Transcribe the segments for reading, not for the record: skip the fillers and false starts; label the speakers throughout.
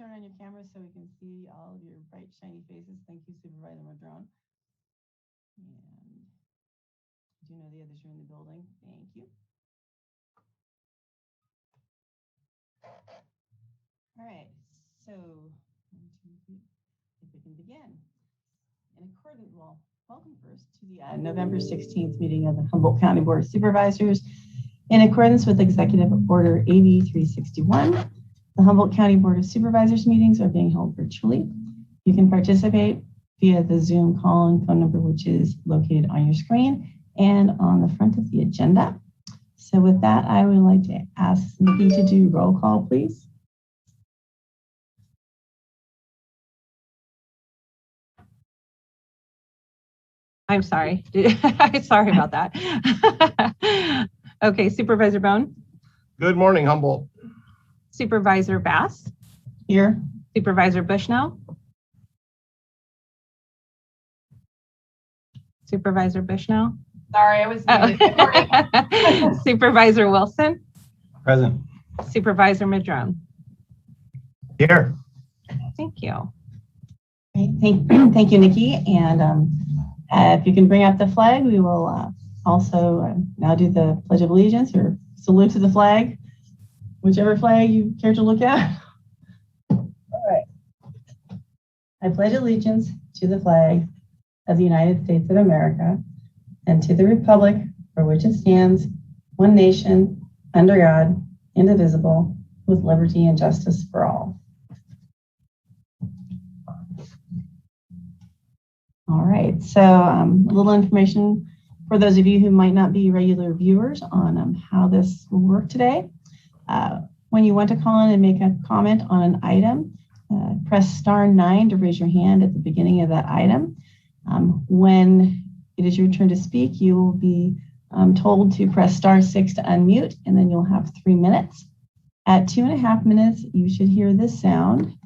Speaker 1: turn on your camera so we can see all of your bright, shiny faces? Thank you, Supervisor Madrone. And I do know the others are in the building. Thank you. All right, so 1, 2, 3. If we can begin. In accordance, well, welcome first to the November 16th meeting of the Humboldt County Board of Supervisors. In accordance with Executive Order AB 361, the Humboldt County Board of Supervisors meetings are being held virtually. You can participate via the Zoom call-in phone number, which is located on your screen and on the front of the agenda. So with that, I would like to ask Nikki to do roll call, please.
Speaker 2: I'm sorry. Sorry about that. Okay, Supervisor Bohn.
Speaker 3: Good morning, Humboldt.
Speaker 2: Supervisor Bass.
Speaker 1: Here.
Speaker 2: Supervisor Bushnell. Supervisor Bushnell.
Speaker 1: Sorry, I was muted.
Speaker 2: Supervisor Wilson.
Speaker 3: Present.
Speaker 2: Supervisor Madrone.
Speaker 3: Here.
Speaker 2: Thank you.
Speaker 1: Thank you, Nikki. And if you can bring up the flag, we will also now do the Pledge of Allegiance or salute to the flag, whichever flag you care to look at. All right. I pledge allegiance to the flag of the United States of America and to the republic for which it stands, one nation, under God, indivisible, with liberty and justice for all. All right, so a little information for those of you who might not be regular viewers on how this will work today. When you want to call in and make a comment on an item, press *9 to raise your hand at the beginning of that item. When it is your turn to speak, you will be told to press *6 to unmute, and then you'll have 3 minutes. At 2.5 minutes, you should hear this sound,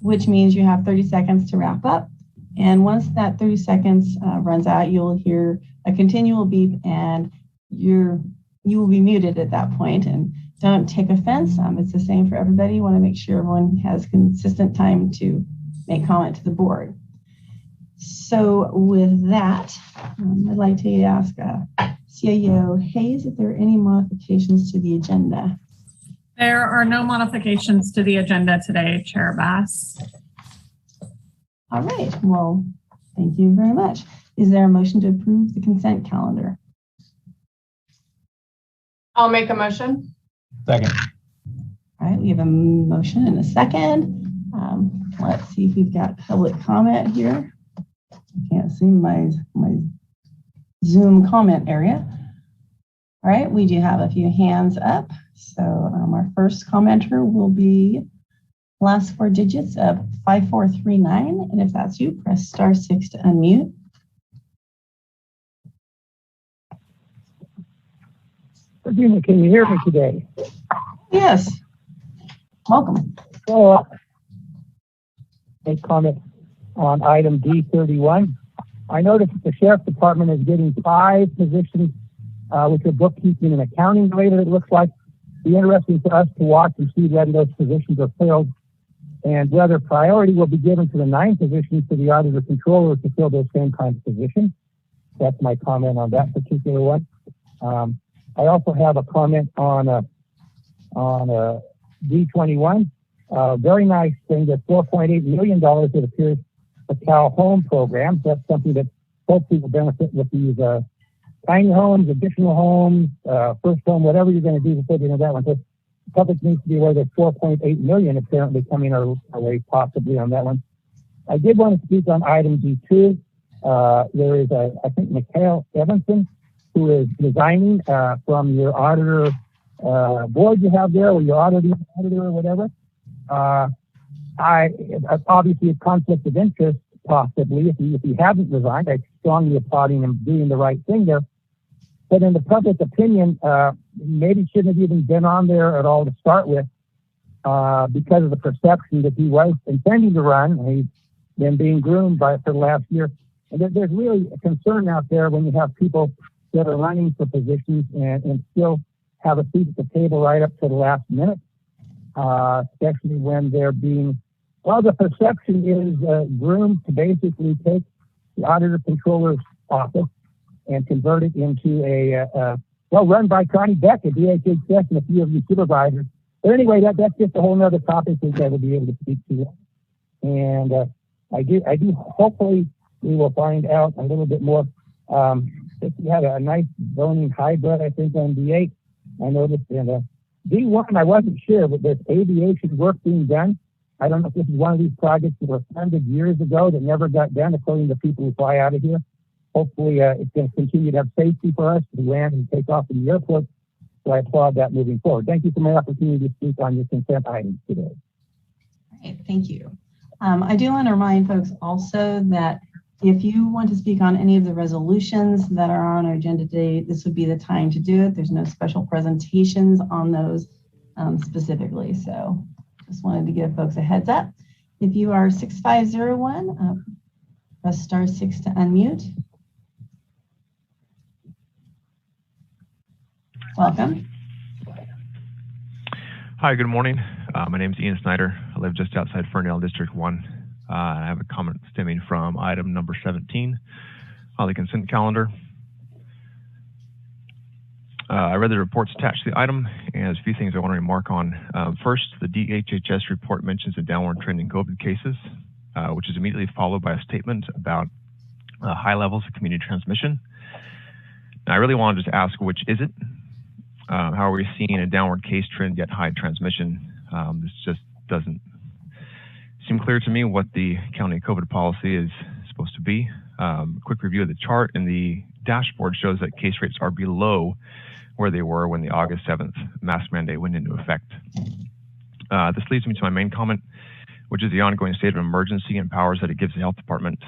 Speaker 1: which means you have 30 seconds to wrap up. And once that 30 seconds runs out, you'll hear a continual beep and you will be muted at that point. And don't take offense. It's the same for everybody. You want to make sure everyone has consistent time to make comment to the board. So with that, I'd like to ask CIO Hayes if there are any modifications to the agenda.
Speaker 4: There are no modifications to the agenda today, Chair Bass.
Speaker 1: All right, well, thank you very much. Is there a motion to approve the consent calendar?
Speaker 5: I'll make a motion.
Speaker 3: Second.
Speaker 1: All right, we have a motion and a second. Let's see if we've got public comment here. I can't see my Zoom comment area. All right, we do have a few hands up. So our first commenter will be last 4 digits of 5439. And if that's you, press *6 to unmute.
Speaker 6: Regina, can you hear me today?
Speaker 1: Yes. Welcome.
Speaker 6: So, a comment on item D31. I noticed that the Sheriff's Department is getting 5 positions which are bookkeeping and accounting related, it looks like. It'd be interesting for us to watch and see whether those positions are filled and whether priority will be given to the 9 positions to the auditor controller to fill those same kinds of positions. That's my comment on that particular one. I also have a comment on D21. Very nice thing, the $4.8 million that appears for Cal Home programs. That's something that hopefully will benefit with these tiny homes, additional homes, first home, whatever you're going to do to put into that one. So the public needs to be aware there's $4.8 million apparently coming our way possibly on that one. I did want to speak on item D2. There is I think Mikhail Evanson, who is resigning from your auditor board you have there, or your auditor or whatever. Obviously a conflict of interest possibly if he hasn't resigned. I strongly applaud him doing the right thing there. But in the public opinion, maybe shouldn't have even been on there at all to start with, because of the perception that he was intending to run. He's been being groomed for the last year. And there's really a concern out there when you have people that are running for positions and still have a seat at the table right up to the last minute. especially when they're being, well, the perception is groomed to basically take the auditor controller's office and convert it into well, run by Connie Beck at DHHS and a few of you supervisors. But anyway, that's just a whole nother topic which I will be able to speak to. And I do, hopefully we will find out a little bit more. If you had a nice zoning hybrid, I think, on D8, I noticed. And D1, I wasn't sure, but there's aviation work being done. I don't know if this is one of these projects that were funded years ago that never got done, according to people who fly out of here. Hopefully, it's going to continue to have safety for us to land and take off in the airport. So I applaud that moving forward. Thank you for my opportunity to speak on your consent items today.
Speaker 1: All right, thank you. I do want to remind folks also that if you want to speak on any of the resolutions that are on our agenda today, this would be the time to do it. There's no special presentations on those specifically. So just wanted to give folks a heads up. If you are 6501, press *6 to unmute. Welcome.
Speaker 7: Hi, good morning. My name is Ian Snyder. I live just outside Ferndale, District 1. I have a comment stemming from item number 17 on the consent calendar. I read the reports attached to the item, and there's a few things I want to remark on. First, the DHHS report mentions a downward trend in COVID cases, which is immediately followed by a statement about high levels of community transmission. Now, I really want to just ask, which is it? How are we seeing a downward case trend yet high transmission? This just doesn't seem clear to me what the county COVID policy is supposed to be. Quick review of the chart in the dashboard shows that case rates are below where they were when the August 7th mask mandate went into effect. This leads me to my main comment, which is the ongoing state of emergency and powers that it gives the health department.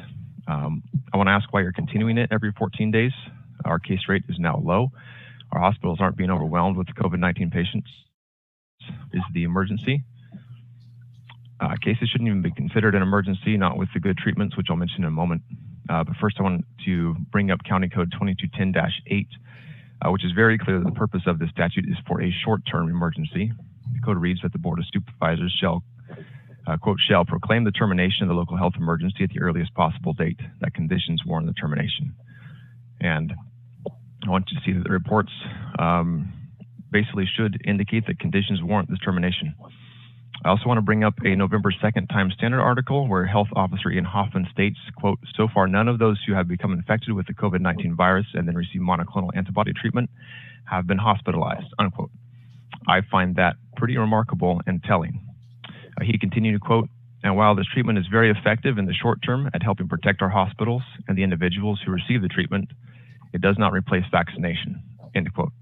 Speaker 7: I want to ask why you're continuing it every 14 days. Our case rate is now low. Our hospitals aren't being overwhelmed with COVID-19 patients. Is the emergency? Cases shouldn't even be considered an emergency, not with the good treatments, which I'll mention in a moment. But first, I want to bring up County Code 2210-8, which is very clear that the purpose of this statute is for a short-term emergency. The code reads that the Board of Supervisors shall, quote, shall proclaim the termination of the local health emergency at the earliest possible date that conditions warrant the termination. And I want you to see that the reports basically should indicate that conditions warrant this termination. I also want to bring up a November 2nd Times Standard article where Health Officer Ian Hoffman states, quote, so far none of those who have become infected with the COVID-19 virus and then receive monoclonal antibody treatment have been hospitalized, unquote. I find that pretty remarkable and telling. He continued to quote, and while this treatment is very effective in the short term at helping protect our hospitals and the individuals who receive the treatment, it does not replace vaccination, end quote.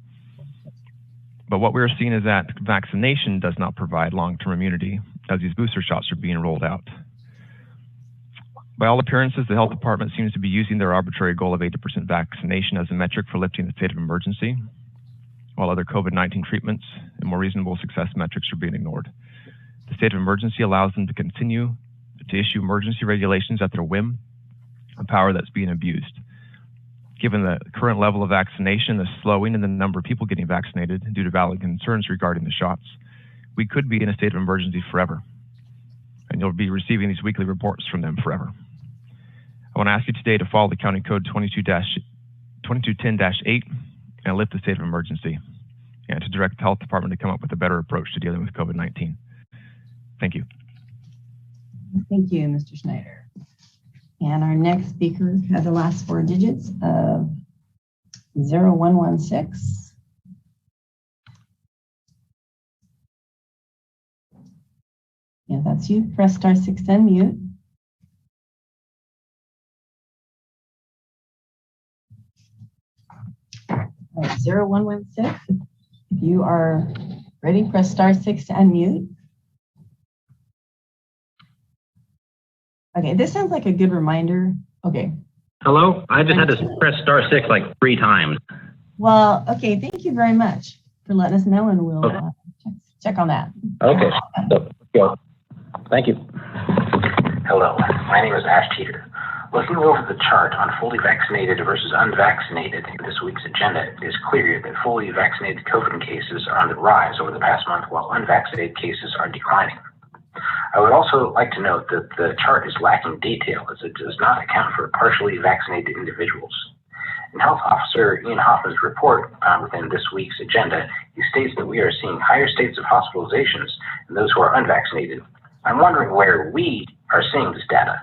Speaker 7: But what we're seeing is that vaccination does not provide long-term immunity as these booster shots are being rolled out. By all appearances, the health department seems to be using their arbitrary goal of 80% vaccination as a metric for lifting the state of emergency, while other COVID-19 treatments and more reasonable success metrics are being ignored. The state of emergency allows them to continue to issue emergency regulations at their whim, a power that's being abused. Given the current level of vaccination, the slowing in the number of people getting vaccinated due to valid concerns regarding the shots, we could be in a state of emergency forever. And you'll be receiving these weekly reports from them forever. I want to ask you today to follow the County Code 2210-8 and lift the state of emergency, and to direct the health department to come up with a better approach to dealing with COVID-19. Thank you.
Speaker 1: Thank you, Mr. Schneider. And our next speaker has the last four digits of 0116. Yeah, that's you. Press *6 to unmute. All right, 0116. If you are ready, press *6 to unmute. Okay, this sounds like a good reminder. Okay.
Speaker 8: Hello? I just had to press *6 like 3 times.
Speaker 1: Well, okay, thank you very much for letting us know, and we'll check on that.
Speaker 8: Okay. So, thank you.
Speaker 9: Hello, my name is Ash Teeter. Looking over the chart on fully vaccinated versus unvaccinated in this week's agenda, it is clear that fully vaccinated COVID cases are on the rise over the past month, while unvaccinated cases are declining. I would also like to note that the chart is lacking detail, as it does not account for partially vaccinated individuals. In Health Officer Ian Hoffman's report found within this week's agenda, he states that we are seeing higher states of hospitalizations in those who are unvaccinated. I'm wondering where we are seeing this data.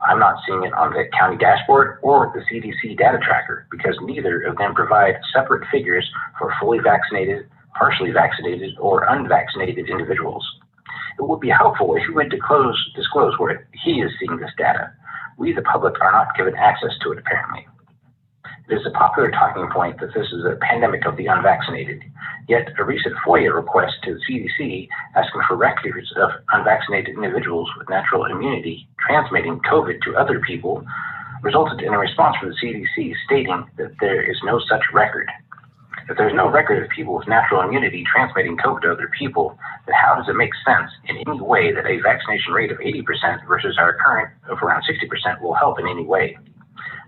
Speaker 9: I'm not seeing it on the county dashboard or the CDC data tracker, because neither of them provide separate figures for fully vaccinated, partially vaccinated, or unvaccinated individuals. It would be helpful if he would disclose where he is seeing this data. We, the public, are not given access to it, apparently. It is a popular talking point that this is a pandemic of the unvaccinated. Yet a recent FOIA request to the CDC asking for records of unvaccinated individuals with natural immunity transmitting COVID to other people resulted in a response from the CDC stating that there is no such record. If there's no record of people with natural immunity transmitting COVID to other people, then how does it make sense in any way that a vaccination rate of 80% versus our current of around 60% will help in any way?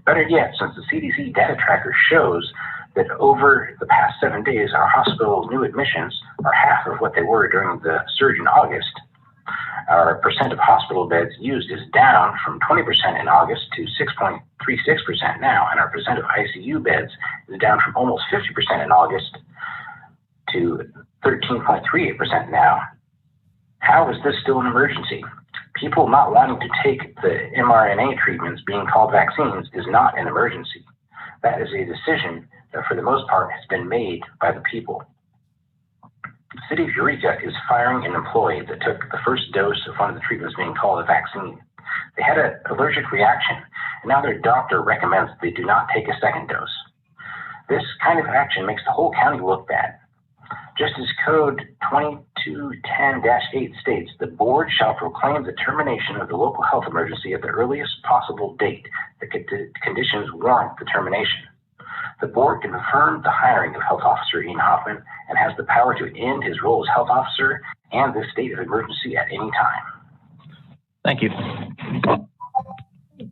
Speaker 9: Better yet, since the CDC data tracker shows that over the past 7 days, our hospital new admissions are half of what they were during the surge in August. Our percent of hospital beds used is down from 20% in August to 6.36% now, and our percent of ICU beds is down from almost 50% in August to 13.38% now. How is this still an emergency? People not wanting to take the mRNA treatments being called vaccines is not an emergency. That is a decision that for the most part has been made by the people. The city of Eureka is firing an employee that took the first dose of one of the treatments being called a vaccine. They had an allergic reaction, and now their doctor recommends that they do not take a second dose. This kind of action makes the whole county look bad. Just as Code 2210-8 states, the board shall proclaim the termination of the local health emergency at the earliest possible date that conditions warrant the termination. The board can confirm the hiring of Health Officer Ian Hoffman and has the power to end his role as health officer and this state of emergency at any time.
Speaker 8: Thank you.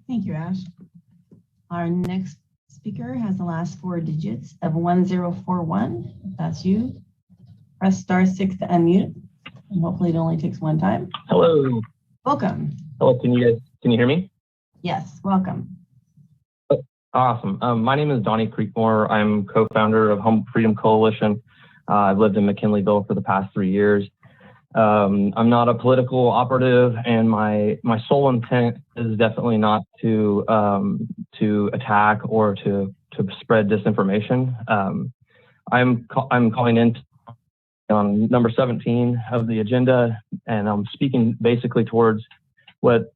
Speaker 1: Thank you, Ash. Our next speaker has the last four digits of 1041. If that's you, press *6 to unmute, and hopefully it only takes one time.
Speaker 10: Hello.
Speaker 1: Welcome.
Speaker 10: Hello. Can you hear me?
Speaker 1: Yes, welcome.
Speaker 10: Awesome. My name is Donnie Creekmore. I'm co-founder of Humboldt Freedom Coalition. I've lived in McKinleyville for the past 3 years. I'm not a political operative, and my sole intent is definitely not to attack or to spread disinformation. I'm calling in on number 17 of the agenda, and I'm speaking basically towards what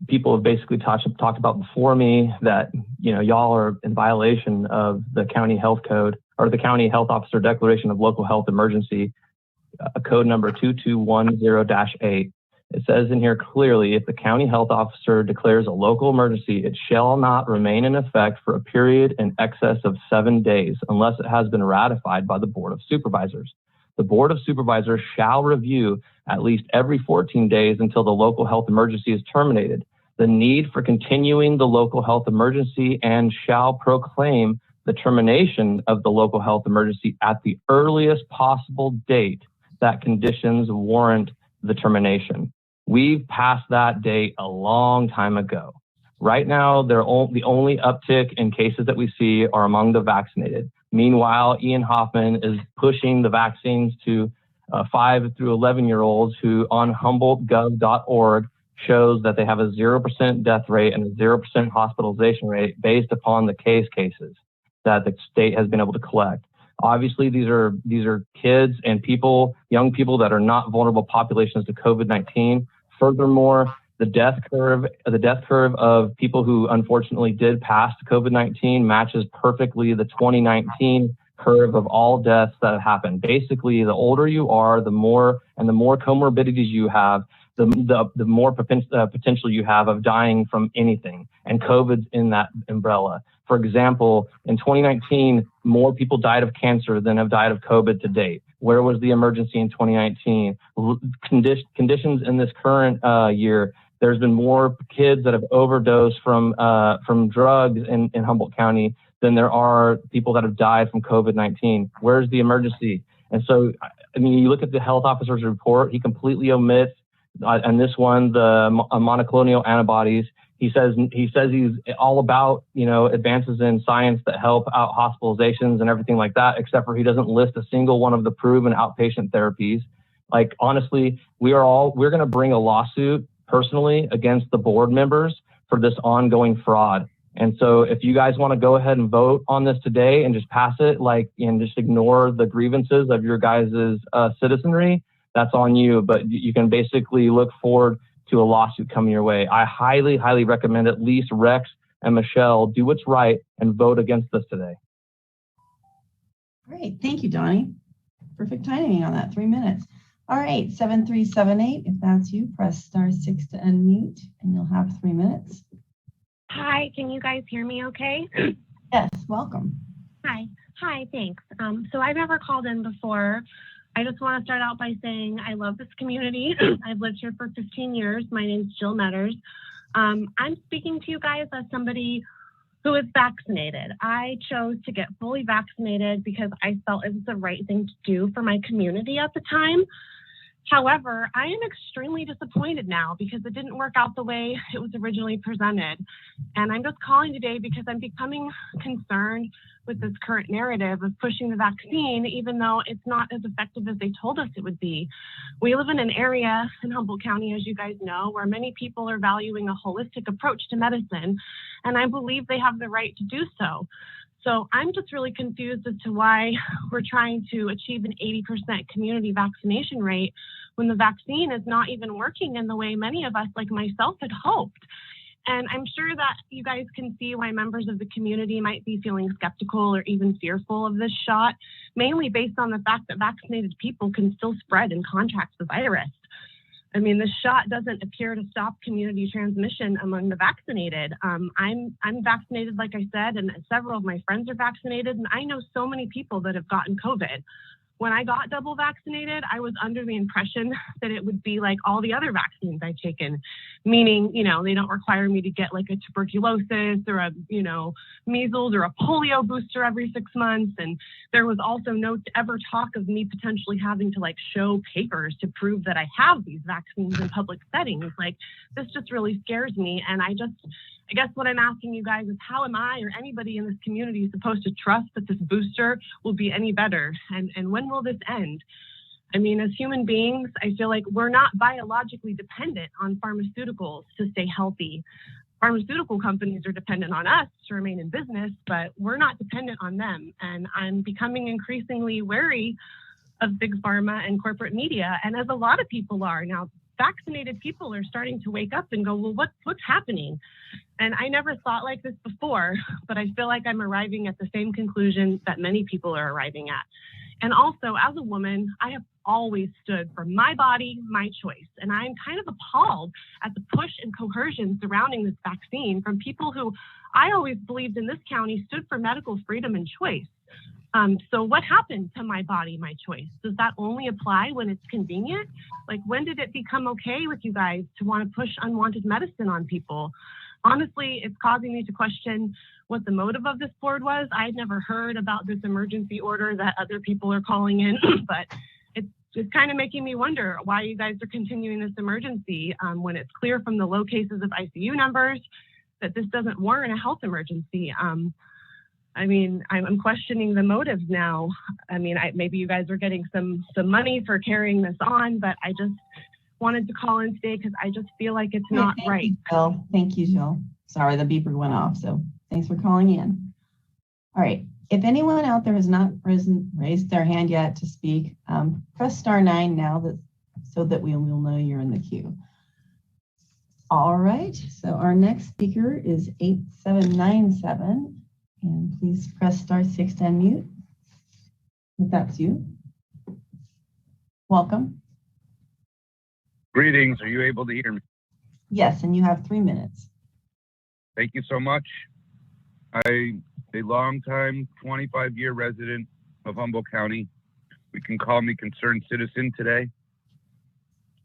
Speaker 10: people have basically talked about before me, that y'all are in violation of the county health code, or the county health officer declaration of local health emergency, code number 2210-8. It says in here clearly, if the county health officer declares a local emergency, it shall not remain in effect for a period in excess of 7 days unless it has been ratified by the Board of Supervisors. The Board of Supervisors shall review at least every 14 days until the local health emergency is terminated the need for continuing the local health emergency and shall proclaim the termination of the local health emergency at the earliest possible date that conditions warrant the termination. We've passed that date a long time ago. Right now, the only uptick in cases that we see are among the vaccinated. Meanwhile, Ian Hoffman is pushing the vaccines to 5 through 11-year-olds who on HumboldtGov.org shows that they have a 0% death rate and a 0% hospitalization rate based upon the cases that the state has been able to collect. Obviously, these are kids and young people that are not vulnerable populations to COVID-19. Furthermore, the death curve of people who unfortunately did pass COVID-19 matches perfectly the 2019 curve of all deaths that have happened. Basically, the older you are, the more comorbidities you have, the more potential you have of dying from anything. And COVID's in that umbrella. For example, in 2019, more people died of cancer than have died of COVID to date. Where was the emergency in 2019? Conditions in this current year There's been more kids that have overdosed from drugs in Humboldt County than there are people that have died from COVID-19. Where's the emergency? And so, I mean, you look at the health officer's report, he completely omits, and this one, the monoclonal antibodies. He says he's all about, advances in science that help out hospitalizations and everything like that, except for he doesn't list a single one of the proven outpatient therapies. Like, honestly, we're going to bring a lawsuit personally against the board members for this ongoing fraud. And so if you guys want to go ahead and vote on this today and just pass it, and just ignore the grievances of your guys' citizenry, that's on you. But you can basically look forward to a lawsuit coming your way. I highly, highly recommend at least Rex and Michelle do what's right and vote against this today.
Speaker 1: Great. Thank you, Donnie. Perfect timing on that, 3 minutes. All right, 7378, if that's you, press *6 to unmute, and you'll have 3 minutes.
Speaker 11: Hi, can you guys hear me okay?
Speaker 1: Yes, welcome.
Speaker 11: Hi, thanks. So I've never called in before. I just want to start out by saying I love this community. I've lived here for 15 years. My name's Jill Metters. I'm speaking to you guys as somebody who is vaccinated. I chose to get fully vaccinated because I felt it was the right thing to do for my community at the time. However, I am extremely disappointed now because it didn't work out the way it was originally presented. And I'm just calling today because I'm becoming concerned with this current narrative of pushing the vaccine, even though it's not as effective as they told us it would be. We live in an area in Humboldt County, as you guys know, where many people are valuing a holistic approach to medicine, and I believe they have the right to do so. So I'm just really confused as to why we're trying to achieve an 80% community vaccination rate when the vaccine is not even working in the way many of us, like myself, had hoped. And I'm sure that you guys can see why members of the community might be feeling skeptical or even fearful of this shot, mainly based on the fact that vaccinated people can still spread and contract the virus. I mean, this shot doesn't appear to stop community transmission among the vaccinated. I'm vaccinated, like I said, and several of my friends are vaccinated, and I know so many people that have gotten COVID. When I got double vaccinated, I was under the impression that it would be like all the other vaccines I've taken, meaning, they don't require me to get like a tuberculosis or a, measles or a polio booster every 6 months. And there was also no ever talk of me potentially having to show papers to prove that I have these vaccines in public settings. This just really scares me. And I guess what I'm asking you guys is, how am I or anybody in this community supposed to trust that this booster will be any better? And when will this end? I mean, as human beings, I feel like we're not biologically dependent on pharmaceuticals to stay healthy. Pharmaceutical companies are dependent on us to remain in business, but we're not dependent on them. And I'm becoming increasingly wary of big pharma and corporate media. And as a lot of people are now, vaccinated people are starting to wake up and go, well, what's happening? And I never thought like this before, but I feel like I'm arriving at the same conclusion that many people are arriving at. And also, as a woman, I have always stood for my body, my choice. And I'm kind of appalled at the push and coercion surrounding this vaccine from people who I always believed in this county stood for medical freedom and choice. So what happened to my body, my choice? Does that only apply when it's convenient? When did it become okay with you guys to want to push unwanted medicine on people? Honestly, it's causing me to question what the motive of this board was. I'd never heard about this emergency order that other people are calling in, but it's kind of making me wonder why you guys are continuing this emergency when it's clear from the low cases of ICU numbers that this doesn't warrant a health emergency. I'm questioning the motives now. Maybe you guys are getting some money for carrying this on, but I just wanted to call in today because I just feel like it's not right.
Speaker 1: Thank you, Jill. Sorry, the beeper went off, so thanks for calling in. All right, if anyone out there has not raised their hand yet to speak, press *9 now so that we will know you're in the queue. All right, so our next speaker is 8797. And please press *6 to unmute, if that's you. Welcome.
Speaker 12: Greetings. Are you able to hear me?
Speaker 1: Yes, and you have 3 minutes.
Speaker 12: Thank you so much. I'm a longtime 25-year resident of Humboldt County. You can call me concerned citizen today.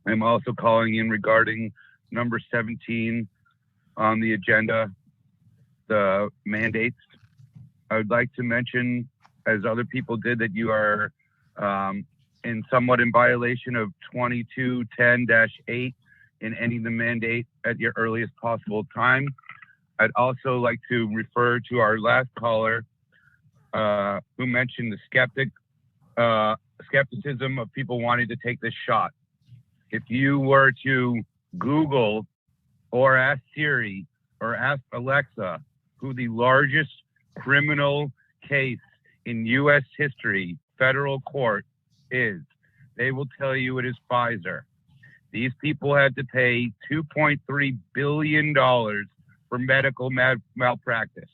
Speaker 12: I'm also calling in regarding number 17 on the agenda, the mandates. I would like to mention, as other people did, that you are somewhat in violation of 2210-8 in ending the mandate at your earliest possible time. I'd also like to refer to our last caller who mentioned the skepticism of people wanting to take this shot. If you were to Google or ask Siri or ask Alexa who the largest criminal case in U.S. history, federal court, is, they will tell you it is Pfizer. These people had to pay $2.3 billion for medical malpractice.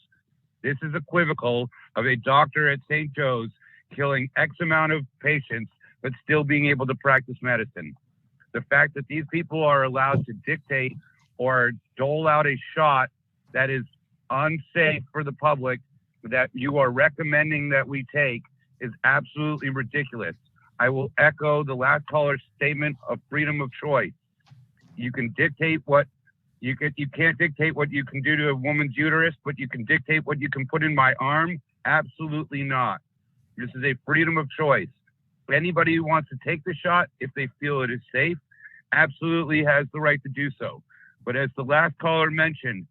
Speaker 12: This is equivocal of a doctor at St. Joe's killing X amount of patients, but still being able to practice medicine. The fact that these people are allowed to dictate or dole out a shot that is unsafe for the public, that you are recommending that we take, is absolutely ridiculous. I will echo the last caller's statement of freedom of choice. You can dictate what you can't dictate what you can do to a woman's uterus, but you can dictate what you can put in my arm? Absolutely not. This is a freedom of choice. Anybody who wants to take the shot, if they feel it is safe, absolutely has the right to do so. But as the last caller mentioned,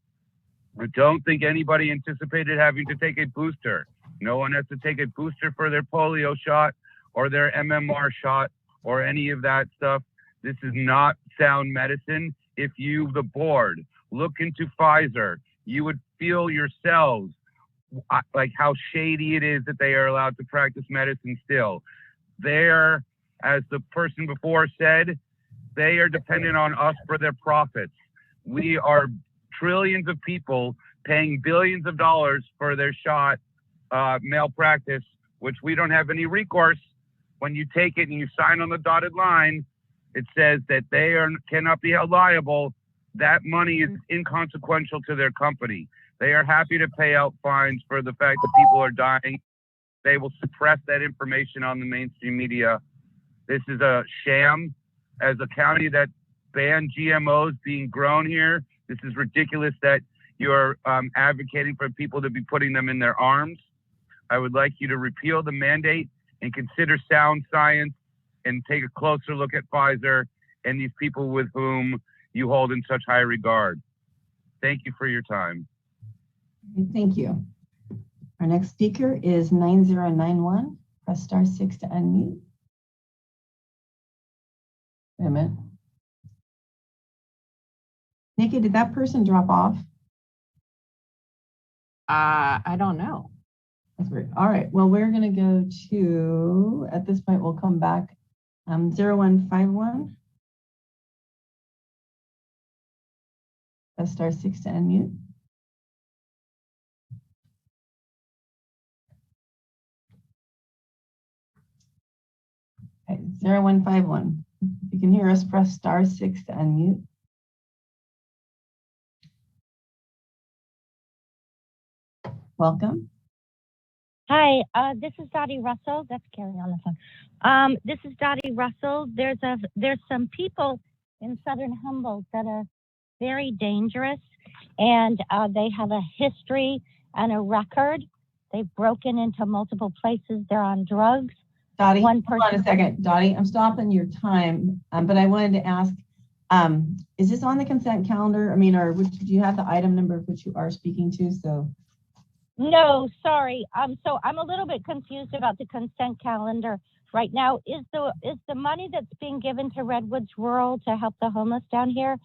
Speaker 12: I don't think anybody anticipated having to take a booster. No one has to take a booster for their polio shot or their MMR shot or any of that stuff. This is not sound medicine. If you, the board, look into Pfizer, you would feel yourselves like how shady it is that they are allowed to practice medicine still. They're, as the person before said, they are dependent on us for their profits. We are trillions of people paying billions of dollars for their shot malpractice, which we don't have any recourse. When you take it and you sign on the dotted line, it says that they cannot be held liable. That money is inconsequential to their company. They are happy to pay out fines for the fact that people are dying. They will suppress that information on the mainstream media. This is a sham. As a county that banned GMOs being grown here, this is ridiculous that you're advocating for people to be putting them in their arms. I would like you to repeal the mandate and consider sound science and take a closer look at Pfizer and these people with whom you hold in such high regard. Thank you for your time.
Speaker 1: Thank you. Our next speaker is 9091. Press *6 to unmute. Wait a minute. Nikki, did that person drop off?
Speaker 2: I don't know.
Speaker 1: That's weird. All right. Well, we're going to go to, at this point, we'll come back. 0151. Press *6 to unmute. Okay, 0151. If you can hear us, press *6 to unmute. Welcome.
Speaker 13: Hi, this is Dottie Russell. That's Carrie on the phone. This is Dottie Russell. There's some people in Southern Humboldt that are very dangerous, and they have a history and a record. They've broken into multiple places. They're on drugs.
Speaker 1: Dottie, hold on a second. Dottie, I'm stopping your time, but I wanted to ask, is this on the consent calendar? I mean, or do you have the item number of which you are speaking to? So.
Speaker 13: No, sorry. So I'm a little bit confused about the consent calendar right now. Is the money that's being given to Redwoods Rural to help the homeless down here,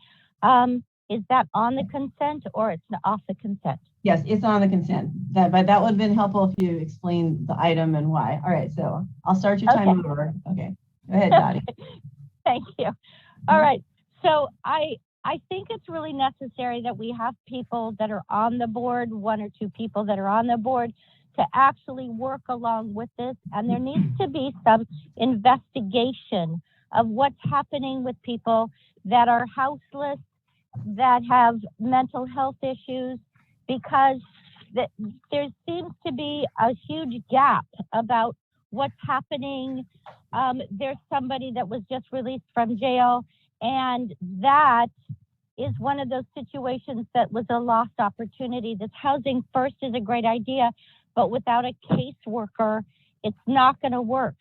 Speaker 13: is that on the consent or it's off the consent?
Speaker 1: Yes, it's on the consent. But that would have been helpful if you explained the item and why. All right, so I'll start your time over. Okay, go ahead, Dottie.
Speaker 13: Thank you. All right, so I think it's really necessary that we have people that are on the board, 1 or 2 people that are on the board, to actually work along with this. And there needs to be some investigation of what's happening with people that are houseless, that have mental health issues, because there seems to be a huge gap about what's happening. There's somebody that was just released from jail, and that is one of those situations that was a lost opportunity. This housing first is a great idea, but without a caseworker, it's not going to work.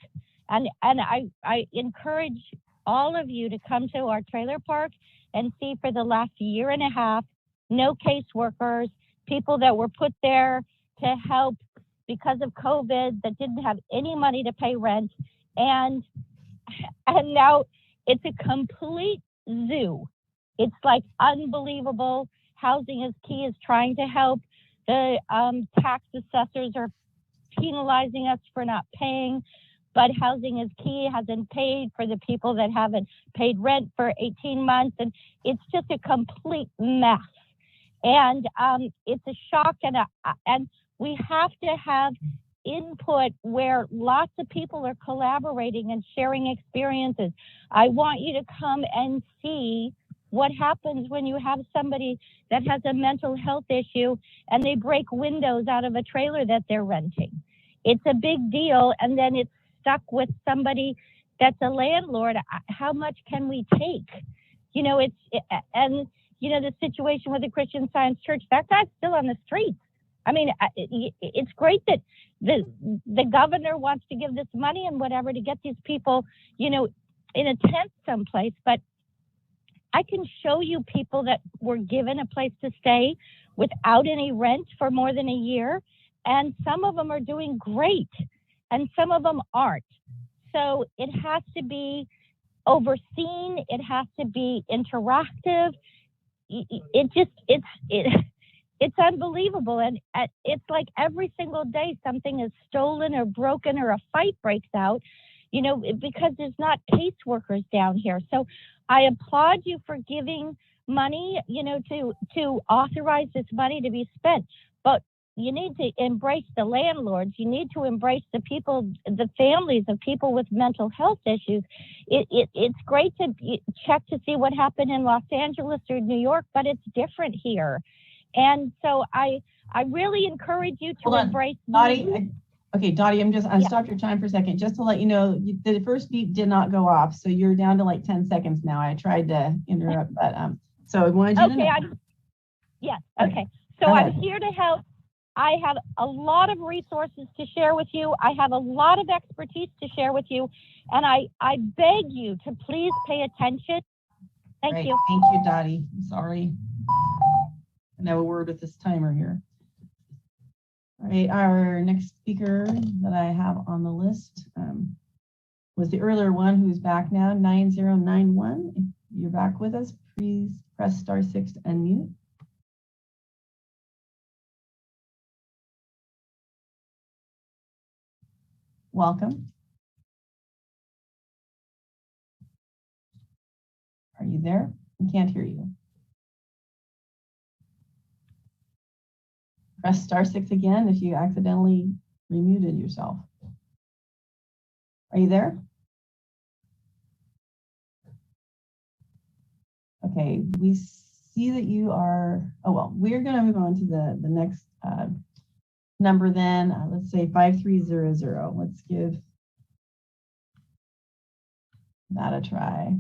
Speaker 13: And I encourage all of you to come to our trailer park and see for the last year and a half, no caseworkers, people that were put there to help because of COVID that didn't have any money to pay rent. And now it's a complete zoo. It's like unbelievable. Housing is Key is trying to help. The tax assessors are penalizing us for not paying, but Housing is Key hasn't paid for the people that haven't paid rent for 18 months. And it's just a complete mess. And it's a shock. And we have to have input where lots of people are collaborating and sharing experiences. I want you to come and see what happens when you have somebody that has a mental health issue and they break windows out of a trailer that they're renting. It's a big deal, and then it's stuck with somebody that's a landlord. How much can we take? You know, and you know, the situation with the Christian Science Church, that guy's still on the streets. I mean, it's great that the governor wants to give this money and whatever to get these people, you know, in a tent someplace, but I can show you people that were given a place to stay without any rent for more than a year, and some of them are doing great, and some of them aren't. So it has to be overseen. It has to be interactive. It's unbelievable, and it's like every single day something is stolen or broken or a fight breaks out, you know, because there's not caseworkers down here. So I applaud you for giving money, you know, to authorize this money to be spent, but you need to embrace the landlords. You need to embrace the people, the families of people with mental health issues. It's great to check to see what happened in Los Angeles or New York, but it's different here. And so I really encourage you to embrace.
Speaker 1: Dottie, okay, Dottie, I stopped your time for a second just to let you know the first beep did not go off, so you're down to like 10 seconds now. I tried to interrupt, but so I wanted you to know.
Speaker 13: Yes. Okay. So I'm here to help. I have a lot of resources to share with you. I have a lot of expertise to share with you, and I beg you to please pay attention. Thank you.
Speaker 1: Thank you, Dottie. I'm sorry. I have a word with this timer here. All right, our next speaker that I have on the list was the earlier one who's back now, 9091. If you're back with us, please press *6 to unmute. Welcome. Are you there? We can't hear you. Press *6 again if you accidentally remuted yourself. Are you there? Okay, we see that you are, oh well, we're gonna move on to the next number then. Let's say 5300. Let's give that a try.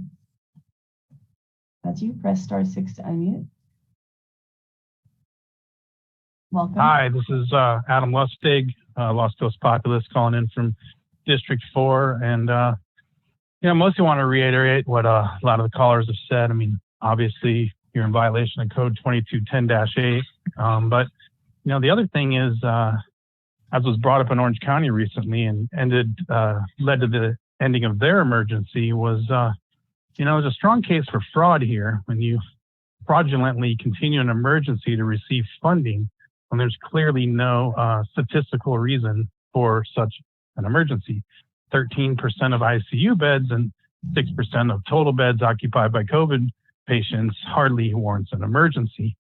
Speaker 1: That's you, press *6 to unmute. Welcome.
Speaker 14: Hi, this is Adam Lustig, Los Dos Populous, calling in from District 4. And, mostly want to reiterate what a lot of the callers have said. I mean, obviously, you're in violation of Code 2210-8. But, the other thing is, as was brought up in Orange County recently and led to the ending of their emergency was, there's a strong case for fraud here when you fraudulently continue an emergency to receive funding when there's clearly no statistical reason for such an emergency. 13% of ICU beds and 6% of total beds occupied by COVID patients hardly warrants an emergency.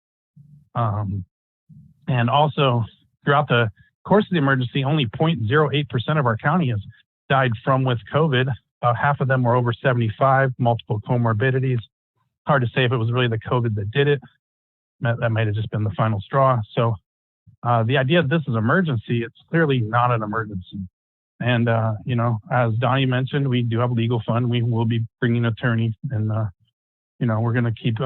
Speaker 14: And also, throughout the course of the emergency, only 0.08% of our county has died from with COVID. About half of them were over 75, multiple comorbidities. Hard to say if it was really the COVID that did it. That might have just been the final straw. So the idea that this is emergency, it's clearly not an emergency. And, as Donnie mentioned, we do have a legal fund. We will be bringing an attorney and, we're going to keep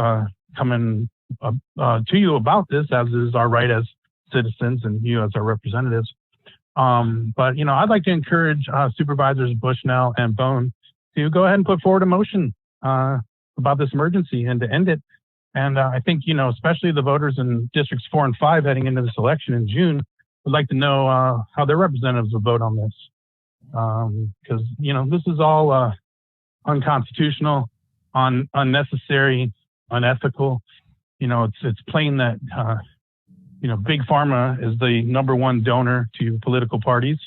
Speaker 14: coming to you about this, as is our right as citizens and you as our representatives. But, I'd like to encourage Supervisors Bushnell and Bohn to go ahead and put forward a motion about this emergency and to end it. And I think, especially the voters in districts 4 and 5 heading into this election in June would like to know how their representatives will vote on this. Because, this is all unconstitutional, unnecessary, unethical. It's plain that, Big Pharma is the #1 donor to political parties.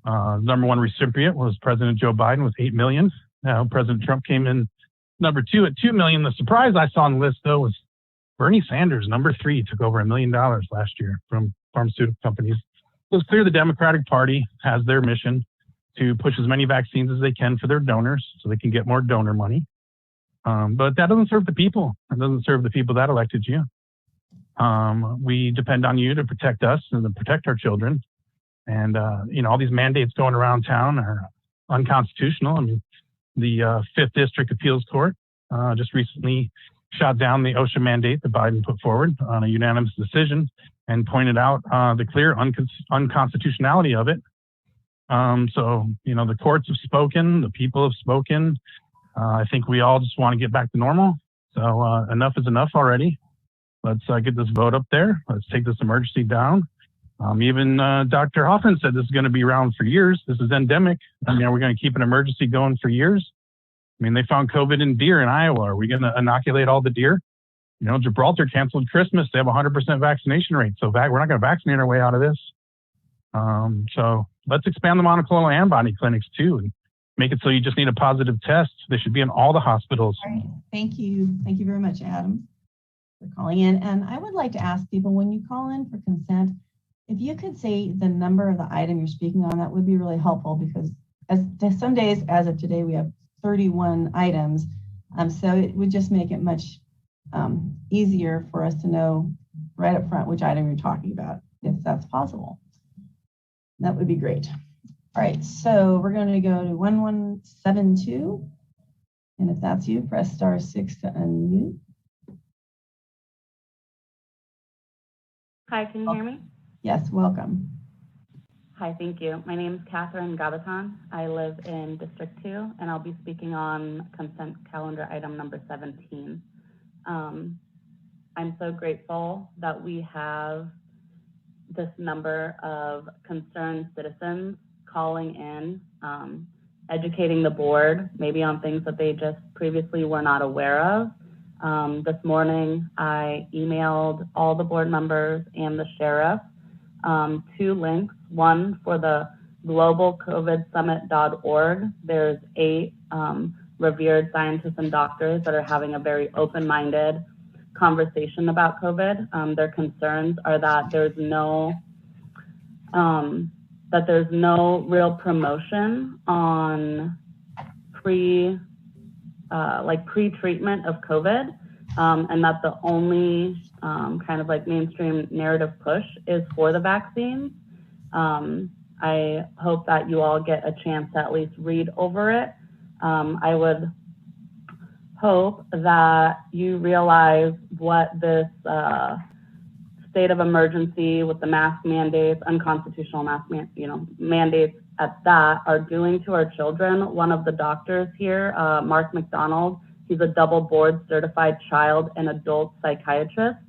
Speaker 14: #1 recipient was President Joe Biden with 8 million. Now, President Trump came in #2 at 2 million. The surprise I saw on the list, though, was Bernie Sanders, #3, took over $1 million last year from pharmaceutical companies. So it's clear the Democratic Party has their mission to push as many vaccines as they can for their donors so they can get more donor money. But that doesn't serve the people. It doesn't serve the people that elected you. We depend on you to protect us and to protect our children. And, all these mandates going around town are unconstitutional. I mean, the 5th District Appeals Court just recently shot down the OSHA mandate that Biden put forward on a unanimous decision and pointed out the clear unconstitutionality of it. So, the courts have spoken, the people have spoken. I think we all just want to get back to normal. So enough is enough already. Let's get this vote up there. Let's take this emergency down. Even Dr. Hoffman said this is going to be around for years. This is endemic. I mean, are we going to keep an emergency going for years? I mean, they found COVID in deer in Iowa. Are we going to inoculate all the deer? Gibraltar canceled Christmas. They have a 100% vaccination rate. So we're not going to vaccinate our way out of this. So let's expand the monoclonal antibody clinics too and make it so you just need a positive test. They should be in all the hospitals.
Speaker 1: All right. Thank you. Thank you very much, Adam, for calling in. And I would like to ask people, when you call in for consent, if you could say the number of the item you're speaking on, that would be really helpful, because some days, as of today, we have 31 items. So it would just make it much easier for us to know right up front which item you're talking about, if that's possible. That would be great. All right, so we're going to go to 1172. And if that's you, press *6 to unmute.
Speaker 15: Hi, can you hear me?
Speaker 1: Yes, welcome.
Speaker 15: Hi, thank you. My name is Catherine Gavitan. I live in District 2, and I'll be speaking on consent calendar item number 17. I'm so grateful that we have this number of concerned citizens calling in, educating the board, maybe on things that they just previously were not aware of. This morning, I emailed all the board members and the sheriff 2 links, one for the globalcovidsummit.org. There's 8 revered scientists and doctors that are having a very open-minded conversation about COVID. Their concerns are that there's no real promotion on pre-treatment of COVID, and that the only kind of like mainstream narrative push is for the vaccine. I hope that you all get a chance to at least read over it. I would hope that you realize what this state of emergency with the mask mandates, unconstitutional mask mandates at that, are doing to our children. One of the doctors here, Mark McDonald, he's a double board certified child and adult psychiatrist.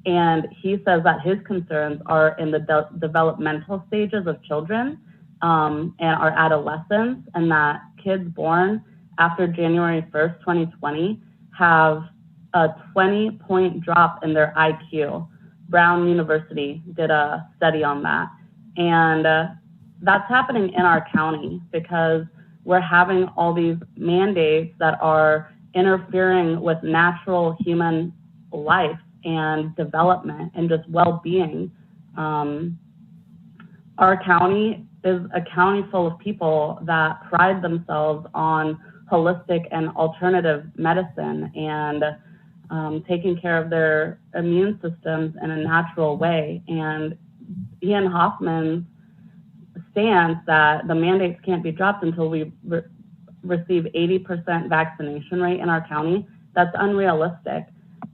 Speaker 15: And he says that his concerns are in the developmental stages of children and our adolescents, and that kids born after January 1st, 2020 have a 20-point drop in their IQ. Brown University did a study on that. And that's happening in our county because we're having all these mandates that are interfering with natural human life and development and just well-being. Our county is a county full of people that pride themselves on holistic and alternative medicine and taking care of their immune systems in a natural way. And Ian Hoffman's stance that the mandates can't be dropped until we receive 80% vaccination rate in our county, that's unrealistic.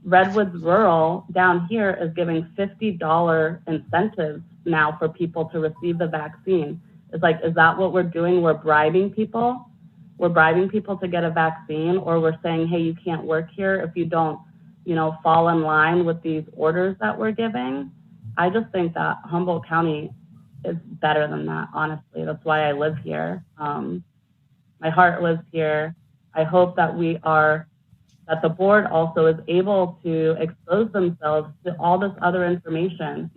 Speaker 15: Redwoods Rural down here is giving $50 incentives now for people to receive the vaccine. It's like, is that what we're doing? We're bribing people? We're bribing people to get a vaccine, or we're saying, hey, you can't work here if you don't, fall in line with these orders that we're giving. I just think that Humboldt County is better than that, honestly. That's why I live here. My heart lives here. I hope that that the board also is able to expose themselves to all this other information,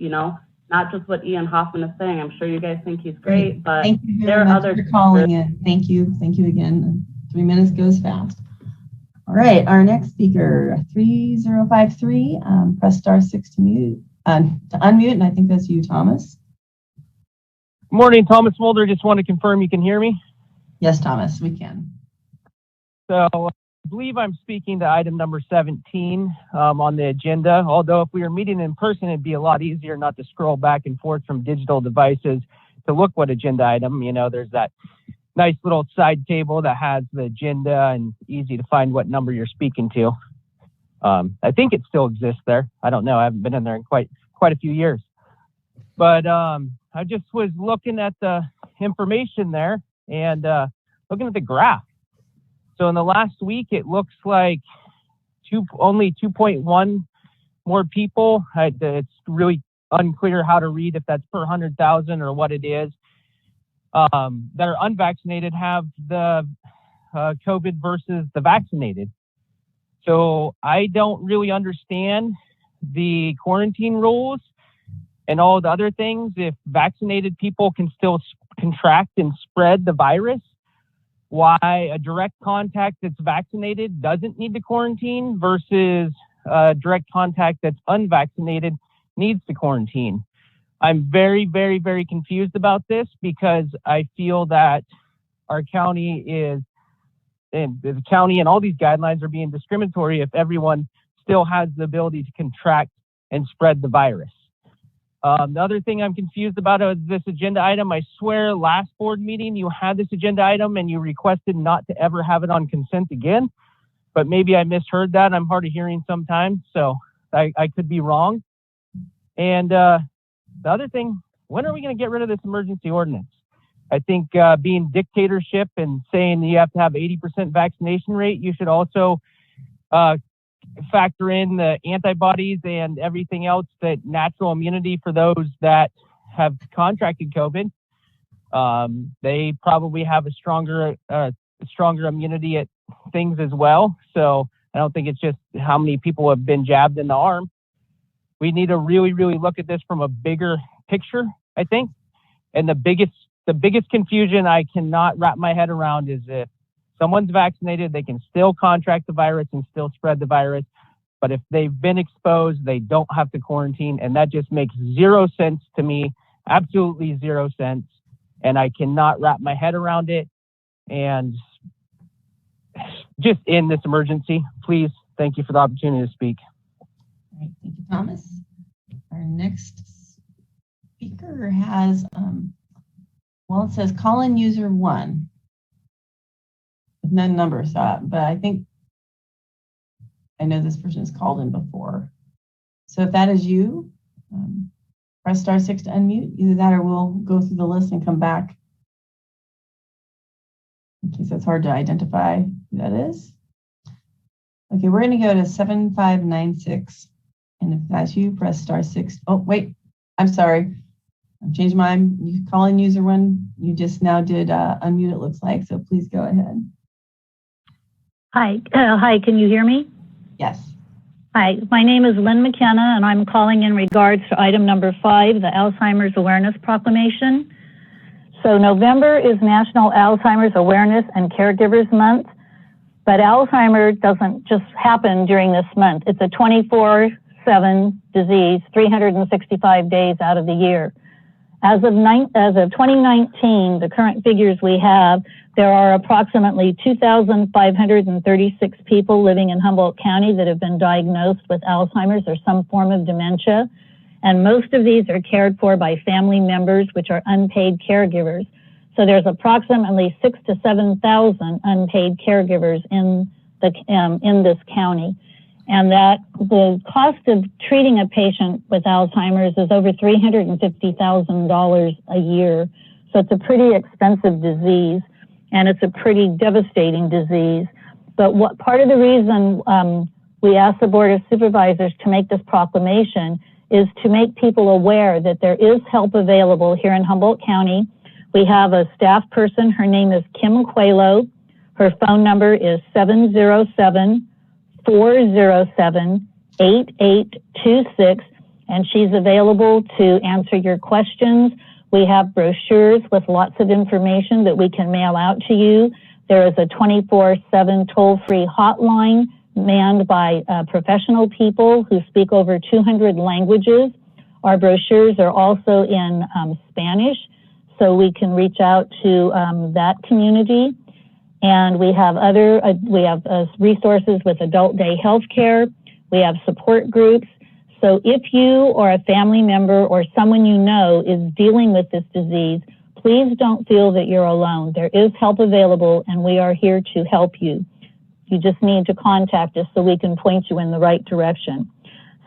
Speaker 15: not just what Ian Hoffman is saying. I'm sure you guys think he's great, but
Speaker 1: thank you
Speaker 15: there
Speaker 1: very
Speaker 15: are
Speaker 1: much
Speaker 15: other
Speaker 1: for calling in. Thank you again. 3 minutes goes fast. All right, our next speaker, 3053. Press *6 to mute, to unmute, and I think that's you, Thomas.
Speaker 16: Good morning, Thomas Mulder. Just want to confirm you can hear me.
Speaker 1: Yes, Thomas, we can.
Speaker 16: So I believe I'm speaking to item number 17 on the agenda. Although if we were meeting in person, it'd be a lot easier not to scroll back and forth from digital devices to look what agenda item. There's that nice little side table that has the agenda and easy to find what number you're speaking to. I think it still exists there. I don't know. I haven't been in there in quite a few years. But I just was looking at the information there and looking at the graph. So in the last week, it looks like only 2.1 more people. It's really unclear how to read if that's per 100,000 or what it is, that are unvaccinated have the COVID versus the vaccinated. So I don't really understand the quarantine rules and all the other things. If vaccinated people can still contract and spread the virus, why a direct contact that's vaccinated doesn't need to quarantine versus a direct contact that's unvaccinated needs to quarantine. I'm very, very, very confused about this because I feel that our county and the county and all these guidelines are being discriminatory if everyone still has the ability to contract and spread the virus. The other thing I'm confused about is this agenda item. I swear last board meeting you had this agenda item and you requested not to ever have it on consent again, but maybe I misheard that. I'm hard of hearing sometimes, so I could be wrong. And the other thing, when are we going to get rid of this emergency ordinance? I think being dictatorship and saying you have to have 80% vaccination rate, you should also factor in the antibodies and everything else, that natural immunity for those that have contracted COVID. They probably have a stronger immunity at things as well. So I don't think it's just how many people have been jabbed in the arm. We need to really, really look at this from a bigger picture, I think. And the biggest confusion I cannot wrap my head around is if someone's vaccinated, they can still contract the virus and still spread the virus. But if they've been exposed, they don't have to quarantine. And that just makes zero sense to me, absolutely zero sense. And I cannot wrap my head around it. And just end this emergency, please. Thank you for the opportunity to speak.
Speaker 1: All right, thank you, Thomas. Our next speaker has, it says call-in user 1. With no number, but I think I know this person has called in before. So if that is you, press *6 to unmute. Either that or we'll go through the list and come back in case that's hard to identify who that is. Okay, we're going to go to 7596. And if that's you, press *6. Oh, wait, I'm sorry. I've changed mine. You call in user 1. You just now did unmute, it looks like. So please go ahead.
Speaker 17: Hi, can you hear me?
Speaker 1: Yes.
Speaker 17: Hi, my name is Lynn McKenna, and I'm calling in regards to item number 5, the Alzheimer's Awareness Proclamation. So November is National Alzheimer's Awareness and Caregivers Month, but Alzheimer's doesn't just happen during this month. It's a 24/7 disease, 365 days out of the year. As of 2019, the current figures we have, there are approximately 2,536 people living in Humboldt County that have been diagnosed with Alzheimer's or some form of dementia. And most of these are cared for by family members, which are unpaid caregivers. So there's approximately 6,000 to 7,000 unpaid caregivers in this county. and that the cost of treating a patient with Alzheimer's is over $350,000 a year. So it's a pretty expensive disease, and it's a pretty devastating disease. But what part of the reason we asked the Board of Supervisors to make this proclamation is to make people aware that there is help available here in Humboldt County. We have a staff person. Her name is Kim Qualo. Her phone number is 707-407-8826, and she's available to answer your questions. We have brochures with lots of information that we can mail out to you. There is a 24/7 toll-free hotline manned by professional people who speak over 200 languages. Our brochures are also in Spanish, so we can reach out to that community. And we have other, resources with adult day health care. We have support groups. So if you or a family member or someone you know is dealing with this disease, please don't feel that you're alone. There is help available, and we are here to help you. You just need to contact us so we can point you in the right direction.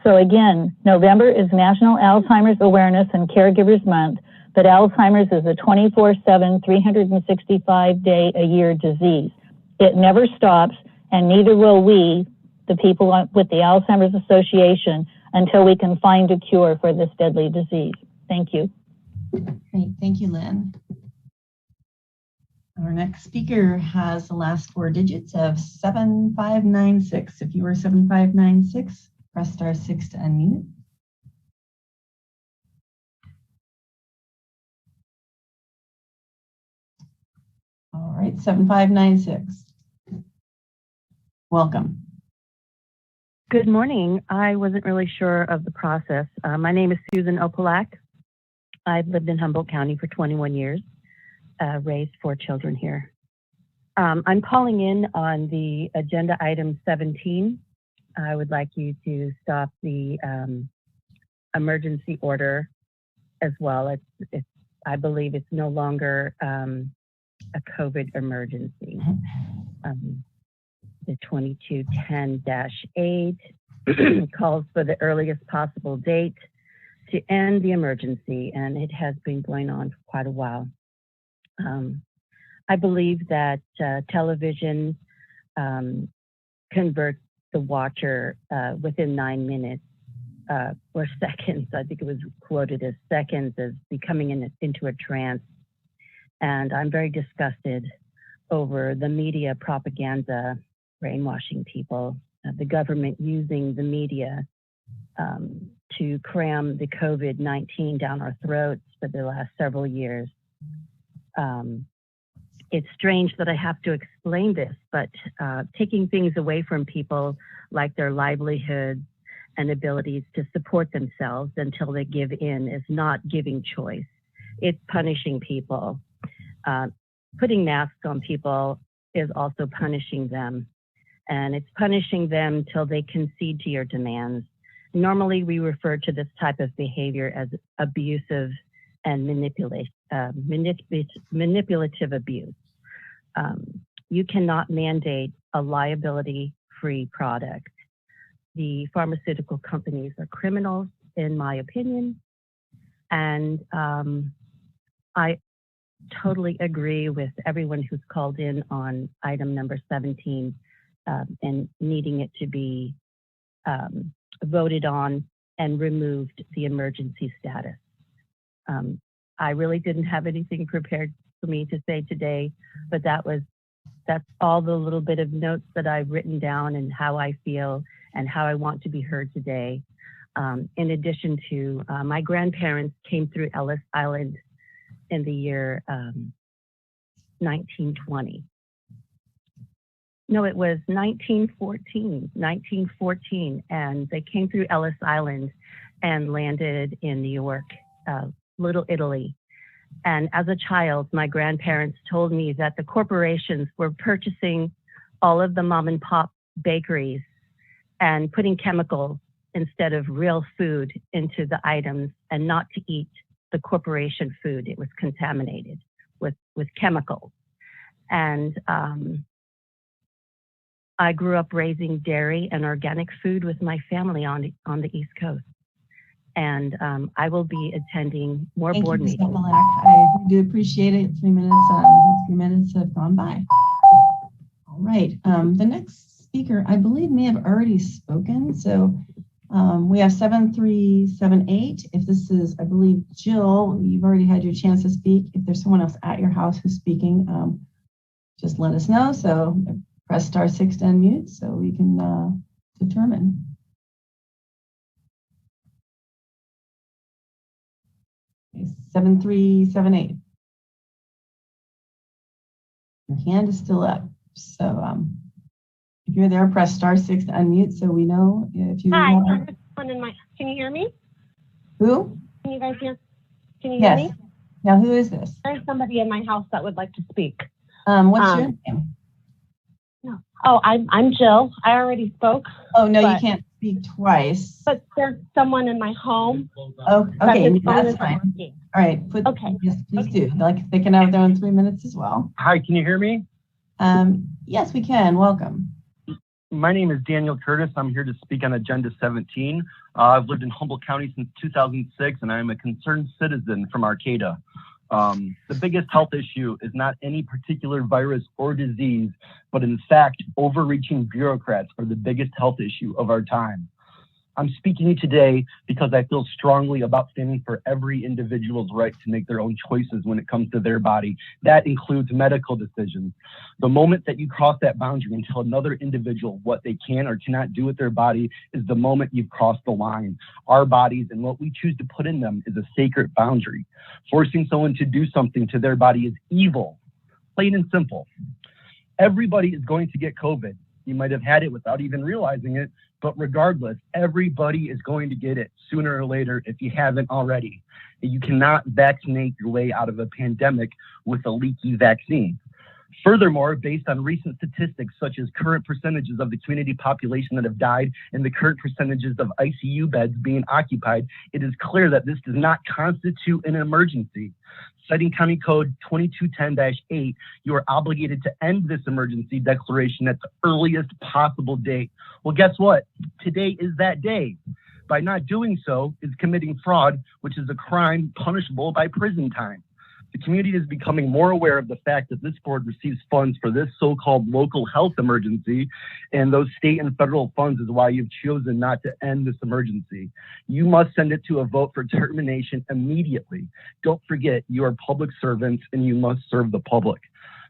Speaker 17: So again, November is National Alzheimer's Awareness and Caregivers Month, but Alzheimer's is a 24/7, 365-day-a-year disease. It never stops, and neither will we, the people with the Alzheimer's Association, until we can find a cure for this deadly disease. Thank you.
Speaker 1: Great, thank you, Lynn. Our next speaker has the last four digits of 7596. If you are 7596, press *6 to unmute. All right, 7596. Welcome.
Speaker 18: Good morning. I wasn't really sure of the process. My name is Susan Opalak. I've lived in Humboldt County for 21 years, raised 4 children here. I'm calling in on the agenda item 17. I would like you to stop the emergency order as well. I believe it's no longer a COVID emergency. The 2210-8 calls for the earliest possible date to end the emergency, and it has been going on for quite a while. I believe that television converts the watcher within 9 minutes or seconds. I think it was quoted as seconds, as becoming into a trance. And I'm very disgusted over the media propaganda brainwashing people, the government using the media to cram the COVID-19 down our throats for the last several years. It's strange that I have to explain this, but taking things away from people like their livelihoods and abilities to support themselves until they give in is not giving choice. It's punishing people. Putting masks on people is also punishing them. And it's punishing them till they concede to your demands. Normally, we refer to this type of behavior as abusive and manipulative abuse. You cannot mandate a liability-free product. The pharmaceutical companies are criminals, in my opinion. And I totally agree with everyone who's called in on item number 17 and needing it to be voted on and removed the emergency status. I really didn't have anything prepared for me to say today, but that's all the little bit of notes that I've written down and how I feel and how I want to be heard today. In addition to my grandparents came through Ellis Island in the year 1920. No, it was 1914, and they came through Ellis Island and landed in New York, Little Italy. And as a child, my grandparents told me that the corporations were purchasing all of the mom and pop bakeries and putting chemicals instead of real food into the items, and not to eat the corporation food. It was contaminated with chemicals. And I grew up raising dairy and organic food with my family on the East Coast. And I will be attending more
Speaker 1: Thank
Speaker 18: board
Speaker 1: you, Ms.
Speaker 18: meetings.
Speaker 1: Malak. I do appreciate it. 3 minutes have gone by. All right. The next speaker, I believe, may have already spoken. So we have 7378. If this is, I believe, Jill, you've already had your chance to speak. If there's someone else at your house who's speaking, just let us know. So press *6 to unmute so we can determine. Okay, 7378. Your hand is still up. So if you're there, press *6 to unmute so we know if you
Speaker 11: Hi,
Speaker 1: have...
Speaker 11: can you hear me?
Speaker 1: Who?
Speaker 11: Can you guys hear? Can you hear
Speaker 1: Yes.
Speaker 11: me?
Speaker 1: Now, who is this?
Speaker 11: There's somebody in my house that would like to speak.
Speaker 1: What's your name?
Speaker 11: No. Oh, I'm Jill. I already spoke.
Speaker 1: Oh, no, you can't speak twice.
Speaker 11: But there's someone in my home.
Speaker 1: Oh, okay,
Speaker 11: his phone
Speaker 1: that's
Speaker 11: isn't
Speaker 1: fine.
Speaker 11: working.
Speaker 1: All right, yes, please do. Like, they can have their own 3 minutes as well.
Speaker 19: Hi, can you hear me?
Speaker 1: Yes, we can. Welcome.
Speaker 19: My name is Daniel Curtis. I'm here to speak on Agenda 17. I've lived in Humboldt County since 2006, and I'm a concerned citizen from Arcata. The biggest health issue is not any particular virus or disease, but in fact, overreaching bureaucrats are the biggest health issue of our time. I'm speaking to you today because I feel strongly about standing for every individual's right to make their own choices when it comes to their body. That includes medical decisions. The moment that you cross that boundary and tell another individual what they can or cannot do with their body is the moment you've crossed the line. Our bodies and what we choose to put in them is a sacred boundary. Forcing someone to do something to their body is evil, plain and simple. Everybody is going to get COVID. You might have had it without even realizing it, but regardless, everybody is going to get it sooner or later if you haven't already. You cannot vaccinate your way out of a pandemic with a leaky vaccine. Furthermore, based on recent statistics such as current percentages of the community population that have died and the current percentages of ICU beds being occupied, it is clear that this does not constitute an emergency. Citing County Code 2210-8, you are obligated to end this emergency declaration at the earliest possible date. Well, guess what? Today is that day. By not doing so is committing fraud, which is a crime punishable by prison time. The community is becoming more aware of the fact that this board receives funds for this so-called local health emergency, and those state and federal funds is why you've chosen not to end this emergency. You must send it to a vote for termination immediately. Don't forget, you are public servants and you must serve the public.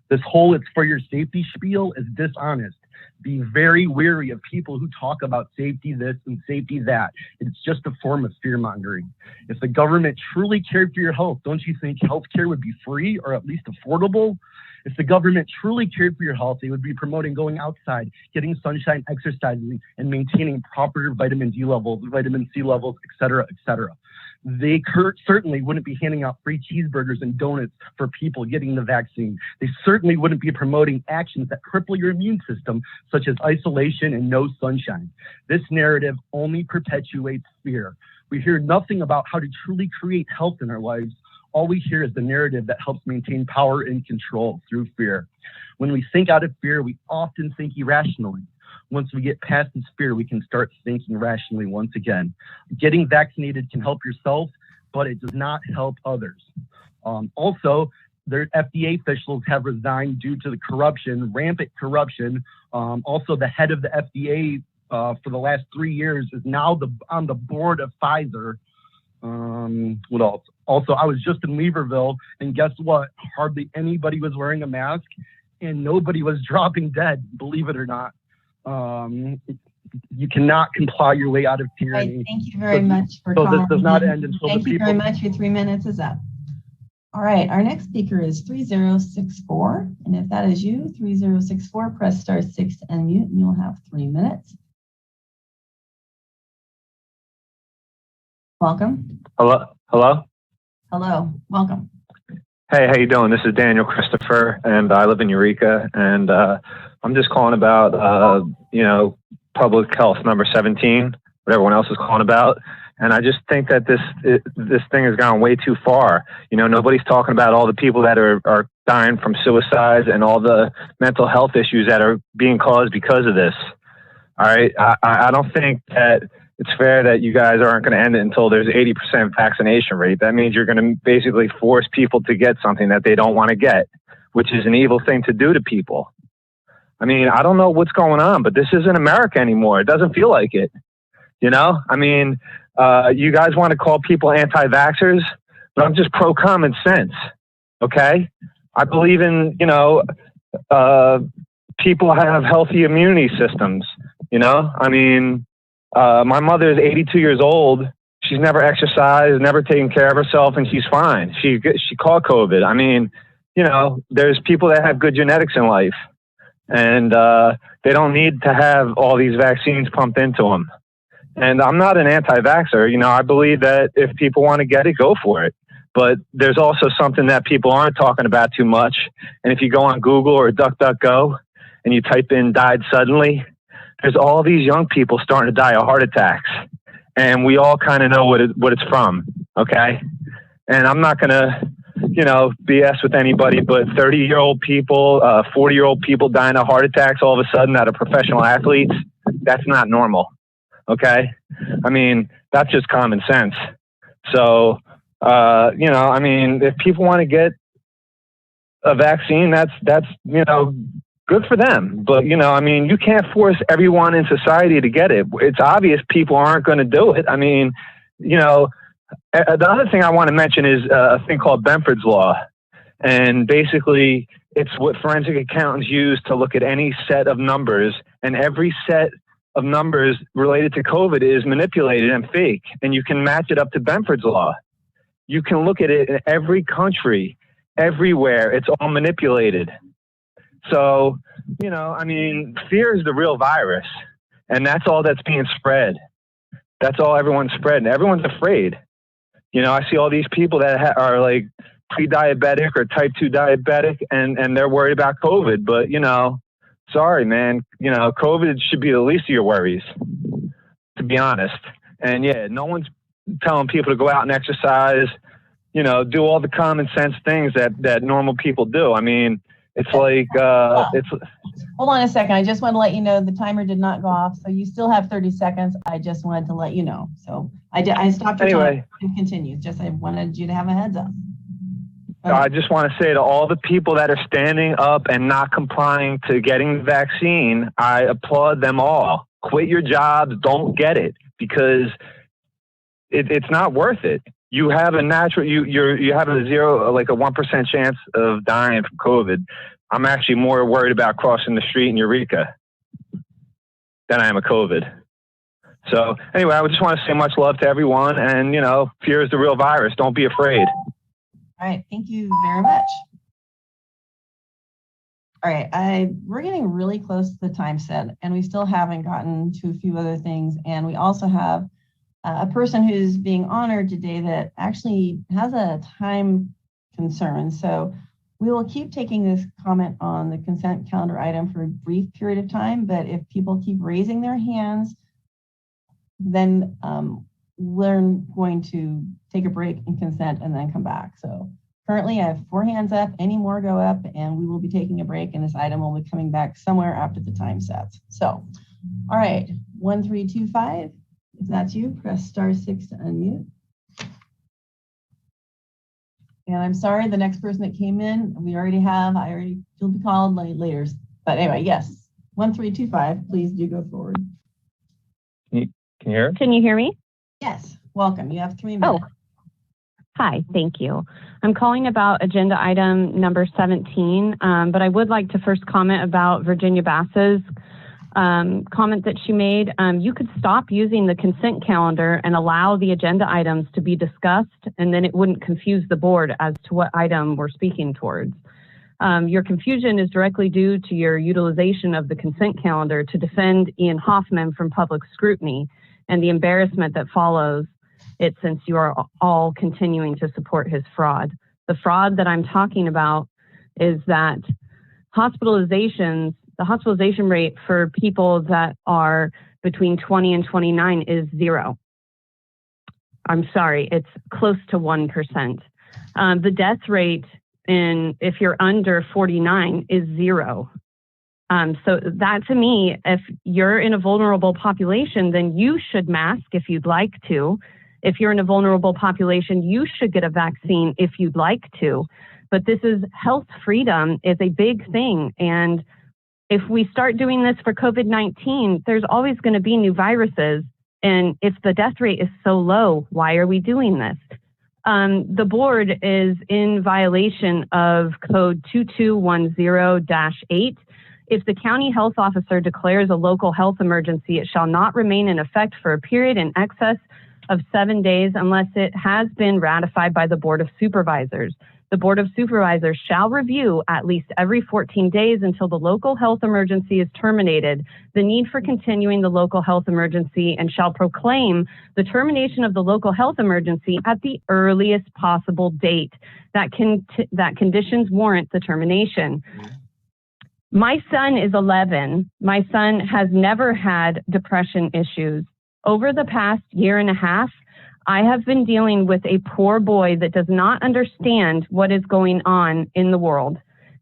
Speaker 19: This whole "it's for your safety" spiel is dishonest. Be very wary of people who talk about safety this and safety that. It's just a form of fear mongering. If the government truly cared for your health, don't you think healthcare would be free or at least affordable? If the government truly cared for your health, they would be promoting going outside, getting sunshine, exercising, and maintaining proper vitamin D levels, vitamin C levels, et cetera, et cetera. They certainly wouldn't be handing out free cheeseburgers and donuts for people getting the vaccine. They certainly wouldn't be promoting actions that cripple your immune system, such as isolation and no sunshine. This narrative only perpetuates fear. We hear nothing about how to truly create health in our lives. All we hear is the narrative that helps maintain power and control through fear. When we think out of fear, we often think irrationally. Once we get past this fear, we can start thinking rationally once again. Getting vaccinated can help yourself, but it does not help others. Also, their FDA officials have resigned due to the corruption, rampant corruption. Also, the head of the FDA for the last 3 years is now on the board of Pfizer. What else? Also, I was just in Weaverville, and guess what? Hardly anybody was wearing a mask, and nobody was dropping dead, believe it or not. You cannot comply your way out of tyranny.
Speaker 1: Right, thank you very much for
Speaker 19: so
Speaker 1: calling.
Speaker 19: this does not end until
Speaker 1: Thank
Speaker 19: the
Speaker 1: you
Speaker 19: people.
Speaker 1: very much. Your 3 minutes is up. All right, our next speaker is 3064. And if that is you, 3064, press *6 to unmute and you'll have 3 minutes. Welcome.
Speaker 20: Hello. Hello.
Speaker 1: Hello. Welcome.
Speaker 20: Hey, how you doing? This is Daniel Christopher, and I live in Eureka, and I'm just calling about, public health number 17, what everyone else is calling about. And I just think that this thing has gone way too far. You know, nobody's talking about all the people that are dying from suicides and all the mental health issues that are being caused because of this. All right. I don't think that it's fair that you guys aren't going to end it until there's 80% vaccination rate. That means you're going to basically force people to get something that they don't want to get, which is an evil thing to do to people. I mean, I don't know what's going on, but this isn't America anymore. It doesn't feel like it. You know, I mean, you guys want to call people anti-vaxxers, but I'm just pro common sense. Okay. I believe in, you know, people have healthy immunity systems. You know, I mean, my mother is 82 years old. She's never exercised, never taken care of herself, and she's fine. She caught COVID. I mean, you know, there's people that have good genetics in life, and they don't need to have all these vaccines pumped into them. And I'm not an anti-vaxxer. You know, I believe that if people want to get it, go for it. But there's also something that people aren't talking about too much. And if you go on Google or DuckDuckGo and you type in "died suddenly," there's all these young people starting to die of heart attacks. And we all kind of know what it's from, okay? And I'm not going to, you know, BS with anybody, but 30-year-old people, 40-year-old people dying of heart attacks all of a sudden that are professional athletes, that's not normal, okay? I mean, that's just common sense. So, you know, I mean, if people want to get a vaccine, that's, you know, good for them. But, you know, I mean, you can't force everyone in society to get it. It's obvious people aren't going to do it. I mean, you know, the other thing I want to mention is a thing called Benford's Law. And basically, it's what forensic accountants use to look at any set of numbers. And every set of numbers related to COVID is manipulated and fake. And you can match it up to Benford's Law. You can look at it in every country, everywhere. It's all manipulated. So, you know, I mean, fear is the real virus, and that's all that's being spread. That's all everyone's spreading. Everyone's afraid. You know, I see all these people that are like pre-diabetic or type 2 diabetic, and they're worried about COVID. But, you know, sorry, man, you know, COVID should be the least of your worries, to be honest. And yeah, no one's telling people to go out and exercise, you know, do all the common sense things that normal people do. I mean, it's like,
Speaker 1: Hold on a second. I just want to let you know the timer did not go off, so you still have 30 seconds. I just wanted to let you know. So I stopped your time and continue. Just I wanted you to have a heads up. Okay.
Speaker 20: I just want to say to all the people that are standing up and not complying to getting the vaccine, I applaud them all. Quit your jobs. Don't get it, because it's not worth it. You have a natural, you have a 1% chance of dying from COVID. I'm actually more worried about crossing the street in Eureka than I am of COVID. So anyway, I just want to say much love to everyone, and, you know, fear is the real virus. Don't be afraid.
Speaker 1: All right. Thank you very much. All right. We're getting really close to the time set, and we still haven't gotten to a few other things. And we also have a person who's being honored today that actually has a time concern. So we will keep taking this comment on the consent calendar item for a brief period of time, but if people keep raising their hands, then we're going to take a break in consent and then come back. So currently I have 4 hands up, any more go up, and we will be taking a break, and this item will be coming back somewhere after the time sets. So, all right, 1325. If that's you, press *6 to unmute. And I'm sorry, the next person that came in, you'll be called later. But anyway, yes, 1325, please do go forward.
Speaker 20: Can you hear?
Speaker 13: Can you hear me?
Speaker 1: Yes, welcome. You have 3 minutes.
Speaker 13: Oh, hi, thank you. I'm calling about agenda item number 17, but I would like to first comment about Virginia Bass's comment that she made. You could stop using the consent calendar and allow the agenda items to be discussed, and then it wouldn't confuse the board as to what item we're speaking towards. Your confusion is directly due to your utilization of the consent calendar to defend Ian Hoffman from public scrutiny and the embarrassment that follows it, since you are all continuing to support his fraud. The fraud that I'm talking about is that the hospitalization rate for people that are between 20 and 29 is 0.
Speaker 21: I'm sorry, it's close to 1%. The death rate if you're under 49 is 0. So that to me, if you're in a vulnerable population, then you should mask if you'd like to. If you're in a vulnerable population, you should get a vaccine if you'd like to. But this is health freedom is a big thing. And if we start doing this for COVID-19, there's always going to be new viruses. And if the death rate is so low, why are we doing this? The board is in violation of code 2210-8. If the county health officer declares a local health emergency, it shall not remain in effect for a period in excess of 7 days unless it has been ratified by the Board of Supervisors. The Board of Supervisors shall review at least every 14 days until the local health emergency is terminated, the need for continuing the local health emergency, and shall proclaim the termination of the local health emergency at the earliest possible date that conditions warrant the termination. My son is 11. My son has never had depression issues. Over the past year and a half, I have been dealing with a poor boy that does not understand what is going on in the world.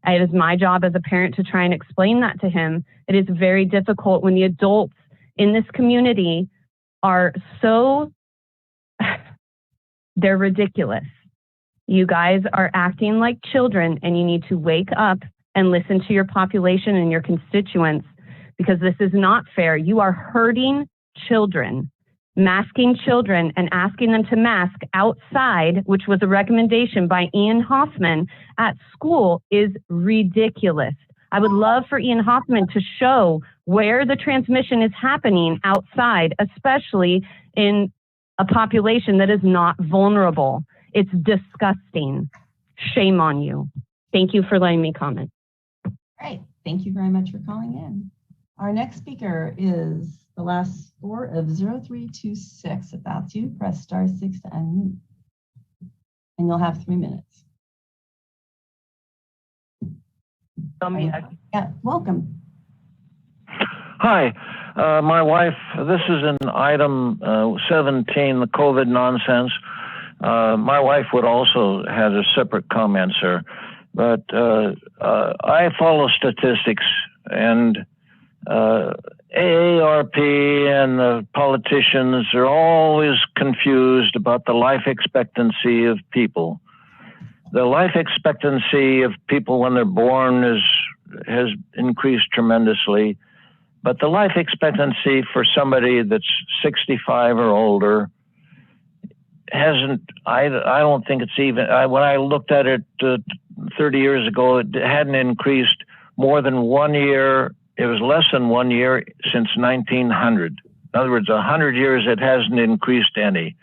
Speaker 21: It is my job as a parent to try and explain that to him. It is very difficult when the adults in this community are they're ridiculous. You guys are acting like children, and you need to wake up and listen to your population and your constituents, because this is not fair. You are hurting children. Masking children and asking them to mask outside, which was a recommendation by Ian Hoffman at school, is ridiculous. I would love for Ian Hoffman to show where the transmission is happening outside, especially in a population that is not vulnerable. It's disgusting. Shame on you. Thank you for letting me comment.
Speaker 1: All right. Thank you very much for calling in. Our next speaker is the last four of 0326. If that's you, press *6 to unmute. And you'll have 3 minutes. Yeah, welcome.
Speaker 22: Hi, my wife, this is in item 17, the COVID nonsense. My wife would also have a separate comment, sir. But I follow statistics, and AARP and the politicians are always confused about the life expectancy of people. The life expectancy of people when they're born has increased tremendously, but the life expectancy for somebody that's 65 or older hasn't, I don't think it's even, when I looked at it 30 years ago, it hadn't increased more than 1 year. It was less than 1 year since 1900. In other words, 100 years, it hasn't increased any.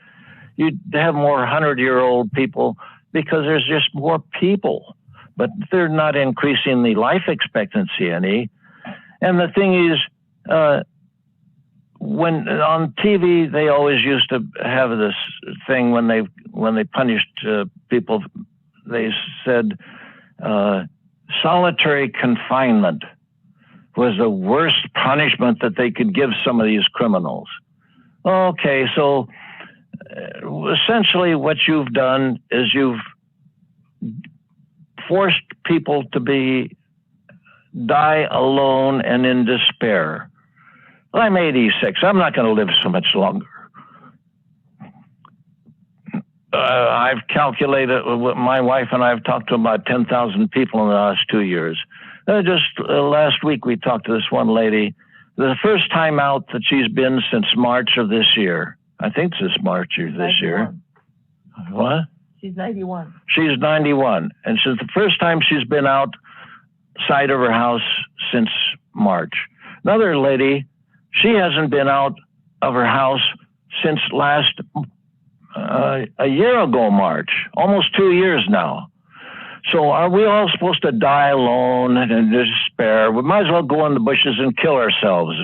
Speaker 22: You'd have more 100-year-old people because there's just more people, but they're not increasing the life expectancy any. And the thing is, when on TV, they always used to have this thing when they punished people, they said solitary confinement was the worst punishment that they could give some of these criminals. Okay, so essentially what you've done is you've forced people to die alone and in despair. I'm 86. I'm not going to live so much longer. I've calculated, my wife and I have talked to about 10,000 people in the last 2 years. Just last week, we talked to this one lady. The first time out that she's been since March of this year. I think it's this March of this year. What?
Speaker 23: She's 91.
Speaker 22: She's 91. And since the first time she's been outside of her house since March. Another lady, she hasn't been out of her house since last, a year ago, March. Almost 2 years now. So are we all supposed to die alone and in despair? We might as well go in the bushes and kill ourselves.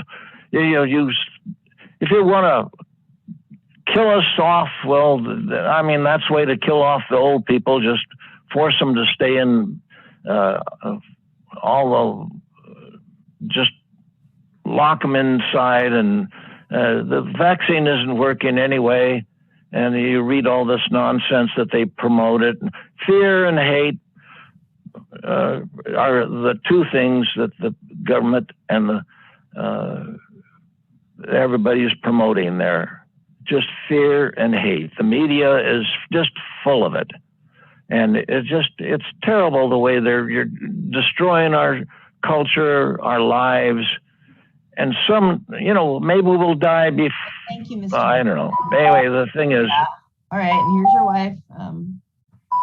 Speaker 22: If you want to kill us off, well, I mean, that's the way to kill off the old people. Just force them to stay in, just lock them inside. And the vaccine isn't working anyway. and you read all this nonsense that they promoted. Fear and hate are the two things that the government and everybody's promoting there. Just fear and hate. The media is just full of it. And it's terrible the way you're destroying our culture, our lives. And maybe we'll die before.
Speaker 1: Thank you, Mr.
Speaker 22: I don't know. Anyway, the thing is.
Speaker 1: All right, and here's your wife.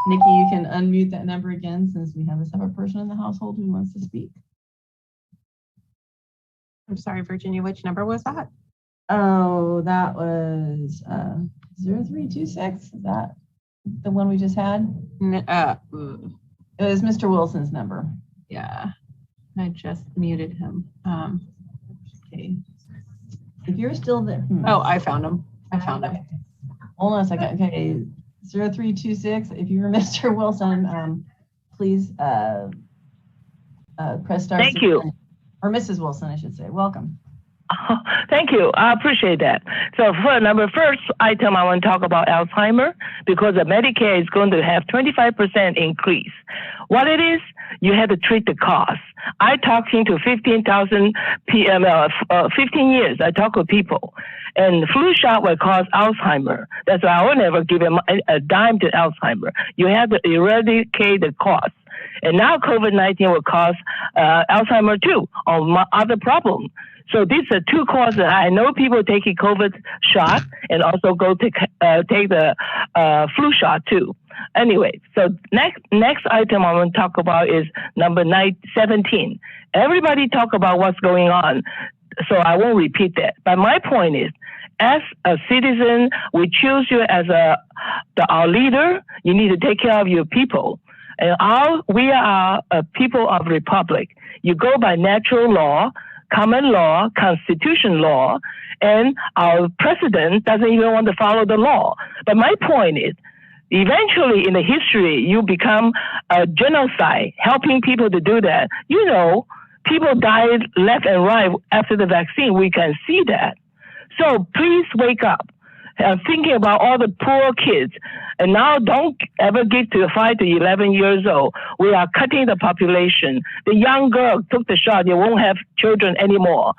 Speaker 1: Nikki, you can unmute that number again since we have a separate person in the household who wants to speak.
Speaker 2: I'm sorry, Virginia, which number was that?
Speaker 1: Oh, that was 0326. Is that the one we just had? It was Mr. Wilson's number.
Speaker 2: Yeah, I just muted him.
Speaker 1: Okay. If you're still there.
Speaker 2: Oh, I found him.
Speaker 1: Okay. Hold on a second. Okay. 0326. If you were Mr. Wilson, please press star.
Speaker 4: Thank you.
Speaker 1: Or Mrs. Wilson, I should say. Welcome.
Speaker 4: Thank you. I appreciate that. So for first item, I want to talk about Alzheimer because the Medicare is going to have 25% increase. What it is, you have to treat the cost. I talked into 15,000 15 years. I talk with people, and the flu shot will cause Alzheimer. That's why I will never give a dime to Alzheimer. You have to eradicate the cost. And now COVID-19 will cause Alzheimer too, or other problems. So these are two causes. I know people taking COVID shot and also go to take the flu shot too. Anyway, so next item I want to talk about is number 17. Everybody talk about what's going on, so I won't repeat that. But my point is, as a citizen, we choose you as our leader. You need to take care of your people. And we are a people of republic. You go by natural law, common law, constitution law, and our president doesn't even want to follow the law. But my point is, eventually in the history, you become a genocide, helping people to do that. You know, people died left and right after the vaccine. We can see that. So please wake up. Thinking about all the poor kids. And now don't ever give to 5 to 11 years old. We are cutting the population. The young girl took the shot. They won't have children anymore.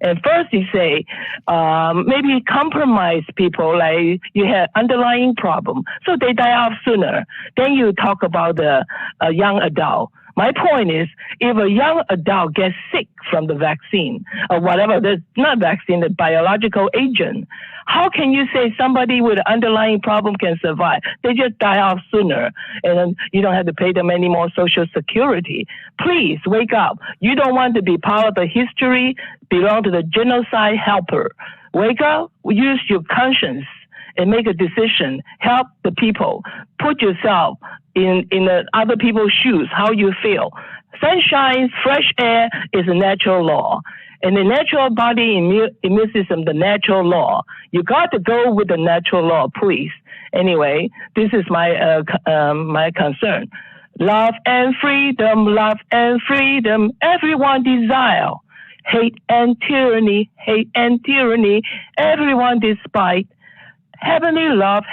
Speaker 4: And first you say, maybe compromise people, like you have underlying problem, so they die off sooner. Then you talk about the young adult. My point is, if a young adult gets sick from the vaccine or whatever, that's not vaccine, the biological agent, how can you say somebody with an underlying problem can survive? They just die off sooner, and then you don't have to pay them any more Social Security. Please wake up. You don't want to be part of the history, belong to the genocide helper. Wake up, use your conscience, and make a decision. Help the people. Put yourself in the other people's shoes, how you feel. Sunshine, fresh air is a natural law. And the natural body immune system, the natural law. You got to go with the natural law, please. Anyway, this is my my concern. Love and freedom, everyone desire. Hate and tyranny, everyone despite. Heavenly love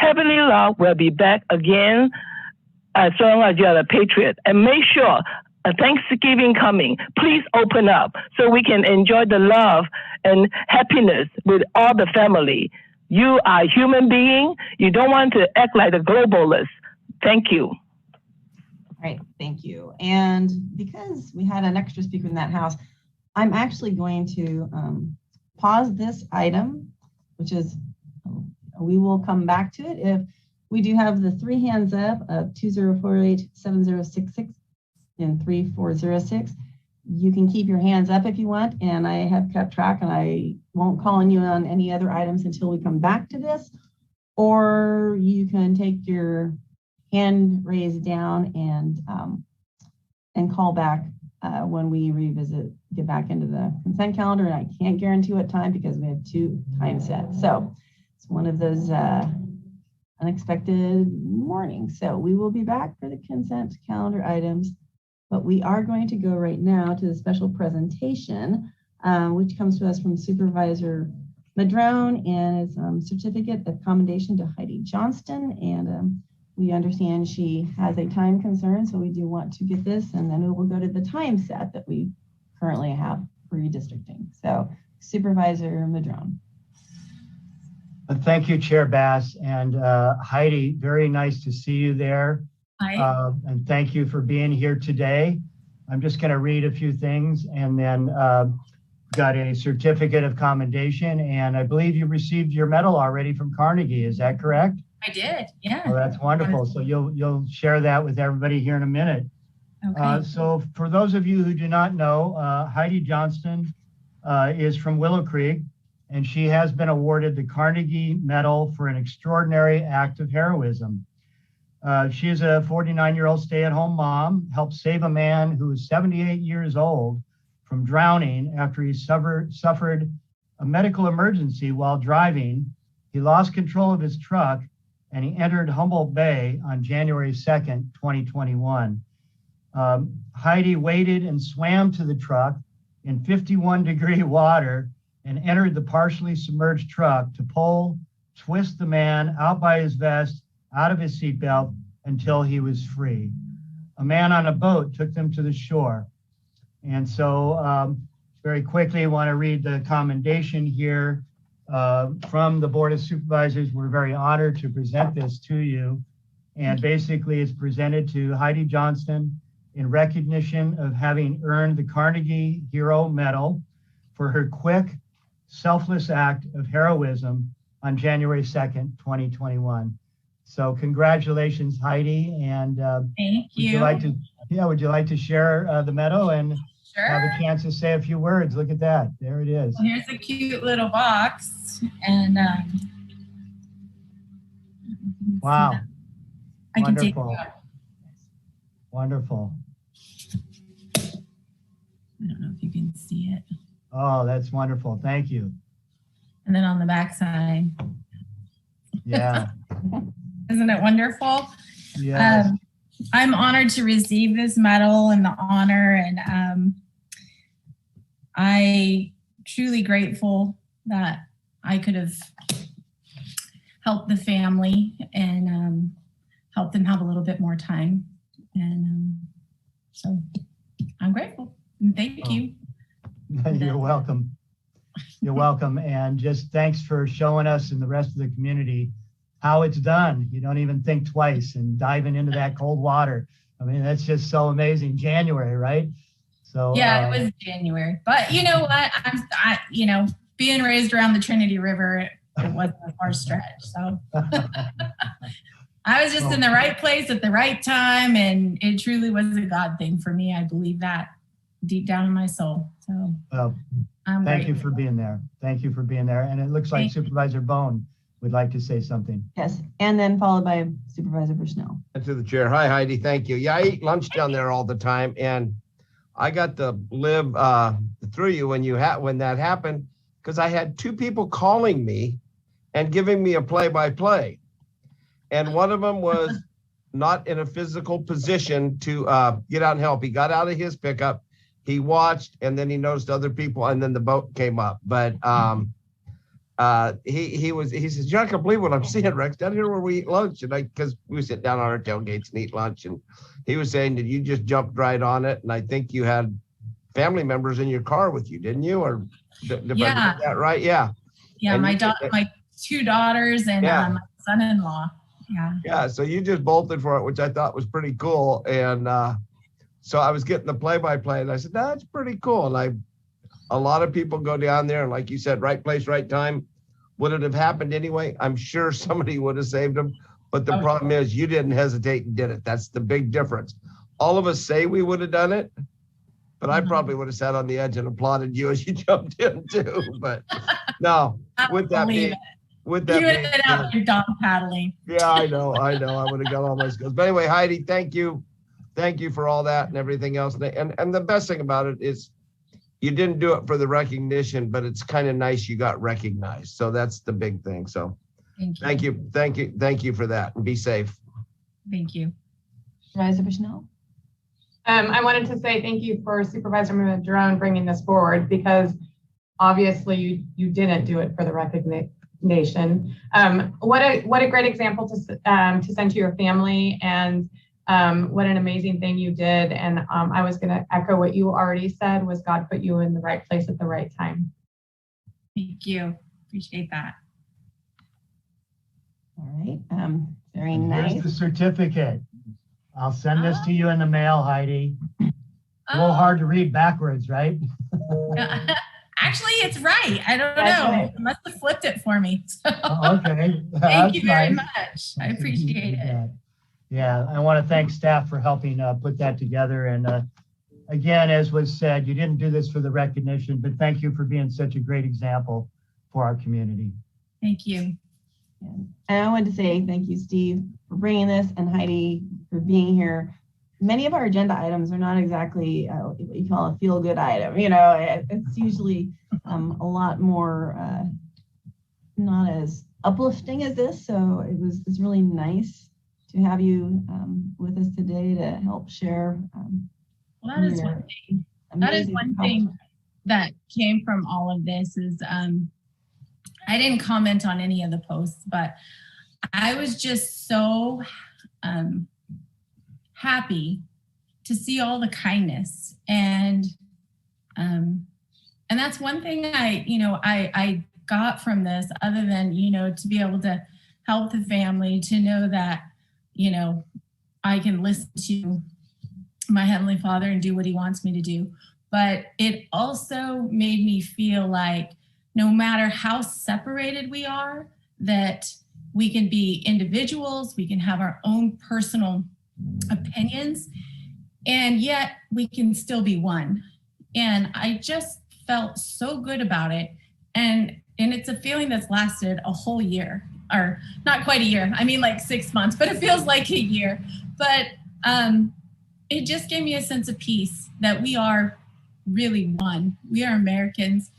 Speaker 4: will be back again as long as you're a patriot. And make sure Thanksgiving coming, please open up so we can enjoy the love and happiness with all the family. You are a human being. You don't want to act like a globalist. Thank you.
Speaker 1: All right, thank you. And because we had an extra speaker in that house, I'm actually going to pause this item, which is, we will come back to it. If we do have the 3 hands up of 2048-7066 and 3406, you can keep your hands up if you want, and I have kept track, and I won't call on you on any other items until we come back to this, or you can take your hand raised down and call back when we get back into the consent calendar. And I can't guarantee what time because we have 2 time sets. So it's one of those unexpected mornings. So we will be back for the consent calendar items, but we are going to go right now to the special presentation, which comes to us from Supervisor Madrone and his certificate of commendation to Heidi Johnston. And we understand she has a time concern, so we do want to get this, and then we will go to the time set that we currently have for redistricting. So Supervisor Madrone.
Speaker 3: Thank you, Chair Bass. And Heidi, very nice to see you there.
Speaker 5: Hi.
Speaker 3: And thank you for being here today. I'm just going to read a few things, and then got a certificate of commendation, and I believe you received your medal already from Carnegie. Is that correct?
Speaker 5: I did, yeah.
Speaker 3: Well, that's wonderful. So you'll share that with everybody here in a minute.
Speaker 5: Okay.
Speaker 3: So for those of you who do not know, Heidi Johnston is from Willow Creek, and she has been awarded the Carnegie Medal for an extraordinary act of heroism. She is a 49-year-old stay-at-home mom, helped save a man who is 78 years old from drowning after he suffered a medical emergency while driving. He lost control of his truck and he entered Humboldt Bay on January 2nd, 2021. Heidi waded and swam to the truck in 51-degree water and entered the partially submerged truck to pull, twist the man out by his vest, out of his seatbelt until he was free. A man on a boat took them to the shore. And so very quickly, I want to read the commendation here from the Board of Supervisors. We're very honored to present this to you. And basically, it's presented to Heidi Johnston in recognition of having earned the Carnegie Hero Medal for her quick, selfless act of heroism on January 2nd, 2021. So congratulations, Heidi. And
Speaker 5: thank you.
Speaker 3: Would you like to share the medal and
Speaker 5: Sure.
Speaker 3: have a chance to say a few words? Look at that. There it is.
Speaker 5: Well, here's a cute little box. And
Speaker 3: wow.
Speaker 5: I can take it
Speaker 3: Wonderful.
Speaker 5: out.
Speaker 3: Wonderful.
Speaker 5: I don't know if you can see it.
Speaker 3: Oh, that's wonderful. Thank you.
Speaker 5: And then on the back side.
Speaker 3: Yeah.
Speaker 5: Isn't it wonderful?
Speaker 3: Yes.
Speaker 5: I'm honored to receive this medal and the honor, and I truly grateful that I could have helped the family and help them have a little bit more time. And so I'm grateful. And thank you.
Speaker 3: You're welcome. You're welcome. And just thanks for showing us and the rest of the community how it's done. You don't even think twice and diving into that cold water. I mean, that's just so amazing. January, right? So
Speaker 5: yeah, it was January. But you know what? I being raised around the Trinity River, it wasn't a far stretch. So I was just in the right place at the right time, and it truly was a God thing for me. I believe that deep down in my soul. So
Speaker 3: well, thank you for being there. Thank you for being there. And it looks like Supervisor Bohn would like to say something.
Speaker 1: Yes, and then followed by Supervisor Bushnell.
Speaker 23: To the chair. Hi, Heidi. Thank you. Yeah, I eat lunch down there all the time, and I got to live through you when that happened, because I had two people calling me and giving me a play-by-play, and one of them was not in a physical position to get out and help. He got out of his pickup, he watched, and then he noticed other people, and then the boat came up. But he says, "You're not gonna believe what I'm seeing, Rex, down here where we eat lunch." And because we sit down on our tailgates and eat lunch, and he was saying that you just jumped right on it, and I think you had family members in your car with you, didn't you? Or did I get that right? Yeah.
Speaker 5: Yeah, my two daughters and my son-in-law. Yeah.
Speaker 23: Yeah, so you just bolted for it, which I thought was pretty cool. And so I was getting the play-by-play, and I said, "That's pretty cool." And a lot of people go down there, and like you said, right place, right time. Would it have happened anyway? I'm sure somebody would have saved them. But the problem is you didn't hesitate and did it. That's the big difference. All of us say we would have done it, but I probably would have sat on the edge and applauded you as you jumped in too. But no, with that being,
Speaker 5: you would have been out your dog paddling.
Speaker 23: Yeah, I know. I would have got all my skills. But anyway, Heidi, thank you for all that and everything else. And the best thing about it is you didn't do it for the recognition, but it's kind of nice you got recognized. So that's the big thing. So thank you for that, and be safe.
Speaker 5: Thank you.
Speaker 1: Supervisor Bushnell.
Speaker 2: I wanted to say thank you for Supervisor Madrone bringing this forward, because obviously you didn't do it for the recognition. What a great example to send to your family, and what an amazing thing you did. And I was going to echo what you already said, was God put you in the right place at the right time.
Speaker 5: Thank you. Appreciate that.
Speaker 1: All right. Very
Speaker 3: And
Speaker 1: nice.
Speaker 3: here's the certificate. I'll send this to you in the mail, Heidi. A little hard to read backwards, right?
Speaker 5: Actually, it's right. I don't
Speaker 1: That's
Speaker 5: know.
Speaker 1: right.
Speaker 5: You must have flipped it for me.
Speaker 3: Oh, okay.
Speaker 5: Thank you very
Speaker 3: That's
Speaker 5: much. I appreciate it.
Speaker 3: Yeah, I want to thank staff for helping put that together. And again, as was said, you didn't do this for the recognition, but thank you for being such a great example for our community.
Speaker 5: Thank you.
Speaker 1: And I wanted to say thank you, Steve, for bringing this, and Heidi for being here. Many of our agenda items are not exactly what you call a feel-good item. You know, it's usually a lot more not as uplifting as this. So it's really nice to have you with us today to help share.
Speaker 5: Well, that is one thing. That is one thing that came from all of this is I didn't comment on any of the posts, but I was just so happy to see all the kindness, and that's one thing I got from this, other than to be able to help the family, to know that I can listen to my Heavenly Father and do what He wants me to do. But it also made me feel like no matter how separated we are, that we can be individuals, we can have our own personal opinions, and yet we can still be one. And I just felt so good about it. And it's a feeling that's lasted a whole year, or not quite a year. I mean, like 6 months, but it feels like a year. But it just gave me a sense of peace that we are really one. We are Americans,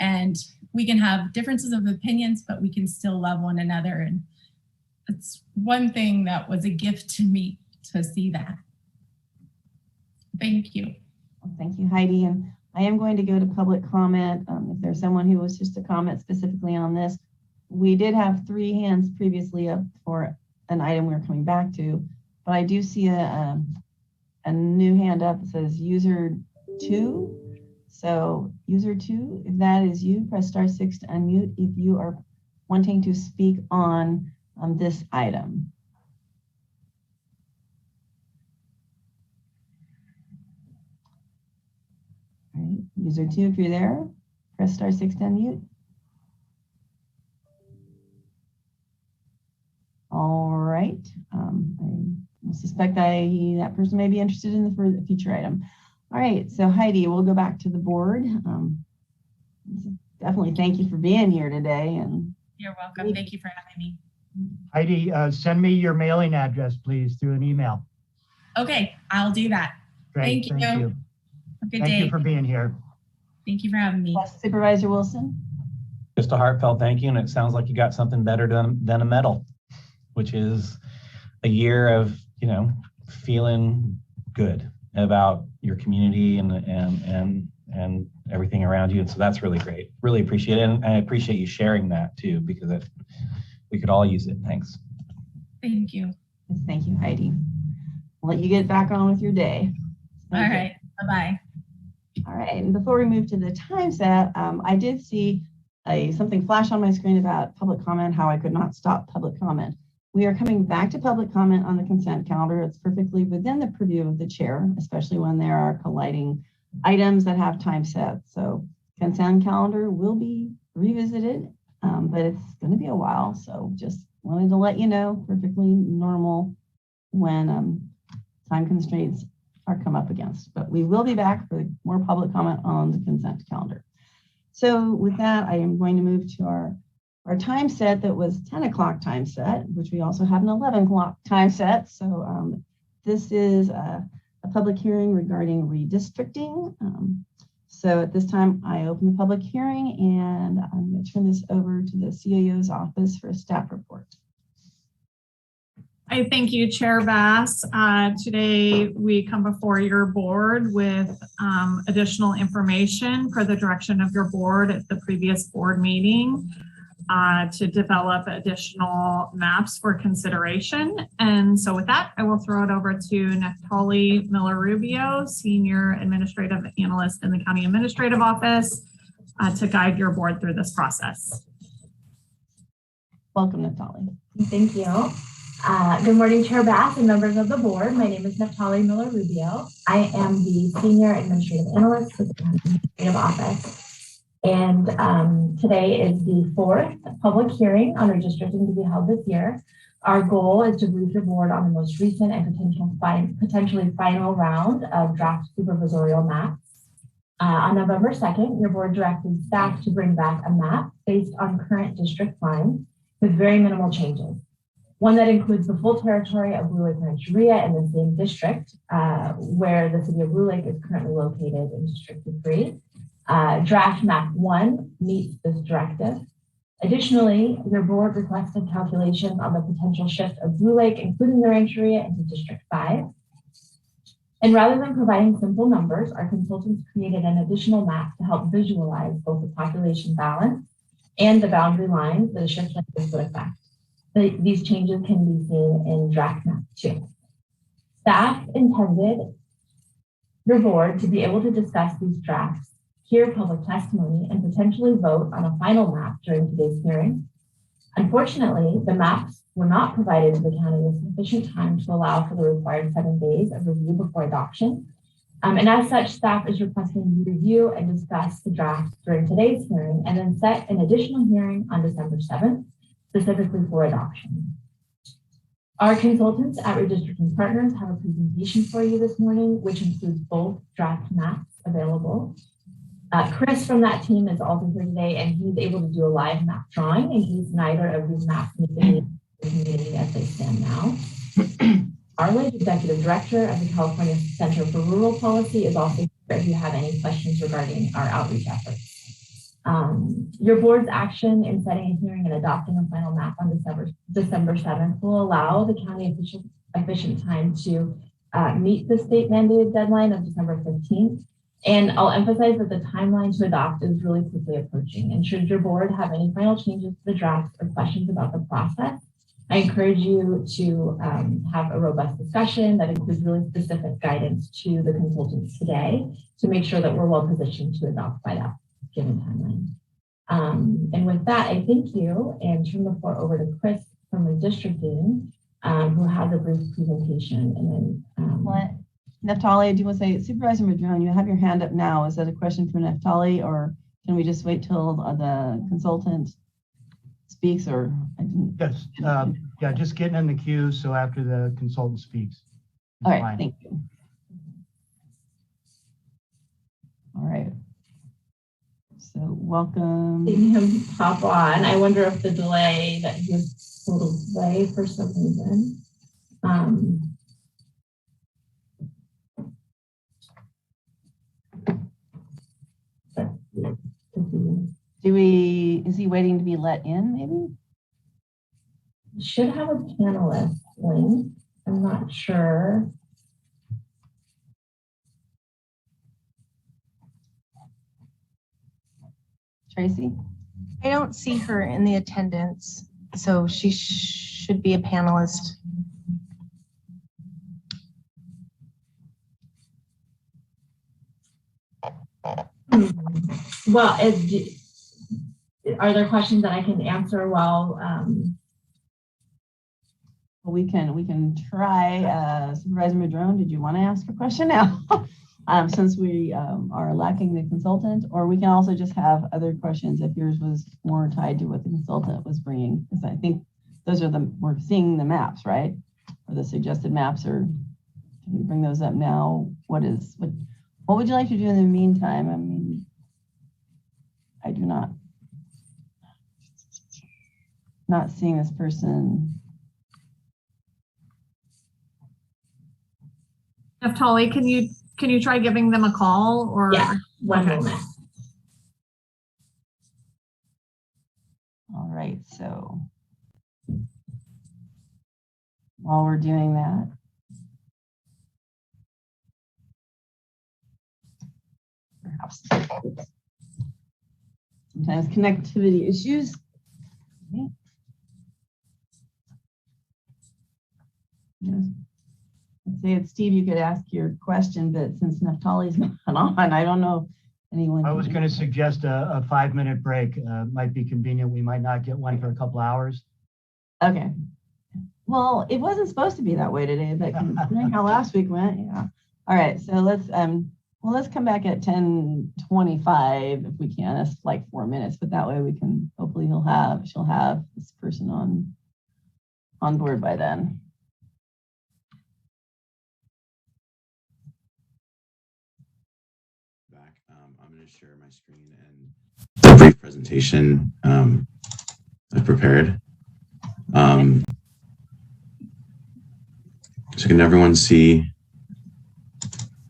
Speaker 5: and we can have differences of opinions, but we can still love one another. And it's one thing that was a gift to me to see that. Thank you.
Speaker 1: Well, thank you, Heidi. And I am going to go to public comment. If there's someone who was just to comment specifically on this, we did have 3 hands previously up for an item we're coming back to, but I do see a new hand up that says user 2. So user 2, if that is you, press *6 to unmute if you are wanting to speak on this item. All right, user 2, if you're there, press *6 to unmute. All right, I suspect that person may be interested in the future item. All right, so Heidi, we'll go back to the board. Definitely thank you for being here today. And
Speaker 5: you're welcome. Thank you for having me.
Speaker 3: Heidi, send me your mailing address, please, through an email.
Speaker 5: Okay, I'll do that.
Speaker 3: Great,
Speaker 5: Thank you.
Speaker 3: Have a
Speaker 5: good
Speaker 3: Thank
Speaker 5: day.
Speaker 3: you for being here.
Speaker 5: Thank you for having me.
Speaker 1: Supervisor Wilson.
Speaker 6: Just a heartfelt thank you, and it sounds like you got something better than a medal, which is a year of feeling good about your community and everything around you. And so that's really great. Really appreciate it. And I appreciate you sharing that too, because we could all use it. Thanks.
Speaker 5: Thank you.
Speaker 1: Yes, thank you, Heidi. I'll let you get back on with your day.
Speaker 5: All right. Bye-bye.
Speaker 1: All right. And before we move to the time set, I did see something flash on my screen about public comment, how I could not stop public comment. We are coming back to public comment on the consent calendar. It's perfectly within the purview of the chair, especially when there are colliding items that have time sets. So consent calendar will be revisited, but it's going to be a while. So just wanted to let you know, perfectly normal when time constraints are come up against. But we will be back for more public comment on the consent calendar. So with that, I am going to move to our time set that was 10 o'clock time set, which we also have an 11 o'clock time set. So this is a public hearing regarding redistricting. So at this time, I open the public hearing, and I'm going to turn this over to the CAO's office for a staff report.
Speaker 7: I thank you, Chair Bass. Today, we come before your board with additional information per the direction of your board at the previous board meeting to develop additional maps for consideration. And so with that, I will throw it over to Neftali Miller-Rubio, Senior Administrative Analyst in the County Administrative Office, to guide your board through this process.
Speaker 1: Welcome, Neftali.
Speaker 8: Thank you. Good morning, Chair Bass and members of the board. My name is Neftali Miller-Rubio. I am the Senior Administrative Analyst with the County Administrative Office. And today is the 4th public hearing on redistricting to be held this year. Our goal is to brief your board on the most recent and potentially final round of draft supervisorial maps. On November 2nd, your board directed staff to bring back a map based on current district lines with very minimal changes. One that includes the full territory of Blue Lake Rancheria in the same district where the city of Blue Lake is currently located in District 3. Draft map 1 meets this directive. Additionally, your board requested calculations on the potential shift of Blue Lake, including the Rancheria, into District 5. And rather than providing simple numbers, our consultants created an additional map to help visualize both the population balance and the boundary lines that a shift like this would affect. These changes can be seen in draft map 2. Staff intended your board to be able to discuss these drafts, hear public testimony, and potentially vote on a final map during today's hearing. Unfortunately, the maps were not provided to the county with sufficient time to allow for the required 7 days of review before adoption. And as such, staff is requesting you review and discuss the drafts during today's hearing and then set an additional hearing on December 7th, specifically for adoption. Our consultants at Redistricting Partners have a presentation for you this morning, which includes both draft maps available. Chris from that team is also here today, and he's able to do a live map drawing in case neither of these maps meet the needs of the community as they stand now. Arledge, Executive Director of the California Center for Rural Policy, is also here if you have any questions regarding our outreach efforts. Your board's action in setting a hearing and adopting a final map on December 7th will allow the county efficient time to meet the state mandated deadline of December 15th. And I'll emphasize that the timeline to adopt is really quickly approaching. And should your board have any final changes to the drafts or questions about the process, I encourage you to have a robust discussion that includes really specific guidance to the consultants today to make sure that we're well positioned to adopt by that given timeline. And with that, I thank you and turn the floor over to Chris from Redistricting, who has a brief presentation. And then
Speaker 1: Neftali, do you want to say, Supervisor Madrone, you have your hand up now. Is that a question for Neftali, or can we just wait till the consultant speaks? Or
Speaker 3: Yes, yeah, just getting in the queue. So after the consultant speaks.
Speaker 1: All right, thank you. All right. So welcome.
Speaker 8: Seeing him pop on. I wonder if the delay that he has a little delay for some reason.
Speaker 1: Is he waiting to be let in, maybe?
Speaker 8: Should have a panelist link. I'm not sure.
Speaker 1: Tracy?
Speaker 9: I don't see her in the attendance, so she should be a panelist.
Speaker 8: Well, are there questions that I can answer while?
Speaker 1: We can try. Supervisor Madrone, did you want to ask a question now? Since we are lacking the consultant, or we can also just have other questions if yours was more tied to what the consultant was bringing, because I think those are we're seeing the maps, right? Or the suggested maps, or can we bring those up now? What would you like to do in the meantime? I mean, I do not seeing this person.
Speaker 7: Neftali, can you try giving them a call? Or
Speaker 8: yeah, one moment.
Speaker 1: All right, so while we're doing that. Perhaps sometimes connectivity issues. Okay. Yes. I'd say it's Steve, you could ask your question, but since Naftali's not on, I don't know anyone.
Speaker 3: I was going to suggest a 5-minute break. Might be convenient. We might not get one for a couple hours.
Speaker 1: Okay. Well, it wasn't supposed to be that way today, but considering how last week went, yeah. All right, so let's come back at 10:25 if we can. That's like 4 minutes, but that way we can, hopefully she'll have this person on board by then.
Speaker 10: I'm going to share my screen and the brief presentation I've prepared. So can everyone see?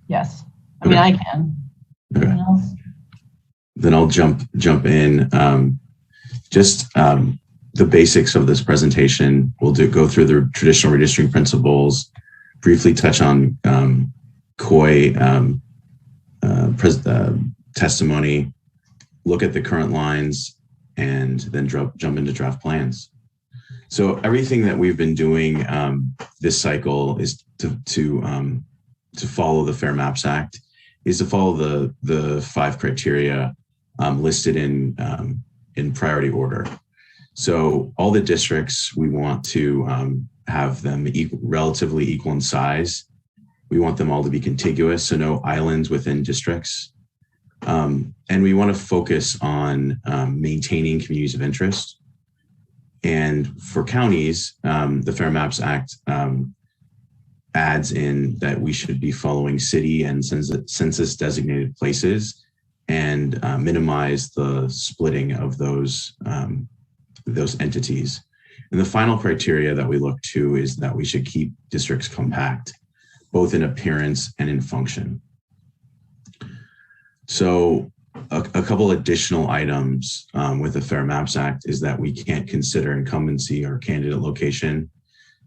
Speaker 1: Yes. I mean, I can.
Speaker 10: Okay.
Speaker 1: Anyone else?
Speaker 10: Then I'll jump in. Just the basics of this presentation. We'll go through the traditional redistricting principles, briefly touch on COI testimony, look at the current lines, and then jump into draft plans. So everything that we've been doing this cycle is to follow the Fair Maps Act, is to follow the 5 criteria listed in priority order. So all the districts, we want to have them relatively equal in size. We want them all to be contiguous, so no islands within districts. And we want to focus on maintaining communities of interest. And for counties, the Fair Maps Act adds in that we should be following city and census designated places and minimize the splitting of those entities. And the final criteria that we look to is that we should keep districts compact, both in appearance and in function. So a couple additional items with the Fair Maps Act is that we can't consider incumbency or candidate location,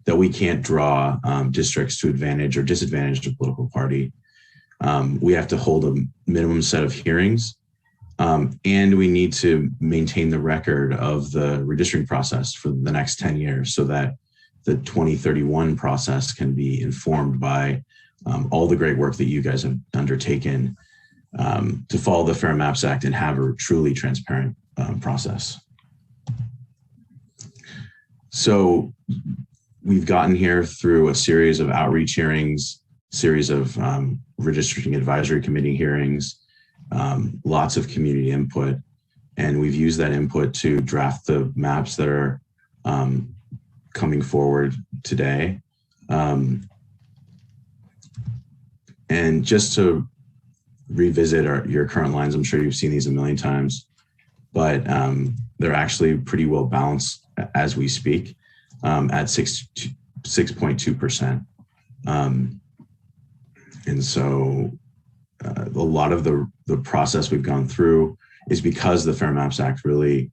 Speaker 10: that we can't draw districts to advantage or disadvantage a political party. We have to hold a minimum set of hearings, and we need to maintain the record of the redistricting process for the next 10 years so that the 2031 process can be informed by all the great work that you guys have undertaken to follow the Fair Maps Act and have a truly transparent process. So we've gotten here through a series of outreach hearings, series of redistricting advisory committee hearings, lots of community input, and we've used that input to draft the maps that are coming forward today. And just to revisit your current lines, I'm sure you've seen these a million times, but they're actually pretty well balanced as we speak at 6.2%. And so a lot of the process we've gone through is because the Fair Maps Act really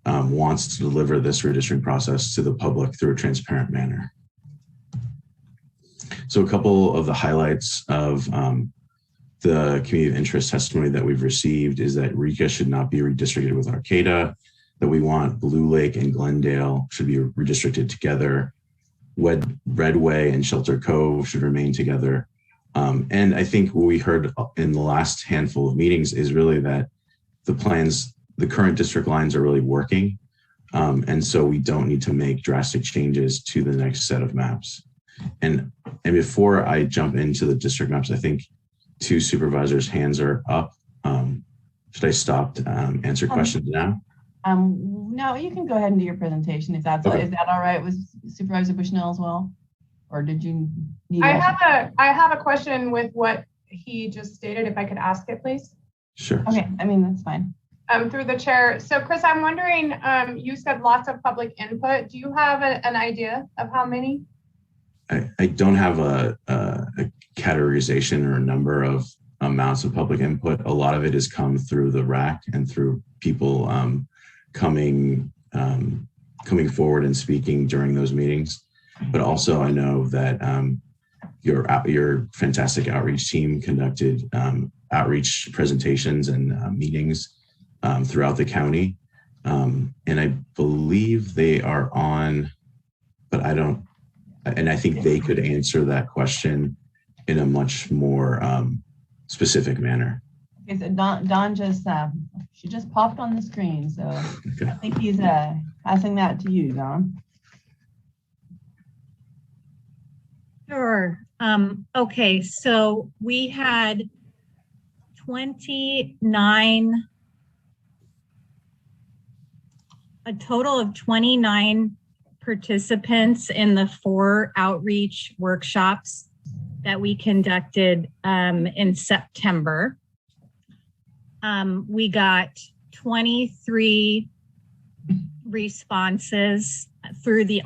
Speaker 10: wants to deliver this redistricting process to the public through a transparent manner. So a couple of the highlights of the community of interest testimony that we've received is that Eureka should not be redistricted with Arcata, that we want Blue Lake and Glendale should be redistricted together. Redway and Shelter Cove should remain together. And I think what we heard in the last handful of meetings is really that the current district lines are really working. And so we don't need to make drastic changes to the next set of maps. And before I jump into the district maps, I think 2 supervisors' hands are up. Should I stop to answer questions now?
Speaker 1: No, you can go ahead and do your presentation if that's okay. Is that all right with Supervisor Bushnell as well? Or did you need
Speaker 2: I have a question with what he just stated, if I could ask it, please.
Speaker 10: Sure.
Speaker 1: Okay, I mean, that's fine.
Speaker 2: Through the chair. So Chris, I'm wondering, you said lots of public input. Do you have an idea of how many?
Speaker 10: I don't have a categorization or a number of amounts of public input. A lot of it has come through the RAC and through people coming forward and speaking during those meetings. but also I know that your fantastic outreach team conducted outreach presentations and meetings throughout the county. And I believe they are on, but I don't, and I think they could answer that question in a much more specific manner.
Speaker 1: Okay, so Don just, she just popped on the screen, so
Speaker 10: Okay.
Speaker 1: I think he's passing that to you, Don.
Speaker 7: Sure. Okay, so we had a total of 29 participants in the 4 outreach workshops that we conducted in September. We got 23 responses through the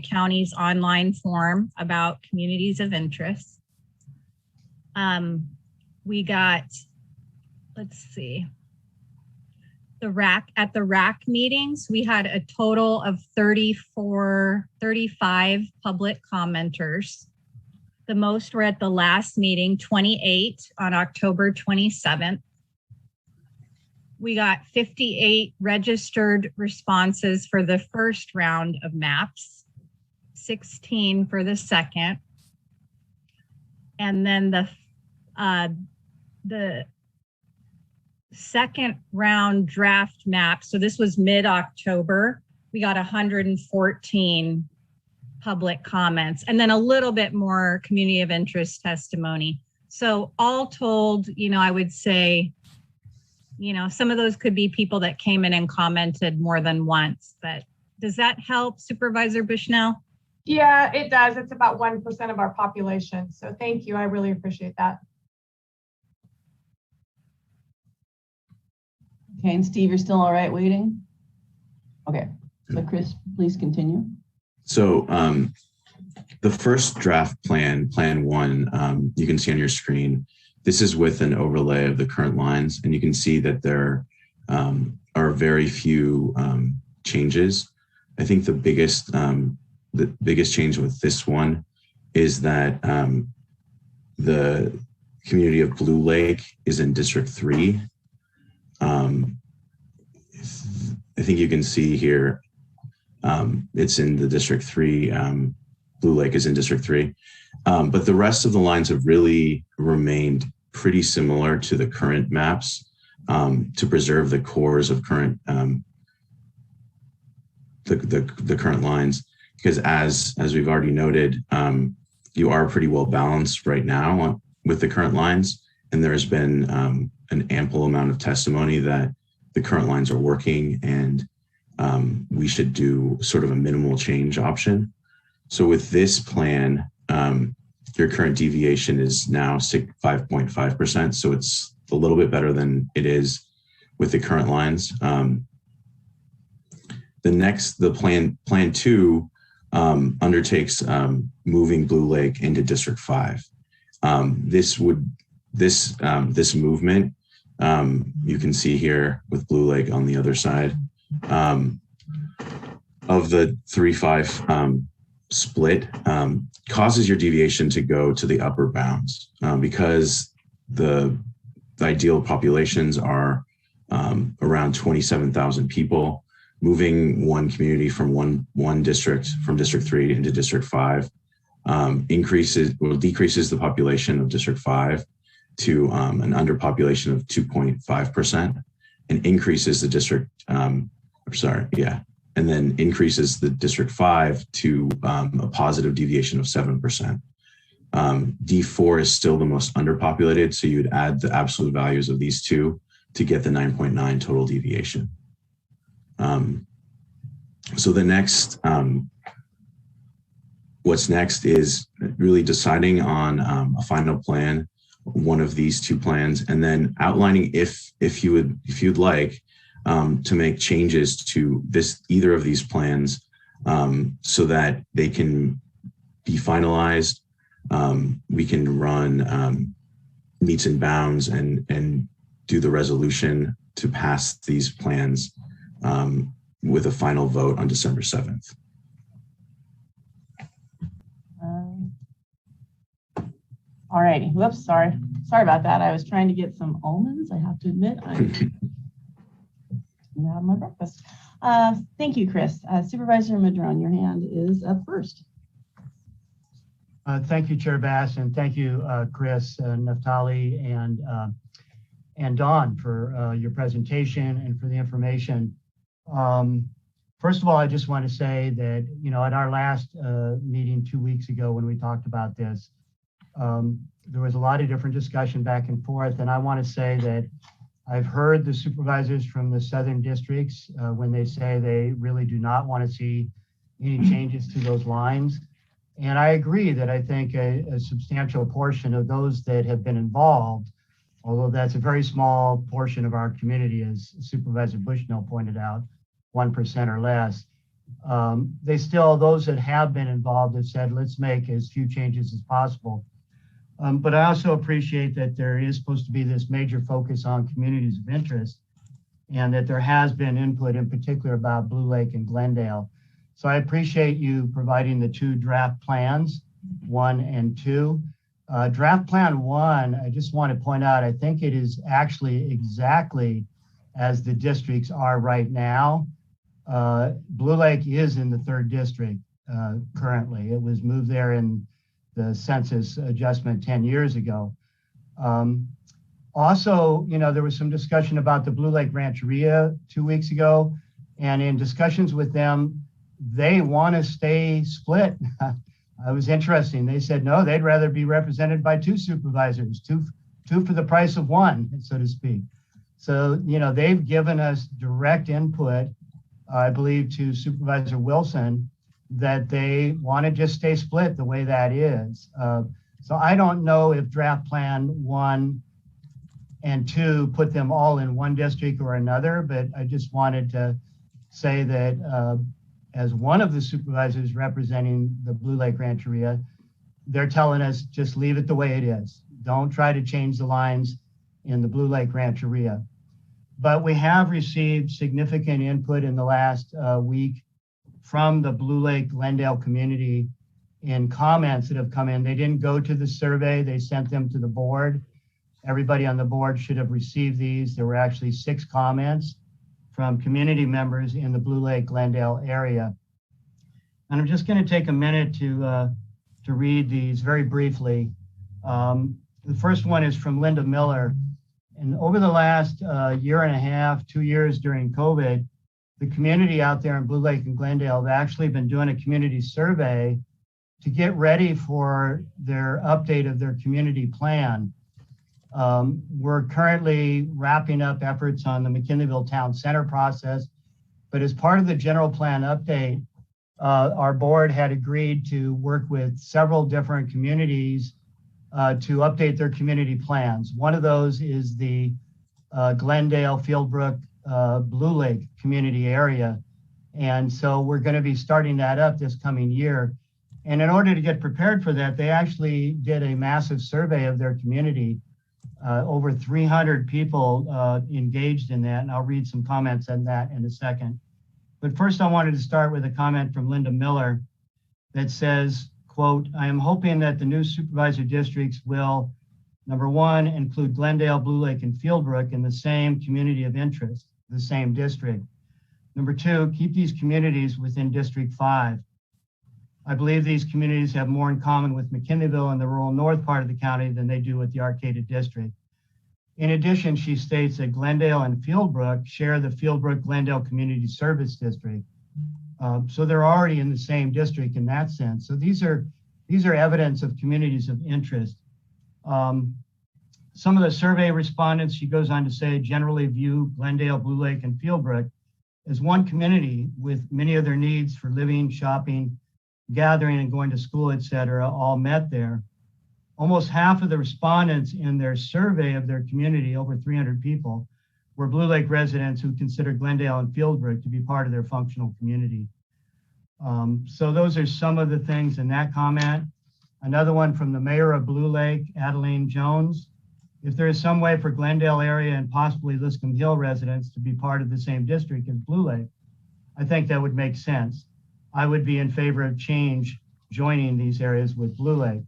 Speaker 7: county's online form about communities of interest. We got, let's see, at the RAC meetings, we had a total of 35 public commenters. The most were at the last meeting, 28 on October 27th. We got 58 registered responses for the first round of maps, 16 for the second. And then the second round draft map, so this was mid-October, we got 114 public comments, and then a little bit more community of interest testimony. So all told, I would say, some of those could be people that came in and commented more than once, but does that help, Supervisor Bushnell?
Speaker 2: Yeah, it does. It's about 1% of our population. So thank you. I really appreciate that.
Speaker 1: Okay, and Steve, you're still all right waiting? Okay, so Chris, please continue.
Speaker 10: So the first draft plan 1, you can see on your screen, this is with an overlay of the current lines, and you can see that there are very few changes. I think the biggest change with this one is that the community of Blue Lake is in District 3. I think you can see here, it's in the District 3, Blue Lake is in District 3. But the rest of the lines have really remained pretty similar to the current maps to preserve the cores of current the current lines, because as we've already noted, you are pretty well balanced right now with the current lines, and there's been an ample amount of testimony that the current lines are working, and we should do sort of a minimal change option. So with this plan, your current deviation is now 5.5%. So it's a little bit better than it is with the current lines. The plan 2 undertakes moving Blue Lake into District 5. This movement, you can see here with Blue Lake on the other side, of the 3-5 split, causes your deviation to go to the upper bounds because the ideal populations are around 27,000 people. Moving one community from one district, from District 3 into District 5, decreases the population of District 5 to an underpopulation of 2.5%, and increases the district, and then increases the District 5 to a positive deviation of 7%. D4 is still the most underpopulated, so you'd add the absolute values of these two to get the 9.9 total deviation. So the next, what's next is really deciding on a final plan, one of these two plans, and then outlining if you'd like to make changes to either of these plans so that they can be finalized. We can run meets and bounds and do the resolution to pass these plans with a final vote on December 7th.
Speaker 1: All righty. Whoops, sorry. Sorry about that. I was trying to get some almonds. I have to admit, I'm not my breakfast. Thank you, Chris. Supervisor Madrone, your hand is up first.
Speaker 3: Thank you, Chair Bass, and thank you, Chris, Naftali, and Dawn for your presentation and for the information. First of all, I just want to say that, you know, at our last meeting 2 weeks ago when we talked about this, there was a lot of different discussion back and forth, and I want to say that I've heard the supervisors from the southern districts when they say they really do not want to see any changes to those lines. And I agree that I think a substantial portion of those that have been involved, although that's a very small portion of our community, as Supervisor Bushnell pointed out, 1% or less, those that have been involved have said, let's make as few changes as possible. But I also appreciate that there is supposed to be this major focus on communities of interest, and that there has been input in particular about Blue Lake and Glendale. So I appreciate you providing the 2 draft plans, 1 and 2. Draft plan 1, I just want to point out, I think it is actually exactly as the districts are right now. Blue Lake is in the 3rd district currently. It was moved there in the census adjustment 10 years ago. Also, you know, there was some discussion about the Blue Lake Rancheria 2 weeks ago, and in discussions with them, they want to stay split. It was interesting. They said, no, they'd rather be represented by 2 supervisors, two for the price of 1, so to speak. So, you know, they've given us direct input, I believe, to Supervisor Wilson, that they want to just stay split the way that is. So I don't know if draft plan 1 and 2 put them all in one district or another, but I just wanted to say that as one of the supervisors representing the Blue Lake Rancheria, they're telling us just leave it the way it is. Don't try to change the lines in the Blue Lake Rancheria. But we have received significant input in the last week from the Blue Lake Glendale community in comments that have come in. They didn't go to the survey, they sent them to the board. Everybody on the board should have received these. There were actually 6 comments from community members in the Blue Lake Glendale area. And I'm just going to take a minute to read these very briefly. The first one is from Linda Miller. And over the last year and a half, 2 years during COVID, the community out there in Blue Lake and Glendale have actually been doing a community survey to get ready for their update of their community plan. We're currently wrapping up efforts on the McKinleyville Town Center process, but as part of the general plan update, our board had agreed to work with several different communities to update their community plans. One of those is the Glendale, Fieldbrook, Blue Lake community area. And so we're going to be starting that up this coming year. And in order to get prepared for that, they actually did a massive survey of their community. Over 300 people engaged in that, and I'll read some comments on that in a second. But first I wanted to start with a comment from Linda Miller that says, quote, I am hoping that the new supervisor districts will, number 1, include Glendale, Blue Lake, and Fieldbrook in the same community of interest, the same district. Number 2, keep these communities within District 5. I believe these communities have more in common with McKinleyville and the rural north part of the county than they do with the Arcata district. In addition, she states that Glendale and Fieldbrook share the Fieldbrook-Glendale Community Service District. So they're already in the same district in that sense. So these are evidence of communities of interest. Some of the survey respondents, she goes on to say, generally view Glendale, Blue Lake, and Fieldbrook as one community with many of their needs for living, shopping, gathering, and going to school, et cetera, all met there. Almost half of the respondents in their survey of their community, over 300 people, were Blue Lake residents who consider Glendale and Fieldbrook to be part of their functional community. So those are some of the things in that comment. Another one from the mayor of Blue Lake, Adeline Jones. If there is some way for Glendale area and possibly Liscombe Hill residents to be part of the same district as Blue Lake, I think that would make sense. I would be in favor of change joining these areas with Blue Lake.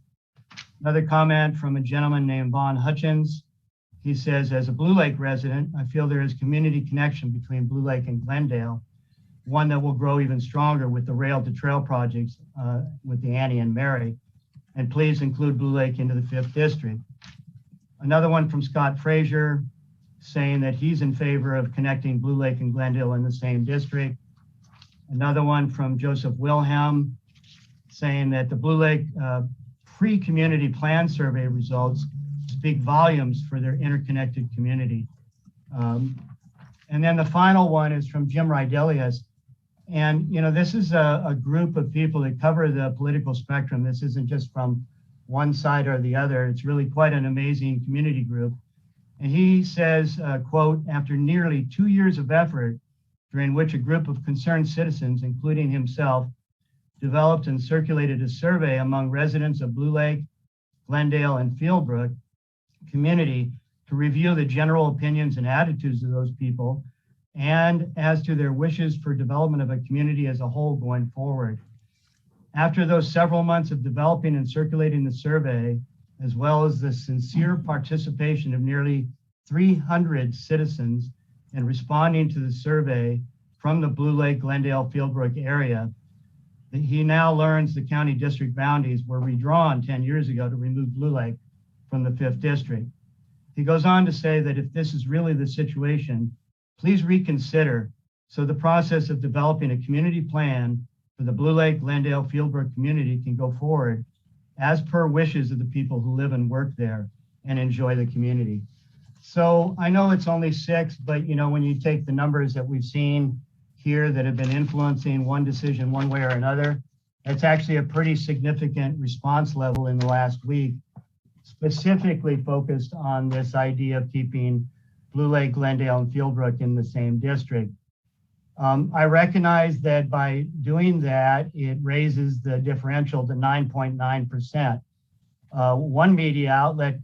Speaker 3: Another comment from a gentleman named Bohn. He says, as a Blue Lake resident, I feel there is community connection between Blue Lake and Glendale, one that will grow even stronger with the rail to trail projects with the Annie and Mary. And please include Blue Lake into the 5th district. Another one from Scott Frazier saying that he's in favor of connecting Blue Lake and Glendale in the same district. Another one from Joseph Wilhelm saying that the Blue Lake pre-community plan survey results speak volumes for their interconnected community. And then the final one is from Jim Rydelius. And, you know, this is a group of people that cover the political spectrum. This isn't just from one side or the other. It's really quite an amazing community group. And he says, quote, after nearly 2 years of effort, during which a group of concerned citizens, including himself, developed and circulated a survey among residents of Blue Lake, Glendale, and Fieldbrook community to review the general opinions and attitudes of those people and as to their wishes for development of a community as a whole going forward. After those several months of developing and circulating the survey, as well as the sincere participation of nearly 300 citizens in responding to the survey from the Blue Lake, Glendale, Fieldbrook area, he now learns the county district boundaries were redrawn 10 years ago to remove Blue Lake from the 5th district. He goes on to say that if this is really the situation, please reconsider so the process of developing a community plan for the Blue Lake, Glendale, Fieldbrook community can go forward as per wishes of the people who live and work there and enjoy the community. So I know it's only 6, but you know, when you take the numbers that we've seen here that have been influencing one decision one way or another, it's actually a pretty significant response level in the last week, specifically focused on this idea of keeping Blue Lake, Glendale, and Fieldbrook in the same district. I recognize that by doing that, it raises the differential to 9.9%. One media outlet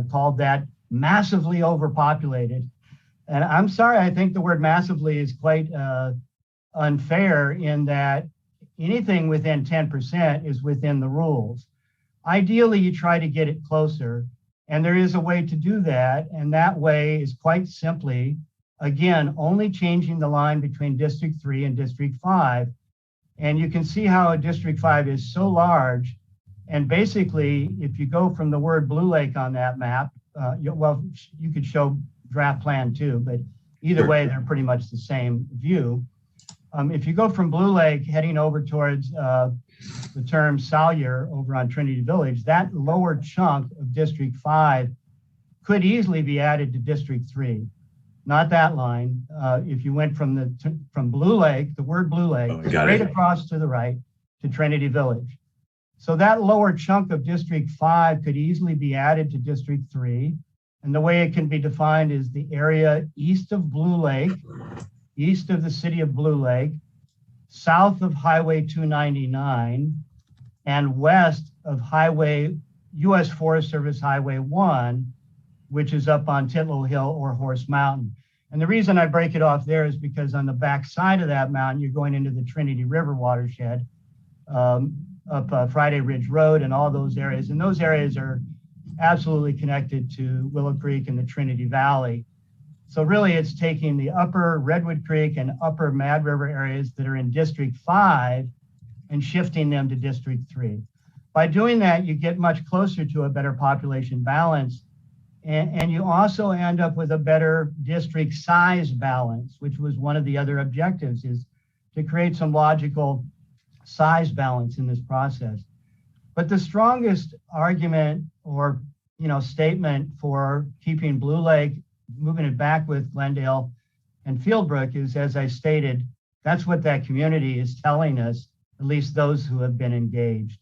Speaker 3: called that massively overpopulated. And I'm sorry, I think the word massively is quite unfair in that anything within 10% is within the rules. Ideally, you try to get it closer, and there is a way to do that. And that way is quite simply, again, only changing the line between District 3 and District 5. And you can see how a District 5 is so large. And basically, if you go from the word Blue Lake on that map, you could show draft plan too, but either way, they're pretty much the same view. If you go from Blue Lake heading over towards the term Salyer over on Trinity Village, that lower chunk of District 5 could easily be added to District 3. Not that line. If you went from Blue Lake, the word Blue Lake, straight across to the right to Trinity Village. So that lower chunk of District 5 could easily be added to District 3. And the way it can be defined is the area east of Blue Lake, east of the city of Blue Lake, south of Highway 299, and west of U.S. Forest Service Highway 1, which is up on Titlow Hill or Horse Mountain. And the reason I break it off there is because on the back side of that mountain, you're going into the Trinity River watershed, up Friday Ridge Road and all those areas. And those areas are absolutely connected to Willow Creek and the Trinity Valley. So really it's taking the upper Redwood Creek and upper Mad River areas that are in District 5 and shifting them to District 3. By doing that, you get much closer to a better population balance. And you also end up with a better district size balance, which was one of the other objectives, is to create some logical size balance in this process. But the strongest argument or statement for keeping Blue Lake, moving it back with Glendale and Fieldbrook is, as I stated, that's what that community is telling us, at least those who have been engaged.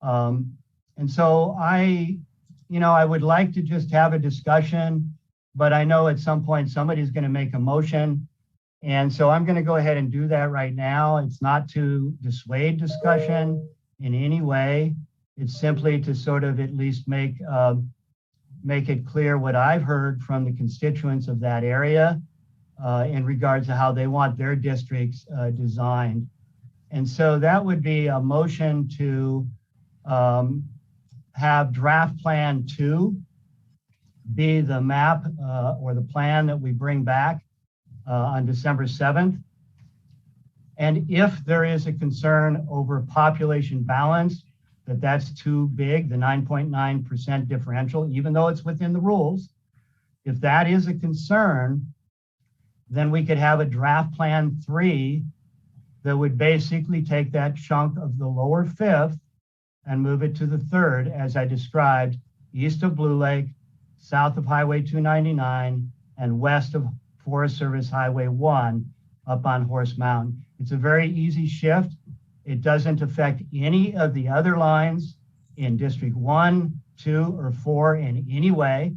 Speaker 3: And so I would like to just have a discussion, but I know at some point somebody's going to make a motion. And so I'm going to go ahead and do that right now. It's not to dissuade discussion in any way. It's simply to sort of at least make it clear what I've heard from the constituents of that area in regards to how they want their districts designed. And so that would be a motion to have draft plan 2 be the map or the plan that we bring back on December 7th. And if there is a concern over population balance, that's too big, the 9.9% differential, even though it's within the rules, if that is a concern, then we could have a draft plan 3 that would basically take that chunk of the lower 5th and move it to the 3rd, as I described, east of Blue Lake, south of Highway 299, and west of Forest Service Highway 1 up on Horse Mountain. It's a very easy shift. It doesn't affect any of the other lines in District 1, 2, or 4 in any way.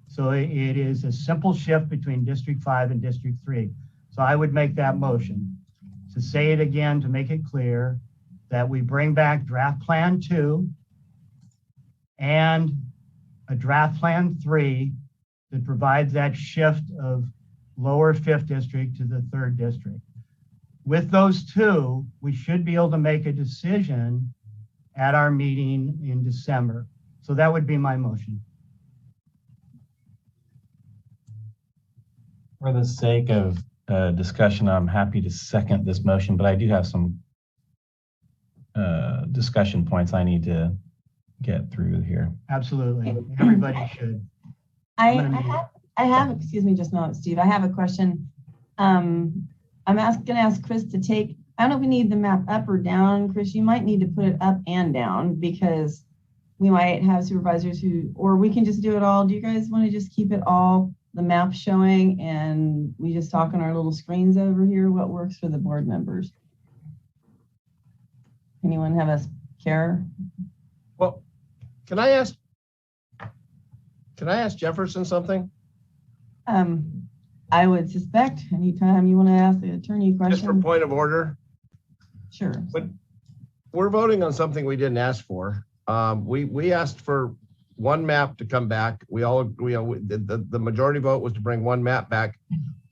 Speaker 3: So it is a simple shift between District 5 and District 3. So I would make that motion. To say it again, to make it clear, that we bring back draft plan 2 and a draft plan 3 that provides that shift of lower 5th district to the 3rd district. With those 2, we should be able to make a decision at our meeting in December. So that would be my motion.
Speaker 6: For the sake of discussion, I'm happy to second this motion, but I do have some discussion points I need to get through here.
Speaker 3: Absolutely. Everybody should.
Speaker 1: I have, excuse me, just now, Steve, I have a question. I'm going to ask Chris to take, I don't know if we need the map up or down. Chris, you might need to put it up and down because we might have supervisors who, or we can just do it all. Do you guys want to just keep it all, the map showing, and we just talk on our little screens over here? What works for the board members? Anyone have a care?
Speaker 23: Well, can I ask Jefferson something?
Speaker 1: I would suspect anytime you want to ask the attorney a question.
Speaker 23: Just for point of order.
Speaker 1: Sure.
Speaker 23: But we're voting on something we didn't ask for. We asked for one map to come back. The majority vote was to bring one map back.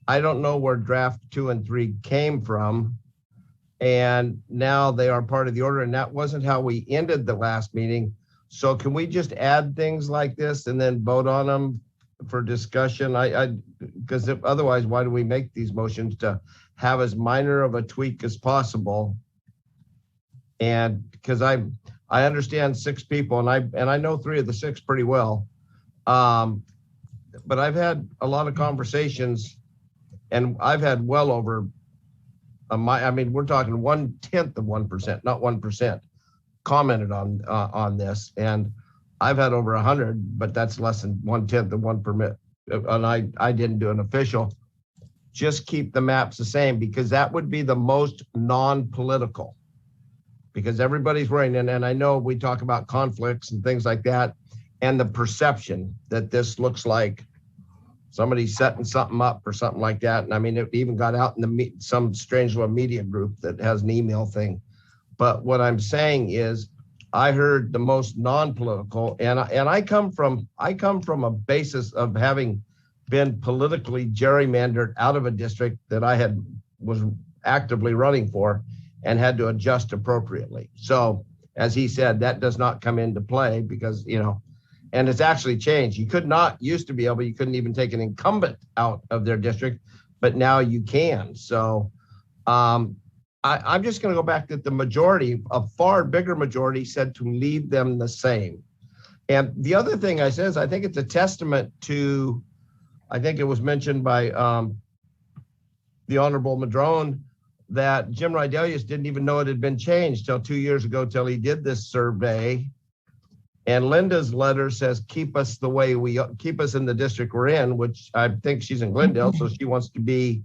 Speaker 23: I don't know where draft 2 and 3 came from. And now they are part of the order, and that wasn't how we ended the last meeting. So can we just add things like this and then vote on them for discussion? Because otherwise, why do we make these motions? To have as minor of a tweak as possible. And because I understand 6 people, and I know 3 of the 6 pretty well. But I've had a lot of conversations, and I've had well over we're talking 1/10 of 1%, not 1%, commented on this, and I've had over 100, but that's less than 1/10 of 1 permit, and I didn't do an official. Just keep the maps the same, because that would be the most non-political, because everybody's worrying, and I know we talk about conflicts and things like that, and the perception that this looks like somebody setting something up or something like that. And I mean, it even got out in some strange little media group that has an email thing. But what I'm saying is, I heard the most non-political, and I come from a basis of having been politically gerrymandered out of a district that I was actively running for and had to adjust appropriately. So as he said, that does not come into play because, and it's actually changed. You used to be able, you couldn't even take an incumbent out of their district, but now you can. So I'm just going to go back that the majority, a far bigger majority, said to leave them the same. And the other thing I said is, I think it's a testament to, I think it was mentioned by the Honorable Madrone, that Jim Rydelius didn't even know it had been changed till 2 years ago, till he did this survey. And Linda's letter says, keep us in the district we're in, which I think she's in Glendale, so she wants to be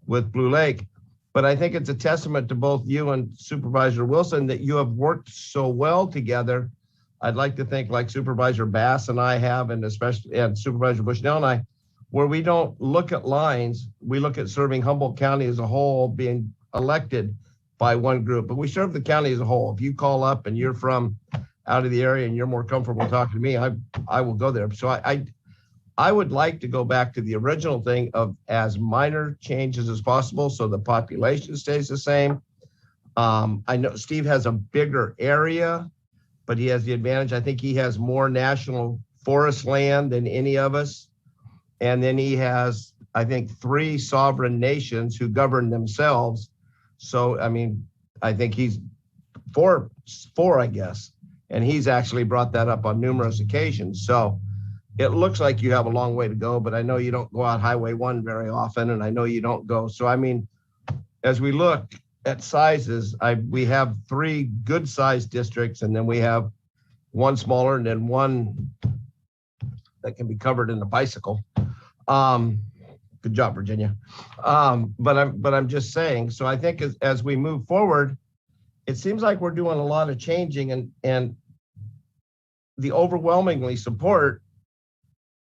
Speaker 23: with Blue Lake. But I think it's a testament to both you and Supervisor Wilson that you have worked so well together. I'd like to think like Supervisor Bass and I have, and Supervisor Bushnell and I, where we don't look at lines, we look at serving Humboldt County as a whole, being elected by one group, but we serve the county as a whole. If you call up and you're from out of the area and you're more comfortable talking to me, I will go there. So I would like to go back to the original thing of as minor changes as possible so the population stays the same. I know Steve has a bigger area, but he has the advantage. I think he has more national forest land than any of us. And then he has, I think, 3 sovereign nations who govern themselves. So, I mean, I think he's four, I guess. And he's actually brought that up on numerous occasions. So it looks like you have a long way to go, but I know you don't go out Highway 1 very often, and I know you don't go. So, I mean, as we look at sizes, we have 3 good sized districts, and then we have 1 smaller and then 1 that can be covered in a bicycle. Good job, Virginia. But I'm just saying, so I think as we move forward, it seems like we're doing a lot of changing, and the overwhelmingly support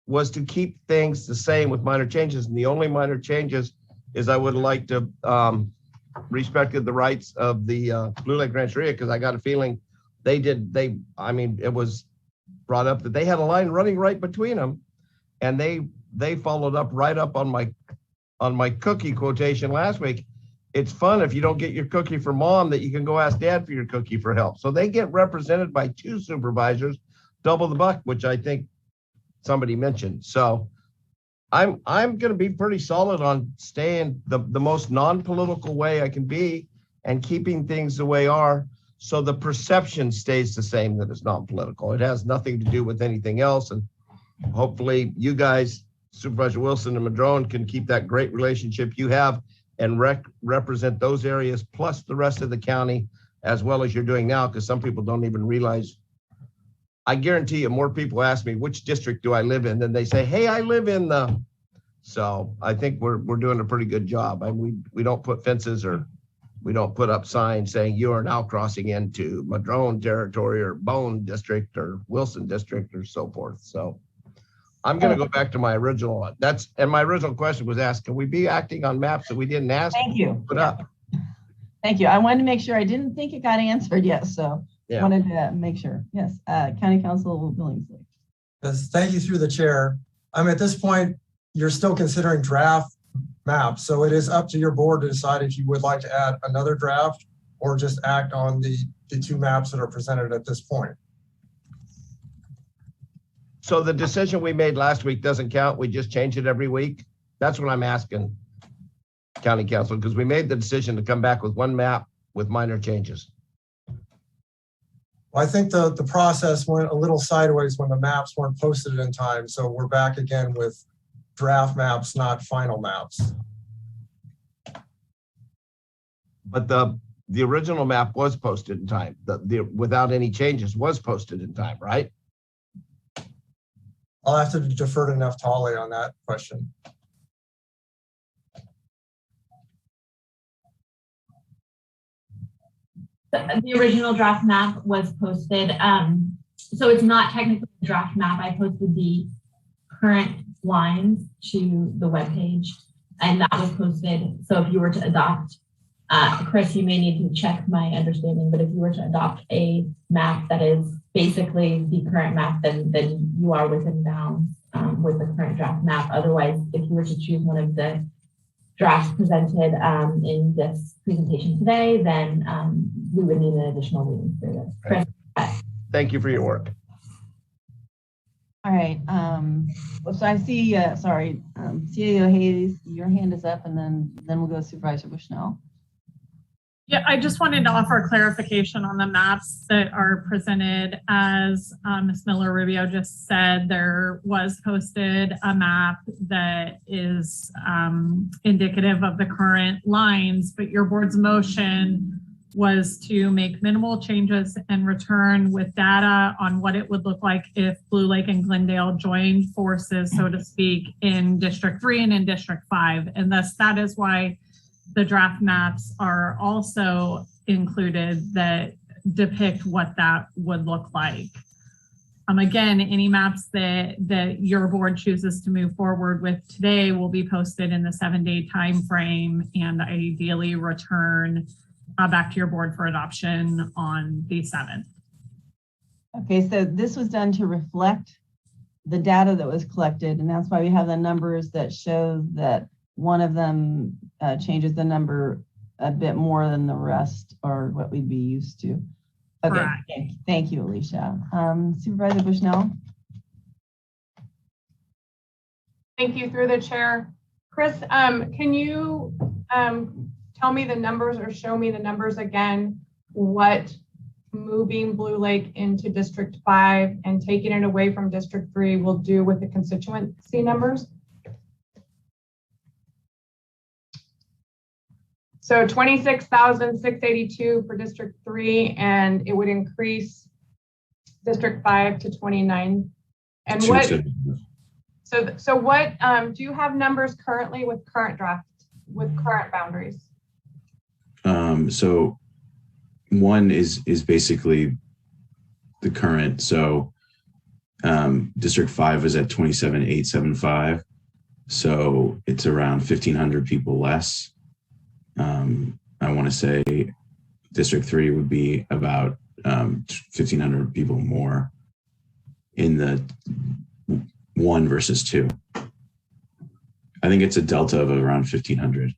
Speaker 23: was to keep things the same with minor changes. And the only minor changes is I would like to respected the rights of the Blue Lake Rancheria, because I got a feeling I mean, it was brought up that they had a line running right between them, and they followed up right up on my cookie quotation last week. It's fun if you don't get your cookie from mom that you can go ask dad for your cookie for help. So they get represented by 2 supervisors, double the buck, which I think somebody mentioned. So I'm going to be pretty solid on staying the most non-political way I can be and keeping things the way are, so the perception stays the same that it's non-political. It has nothing to do with anything else. And hopefully you guys, Supervisor Wilson and Madrone, can keep that great relationship you have and represent those areas plus the rest of the county as well as you're doing now, because some people don't even realize. I guarantee you more people ask me, which district do I live in? Than they say, hey, I live in the. So I think we're doing a pretty good job. I mean, we don't put fences or we don't put up signs saying you are now crossing into Madrone territory or Bohn district or Wilson district or so forth. So I'm going to go back to my original. And my original question was asked, can we be acting on maps that we didn't ask?
Speaker 1: Thank you.
Speaker 23: Put up.
Speaker 1: Thank you. I wanted to make sure. I didn't think it got answered yet, so
Speaker 23: Yeah.
Speaker 1: wanted to make sure. Yes, County Council Billingsley.
Speaker 12: Yes, thank you through the chair. At this point, you're still considering draft maps, so it is up to your board to decide if you would like to add another draft or just act on the 2 maps that are presented at this point.
Speaker 23: So the decision we made last week doesn't count. We just change it every week. That's what I'm asking County Council, because we made the decision to come back with 1 map with minor changes.
Speaker 12: Well, I think the process went a little sideways when the maps weren't posted in time, so we're back again with draft maps, not final maps.
Speaker 23: But the original map was posted in time. The without any changes was posted in time, right?
Speaker 12: I'll have to defer to Naftali on that question.
Speaker 8: The original draft map was posted. So it's not technically a draft map. I posted the current lines to the webpage, and that was posted. So if you were to adopt, Chris, you may need to check my understanding, but if you were to adopt a map that is basically the current map, then you are within bounds with the current draft map. Otherwise, if you were to choose one of the drafts presented in this presentation today, then we would need an additional reading for this. Chris.
Speaker 23: Thank you for your work.
Speaker 1: All right. So I see, CAO Hayes, your hand is up, and then we'll go to Supervisor Bushnell.
Speaker 7: Yeah, I just wanted to offer clarification on the maps that are presented. As Ms. Miller-Rubio just said, there was posted a map that is indicative of the current lines, but your board's motion was to make minimal changes and return with data on what it would look like if Blue Lake and Glendale joined forces, so to speak, in District 3 and in District 5. And thus that is why the draft maps are also included that depict what that would look like. Again, any maps that your board chooses to move forward with today will be posted in the 7-day time frame and ideally return back to your board for adoption on the 7th.
Speaker 1: Okay, so this was done to reflect the data that was collected, and that's why we have the numbers that show that one of them changes the number a bit more than the rest, or what we'd be used to. Okay,
Speaker 7: Correct.
Speaker 1: thank you, Alicia. Supervisor Bushnell?
Speaker 2: Thank you through the chair. Chris, can you tell me the numbers or show me the numbers again, what moving Blue Lake into District 5 and taking it away from District 3 will do with the constituency numbers? So 26,682 for District 3, and it would increase District 5 to 29. And what? So what, do you have numbers currently with current draft, with current boundaries?
Speaker 10: So one is basically the current. So District 5 is at 27,875. So it's around 1,500 people less. I want to say District 3 would be about 1,500 people more in the 1 versus 2. I think it's a delta of around 1,500.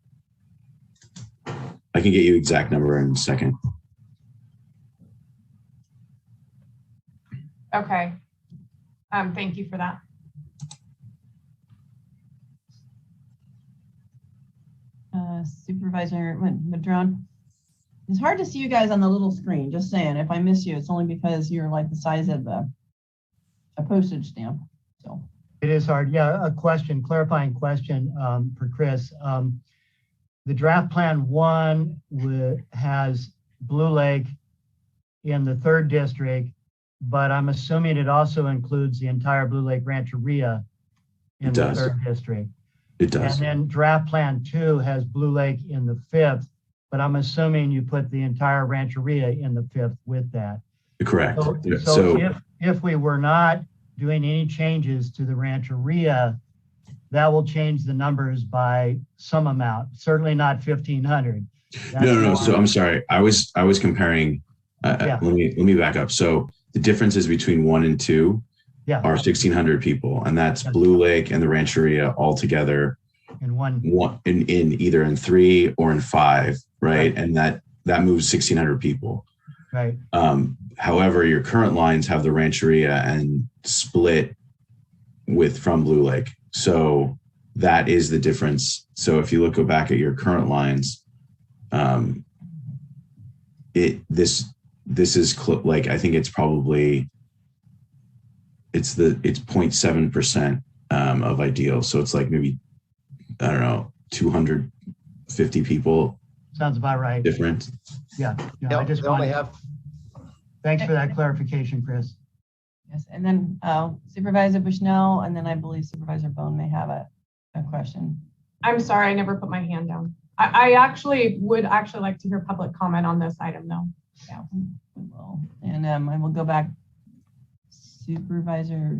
Speaker 10: I can get you exact number in a second.
Speaker 2: Okay. Thank you for that.
Speaker 1: Supervisor Madrone. It's hard to see you guys on the little screen, just saying. If I miss you, it's only because you're like the size of a postage stamp. So
Speaker 3: it is hard. Yeah, clarifying question for Chris. The draft plan 1 has Blue Lake in the 3rd district, but I'm assuming it also includes the entire Blue Lake Rancheria in the 3rd district.
Speaker 10: It does.
Speaker 3: And then draft plan 2 has Blue Lake in the 5th, but I'm assuming you put the entire Rancheria in the 5th with that.
Speaker 10: Correct.
Speaker 3: So if we were not doing any changes to the Rancheria, that will change the numbers by some amount, certainly not 1,500.
Speaker 10: No. So I'm sorry. I was comparing, let me back up. So the differences between 1 and 2 are 1,600 people, and that's Blue Lake and the Rancheria all together
Speaker 3: in one
Speaker 10: in either in 3 or in 5, right? And that moves 1,600 people.
Speaker 3: Right.
Speaker 10: However, your current lines have the Rancheria and split from Blue Lake. So that is the difference. So if you go back at your current lines, this is like, I think it's probably, it's 0.7% of ideal. So it's like maybe, I don't know, 250 people.
Speaker 3: Sounds about right.
Speaker 10: Different.
Speaker 3: Yeah. I just only have. Thanks for that clarification, Chris.
Speaker 1: Yes, and then Supervisor Bushnell, and then I believe Supervisor Bohn may have a question.
Speaker 2: I'm sorry, I never put my hand down. I would like to hear public comment on this item though.
Speaker 1: Yeah, we will. And I will go back. Supervisor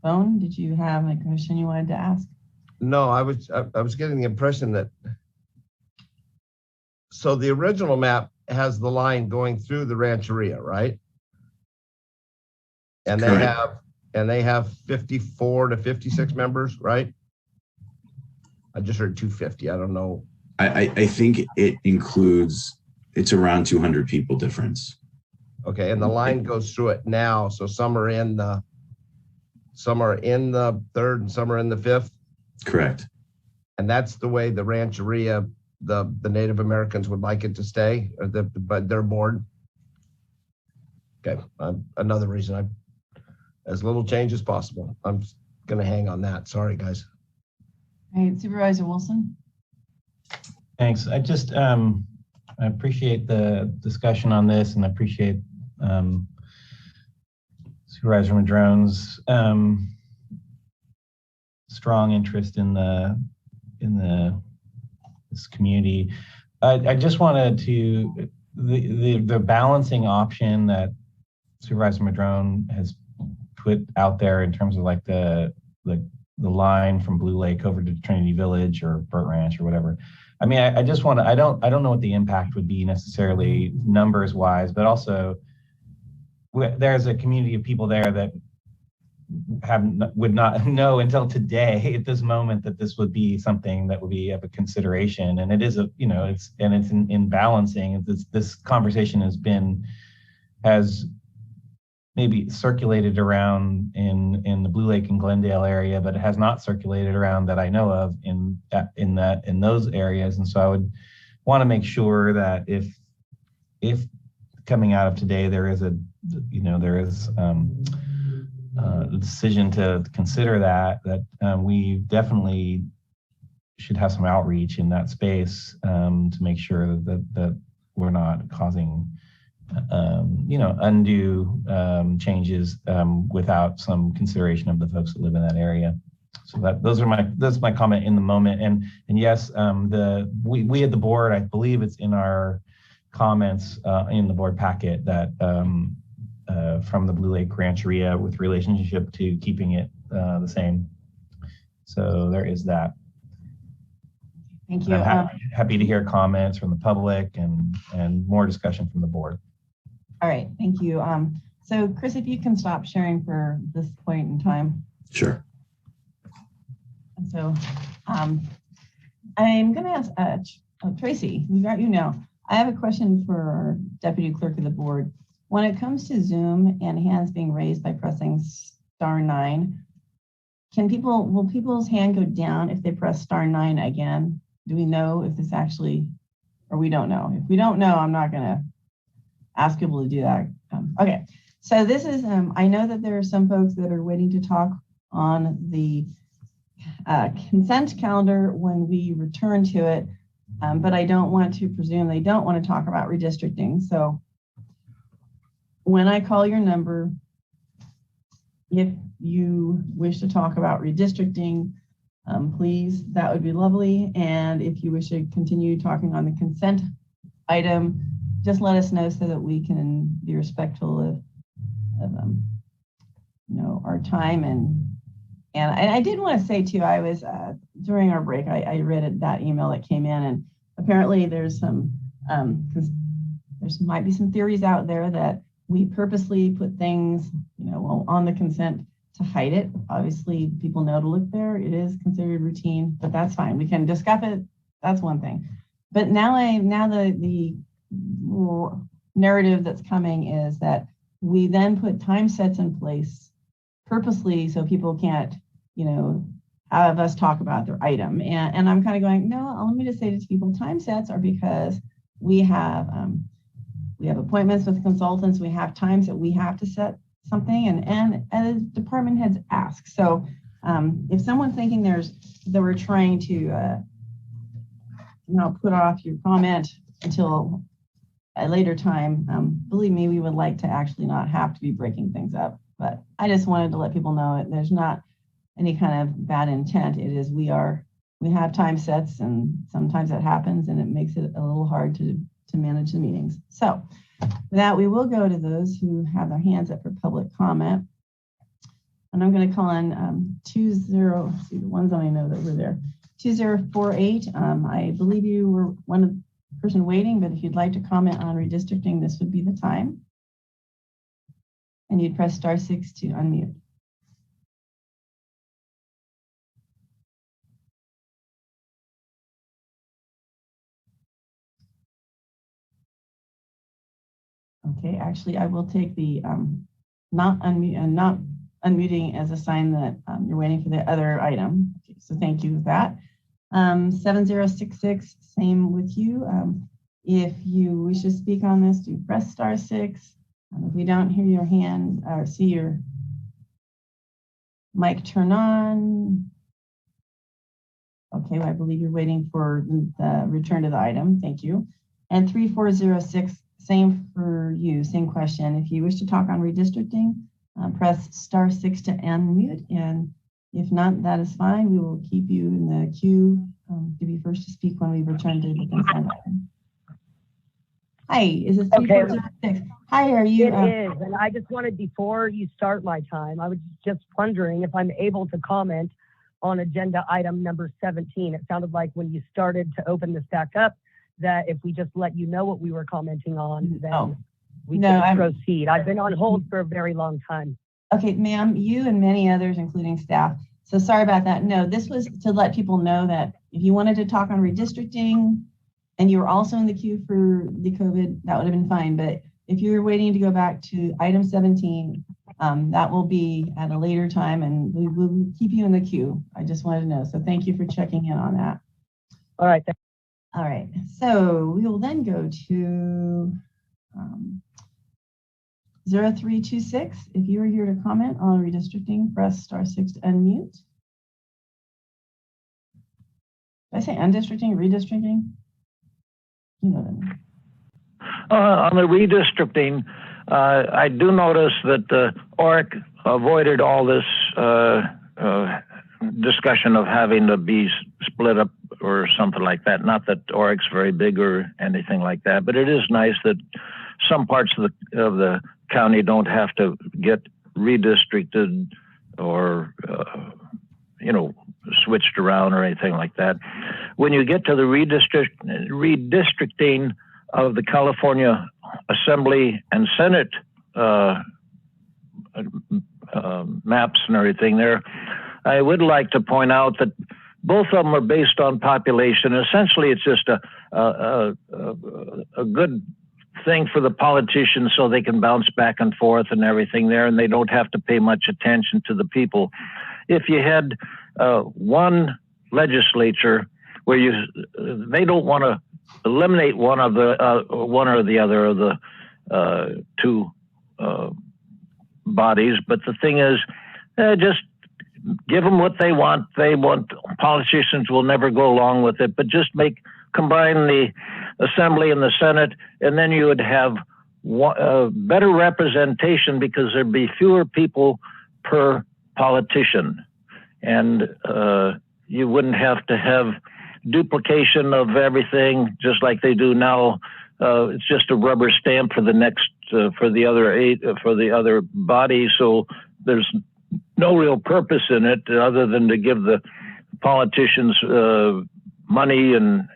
Speaker 1: Bohn, did you have a question you wanted to ask?
Speaker 23: No, I was getting the impression that, so the original map has the line going through the Rancheria, right? And they have 54 to 56 members, right? I just heard 250. I don't know.
Speaker 10: I think it includes, it's around 200 people difference.
Speaker 23: Okay, and the line goes through it now. So some are in the 3rd and some are in the 5th.
Speaker 10: Correct.
Speaker 23: And that's the way the Rancheria, the Native Americans would like it to stay, but their board. Okay, another reason as little change as possible. I'm going to hang on that. Sorry, guys.
Speaker 1: All right, Supervisor Wilson.
Speaker 6: Thanks. I just I appreciate the discussion on this, and I appreciate Supervisor Madrone's strong interest in this community. I just wanted to the balancing option that Supervisor Madrone has put out there in terms of like the line from Blue Lake over to Trinity Village or Burt Ranch or whatever. I mean, I just want to, I don't know what the impact would be necessarily numbers wise, but also there's a community of people there that would not know until today at this moment that this would be something that would be of a consideration. And it is it's in balancing. This conversation has maybe circulated around in the Blue Lake and Glendale area, but it has not circulated around that I know of in those areas. And so I would want to make sure that if coming out of today there is a decision to consider that we definitely should have some outreach in that space to make sure that we're not causing undue changes without some consideration of the folks that live in that area. So that's my comment in the moment. And yes, we at the board, I believe it's in our comments in the board packet that from the Blue Lake Rancheria with relationship to keeping it the same. So there is that.
Speaker 1: Thank you.
Speaker 6: I'm happy to hear comments from the public and more discussion from the board.
Speaker 1: All right, thank you. So Chris, if you can stop sharing for this point in time.
Speaker 10: Sure.
Speaker 1: And so I'm going to ask Tracy, we got you now. I have a question for our deputy clerk of the board. When it comes to Zoom and hands being raised by pressing *9, will people's hand go down if they press *9 again? Do we know if this actually, or we don't know? If we don't know, I'm not going to ask people to do that. Okay, so this is, I know that there are some folks that are waiting to talk on the consent calendar when we return to it, but I don't want to presume they don't want to talk about redistricting. So when I call your number, if you wish to talk about redistricting, please, that would be lovely. And if you wish to continue talking on the consent item, just let us know so that we can be respectful of our time. And I did want to say too, I was during our break, I read that email that came in, and apparently there's some might be some theories out there that we purposely put things on the consent to hide it. Obviously, people know to look there. It is considered routine, but that's fine. We can discuss it. That's one thing. But now the narrative that's coming is that we then put time sets in place purposely so people can't, have us talk about their item. And I'm kind of going, no, let me just say to people, time sets are because we have appointments with consultants. We have times that we have to set something, and as department heads ask. So if someone's thinking that we're trying to put off your comment until a later time, believe me, we would like to actually not have to be breaking things up. But I just wanted to let people know that there's not any kind of bad intent. It is we have time sets, and sometimes that happens, and it makes it a little hard to manage the meetings. So with that, we will go to those who have their hands up for public comment. And I'm going to call in the ones that I know that were there. 2048. I believe you were one person waiting, but if you'd like to comment on redistricting, this would be the time. And you'd press *6 to unmute. Okay, actually, I will take the not unmuting as a sign that you're waiting for the other item. Okay, so thank you for that. 7066, same with you. If you wish to speak on this, do press *6. If we don't hear your hand or see your mic turn on. Okay, well, I believe you're waiting for the return to the item. Thank you. And 3406, same for you, same question. If you wish to talk on redistricting, press *6 to unmute. And if not, that is fine. We will keep you in the queue to be first to speak when we return to the consent item. Hi, is this 3406? Hi, are you?
Speaker 14: It is, and I just wanted, before you start my time, I was just wondering if I'm able to comment on agenda item number 17. It sounded like when you started to open this back up, that if we just let you know what we were commenting on, then we can proceed. I've been on hold for a very long time.
Speaker 1: Okay, ma'am, you and many others, including staff. So sorry about that. No, this was to let people know that if you wanted to talk on redistricting and you were also in the queue for the COVID, that would have been fine. But if you were waiting to go back to item 17, that will be at a later time and we will keep you in the queue. I just wanted to know. So thank you for checking in on that.
Speaker 14: All right.
Speaker 1: All right. So we will then go to 0326. If you are here to comment on redistricting, press *6 to unmute. Did I say undistricting, redistricting? You know what I mean.
Speaker 22: On the redistricting, I do notice that ORIC avoided all this discussion of having to be split up or something like that. Not that ORIC's very big or anything like that, but it is nice that some parts of the county don't have to get redistricted or switched around or anything like that. When you get to the redistricting of the California Assembly and Senate maps and everything there, I would like to point out that both of them are based on population. Essentially, it's just a good thing for the politicians so they can bounce back and forth and everything there, and they don't have to pay much attention to the people. If you had one legislature where they don't want to eliminate one or the other of the two bodies, but the thing is, just give them what they want. Politicians will never go along with it, but just combine the Assembly and the Senate, and then you would have better representation because there'd be fewer people per politician, and you wouldn't have to have duplication of everything just like they do now. It's just a rubber stamp for the next for the other body, so there's no real purpose in it other than to give the politicians money and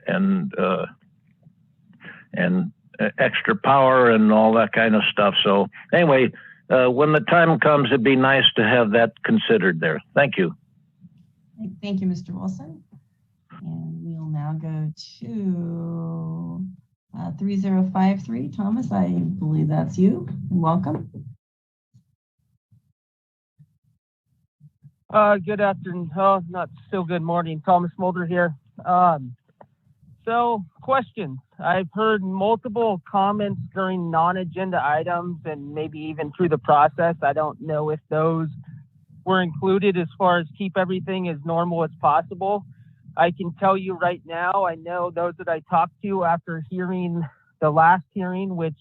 Speaker 22: extra power and all that kind of stuff. So anyway, when the time comes, it'd be nice to have that considered there. Thank you.
Speaker 1: Thank you, Mr. Wilson. And we'll now go to 3053. Thomas, I believe that's you. Welcome.
Speaker 15: Good afternoon. Oh, not still good morning. Thomas Mulder here. So questions. I've heard multiple comments during non-agenda items and maybe even through the process. I don't know if those were included as far as keep everything as normal as possible. I can tell you right now, I know those that I talked to after hearing the last hearing, which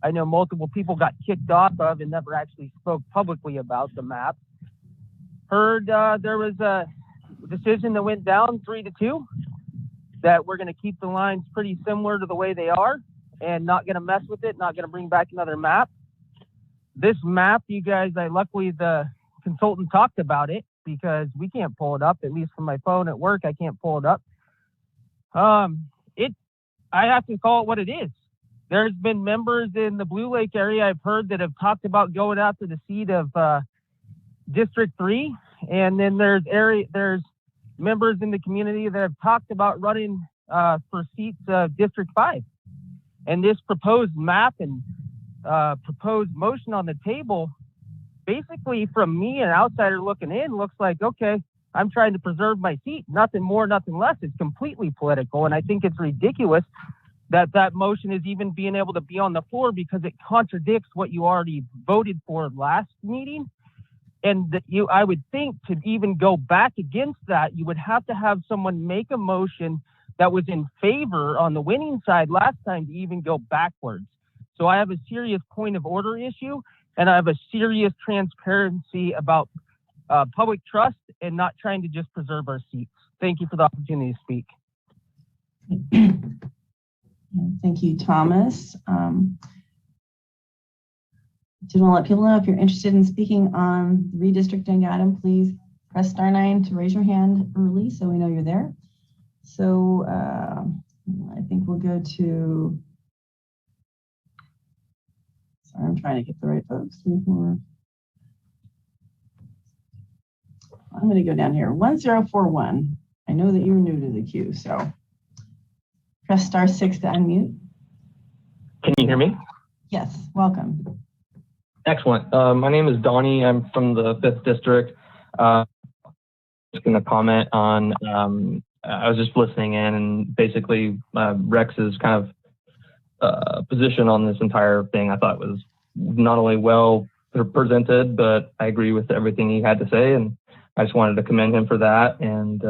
Speaker 15: I know multiple people got kicked off of and never actually spoke publicly about the map. Heard there was a decision that went down 3-2, that we're going to keep the lines pretty similar to the way they are and not going to mess with it, not going to bring back another map. This map, you guys, luckily the consultant talked about it because we can't pull it up, at least from my phone at work. I can't pull it up. I have to call it what it is. There's been members in the Blue Lake area I've heard that have talked about going after the seat of District 3, and then there's members in the community that have talked about running for seats of District 5. And this proposed map and proposed motion on the table, basically from me, an outsider looking in, looks like, okay, I'm trying to preserve my seat. Nothing more, nothing less. It's completely political. And I think it's ridiculous that that motion is even being able to be on the floor because it contradicts what you already voted for last meeting. And I would think to even go back against that, you would have to have someone make a motion that was in favor on the winning side last time to even go backwards. So I have a serious point of order issue, and I have a serious transparency about public trust and not trying to just preserve our seats. Thank you for the opportunity to speak.
Speaker 1: Thank you, Thomas. Do want to let people know if you're interested in speaking on the redistricting item, please press *9 to raise your hand early so we know you're there. So I think we'll go to, sorry, I'm trying to get the right folks. 3, 4. I'm going to go down here. 1041. I know that you're new to the queue, so press *6 to unmute.
Speaker 16: Can you hear me?
Speaker 1: Yes, welcome.
Speaker 16: Excellent. My name is Donnie. I'm from the 5th District. Just going to comment on, I was just listening in, and basically Rex's kind of position on this entire thing I thought was not only well presented, but I agree with everything he had to say, and I just wanted to commend him for that. And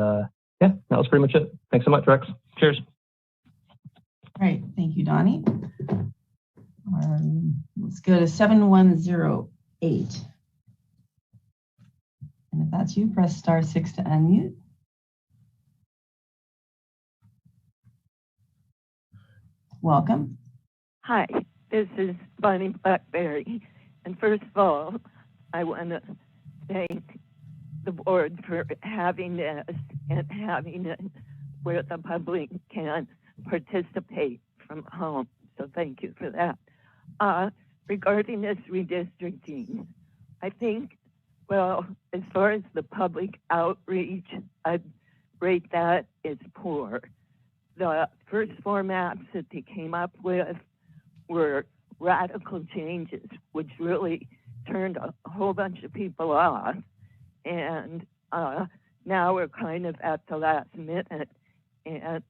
Speaker 16: yeah, that was pretty much it. Thanks so much, Rex. Cheers.
Speaker 1: All right, thank you, Donnie. Let's go to 7108. And if that's you, press *6 to unmute. Welcome.
Speaker 17: Hi, this is Bonnie Blackberry. And first of all, I want to thank the board for having this and having it where the public can participate from home. So thank you for that. Regarding this redistricting, I think, well, as far as the public outreach, I'd rate that as poor. The first 4 maps that they came up with were radical changes, which really turned a whole bunch of people off. And now we're kind of at the last minute. And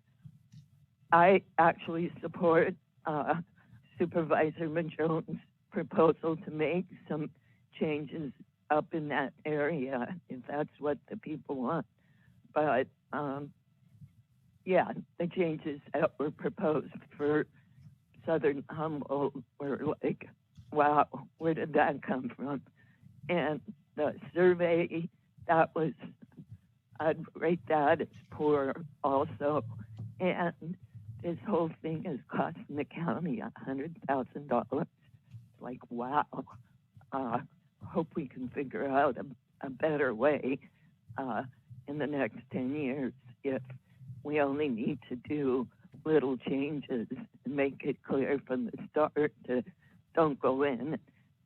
Speaker 17: I actually support Supervisor Madrone's proposal to make some changes up in that area, if that's what the people want. But yeah, the changes that were proposed for Southern Humboldt were like, wow, where did that come from? And the survey, that was, I'd rate that as poor also. And this whole thing is costing the county $100,000. Like, wow. Hope we can figure out a better way in the next 10 years if we only need to do little changes and make it clear from the start to don't go in and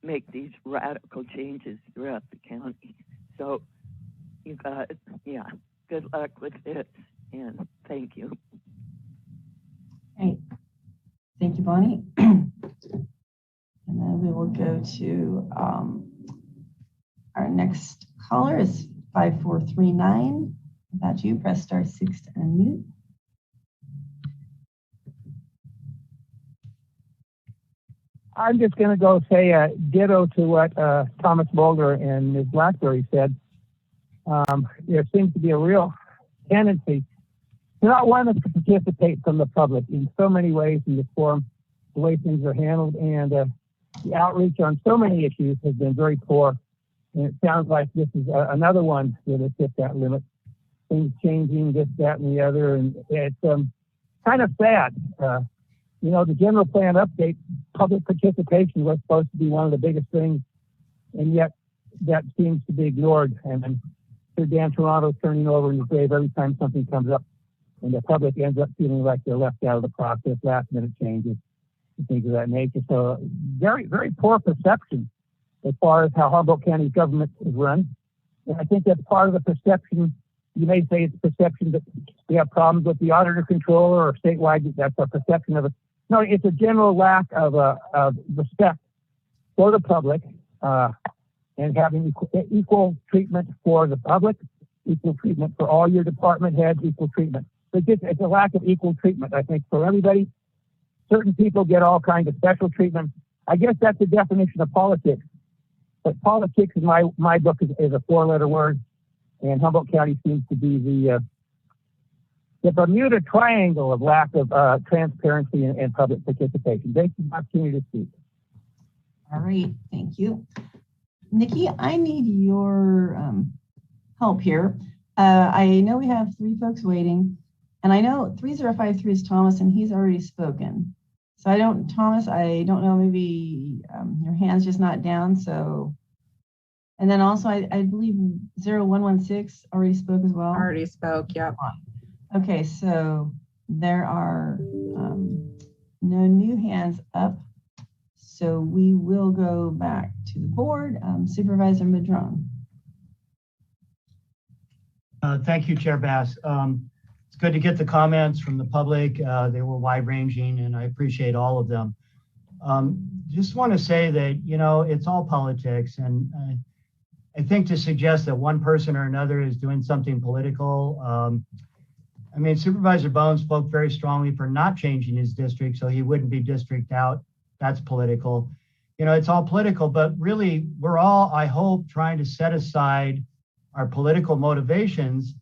Speaker 17: make these radical changes throughout the county. So you guys, yeah, good luck with this and thank you.
Speaker 1: Great. Thank you, Bonnie. And then we will go to our next caller is 5439. If that's you, press *6 to unmute.
Speaker 18: I'm just going to go say ditto to what Thomas Boulder and Ms. Blackberry said. There seems to be a real tendency to not want us to participate from the public in so many ways in this forum, the way things are handled, and the outreach on so many issues has been very poor. And it sounds like this is another one that has hit that limit. Things changing, this, that, and the other, and it's kind of sad. You know, the general plan update, public participation was supposed to be one of the biggest things, and yet that seems to be ignored. And Sir Dan Toronto's turning over in his grave every time something comes up, and the public ends up feeling like they're left out of the process, last minute changes, and things of that nature. So very, very poor perception as far as how Humboldt County government is run. And I think that's part of the perception. You may say it's perception that we have problems with the auditor controller or statewide. That's our perception of it. No, it's a general lack of respect for the public and having equal treatment for the public, equal treatment for all your department heads, equal treatment. It's a lack of equal treatment, I think, for everybody. Certain people get all kinds of special treatment. I guess that's the definition of politics. But politics in my book is a 4-letter word. And Humboldt County seems to be the Bermuda Triangle of lack of transparency and public participation. Thank you for the opportunity to speak.
Speaker 1: All right, thank you. Nikki, I need your help here. I know we have 3 folks waiting, and I know 3053 is Thomas, and he's already spoken. So Thomas, I don't know, maybe your hand's just not down, so. And then also, I believe 0116 already spoke as well.
Speaker 24: Already spoke, yep.
Speaker 1: Okay, so there are no new hands up. So we will go back to the board. Supervisor Madrone.
Speaker 3: Thank you, Chair Bass. It's good to get the comments from the public. They were wide ranging and I appreciate all of them. Just want to say that, you know, it's all politics. And I think to suggest that one person or another is doing something political. I mean, Supervisor Bohn spoke very strongly for not changing his district so he wouldn't be district out. That's political. You know, it's all political, but really we're all, I hope, trying to set aside our political motivations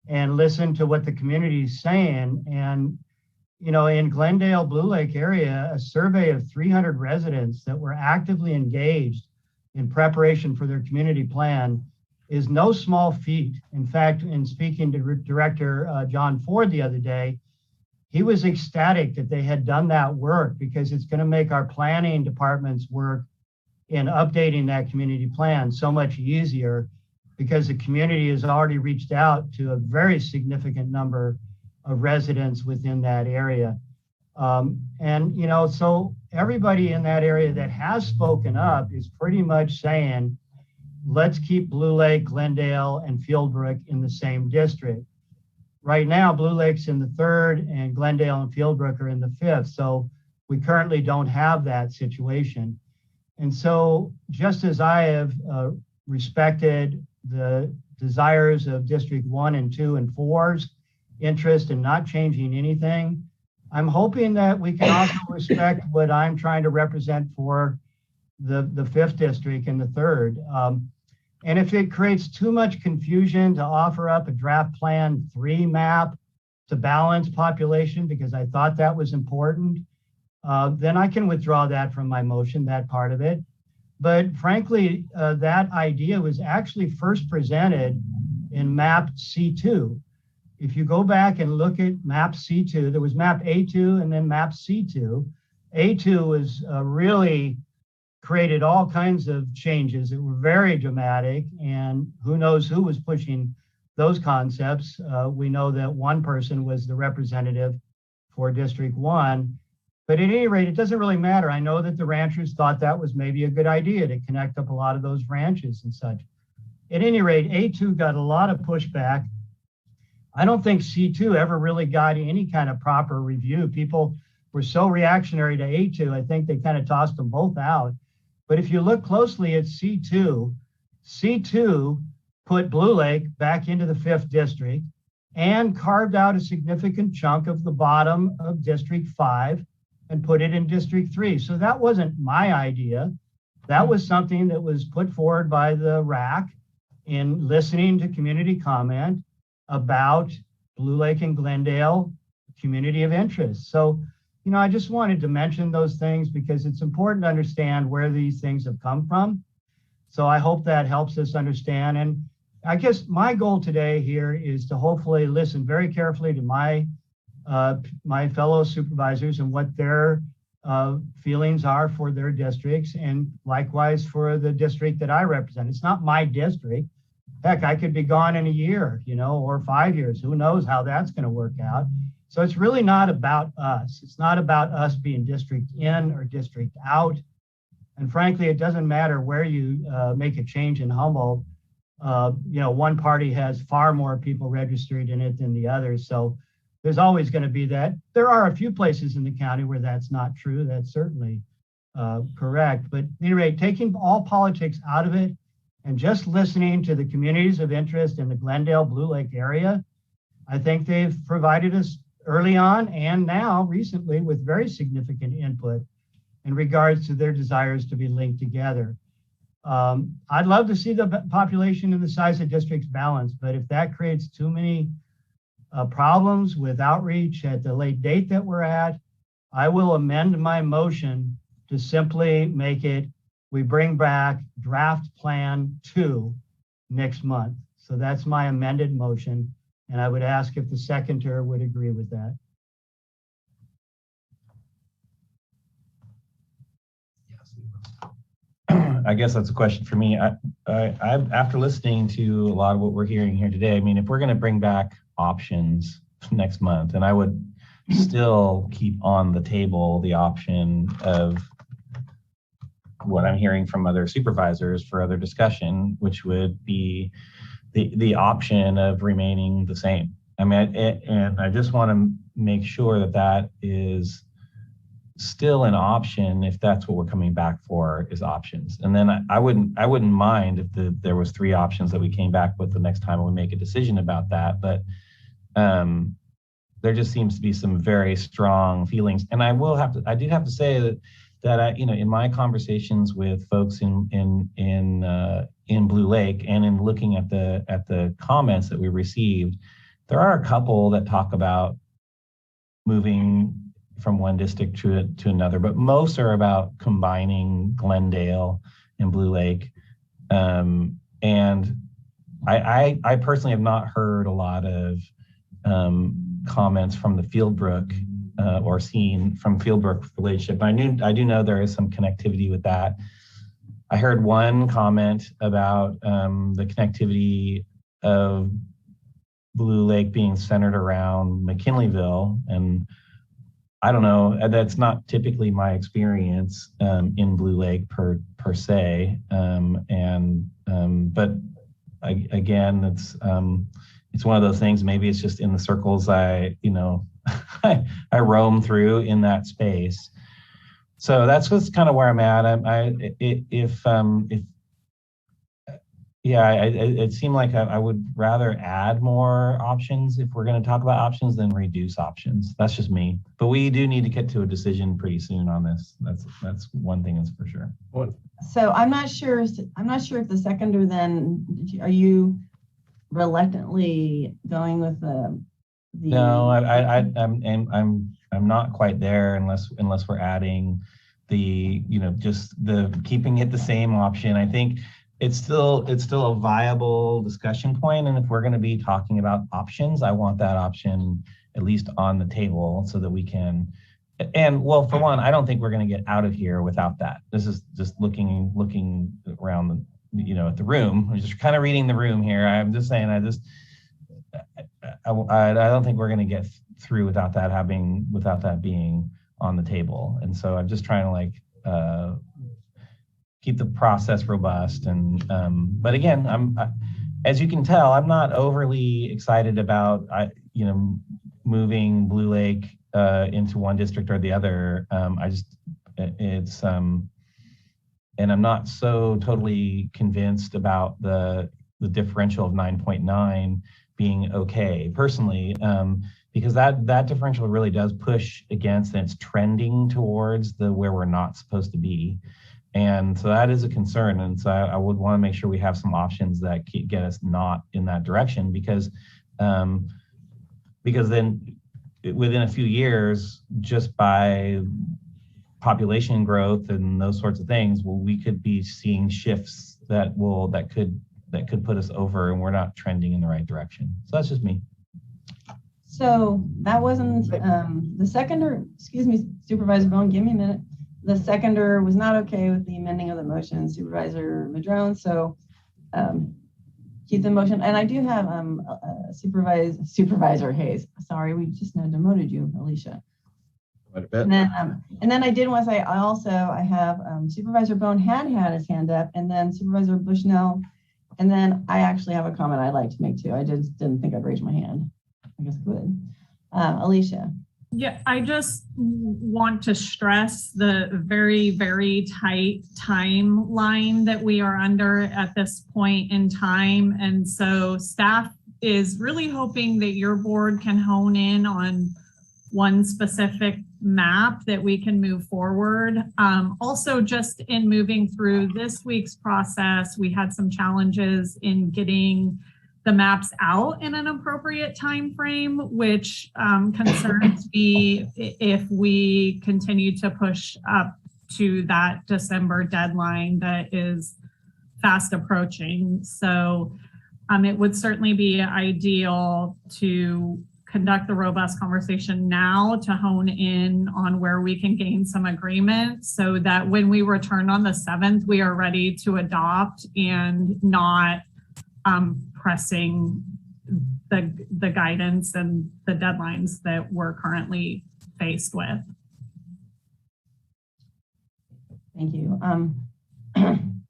Speaker 3: and listen to what the community is saying. And, you know, in Glendale, Blue Lake area, a survey of 300 residents that were actively engaged in preparation for their community plan is no small feat. In fact, in speaking to Director John Ford the other day, he was ecstatic that they had done that work because it's going to make our planning department's work in updating that community plan so much easier, because the community has already reached out to a very significant number of residents within that area. And, you know, so everybody in that area that has spoken up is pretty much saying, let's keep Blue Lake, Glendale, and Fieldbrook in the same district. Right now, Blue Lake's in the 3rd and Glendale and Fieldbrook are in the 5th. So we currently don't have that situation. And so just as I have respected the desires of District 1 and 2 and 4's interest in not changing anything, I'm hoping that we can also respect what I'm trying to represent for the 5th district and the 3rd. And if it creates too much confusion to offer up a draft plan 3 map to balance population, because I thought that was important, then I can withdraw that from my motion, that part of it. But frankly, that idea was actually first presented in map C2. If you go back and look at map C2, there was map A2 and then map C2. A2 was really created all kinds of changes that were very dramatic, and who knows who was pushing those concepts. We know that one person was the representative for District 1, but at any rate, it doesn't really matter. I know that the ranchers thought that was maybe a good idea to connect up a lot of those ranches and such. At any rate, A2 got a lot of pushback. I don't think C2 ever really got any kind of proper review. People were so reactionary to A2, I think they kind of tossed them both out. But if you look closely at C2, C2 put Blue Lake back into the 5th district and carved out a significant chunk of the bottom of District 5 and put it in District 3. So that wasn't my idea. That was something that was put forward by the RAC in listening to community comment about Blue Lake and Glendale community of interest. So, you know, I just wanted to mention those things because it's important to understand where these things have come from. So I hope that helps us understand. And I guess my goal today here is to hopefully listen very carefully to my fellow supervisors and what their feelings are for their districts, and likewise for the district that I represent. It's not my district. Heck, I could be gone in a year, you know, or 5 years. Who knows how that's going to work out. So it's really not about us. It's not about us being district in or district out. And frankly, it doesn't matter where you make a change in Humboldt. You know, one party has far more people registered in it than the other. So there's always going to be that. There are a few places in the county where that's not true. That's certainly correct. But at any rate, taking all politics out of it and just listening to the communities of interest in the Glendale, Blue Lake area, I think they've provided us early on and now recently with very significant input in regards to their desires to be linked together. I'd love to see the population and the size of districts balanced, but if that creates too many problems with outreach at the late date that we're at, I will amend my motion to simply make it, we bring back draft plan 2 next month. So that's my amended motion. And I would ask if the seconder would agree with that.
Speaker 6: I guess that's a question for me. After listening to a lot of what we're hearing here today, I mean, if we're going to bring back options next month, and I would still keep on the table the option of what I'm hearing from other supervisors for other discussion, which would be the option of remaining the same. I mean, and I just want to make sure that that is still an option if that's what we're coming back for is options. And then I wouldn't mind if there was 3 options that we came back with the next time we make a decision about that. But there just seems to be some very strong feelings. And I do have to say that I, in my conversations with folks in Blue Lake and in looking at the comments that we received, there are a couple that talk about moving from one district to another, but most are about combining Glendale and Blue Lake. And I personally have not heard a lot of comments from the Fieldbrook or seen from Fieldbrook relationship. I do know there is some connectivity with that. I heard one comment about the connectivity of Blue Lake being centered around McKinleyville, and I don't know, that's not typically my experience in Blue Lake per se. But again, it's one of those things, maybe it's just in the circles I roam through in that space. So that's just kind of where I'm at. It seemed like I would rather add more options if we're going to talk about options than reduce options. That's just me. But we do need to get to a decision pretty soon on this. That's one thing that's for sure.
Speaker 1: So I'm not sure if the seconder then, are you reluctantly going with the
Speaker 6: No, I'm not quite there unless we're adding just the keeping it the same option. I think it's still a viable discussion point, and if we're going to be talking about options, I want that option at least on the table so that we can. And well, for one, I don't think we're going to get out of here without that. This is just looking around at the room. I'm just kind of reading the room here. I'm just saying, I don't think we're going to get through without that being on the table. And so I'm just trying to keep the process robust. And but again, as you can tell, I'm not overly excited about moving Blue Lake into one district or the other. And I'm not so totally convinced about the differential of 9.9 being okay personally, because that differential really does push against, and it's trending towards where we're not supposed to be. And so that is a concern. And so I would want to make sure we have some options that get us not in that direction, because then within a few years, just by population growth and those sorts of things, we could be seeing shifts that could put us over, and we're not trending in the right direction. So that's just me.
Speaker 1: So that wasn't the seconder, excuse me, Supervisor Bohn, give me a minute. The seconder was not okay with the amending of the motion, Supervisor Madrone. So keep the motion. And I do have Supervisor Hayes. Sorry, we just now demoted you, Alicia.
Speaker 23: Quite a bit.
Speaker 1: And then I did want to say, I have Supervisor Bohn had his hand up, and then Supervisor Bushnell. And then I actually have a comment I'd like to make too. I just didn't think I'd raise my hand. I guess I would. Alicia.
Speaker 7: Yeah, I just want to stress the very, very tight timeline that we are under at this point in time. And so staff is really hoping that your board can hone in on one specific map that we can move forward. Also, just in moving through this week's process, we had some challenges in getting the maps out in an appropriate time frame, which concerns me if we continue to push up to that December deadline that is fast approaching. So it would certainly be ideal to conduct the robust conversation now to hone in on where we can gain some agreement so that when we return on the 7th, we are ready to adopt and not pressing the guidance and the deadlines that we're currently faced with.
Speaker 1: Thank you.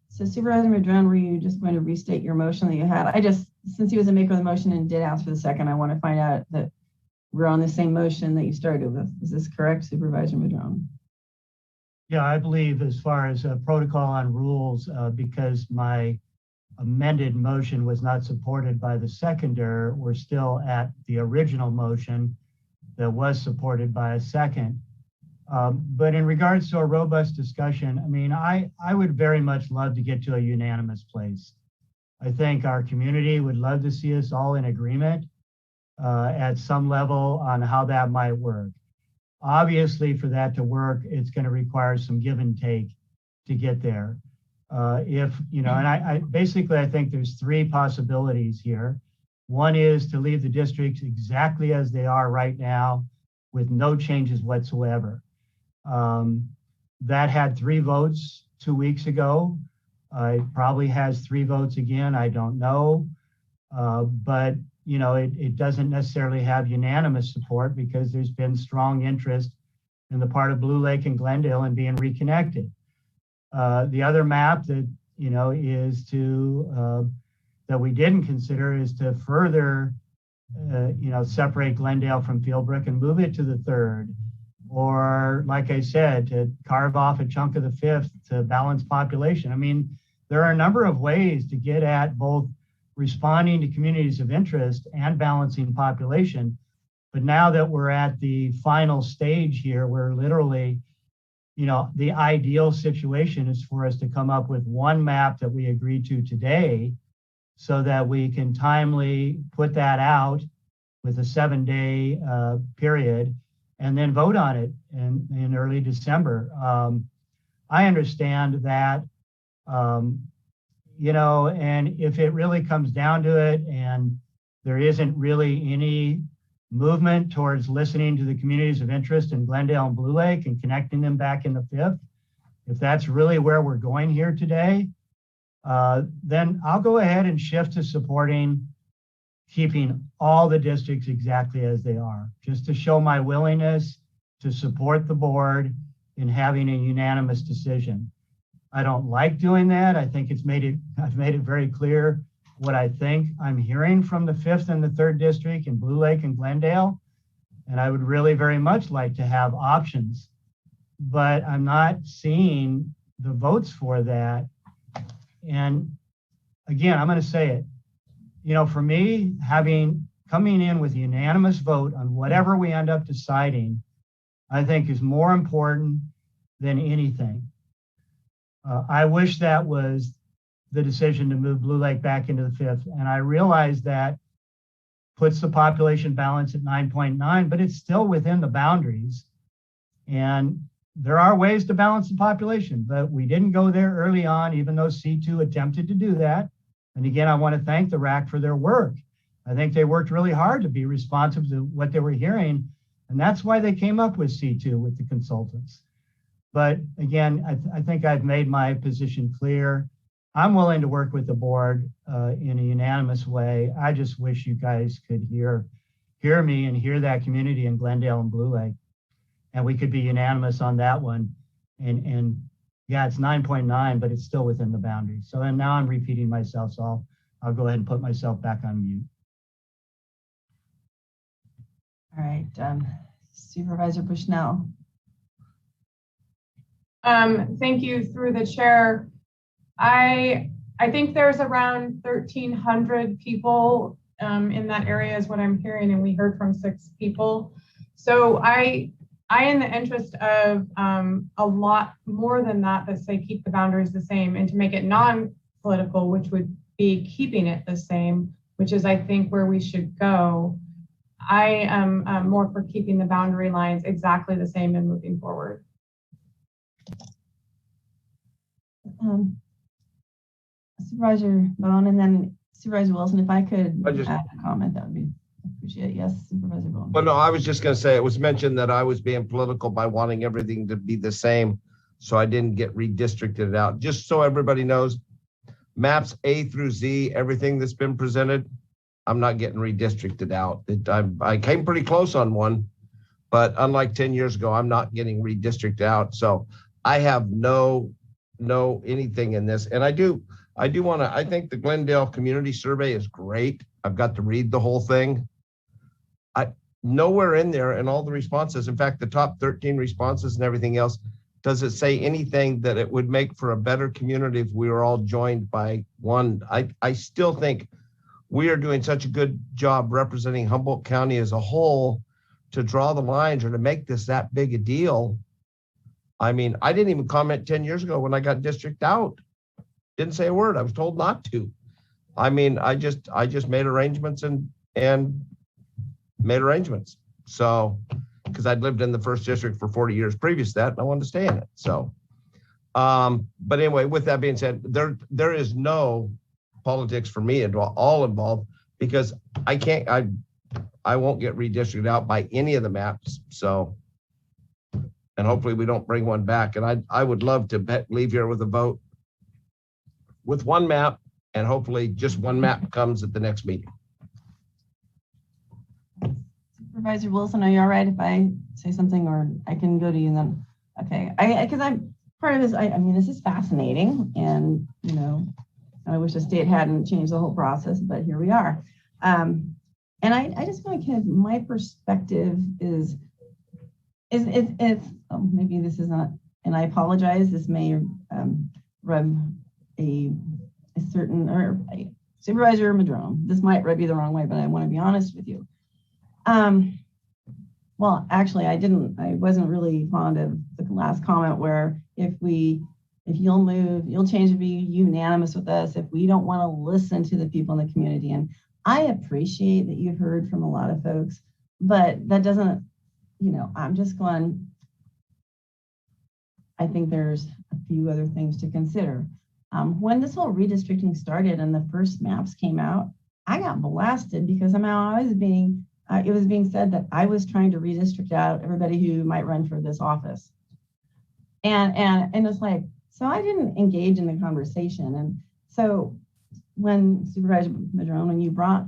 Speaker 1: So Supervisor Madrone, were you just going to restate your motion that you had? since he was a maker of the motion and did ask for the second, I want to find out that we're on the same motion that you started with. Is this correct, Supervisor Madrone?
Speaker 3: Yeah, I believe as far as protocol on rules, because my amended motion was not supported by the seconder, we're still at the original motion that was supported by a second. But in regards to a robust discussion, I mean, I would very much love to get to a unanimous place. I think our community would love to see us all in agreement at some level on how that might work. Obviously, for that to work, it's going to require some give and take to get there. If, you know, and I basically, I think there's three possibilities here. One is to leave the districts exactly as they are right now with no changes whatsoever. That had 3 votes 2 weeks ago. It probably has 3 votes again, I don't know. But you know, it doesn't necessarily have unanimous support because there's been strong interest in the part of Blue Lake and Glendale in being reconnected. The other map that, you know, is to, that we didn't consider is to further, you know, separate Glendale from Fieldbrook and move it to the 3rd. Or like I said, to carve off a chunk of the 5th to balance population. I mean, there are a number of ways to get at both responding to communities of interest and balancing population. But now that we're at the final stage here, we're literally, you know, the ideal situation is for us to come up with one map that we agreed to today so that we can timely put that out with a 7-day period and then vote on it in early December. I understand that, you know, and if it really comes down to it and there isn't really any movement towards listening to the communities of interest in Glendale and Blue Lake and connecting them back in the 5th, if that's really where we're going here today, then I'll go ahead and shift to supporting keeping all the districts exactly as they are, just to show my willingness to support the board in having a unanimous decision. I don't like doing that. I think I've made it very clear what I think I'm hearing from the 5th and the 3rd district in Blue Lake and Glendale. And I would really very much like to have options, but I'm not seeing the votes for that. And again, I'm going to say it, you know, for me, coming in with a unanimous vote on whatever we end up deciding, I think is more important than anything. I wish that was the decision to move Blue Lake back into the 5th. And I realize that puts the population balance at 9.9, but it's still within the boundaries. And there are ways to balance the population, but we didn't go there early on, even though C2 attempted to do that. And again, I want to thank the RAC for their work. I think they worked really hard to be responsive to what they were hearing. And that's why they came up with C2 with the consultants. But again, I think I've made my position clear. I'm willing to work with the board in a unanimous way. I just wish you guys could hear me and hear that community in Glendale and Blue Lake. And we could be unanimous on that one. And yeah, it's 9.9, but it's still within the boundaries. So and now I'm repeating myself, so I'll go ahead and put myself back on mute.
Speaker 1: All right, Supervisor Bushnell.
Speaker 2: Thank you through the chair. I think there's around 1,300 people in that area is what I'm hearing, and we heard from 6 people. So I in the interest of a lot more than that say keep the boundaries the same and to make it non-political, which would be keeping it the same, which is I think where we should go. I am more for keeping the boundary lines exactly the same and moving forward.
Speaker 1: Supervisor Bohn, and then Supervisor Wilson, if I could add a comment, that would be appreciated. Yes, Supervisor Bohn.
Speaker 23: Well, no, I was just going to say, it was mentioned that I was being political by wanting everything to be the same, so I didn't get redistricted out. Just so everybody knows, maps A through Z, everything that's been presented, I'm not getting redistricted out. I came pretty close on one, but unlike 10 years ago, I'm not getting redistricted out. So I have no anything in this. And I do I do want to, I think the Glendale Community Survey is great. I've got to read the whole thing. Nowhere in there in all the responses, in fact, the top 13 responses and everything else, does it say anything that it would make for a better community if we were all joined by one. I still think we are doing such a good job representing Humboldt County as a whole to draw the lines or to make this that big a deal. I mean, I didn't even comment 10 years ago when I got district out. Didn't say a word. I was told not to. I mean, I just made arrangements and made arrangements. So, because I'd lived in the first district for 40 years previous to that, and I wanted to stay in it. So, but anyway, with that being said, there is no politics for me at all involved, because I won't get redistricted out by any of the maps. So, and hopefully we don't bring one back. And I would love to leave here with a vote with one map, and hopefully just one map comes at the next meeting.
Speaker 1: Supervisor Wilson, are you all right if I say something, or I can go to you then? Okay, because I'm part of this. I mean, this is fascinating, and you know, I wish the state hadn't changed the whole process, but here we are. And I just want to kind of, my perspective is maybe this is not, and I apologize. This may rub a certain, or Supervisor Madrone, this might rub you the wrong way, but I want to be honest with you. Well, actually, I wasn't really fond of the last comment where if you'll change to be unanimous with us if we don't want to listen to the people in the community. And I appreciate that you've heard from a lot of folks, but that doesn't, I'm just going, I think there's a few other things to consider. When this whole redistricting started and the first maps came out, I got blasted because somehow it was being said that I was trying to redistrict out everybody who might run for this office. And it's like, so I didn't engage in the conversation. And so when Supervisor Madrone, when you brought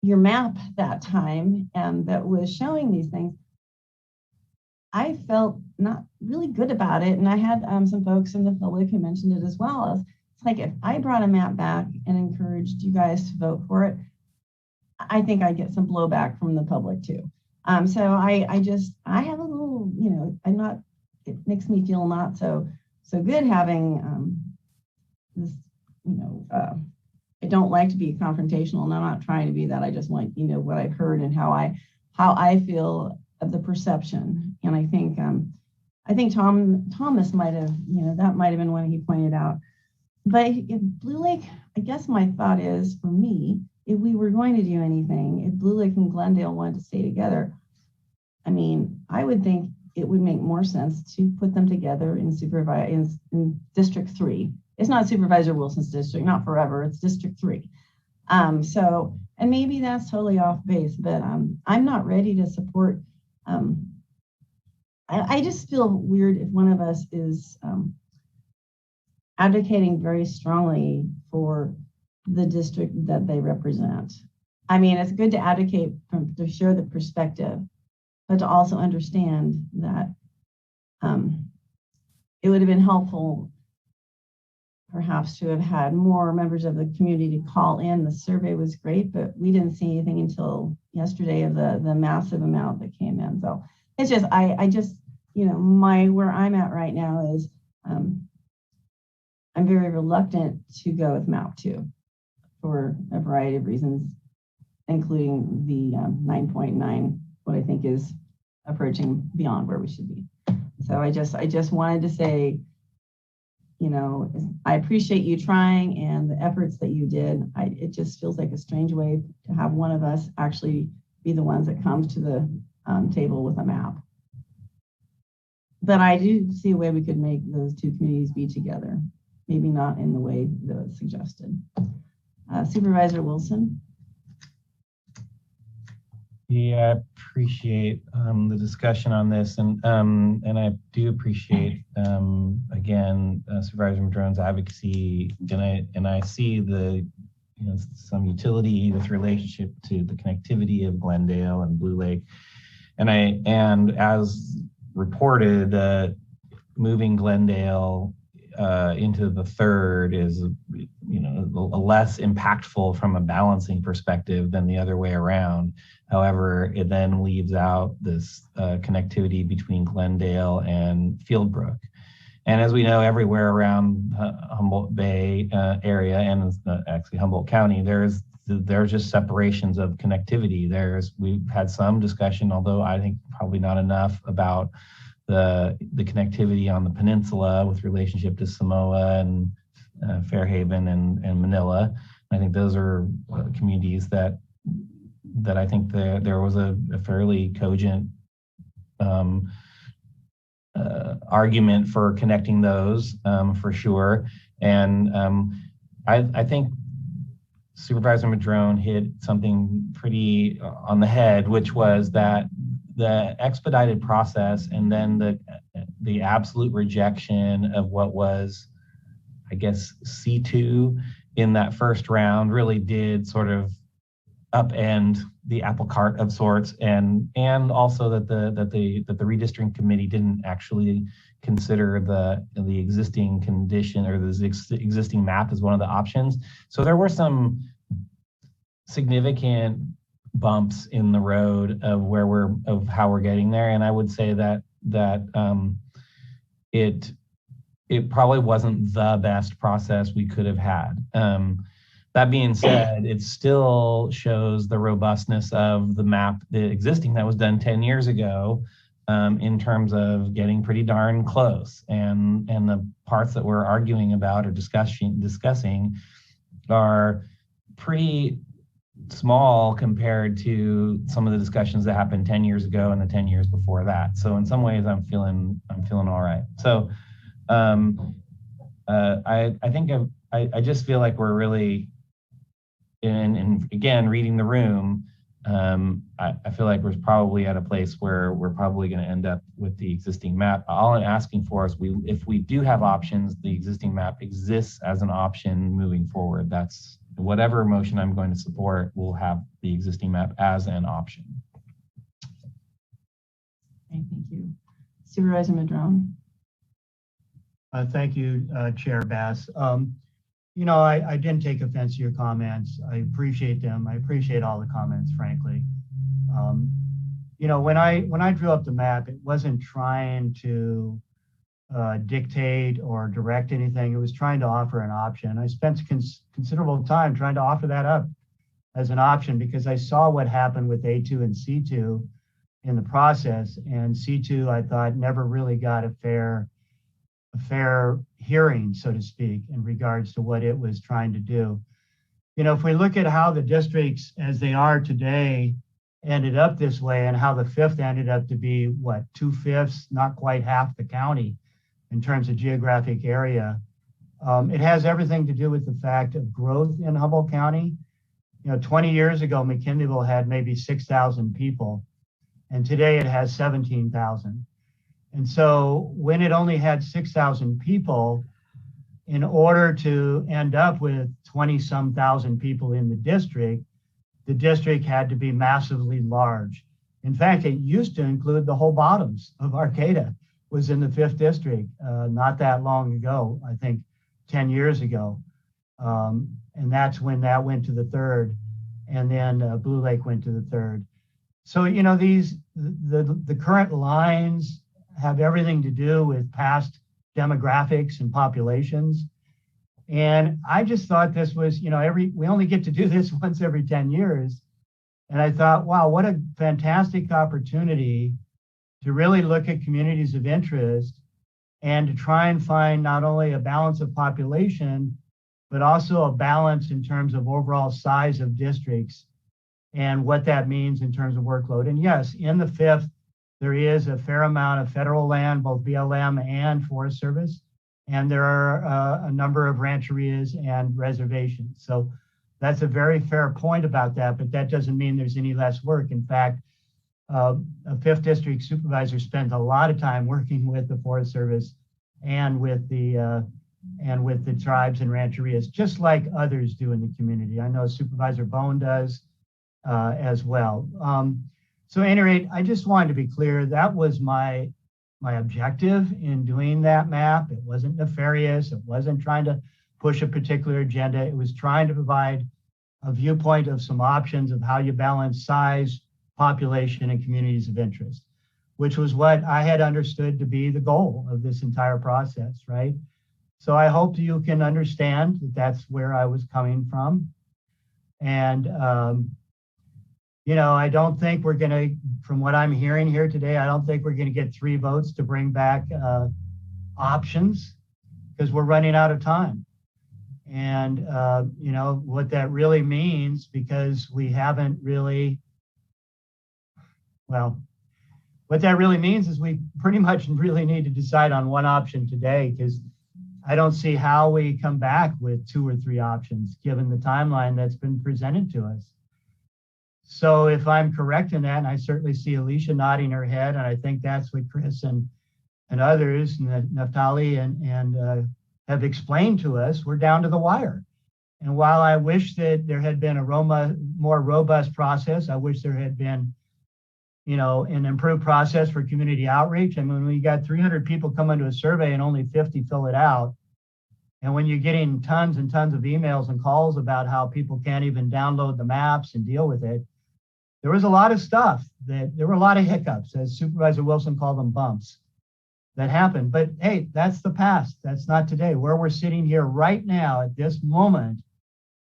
Speaker 1: your map that time and that was showing these things, I felt not really good about it. And I had some folks in the public who mentioned it as well. It's like, if I brought a map back and encouraged you guys to vote for it, I think I'd get some blowback from the public too. So I have a little, it makes me feel not so good having this, I don't like to be confrontational, and I'm not trying to be that. I just want, what I've heard and how I feel of the perception. And I think Thomas might have, that might have been one he pointed out. But in Blue Lake, I guess my thought is, for me, if we were going to do anything, if Blue Lake and Glendale wanted to stay together, I mean, I would think it would make more sense to put them together in District 3. It's not Supervisor Wilson's district, not forever, it's District 3. So, and maybe that's totally off base, but I'm not ready to support, I just feel weird if one of us is advocating very strongly for the district that they represent. I mean, it's good to advocate to share the perspective, but to also understand that it would have been helpful perhaps to have had more members of the community to call in. The survey was great, but we didn't see anything until yesterday of the massive amount that came in. So it's just, I just, where I'm at right now is I'm very reluctant to go with map 2 for a variety of reasons, including the 9.9, what I think is approaching beyond where we should be. So I just wanted to say, I appreciate you trying and the efforts that you did. It just feels like a strange way to have one of us actually be the ones that comes to the table with a map. But I do see a way we could make those two communities be together. Maybe not in the way that was suggested. Supervisor Wilson.
Speaker 6: Yeah, I appreciate the discussion on this, and I do appreciate again Supervisor Madrone's advocacy, and I see the some utility with relationship to the connectivity of Glendale and Blue Lake, and as reported, moving Glendale into the third is, less impactful from a balancing perspective than the other way around. However, it then leaves out this connectivity between Glendale and Fieldbrook. And as we know, everywhere around Humboldt Bay area and actually Humboldt County, there's just separations of connectivity. We've had some discussion, although I think probably not enough, about the connectivity on the peninsula with relationship to Samoa and Fairhaven and Manila. I think those are communities that I think there was a fairly cogent argument for connecting those for sure. And I think Supervisor Madrone hit something pretty on the head, which was that the expedited process and then the absolute rejection of what was, I guess, C2 in that first round really did sort of upend the apple cart of sorts, and also that the redistricting committee didn't actually consider the existing condition or the existing map as one of the options. So there were some significant bumps in the road of how we're getting there, and I would say that it probably wasn't the best process we could have had. That being said, it still shows the robustness of the map, the existing that was done 10 years ago, in terms of getting pretty darn close. And the parts that we're arguing about or discussing are pretty small compared to some of the discussions that happened 10 years ago and the 10 years before that. So in some ways, I'm feeling all right. So I think I just feel like we're really, and again, reading the room, I feel like we're probably at a place where we're probably going to end up with the existing map. All I'm asking for is if we do have options, the existing map exists as an option moving forward. That's whatever motion I'm going to support will have the existing map as an option.
Speaker 1: Okay, thank you. Supervisor Madrone.
Speaker 3: Thank you, Chair Bass. I didn't take offense to your comments. I appreciate them. I appreciate all the comments, frankly. When I drew up the map, it wasn't trying to dictate or direct anything. It was trying to offer an option. I spent considerable time trying to offer that up as an option because I saw what happened with A2 and C2 in the process, and C2 I thought never really got a fair hearing, so to speak, in regards to what it was trying to do. If we look at how the districts as they are today ended up this way and how the 5th ended up to be, 2/5, not quite half the county in terms of geographic area, it has everything to do with the fact of growth in Humboldt County. 20 years ago, McKinleyville had maybe 6,000 people, and today it has 17,000. And so when it only had 6,000 people, in order to end up with 20-some thousand people in the district had to be massively large. In fact, it used to include the whole bottoms of Arcata was in the 5th district not that long ago, I think 10 years ago. And that's when that went to the 3rd, and then Blue Lake went to the 3rd. So, the current lines have everything to do with past demographics and populations. And I just thought this was, we only get to do this once every 10 years. And I thought, wow, what a fantastic opportunity to really look at communities of interest and to try and find not only a balance of population, but also a balance in terms of overall size of districts and what that means in terms of workload. And yes, in the 5th, there is a fair amount of federal land, both BLM and Forest Service, and there are a number of rancherias and reservations. So that's a very fair point about that, but that doesn't mean there's any less work. In fact, a 5th district supervisor spends a lot of time working with the Forest Service and with the tribes and rancherias, just like others do in the community. I know Supervisor Bohn does as well. So at any rate, I just wanted to be clear, that was my my objective in doing that map. It wasn't nefarious. It wasn't trying to push a particular agenda. It was trying to provide a viewpoint of some options of how you balance size, population, and communities of interest, which was what I had understood to be the goal of this entire process, right? So I hope you can understand that that's where I was coming from. And, I don't think we're going to, from what I'm hearing here today, I don't think we're going to get 3 votes to bring back options because we're running out of time. And, what that really means, because we haven't really, what that really means is we pretty much really need to decide on one option today, because I don't see how we come back with 2 or 3 options given the timeline that's been presented to us. So if I'm correct in that, and I certainly see Alicia nodding her head, and I think that's what Chris and others, and Naftali and have explained to us, we're down to the wire. And while I wish that there had been a more robust process, I wish there had been, an improved process for community outreach. I mean, when you got 300 people come into a survey and only 50 fill it out, and when you're getting tons and tons of emails and calls about how people can't even download the maps and deal with it, there was a lot of stuff there were a lot of hiccups, as Supervisor Wilson called them, bumps that happened. But hey, that's the past. That's not today. Where we're sitting here right now at this moment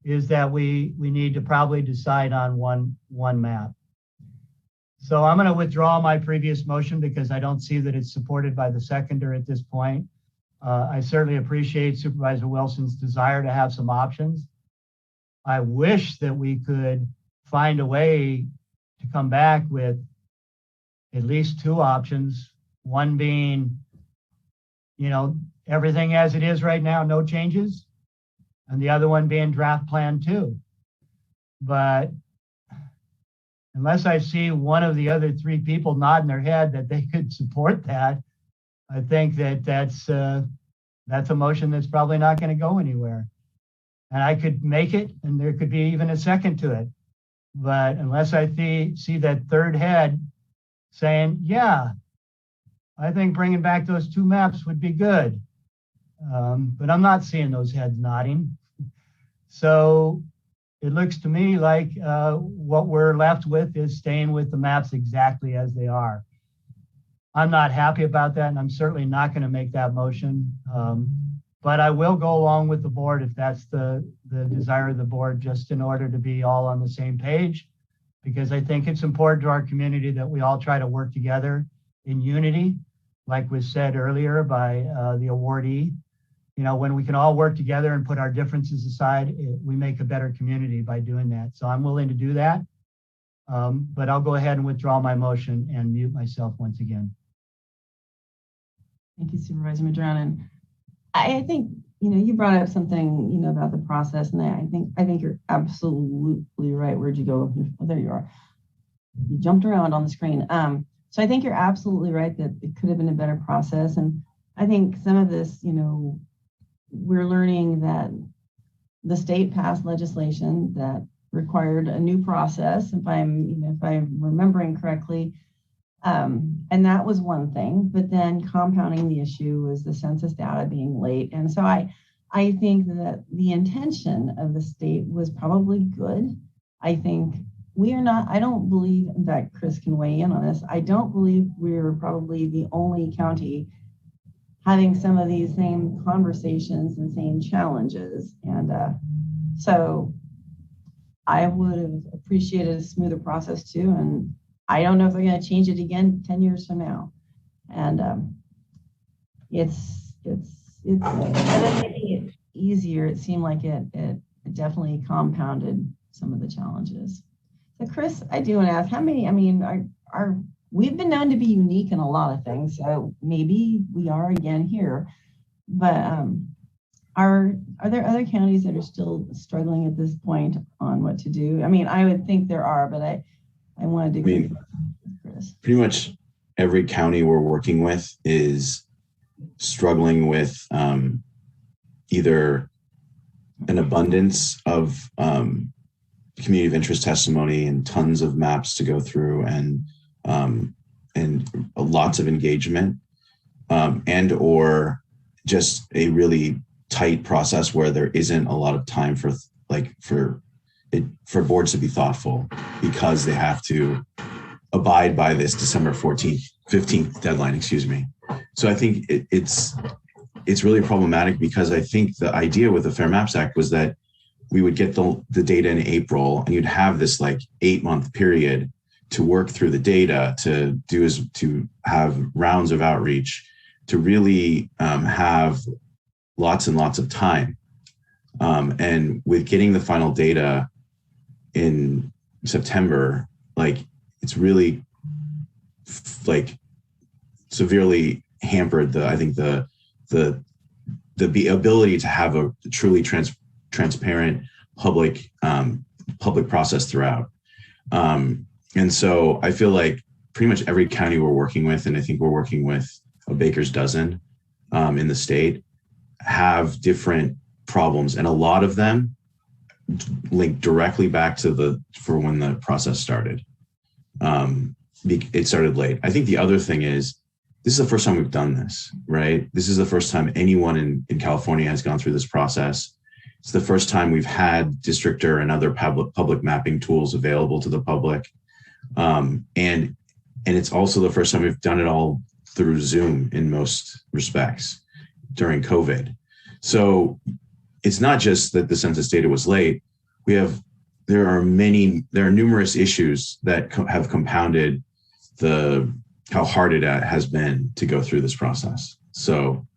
Speaker 3: is that we need to probably decide on one map. So I'm going to withdraw my previous motion because I don't see that it's supported by the seconder at this point. I certainly appreciate Supervisor Wilson's desire to have some options. I wish that we could find a way to come back with at least 2 options. One being, everything as it is right now, no changes. And the other one being draft plan 2. But unless I see one of the other 3 people nodding their head that they could support that, I think that's a motion that's probably not going to go anywhere. And I could make it, and there could be even a second to it. But unless I see that third head saying, yeah, I think bringing back those 2 maps would be good. But I'm not seeing those heads nodding. So it looks to me like what we're left with is staying with the maps exactly as they are. I'm not happy about that, and I'm certainly not going to make that motion. But I will go along with the board if that's the desire of the board, just in order to be all on the same page, because I think it's important to our community that we all try to work together in unity, like was said earlier by the awardee. When we can all work together and put our differences aside, we make a better community by doing that. So I'm willing to do that, but I'll go ahead and withdraw my motion and mute myself once again.
Speaker 1: Thank you, Supervisor Madrone. I think, you brought up something, about the process, and I think you're absolutely right. Where'd you go? Oh, there you are. You jumped around on the screen. So I think you're absolutely right that it could have been a better process. And I think some of this, we're learning that the state passed legislation that required a new process, if I'm remembering correctly. And that was one thing, but then compounding the issue was the census data being late. And so I think that the intention of the state was probably good. I think I don't believe, in fact, Chris can weigh in on this, I don't believe we're probably the only county having some of these same conversations and same challenges. And so I would have appreciated a smoother process too. And I don't know if they're going to change it again 10 years from now. And it's other than making it easier, it seemed like it definitely compounded some of the challenges. So Chris, I do want to ask, how many, we've been known to be unique in a lot of things, so maybe we are again here, but are there other counties that are still struggling at this point on what to do? I would think there are, but I wanted to Chris.
Speaker 10: Pretty much every county we're working with is struggling with either an abundance of community of interest testimony and tons of maps to go through and lots of engagement, and or just a really tight process where there isn't a lot of time for boards to be thoughtful because they have to abide by this December 15th deadline, excuse me. So I think it's really problematic because I think the idea with the Fair Maps Act was that we would get the data in April and you'd have this like 8-month period to work through the data, to have rounds of outreach, to really have lots and lots of time. And with getting the final data in September, like it's really like severely hampered the ability to have a truly transparent public process throughout. And so I feel like pretty much every county we're working with, and I think we're working with a baker's dozen in the state, have different problems, and a lot of them link directly back to for when the process started. It started late. I think the other thing is, this is the first time we've done this, right? This is the first time anyone in California has gone through this process. It's the first time we've had Districtor and other public mapping tools available to the public. And it's also the first time we've done it all through Zoom in most respects during COVID. So it's not just that the census data was late. There are numerous issues that have compounded how hard it has been to go through this process. So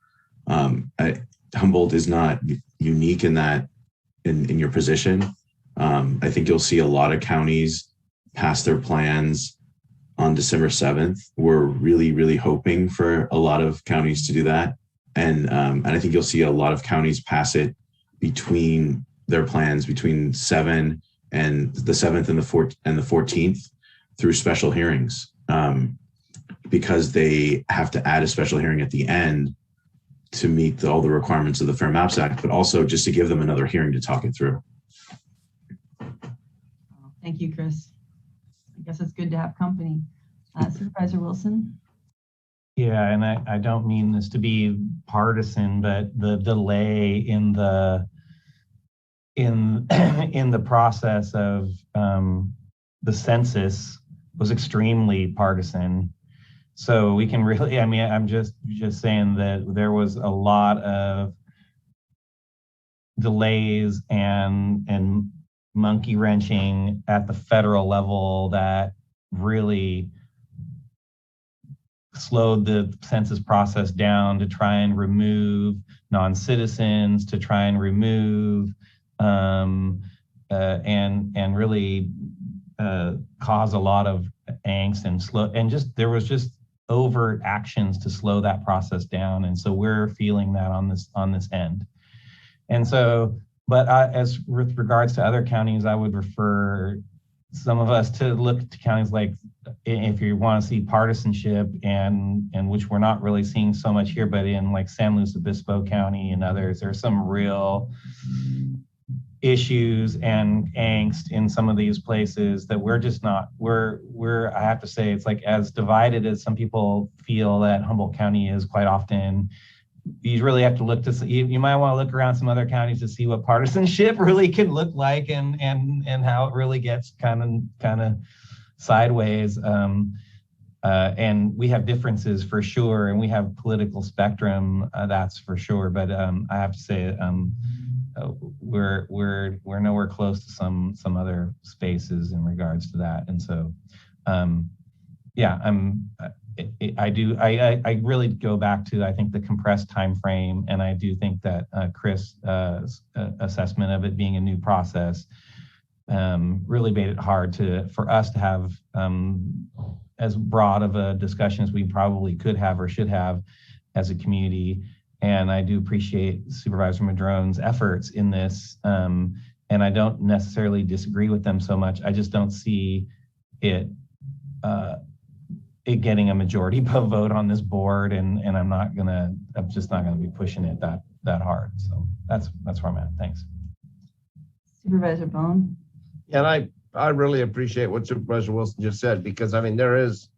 Speaker 10: Humboldt is not unique in that, in your position. I think you'll see a lot of counties pass their plans on December 7th. We're really, really hoping for a lot of counties to do that. And I think you'll see a lot of counties pass it between their plans between the 7th and the 14th through special hearings, because they have to add a special hearing at the end to meet all the requirements of the Fair Maps Act, but also just to give them another hearing to talk it through.
Speaker 1: Thank you, Chris. I guess it's good to have company. Supervisor Wilson?
Speaker 6: Yeah, and I don't mean this to be partisan, but the delay in the process of the census was extremely partisan. So we can really, I mean, I'm just saying that there was a lot of delays and monkey wrenching at the federal level that really slowed the census process down to try and remove non-citizens, to try and remove and really cause a lot of angst and there was just overt actions to slow that process down. And so we're feeling that on this end. And so, but as with regards to other counties, I would refer some of us to look to counties like, if you want to see partisanship, and which we're not really seeing so much here, but in like San Luis Obispo County and others, there's some real issues and angst in some of these places that we're just not, I have to say, it's like as divided as some people feel that Humboldt County is quite often. You really have to look to see, you might want to look around some other counties to see what partisanship really can look like and how it really gets kind of sideways. And we have differences for sure, and we have political spectrum, that's for sure. But I have to say, we're nowhere close to some other spaces in regards to that. And so, yeah, I really go back to, I think, the compressed time frame, and I do think that Chris' assessment of it being a new process really made it hard for us to have as broad of a discussion as we probably could have or should have as a community. And I do appreciate Supervisor Madrone's efforts in this, and I don't necessarily disagree with them so much. I just don't see it getting a majority vote on this board, and I'm just not gonna be pushing it that hard. So that's where I'm at. Thanks.
Speaker 1: Supervisor Bohn.
Speaker 23: And I really appreciate what Supervisor Wilson just said, because I mean, there is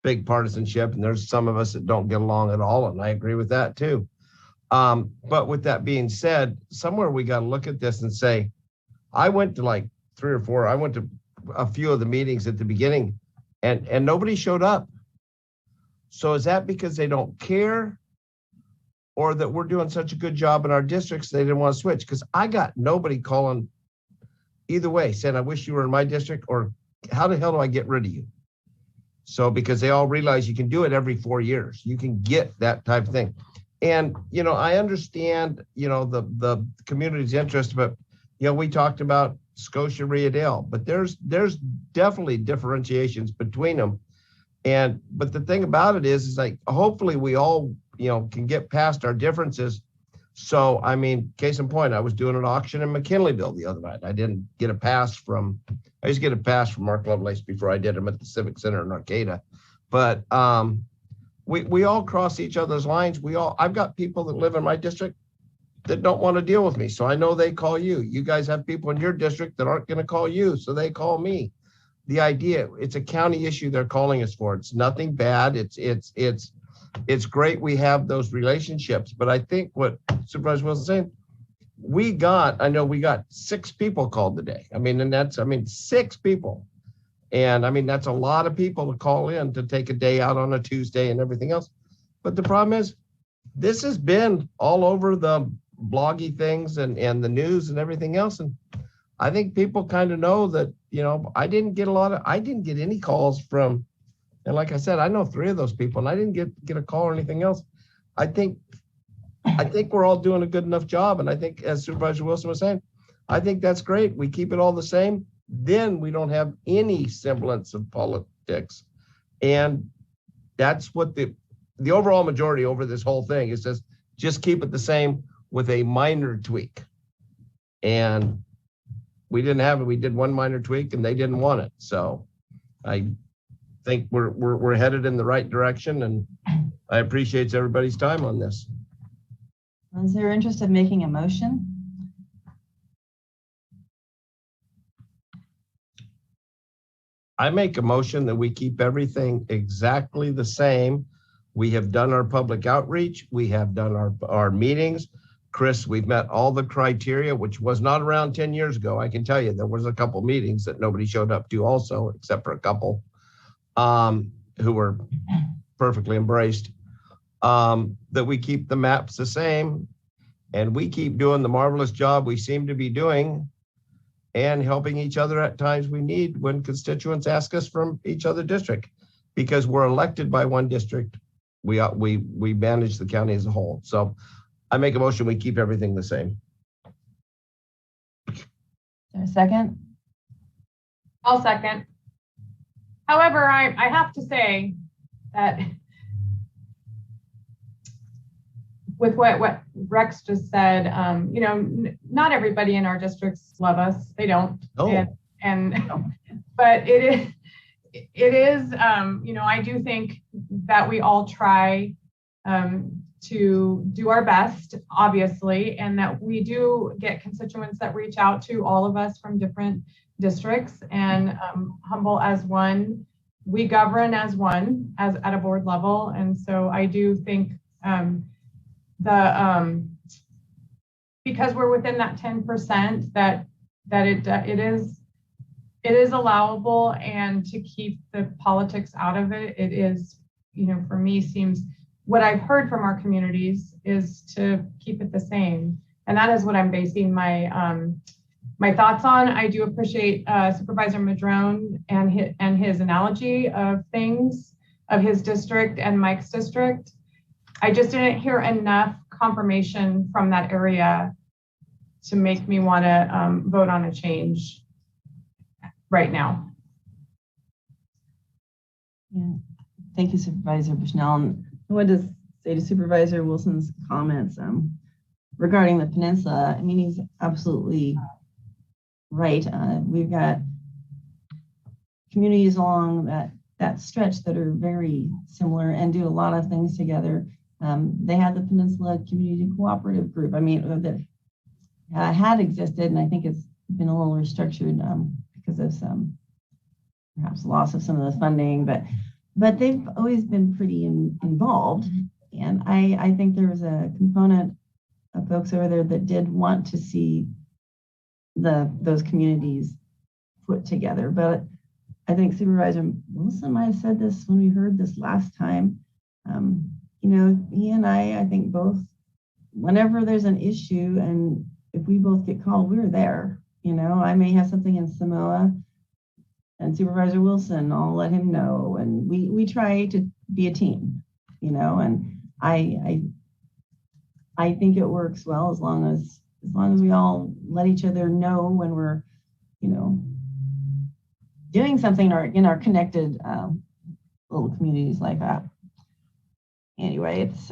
Speaker 23: big partisanship, and there's some of us that don't get along at all, and I agree with that too. But with that being said, somewhere we got to look at this and say, I went to like 3 or 4, I went to a few of the meetings at the beginning, and nobody showed up. So is that because they don't care, or that we're doing such a good job in our districts they didn't want to switch? Because I got nobody calling either way saying, I wish you were in my district, or how the hell do I get rid of you? So because they all realize you can do it every 4 years, you can get that type of thing. And, you know, I understand, you know, the community's interest, but, you know, we talked about Scotia, Riadale, but there's definitely differentiations between them. But the thing about it is like, hopefully we all, you know, can get past our differences. So, I mean, case in point, I was doing an auction in McKinleyville the other night. I didn't get a pass from, I used to get a pass from Mark Lovelace before I did them at the Civic Center in Arcata. But we all cross each other's lines. I've got people that live in my district that don't want to deal with me. So I know they call you. You guys have people in your district that aren't going to call you, so they call me. The idea, it's a county issue they're calling us for. It's nothing bad. It's great we have those relationships. But I think what Supervisor Wilson's saying, I know we got 6 people called today. I mean, 6 people. And I mean, that's a lot of people to call in to take a day out on a Tuesday and everything else. But the problem is, this has been all over the bloggy things and the news and everything else. And I think people kind of know that, you know, I didn't get any calls from, and like I said, I know 3 of those people, and I didn't get a call or anything else. I think we're all doing a good enough job. And I think, as Supervisor Wilson was saying, I think that's great. We keep it all the same. Then we don't have any semblance of politics. And that's what the overall majority over this whole thing is, just keep it the same with a minor tweak. And we didn't have it. We did one minor tweak and they didn't want it. So I think we're headed in the right direction, and I appreciate everybody's time on this.
Speaker 1: Is there interest of making a motion?
Speaker 23: I make a motion that we keep everything exactly the same. We have done our public outreach. We have done our meetings. Chris, we've met all the criteria, which was not around 10 years ago. I can tell you there was a couple meetings that nobody showed up to also, except for a couple who were perfectly embraced. That we keep the maps the same, and we keep doing the marvelous job we seem to be doing, and helping each other at times we need when constituents ask us from each other district, because we're elected by one district. We manage the county as a whole. So I make a motion, we keep everything the same.
Speaker 1: Is there a second?
Speaker 2: I'll second. However, I have to say that with what Rex just said, you know, not everybody in our districts love us. They don't.
Speaker 23: Oh.
Speaker 2: But it is, you know, I do think that we all try to do our best, obviously, and that we do get constituents that reach out to all of us from different districts, and Humboldt as one, we govern as one, as at a board level. And so I do think because we're within that 10%, that it is allowable, and to keep the politics out of it, it is, you know, for me, seems what I've heard from our communities is to keep it the same. And that is what I'm basing my my thoughts on. I do appreciate Supervisor Madrone and his analogy of things, of his district and Mike's district. I just didn't hear enough confirmation from that area to make me want to vote on a change right now.
Speaker 1: Yeah, thank you, Supervisor Bushnell. I wanted to say to Supervisor Wilson's comments regarding the peninsula. I mean, he's absolutely right. We've got communities along that stretch that are very similar and do a lot of things together. They have the Peninsula Community Cooperative Group. I mean, that had existed, and I think it's been a little restructured because of some perhaps loss of some of the funding. But but they've always been pretty involved. And I think there was a component of folks over there that did want to see those communities put together. But I think Supervisor Wilson might have said this when we heard this last time. You know, he and I think both, whenever there's an issue and if we both get called, we're there. You know, I may have something in Samoa and Supervisor Wilson, I'll let him know. And we try to be a team, you know, and I think it works well as long as we all let each other know when we're, you know, doing something in our connected little communities like that. Anyway, it's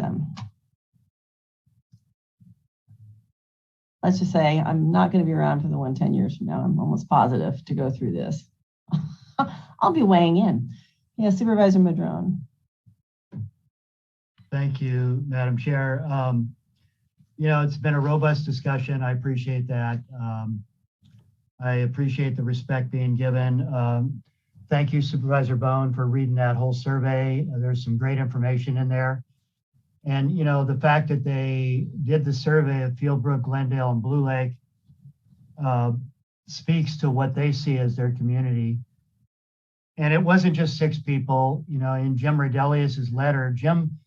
Speaker 1: let's just say I'm not going to be around for the 10 years from now. I'm almost positive to go through this. I'll be weighing in. Yeah, Supervisor Madrone.
Speaker 3: Thank you, Madam Chair. You know, it's been a robust discussion. I appreciate that. I appreciate the respect being given. Thank you, Supervisor Bohn, for reading that whole survey. There's some great information in there. And, you know, the fact that they did the survey of Fieldbrook, Glendale, and Blue Lake speaks to what they see as their community. And it wasn't just 6 people. You know, in Jim Redelius's letter, Jim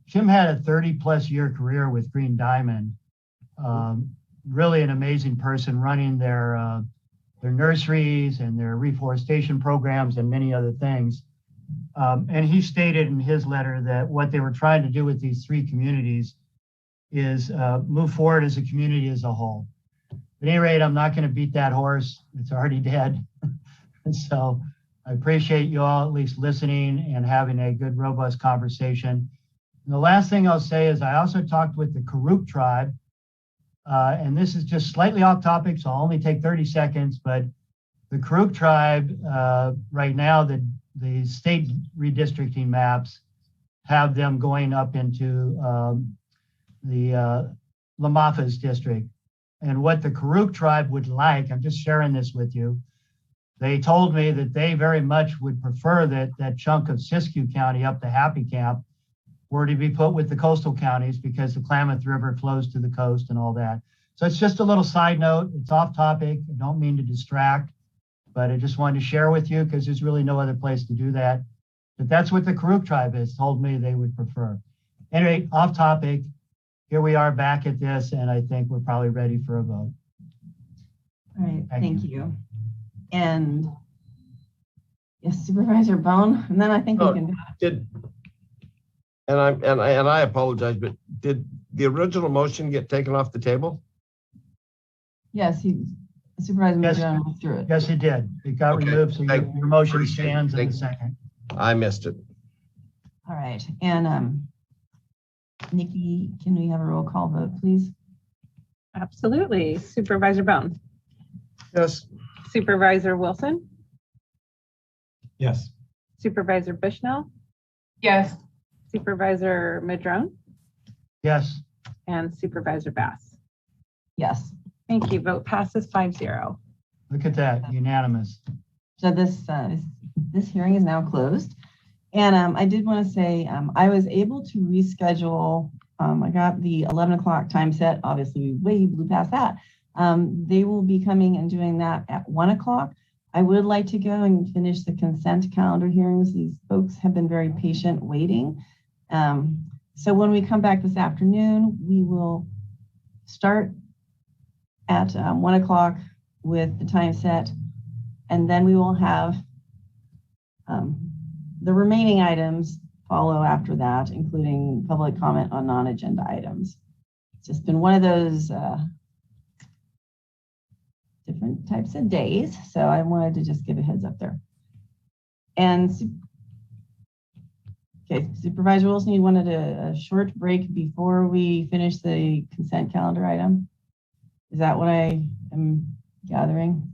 Speaker 3: had a 30-plus year career with Green Diamond. Really an amazing person running their nurseries and their reforestation programs and many other things. And he stated in his letter that what they were trying to do with these 3 communities is move forward as a community as a whole. At any rate, I'm not going to beat that horse. It's already dead. And so I appreciate you all at least listening and having a good, robust conversation. And the last thing I'll say is I also talked with the Karuk tribe. And this is just slightly off topic, so I'll only take 30 seconds, but the Karuk tribe, right now, the state redistricting maps have them going up into the Lamafas district. And what the Karuk tribe would like, I'm just sharing this with you, they told me that they very much would prefer that chunk of Siskiyou County up to Happy Camp were to be put with the coastal counties because the Klamath River flows to the coast and all that. So it's just a little side note. It's off topic. I don't mean to distract, but I just wanted to share with you because there's really no other place to do that. But that's what the Karuk tribe has told me they would prefer. Anyway, off topic. Here we are back at this, and I think we're probably ready for a vote.
Speaker 1: All right, thank you. And yes, Supervisor Bohn, and then I think we can.
Speaker 23: And I apologize, but did the original motion get taken off the table?
Speaker 1: Yes, Supervisor Madrone went through it.
Speaker 3: Yes, it did. It got removed, so your motion stands in a second.
Speaker 23: I missed it.
Speaker 1: All right, and Nikki, can we have a roll call vote, please?
Speaker 7: Absolutely. Supervisor Bohn.
Speaker 23: Yes.
Speaker 7: Supervisor Wilson.
Speaker 6: Yes.
Speaker 7: Supervisor Bushnell.
Speaker 2: Yes.
Speaker 7: Supervisor Madrone.
Speaker 3: Yes.
Speaker 7: And Supervisor Bass.
Speaker 1: Yes.
Speaker 7: Thank you. Vote passes 5-0.
Speaker 3: Look at that, unanimous.
Speaker 1: So this hearing is now closed. And I did want to say I was able to reschedule. I got the 11 o'clock time set. Obviously, we way blew past that. They will be coming and doing that at 1 o'clock. I would like to go and finish the consent calendar hearings. These folks have been very patient waiting. So when we come back this afternoon, we will start at 1 o'clock with the time set, and then we will have the remaining items follow after that, including public comment on non-agenda items. It's just been one of those different types of days, so I wanted to just give a heads up there. And okay, Supervisor Wilson, you wanted a short break before we finish the consent calendar item? Is that what I am gathering?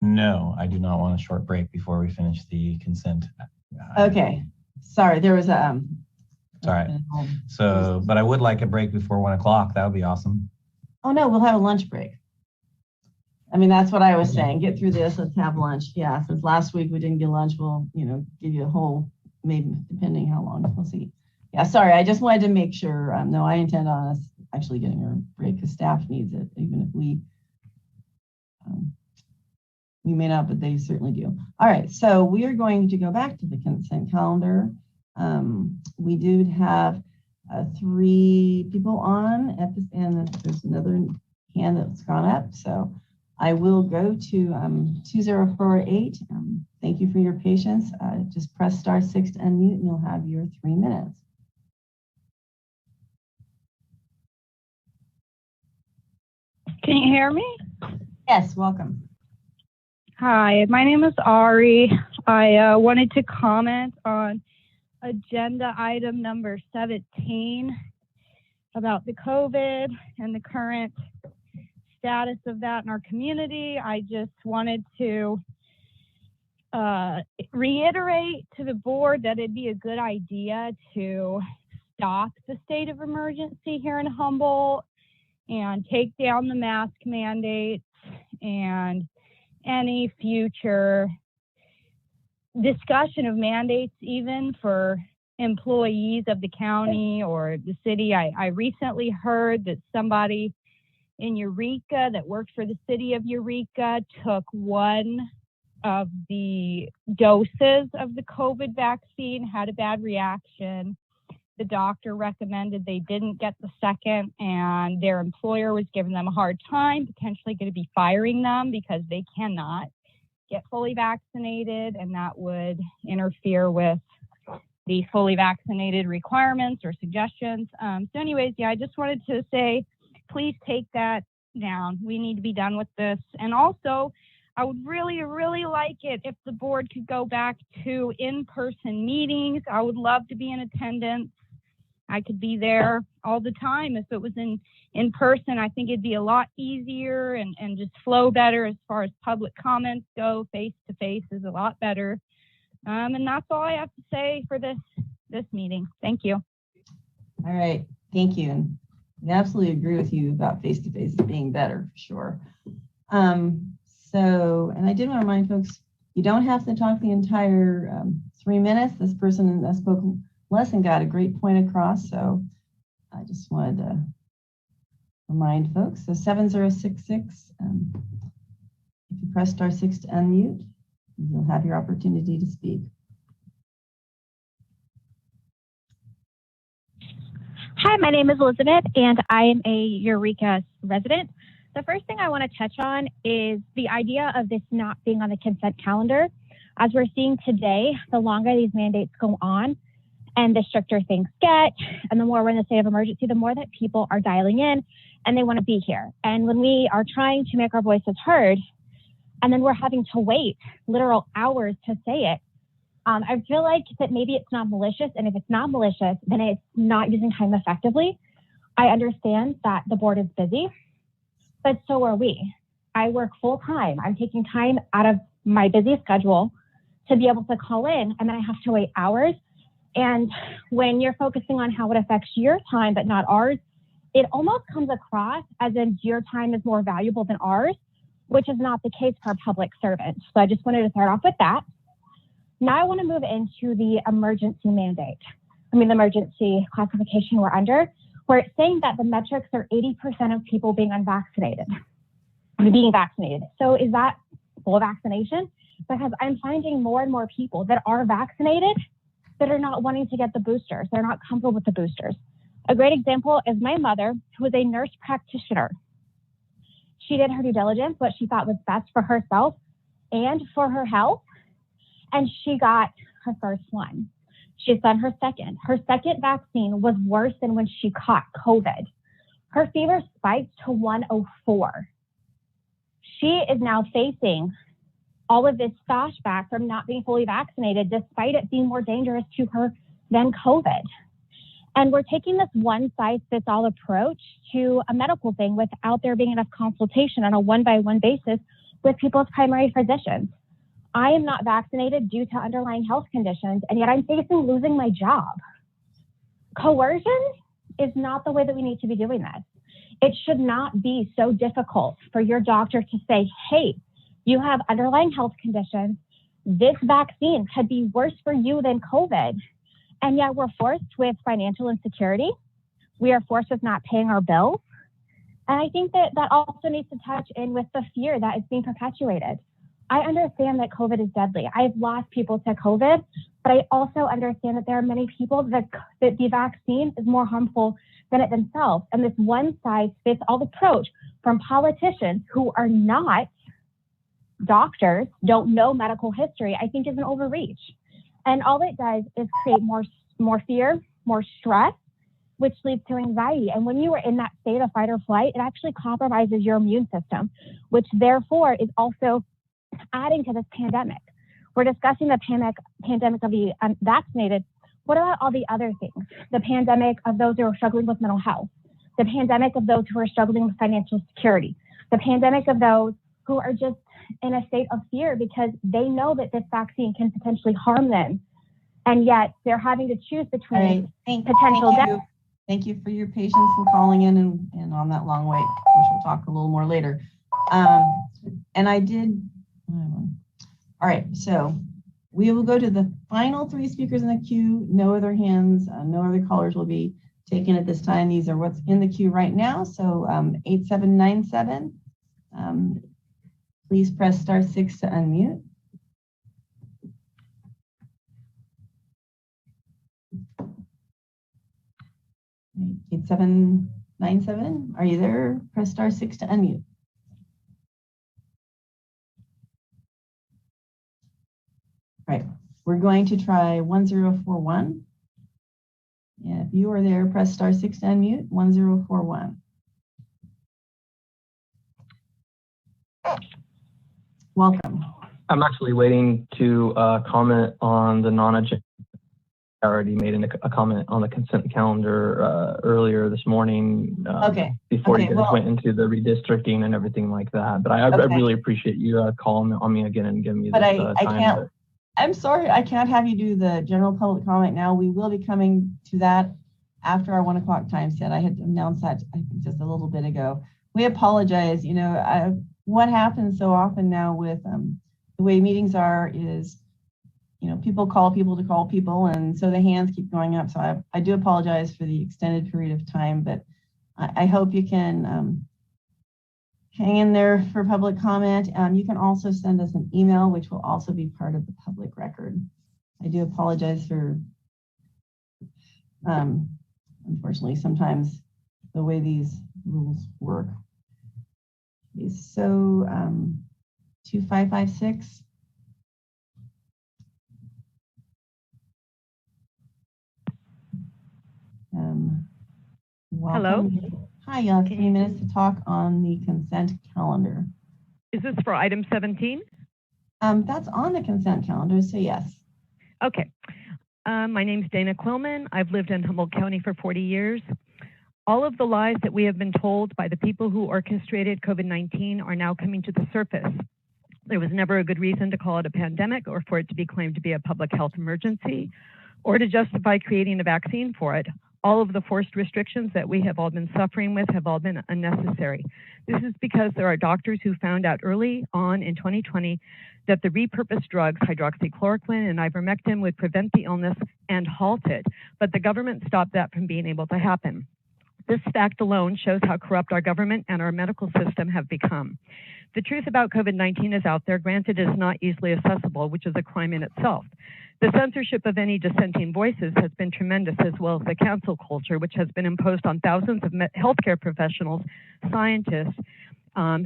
Speaker 6: No, I do not want a short break before we finish the consent.
Speaker 1: Okay, sorry, there was a.
Speaker 6: It's all right. So, but I would like a break before 1 o'clock. That would be awesome.
Speaker 1: Oh no, we'll have a lunch break. I mean, that's what I was saying. Get through this, let's have lunch. Yeah, since last week we didn't get lunch, we'll, give you a whole maybe depending how long, we'll see. Yeah, sorry, I just wanted to make sure. No, I intend on us actually getting a break because staff needs it, even if we may not, but they certainly do. All right, so we are going to go back to the consent calendar. We do have 3 people on at this, and there's another hand that's gone up. So I will go to 2048. Thank you for your patience. Just press *6 to unmute and you'll have your 3 minutes.
Speaker 11: Can you hear me?
Speaker 1: Yes, welcome.
Speaker 11: Hi, my name is Ari. I wanted to comment on agenda item number 17 about the COVID and the current status of that in our community. I just wanted to reiterate to the board that it'd be a good idea to stop the state of emergency here in Humboldt and take down the mask mandates and any future discussion of mandates even for employees of the county or the city. I recently heard that somebody in Eureka that worked for the city of Eureka took one of the doses of the COVID vaccine, had a bad reaction. The doctor recommended they didn't get the second, and their employer was giving them a hard time, potentially going to be firing them because they cannot get fully vaccinated, and that would interfere with the fully vaccinated requirements or suggestions. So anyways, yeah, I just wanted to say, please take that down. We need to be done with this. And also, I would really, really like it if the board could go back to in-person meetings. I would love to be in attendance. I could be there all the time. If it was in person, I think it'd be a lot easier and just flow better as far as public comments go. Face-to-face is a lot better. And that's all I have to say for this meeting. Thank you.
Speaker 1: All right, thank you. And I absolutely agree with you about face-to-face being better, for sure. And I did want to remind folks, you don't have to talk the entire 3 minutes. This person that spoke less and got a great point across. So I just wanted to remind folks. So 7066, if you press *6 to unmute, you'll have your opportunity to speak.
Speaker 19: Hi, my name is Elizabeth, and I am a Eureka resident. The first thing I want to touch on is the idea of this not being on the consent calendar. As we're seeing today, the longer these mandates go on and the stricter things get, and the more we're in the state of emergency, the more that people are dialing in and they want to be here. And when we are trying to make our voices heard, and then we're having to wait literal hours to say it, I feel like that maybe it's not malicious, and if it's not malicious, then it's not using time effectively. I understand that the board is busy, but so are we. I work full time. I'm taking time out of my busy schedule to be able to call in, and then I have to wait hours. And when you're focusing on how it affects your time, but not ours, it almost comes across as if your time is more valuable than ours, which is not the case for a public servant. So I just wanted to start off with that. Now I want to move into the emergency mandate. The emergency classification we're under, where it's saying that the metrics are 80% of people being vaccinated. So is that full vaccination? Because I'm finding more and more people that are vaccinated that are not wanting to get the boosters. They're not comfortable with the boosters. A great example is my mother, who is a nurse practitioner. She did her due diligence, what she thought was best for herself and for her health, and she got her first one. She's done her second. Her second vaccine was worse than when she caught COVID. Her fever spiked to 104. She is now facing all of this flashback from not being fully vaccinated, despite it being more dangerous to her than COVID. And we're taking this one-size-fits-all approach to a medical thing without there being enough consultation on a one-by-one basis with people's primary physicians. I am not vaccinated due to underlying health conditions, and yet I'm facing losing my job. Coercion is not the way that we need to be doing this. It should not be so difficult for your doctor to say, hey, you have underlying health conditions. this vaccine could be worse for you than COVID. And yet we're forced with financial insecurity. We are forced with not paying our bills. And I think that that also needs to touch in with the fear that is being perpetuated. I understand that COVID is deadly. I've lost people to COVID, but I also understand that there are many people that the vaccine is more harmful than it themselves. And this one size fits all approach from politicians who are not doctors, don't know medical history, I think is an overreach. And all it does is create more fear, more stress, which leads to anxiety. And when you are in that state of fight or flight, it actually compromises your immune system, which therefore is also adding to this pandemic. We're discussing the pandemic of the unvaccinated. What about all the other things? The pandemic of those who are struggling with mental health, the pandemic of those who are struggling with financial security, the pandemic of those who are just in a state of fear because they know that this vaccine can potentially harm them. And yet they're having to choose between potential death.
Speaker 1: Thank you for your patience and calling in and on that long wait, which we'll talk a little more later. And I did, all right, so we will go to the final three speakers in the queue. No other hands, no other callers will be taken at this time. These are what's in the queue right now. So 8797, please press *6 to unmute. Right, 8797, are you there? Press *6 to unmute. Right, we're going to try 1041. Yeah, if you are there, press *6 to unmute, 1041. Welcome.
Speaker 16: I'm actually waiting to comment on the non-agenda. I already made a comment on the consent calendar earlier this morning. Before you guys went into the redistricting and everything like that. But I really appreciate you calling on me again and giving me this time.
Speaker 1: I'm sorry, I can't have you do the general public comment now. We will be coming to that after our 1 o'clock time set. I had announced that I think just a little bit ago. We apologize. You know, what happens so often now with the way meetings are is, you know, people call people to call people, and so the hands keep going up. So I do apologize for the extended period of time, but I hope you can hang in there for public comment. You can also send us an email, which will also be part of the public record. I do apologize for, unfortunately, sometimes the way these rules work. Okay, so 2556.
Speaker 13: Hello.
Speaker 1: Hi, you have 3 minutes to talk on the consent calendar.
Speaker 13: Is this for item 17?
Speaker 1: That's on the consent calendar, so yes.
Speaker 13: Okay. My name's Dana Quillman. I've lived in Humboldt County for 40 years. All of the lies that we have been told by the people who orchestrated COVID-19 are now coming to the surface. There was never a good reason to call it a pandemic or for it to be claimed to be a public health emergency or to justify creating a vaccine for it. All of the forced restrictions that we have all been suffering with have all been unnecessary. This is because there are doctors who found out early on in 2020 that the repurposed drugs, hydroxychloroquine and ivermectin, would prevent the illness and halt it, but the government stopped that from being able to happen. This fact alone shows how corrupt our government and our medical system have become. The truth about COVID-19 is out there. Granted, it is not easily accessible, which is a crime in itself. The censorship of any dissenting voices has been tremendous, as well as the cancel culture, which has been imposed on thousands of healthcare professionals, scientists,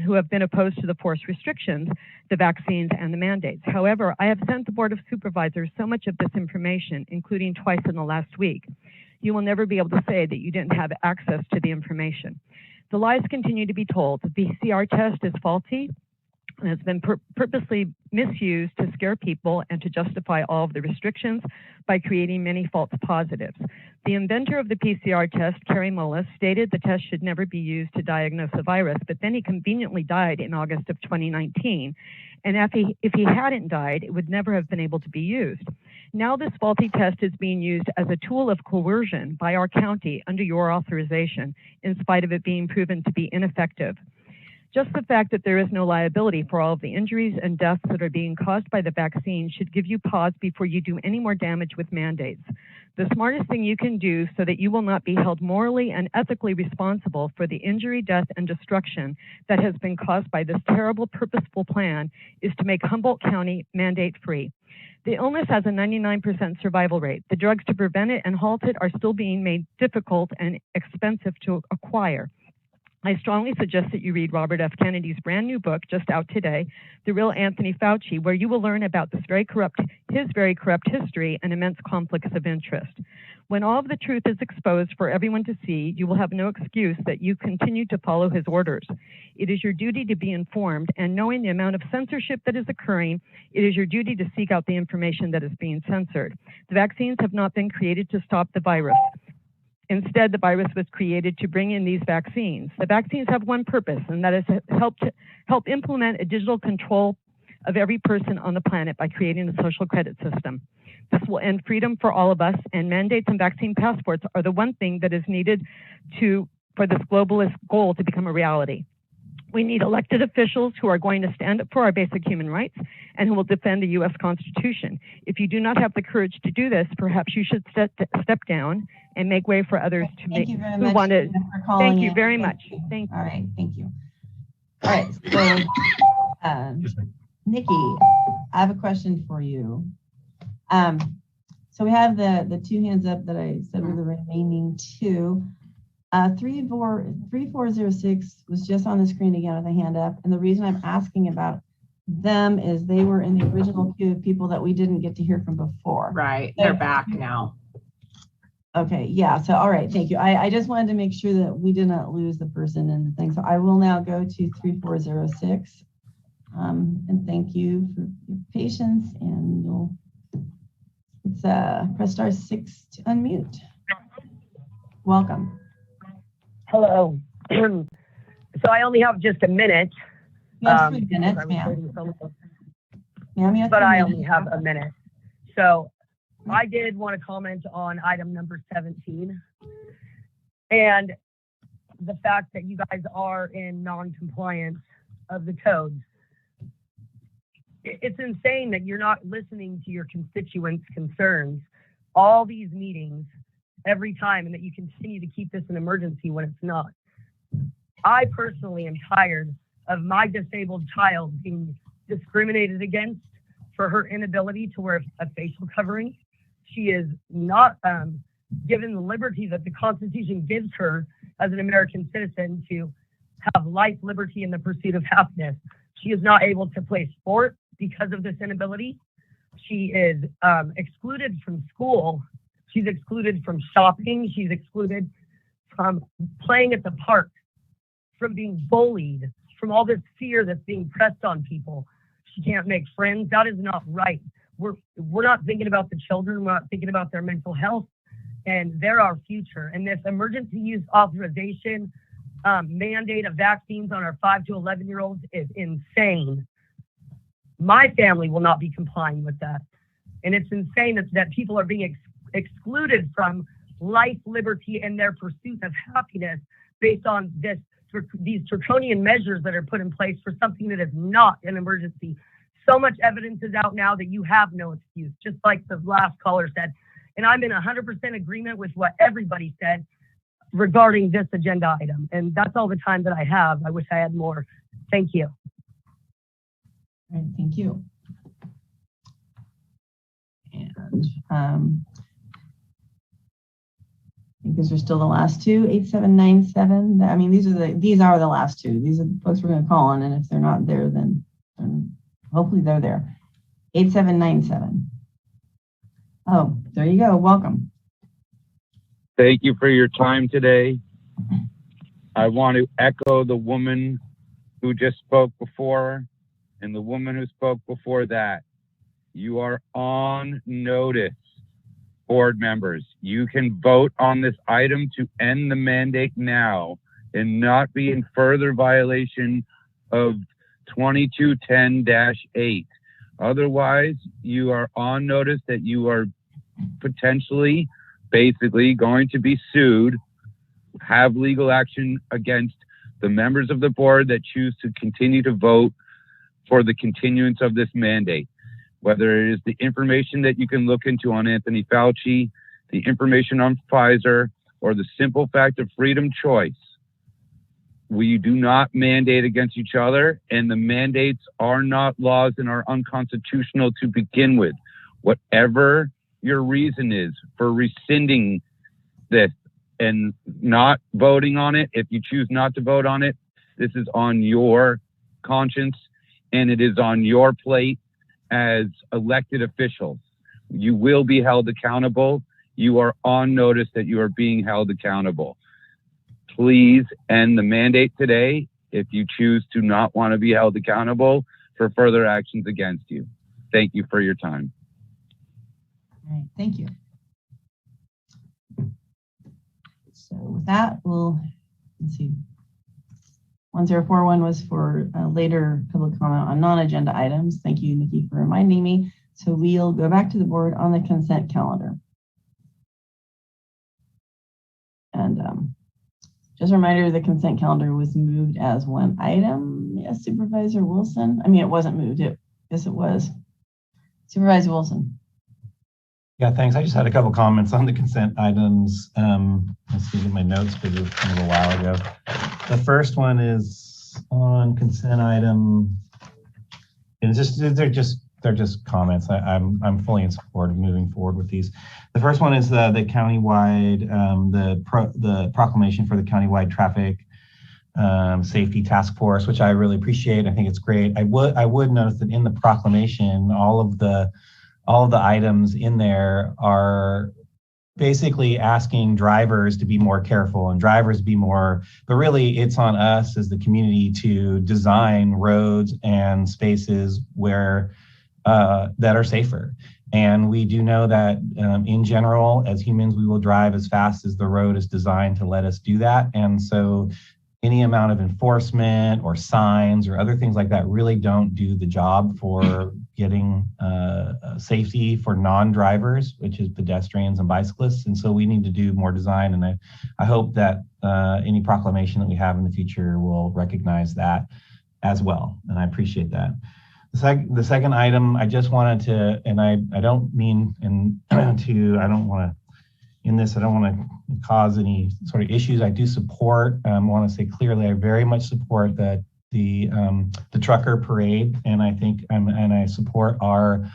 Speaker 13: who have been opposed to the forced restrictions, the vaccines, and the mandates. However, I have sent the Board of Supervisors so much of this information, including twice in the last week. You will never be able to say that you didn't have access to the information. The lies continue to be told. The PCR test is faulty and has been purposely misused to scare people and to justify all of the restrictions by creating many false positives. The inventor of the PCR test, Kerry Mullis, stated the test should never be used to diagnose a virus, but then he conveniently died in August of 2019. And if he hadn't died, it would never have been able to be used. Now this faulty test is being used as a tool of coercion by our county under your authorization, in spite of it being proven to be ineffective. Just the fact that there is no liability for all of the injuries and deaths that are being caused by the vaccine should give you pause before you do any more damage with mandates. The smartest thing you can do so that you will not be held morally and ethically responsible for the injury, death, and destruction that has been caused by this terrible, purposeful plan is to make Humboldt County mandate-free. The illness has a 99% survival rate. The drugs to prevent it and halt it are still being made difficult and expensive to acquire. I strongly suggest that you read Robert F. Kennedy's brand new book, just out today, The Real Anthony Fauci, where you will learn about his very corrupt history and immense conflicts of interest. When all of the truth is exposed for everyone to see, you will have no excuse that you continue to follow his orders. It is your duty to be informed, and knowing the amount of censorship that is occurring, it is your duty to seek out the information that is being censored. The vaccines have not been created to stop the virus. Instead, the virus was created to bring in these vaccines. The vaccines have one purpose, and that is to help implement a digital control of every person on the planet by creating a social credit system. This will end freedom for all of us, and mandates and vaccine passports are the one thing that is needed for this globalist goal to become a reality. We need elected officials who are going to stand up for our basic human rights and who will defend the U.S. Constitution. If you do not have the courage to do this, perhaps you should step down and make way for others to make
Speaker 1: Thank you very
Speaker 13: who
Speaker 1: much
Speaker 13: want to.
Speaker 1: for calling
Speaker 13: Thank you
Speaker 1: in.
Speaker 13: very much. Thank you.
Speaker 1: All right, thank you. All right, so Nikki, I have a question for you. So we have the two hands up that I said were the remaining two. 3406 was just on the screen again with a hand up. And the reason I'm asking about them is they were in the original queue of people that we didn't get to hear from before.
Speaker 2: Right. They're back now.
Speaker 1: Okay. Yeah. So, all right. Thank you. I just wanted to make sure that we did not lose the person in the thing. So I will now go to 3406. And thank you for your patience, and it's press star 6 to unmute. Welcome.
Speaker 14: Hello. So I only have just a minute.
Speaker 1: You have 3 minutes, ma'am.
Speaker 14: But I only have a minute. So I did want to comment on item number 17 and the fact that you guys are in non-compliance of the codes. It's insane that you're not listening to your constituents' concerns all these meetings every time, and that you continue to keep this an emergency when it's not. I personally am tired of my disabled child being discriminated against for her inability to wear a facial covering. She is not given the liberty that the Constitution gives her as an American citizen to have life, liberty, and the pursuit of happiness. She is not able to play sport because of this inability. She is excluded from school. She's excluded from shopping. She's excluded from playing at the park, from being bullied, from all this fear that's being pressed on people. She can't make friends. That is not right. We're not thinking about the children. We're not thinking about their mental health, and they're our future. And this emergency use authorization mandate of vaccines on our 5 to 11-year-olds is insane. My family will not be complying with that. And it's insane that people are being excluded from life, liberty, and their pursuit of happiness based on these draconian measures that are put in place for something that is not an emergency. So much evidence is out now that you have no excuse, just like the last caller said. And I'm in 100% agreement with what everybody said regarding this agenda item. And that's all the time that I have. I wish I had more. Thank you.
Speaker 1: All right, thank you. And I think these are still the last two, 8797. I mean, these are the last two. These are the folks we're going to call on, and if they're not there, then hopefully they're there. 8797. Oh, there you go. Welcome.
Speaker 4: Thank you for your time today. I want to echo the woman who just spoke before and the woman who spoke before that. You are on notice, board members. You can vote on this item to end the mandate now and not be in further violation of 2210-8. Otherwise, you are on notice that you are potentially, basically, going to be sued, have legal action against the members of the board that choose to continue to vote for the continuance of this mandate, whether it is the information that you can look into on Anthony Fauci, the information on Pfizer, or the simple fact of freedom choice. We do not mandate against each other, and the mandates are not laws and are unconstitutional to begin with. Whatever your reason is for rescinding this and not voting on it, if you choose not to vote on it, this is on your conscience and it is on your plate as elected officials. You will be held accountable. You are on notice that you are being held accountable. Please end the mandate today if you choose to not want to be held accountable for further actions against you. Thank you for your time.
Speaker 1: All right, thank you. So with that, let's see. 1041 was for later public comment on non-agenda items. Thank you, Nikki, for reminding me. So we'll go back to the board on the consent calendar. And just a reminder, the consent calendar was moved as one item. Yes, Supervisor Wilson. I mean, it wasn't moved. Yes, it was. Supervisor Wilson.
Speaker 6: Yeah, thanks. I just had a couple comments on the consent items. Let's see, get my notes because it was kind of a while ago. The first one is on consent item. And they're just comments. I'm fully in support of moving forward with these. The first one is the countywide, the proclamation for the countywide traffic safety task force, which I really appreciate. I think it's great. I would notice that in the proclamation, all of the items in there are basically asking drivers to be more careful and drivers be more, but really it's on us as the community to design roads and spaces where that are safer. And we do know that in general, as humans, we will drive as fast as the road is designed to let us do that. And so any amount of enforcement or signs or other things like that really don't do the job for getting safety for non-drivers, which is pedestrians and bicyclists. And so we need to do more design. And I hope that any proclamation that we have in the future will recognize that as well. And I appreciate that. The second item, I just wanted to, and I don't mean I don't want to cause any sort of issues. I do support, want to say clearly, I very much support the trucker parade. And I think, and I support our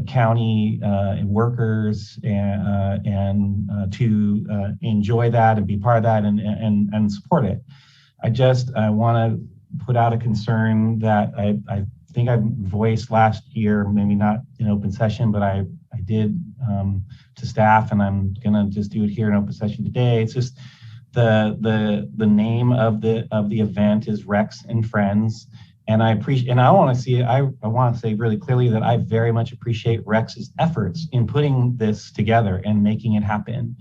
Speaker 6: county workers and to enjoy that and be part of that and support it. I want to put out a concern that I think I voiced last year, maybe not in open session, but I did to staff, and I'm gonna just do it here in open session today. It's just the name of the event is Rex and Friends, and I appreciate, and I want to say really clearly that I very much appreciate Rex's efforts in putting this together and making it happen.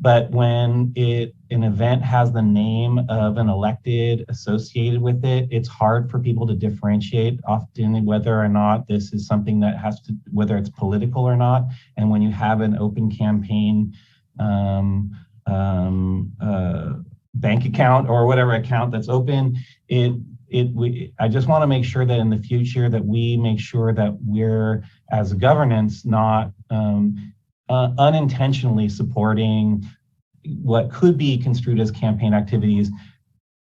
Speaker 6: But when an event has the name of an elected associated with it, it's hard for people to differentiate often whether or not this is something that has to, whether it's political or not. And when you have an open campaign bank account or whatever account that's open, I just want to make sure that in the future that we make sure that we're, as a governance, not unintentionally supporting what could be construed as campaign activities.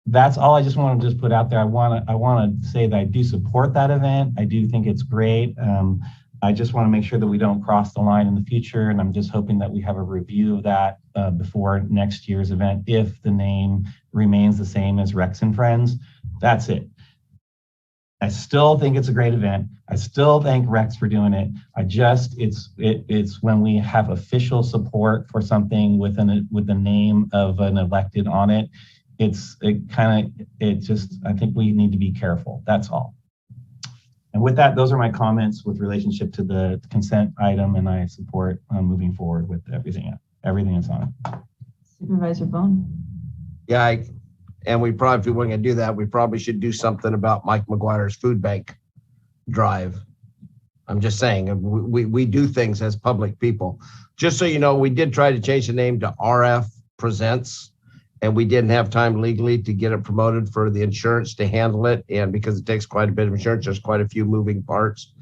Speaker 6: That's all I just want to put out there. I want to say that I do support that event. I do think it's great. I just want to make sure that we don't cross the line in the future. And I'm just hoping that we have a review of that before next year's event. If the name remains the same as Rex and Friends, that's it. I still think it's a great event. I still thank Rex for doing it. It's when we have official support for something with the name of an elected on it. I think we need to be careful. That's all. And with that, those are my comments with relationship to the consent item, and I support moving forward with everything that's on it.
Speaker 1: Supervisor Bohn.
Speaker 23: Yeah, and we probably, if we weren't going to do that, we probably should do something about Mike McGuire's food bank drive. I'm just saying, we do things as public people. Just so you know, we did try to change the name to RF Presents, and we didn't have time legally to get it promoted for the insurance to handle it. And because it takes quite a bit of insurance, there's quite a few moving parts.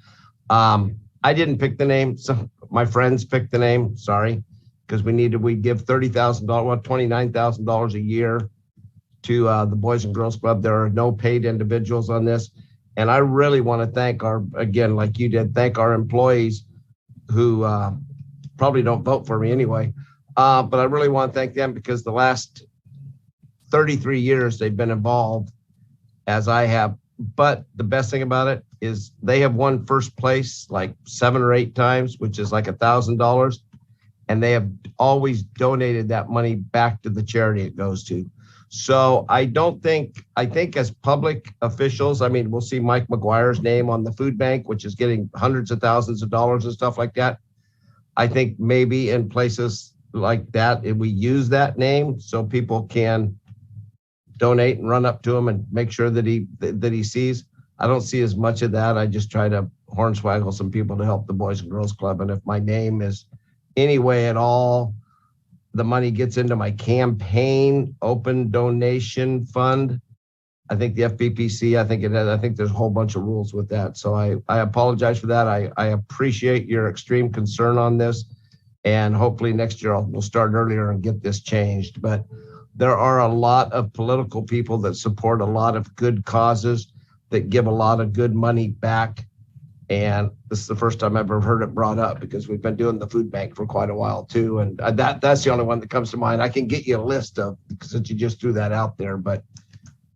Speaker 23: I didn't pick the name. So my friends picked the name, sorry, because we give $30,000, well, $29,000 a year to the Boys and Girls Club. There are no paid individuals on this. And I really want to thank again, like you did, thank our employees who probably don't vote for me anyway. But I really want to thank them because the last 33 years they've been involved as I have. But the best thing about it is they have won first place like 7 or 8 times, which is like $1,000. And they have always donated that money back to the charity it goes to. So I think as public officials, I mean, we'll see Mike McGuire's name on the food bank, which is getting hundreds of thousands of dollars and stuff like that. I think maybe in places like that, if we use that name so people can donate and run up to him and make sure that he sees. I don't see as much of that. I just try to hornswaggle some people to help the Boys and Girls Club. And if my name is any way at all, the money gets into my campaign open donation fund. I think the FPPC, I think there's a whole bunch of rules with that. So I apologize for that. I appreciate your extreme concern on this. And hopefully next year we'll start earlier and get this changed. But there are a lot of political people that support a lot of good causes, that give a lot of good money back. And this is the first time I've ever heard it brought up because we've been doing the food bank for quite a while too. And that's the only one that comes to mind. I can get you a list of, since you just threw that out there, but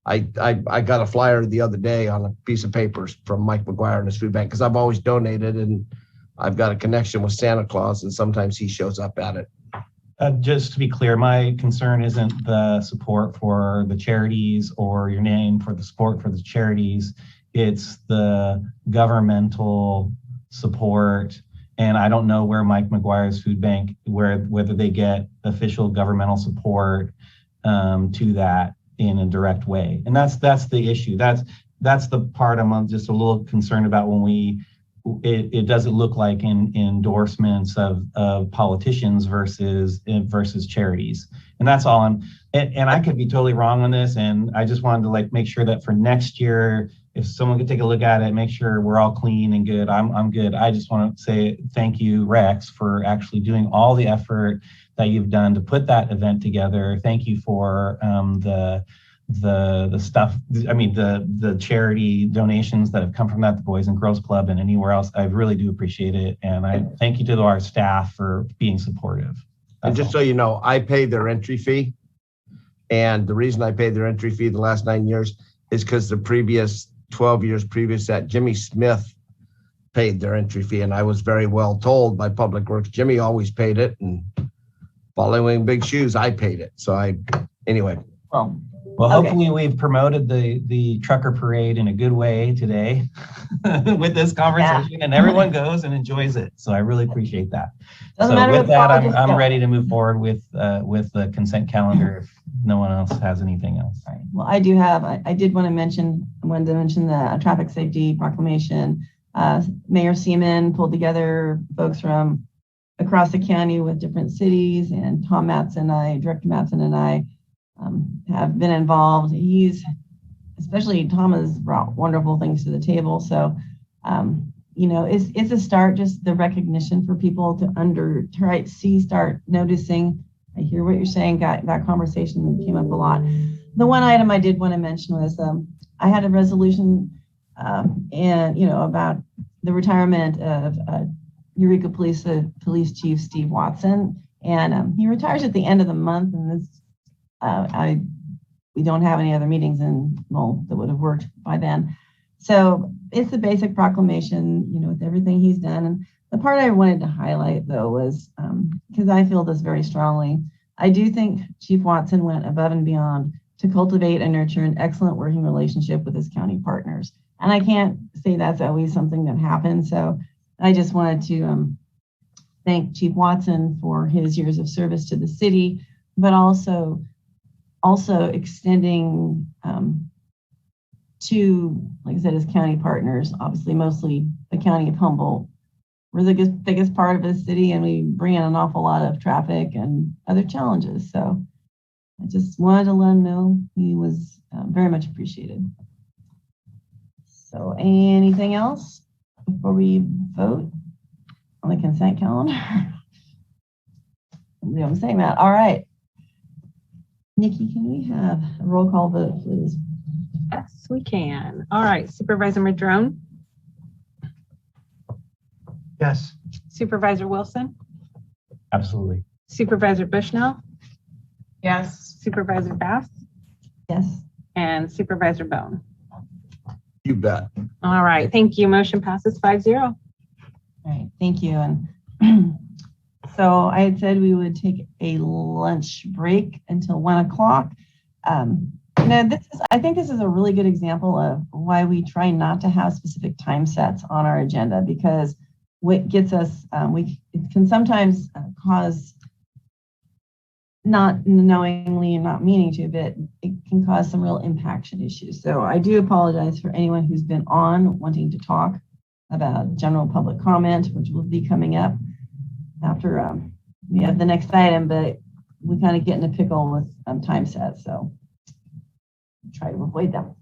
Speaker 23: I got a flyer the other day on a piece of paper from Mike McGuire and his food bank because I've always donated and I've got a connection with Santa Claus and sometimes he shows up at it.
Speaker 6: Just to be clear, my concern isn't the support for the charities or your name for the support for the charities. It's the governmental support. And I don't know where Mike McGuire's food bank, whether they get official governmental support to that in a direct way. And that's the issue. That's the part I'm just a little concerned about when it doesn't look like in endorsements of politicians versus charities. And that's all and I could be totally wrong on this. And I just wanted to make sure that for next year, if someone could take a look at it, make sure we're all clean and good. I'm good. I just want to say thank you, Rex, for actually doing all the effort that you've done to put that event together. Thank you for the stuff, the charity donations that have come from that, the Boys and Girls Club and anywhere else. I really do appreciate it. And I thank you to our staff for being supportive.
Speaker 23: And just so you know, I paid their entry fee. And the reason I paid their entry fee the last 9 years is because the previous 12 years previous that Jimmy Smith paid their entry fee. And I was very well told by Public Works, Jimmy always paid it. And following big shoes, I paid it. So anyway.
Speaker 6: Well, hopefully we've promoted the trucker parade in a good way today with this conversation, and everyone goes and enjoys it. So I really appreciate that. So with that, I'm ready to move forward with the consent calendar if no one else has anything else.
Speaker 1: All right. Well, I did want to mention the traffic safety proclamation. Mayor Seaman pulled together folks from across the county with different cities, and Director Matson and I have been involved. Tom has brought wonderful things to the table. So, it's a start, just the recognition for people to start noticing. I hear what you're saying. That conversation came up a lot. The one item I did want to mention was I had a resolution about the retirement of Eureka Police Chief Steve Watson. And he retires at the end of the month, and we don't have any other meetings that would have worked by then. So it's a basic proclamation, with everything he's done. And the part I wanted to highlight, though, was because I feel this very strongly. I do think Chief Watson went above and beyond to cultivate and nurture an excellent working relationship with his county partners. And I can't say that's always something that happens. So I just wanted to thank Chief Watson for his years of service to the city, but also extending to, like I said, his county partners, obviously mostly the county of Humboldt. We're the biggest part of the city, and we bring in an awful lot of traffic and other challenges. So I just wanted to let him know he was very much appreciated. So anything else before we vote on the consent calendar? I'm saying that. All right. Nikki, can we have a roll call vote, please?
Speaker 5: Yes, we can. All right, Supervisor Madrone?
Speaker 3: Yes.
Speaker 5: Supervisor Wilson?
Speaker 6: Absolutely.
Speaker 5: Supervisor Bushnell?
Speaker 2: Yes.
Speaker 5: Supervisor Bass?
Speaker 1: Yes.
Speaker 5: And Supervisor Bohn?
Speaker 23: You bet.
Speaker 5: All right, thank you. Motion passes 5-0.
Speaker 1: All right, thank you. And so I had said we would take a lunch break until 1 o'clock. I think this is a really good example of why we try not to have specific time sets on our agenda, because what gets us, it can sometimes cause, not knowingly and not meaning to, but it can cause some real impaction issues. So I do apologize for anyone who's been on wanting to talk about general public comment, which will be coming up after we have the next item, but we kind of get in a pickle with time sets, so try to avoid them.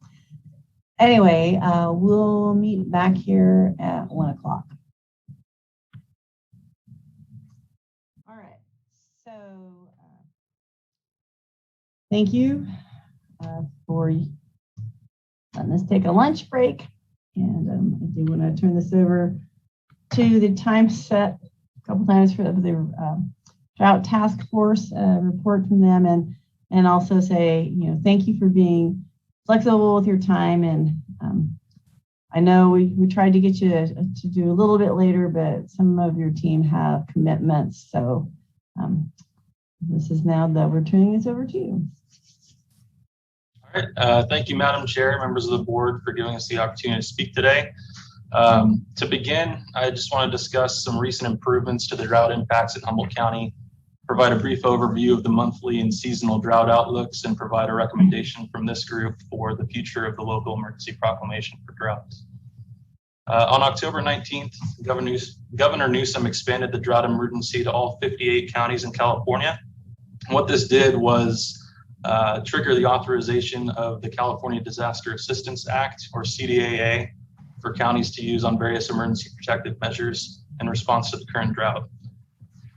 Speaker 1: Anyway, we'll meet back here at 1 o'clock. All right, so thank you for letting us take a lunch break. And I do want to turn this over to the time set a couple times for the drought task force report from them, and also say, thank you for being flexible with your time. And I know we tried to get you to do a little bit later, but some of your team have commitments. So this is now that we're turning this over to you.
Speaker 20: All right. Thank you, Madam Chair, members of the board, for giving us the opportunity to speak today. To begin, I just want to discuss some recent improvements to the drought impacts in Humboldt County, provide a brief overview of the monthly and seasonal drought outlooks, and provide a recommendation from this group for the future of the local emergency proclamation for droughts. On October 19th, Governor Newsom expanded the drought emergency to all 58 counties in California. What this did was trigger the authorization of the California Disaster Assistance Act, or CDAA, for counties to use on various emergency protective measures in response to the current drought.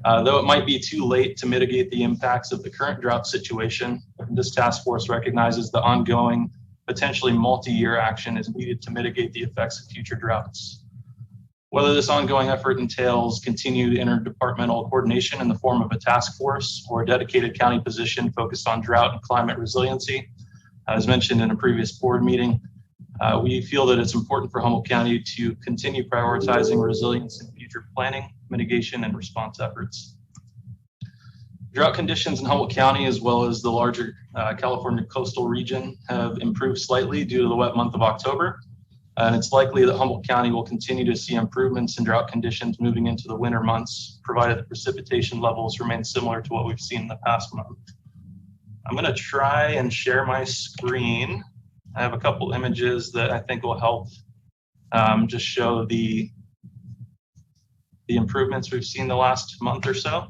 Speaker 20: Though it might be too late to mitigate the impacts of the current drought situation, this task force recognizes the ongoing, potentially multi-year action is needed to mitigate the effects of future droughts. Whether this ongoing effort entails continued interdepartmental coordination in the form of a task force or a dedicated county position focused on drought and climate resiliency, as mentioned in a previous board meeting, we feel that it's important for Humboldt County to continue prioritizing resilience in future planning, mitigation, and response efforts. Drought conditions in Humboldt County, as well as the larger California coastal region, have improved slightly due to the wet month of October. And it's likely that Humboldt County will continue to see improvements in drought conditions moving into the winter months, provided the precipitation levels remain similar to what we've seen in the past month. I'm going to try and share my screen. I have a couple images that I think will help just show the improvements we've seen the last month or so.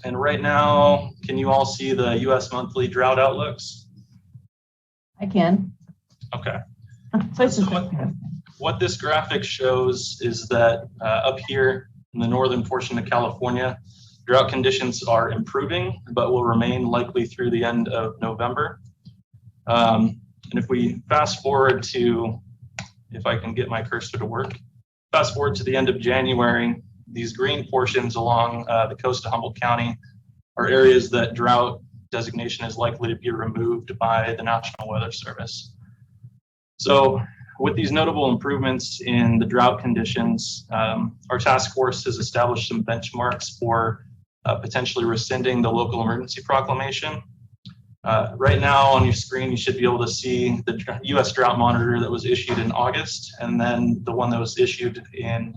Speaker 20: And right now, can you all see the U.S. monthly drought outlooks?
Speaker 1: I can.
Speaker 20: Okay. So what this graphic shows is that up here in the northern portion of California, drought conditions are improving, but will remain likely through the end of November. And if we fast forward to, if I can get my cursor to work, fast forward to the end of January, these green portions along the coast of Humboldt County are areas that drought designation is likely to be removed by the National Weather Service. So with these notable improvements in the drought conditions, our task force has established some benchmarks for potentially rescinding the local emergency proclamation. Right now on your screen, you should be able to see the U.S. Drought Monitor that was issued in August, and then the one that was issued in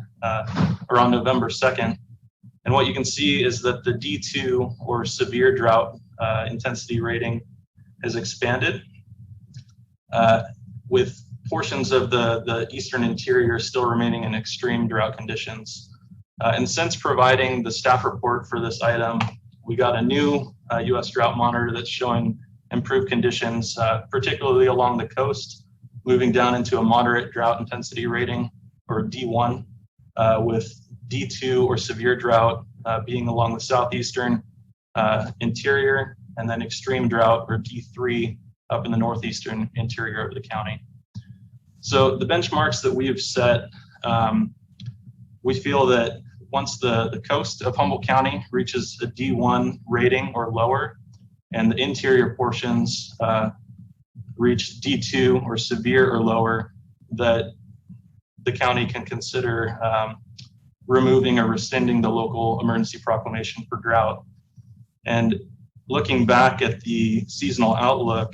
Speaker 20: around November 2nd. And what you can see is that the D2, or severe drought intensity rating, has expanded, with portions of the eastern interior still remaining in extreme drought conditions. And since providing the staff report for this item, We got a new U.S. drought monitor that's showing improved conditions, particularly along the coast, moving down into a moderate drought intensity rating, or D1, with D2 or severe drought being along the southeastern interior, and then extreme drought, or D3, up in the northeastern interior of the county. So the benchmarks that we have set, we feel that once the coast of Humboldt County reaches a D1 rating or lower, and the interior portions reach D2 or severe or lower, that the county can consider removing or rescinding the local emergency proclamation for drought. And looking back at the seasonal outlook,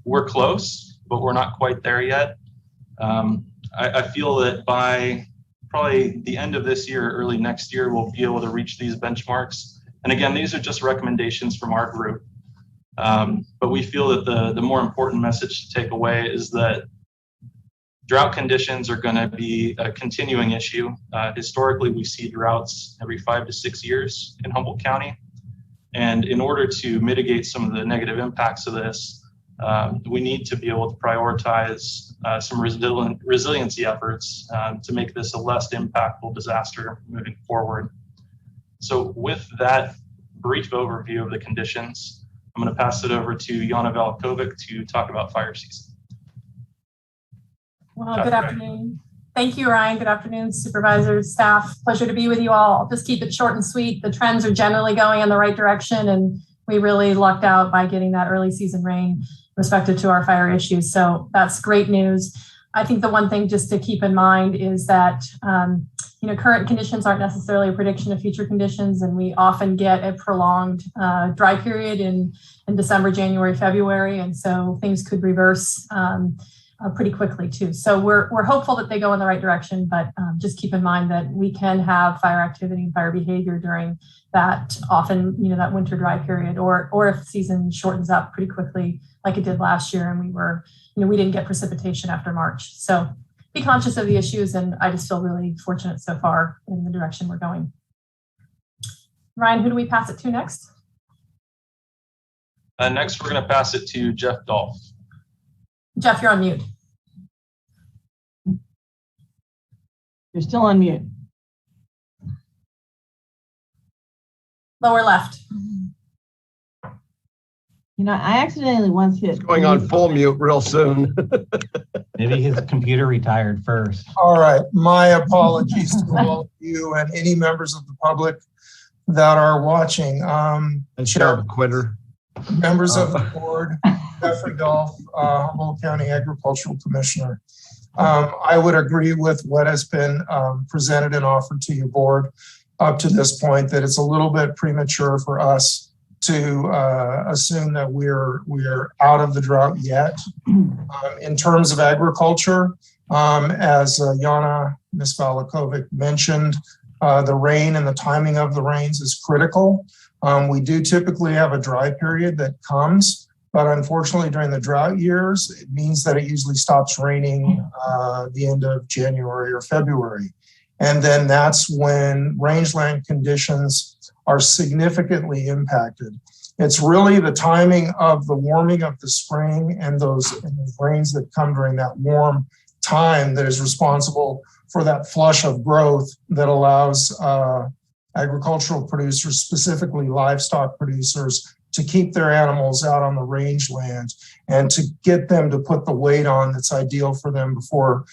Speaker 20: we're close, but we're not quite there yet. I feel that by probably the end of this year, early next year, we'll be able to reach these benchmarks. And again, these are just recommendations from our group. But we feel that the more important message to take away is that drought conditions are going to be a continuing issue. Historically, we see droughts every 5 to 6 years in Humboldt County. And in order to mitigate some of the negative impacts of this, we need to be able to prioritize some resiliency efforts to make this a less impactful disaster moving forward. So with that brief overview of the conditions, I'm going to pass it over to Jana Valkovic to talk about fire season.
Speaker 9: Well, good afternoon. Thank you, Ryan. Good afternoon, supervisors, staff. Pleasure to be with you all. I'll just keep it short and sweet. The trends are generally going in the right direction, and we really lucked out by getting that early season rain respective to our fire issues. So that's great news. I think the one thing just to keep in mind is that current conditions aren't necessarily a prediction of future conditions, and we often get a prolonged dry period in December, January, February, and so things could reverse pretty quickly too. So we're hopeful that they go in the right direction, but just keep in mind that we can have fire activity and fire behavior during that often, that winter dry period, or if the season shortens up pretty quickly like it did last year, and we didn't get precipitation after March. So be conscious of the issues, and I just feel really fortunate so far in the direction we're going. Ryan, who do we pass it to next?
Speaker 20: Next, we're going to pass it to Jeff Dolph.
Speaker 9: Jeff, you're on mute.
Speaker 1: You're still on mute.
Speaker 9: Lower left.
Speaker 1: I accidentally once hit.
Speaker 23: It's going on full mute real soon.
Speaker 6: Maybe his computer retired first.
Speaker 12: All right. My apologies to all of you and any members of the public that are watching.
Speaker 23: Chair quitter.
Speaker 12: Members of the board, Jeffrey Dolph, Humboldt County Agricultural Commissioner. I would agree with what has been presented and offered to your board up to this point, that it's a little bit premature for us to assume that we're out of the drought yet. In terms of agriculture, as Jana, Ms. Valakovic mentioned, the rain and the timing of the rains is critical. We do typically have a dry period that comes, but unfortunately during the drought years, it means that it usually stops raining the end of January or February. And then that's when rangeland conditions are significantly impacted. It's really the timing of the warming of the spring and those rains that come during that warm time that is responsible for that flush of growth that allows agricultural producers, specifically livestock producers, to keep their animals out on the rangeland and to get them to put the weight on that's ideal for them before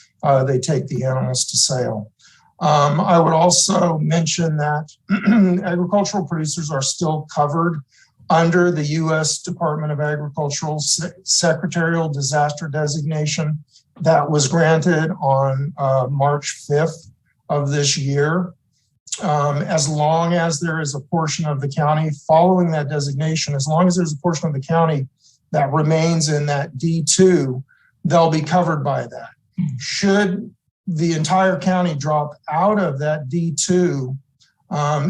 Speaker 12: they take the animals to sale. I would also mention that agricultural producers are still covered under the U.S. Department of Agricultural Secretarial Disaster Designation that was granted on March 5th of this year. As long as there is a portion of the county following that designation, as long as there's a portion of the county that remains in that D2, they'll be covered by that. Should the entire county drop out of that D2,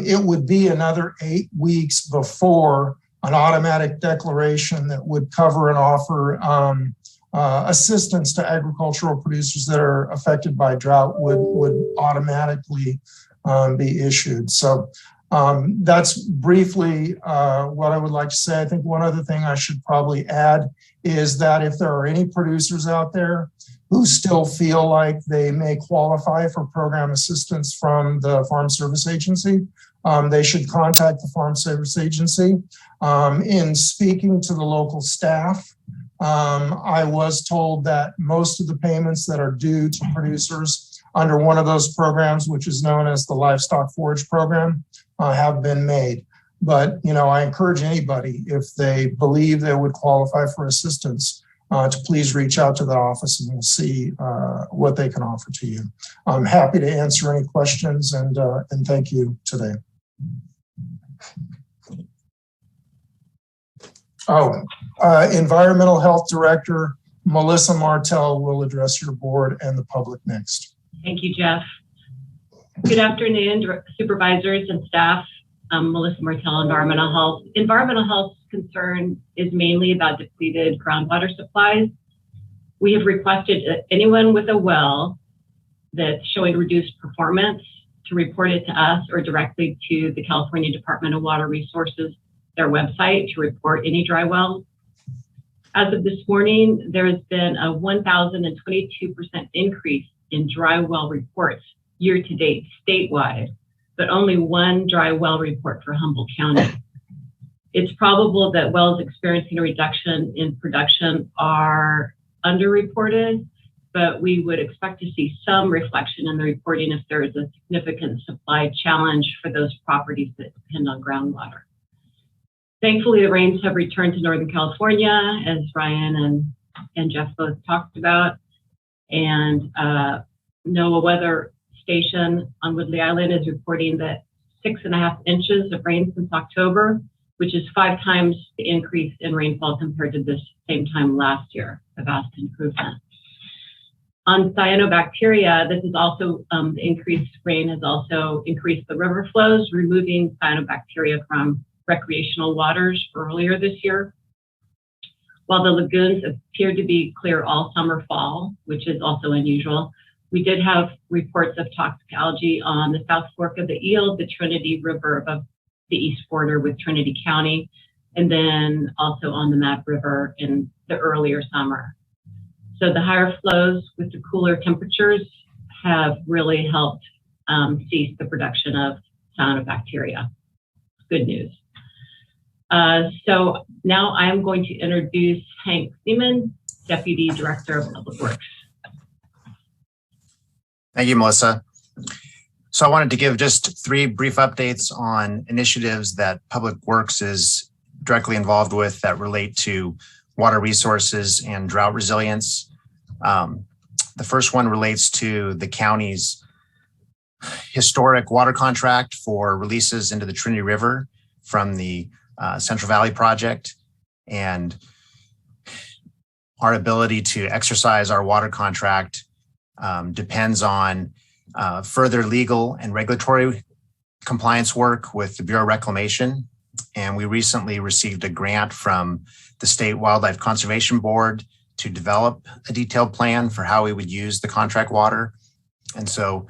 Speaker 12: it would be another 8 weeks before an automatic declaration that would cover and offer assistance to agricultural producers that are affected by drought would automatically be issued. So That's briefly what I would like to say. I think one other thing I should probably add is that if there are any producers out there who still feel like they may qualify for program assistance from the Farm Service Agency, they should contact the Farm Service Agency. In speaking to the local staff, I was told that most of the payments that are due to producers under one of those programs, which is known as the Livestock Forage Program, have been made. But, I encourage anybody, if they believe they would qualify for assistance, to please reach out to the office and we'll see what they can offer to you. I'm happy to answer any questions and thank you today. Environmental Health Director Melissa Martell will address your board and the public next.
Speaker 8: Thank you, Jeff. Good afternoon, supervisors and staff. I'm Melissa Martell, Environmental Health. Environmental Health's concern is mainly about depleted groundwater supplies. We have requested anyone with a well that's showing reduced performance to report it to us or directly to the California Department of Water Resources, their website, to report any dry wells. As of this morning, there has been a 1,022% increase in dry well reports year to date statewide, but only one dry well report for Humboldt County. It's probable that wells experiencing a reduction in production are underreported, but we would expect to see some reflection in the reporting if there is a significant supply challenge for those properties that depend on groundwater. Thankfully, the rains have returned to Northern California, as Ryan and Jeff both talked about. And NOAA Weather Station on Woodley Island is reporting that 6.5 inches of rain since October, which is 5 times the increase in rainfall compared to this same time last year, a vast improvement. On cyanobacteria, this is also, the increased rain has also increased the river flows, removing cyanobacteria from recreational waters earlier this year. While the lagoons appeared to be clear all summer fall, which is also unusual, we did have reports of toxic algae on the South Fork of the Eel, the Trinity River above the east border with Trinity County, and then also on the Mad River in the earlier summer. So the higher flows with the cooler temperatures have really helped cease the production of cyanobacteria. Good news. So now I'm going to introduce Hank Seaman, Deputy Director of Public Works.
Speaker 21: Thank you, Melissa. So I wanted to give just 3 brief updates on initiatives that Public Works is directly involved with that relate to water resources and drought resilience. The first one relates to the county's historic water contract for releases into the Trinity River from the Central Valley Project, and our ability to exercise our water contract depends on further legal and regulatory compliance work with the Bureau of Reclamation. And we recently received a grant from the State Wildlife Conservation Board to develop a detailed plan for how we would use the contract water. And so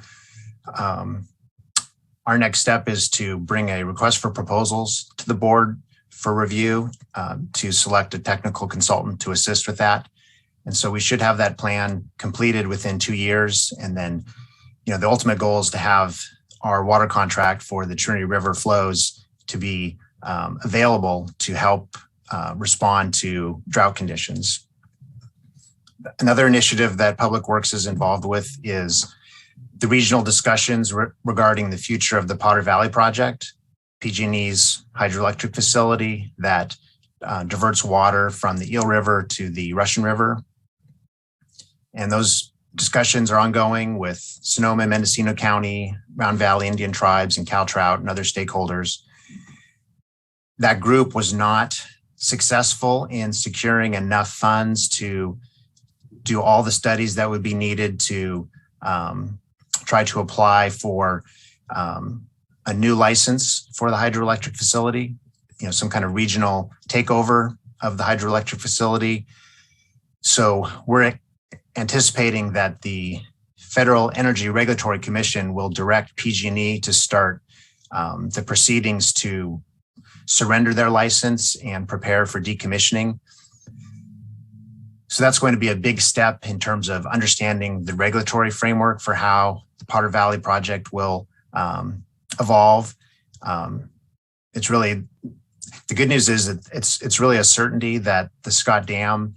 Speaker 21: our next step is to bring a request for proposals to the board for review to select a technical consultant to assist with that. And so we should have that plan completed within 2 years. And then, the ultimate goal is to have our water contract for the Trinity River flows to be available to help respond to drought conditions. Another initiative that Public Works is involved with is the regional discussions regarding the future of the Potter Valley Project, PG&E's hydroelectric facility that diverts water from the Eel River to the Russian River. And those discussions are ongoing with Sonoma, Mendocino County, Round Valley Indian tribes, and CalTrout and other stakeholders. That group was not successful in securing enough funds to do all the studies that would be needed to try to apply for a new license for the hydroelectric facility, some kind of regional takeover of the hydroelectric facility. So we're anticipating that the Federal Energy Regulatory Commission will direct PG&E to start the proceedings to surrender their license and prepare for decommissioning. So that's going to be a big step in terms of understanding the regulatory framework for how the Potter Valley project will evolve. It's really, the good news is that it's really a certainty that the Scott Dam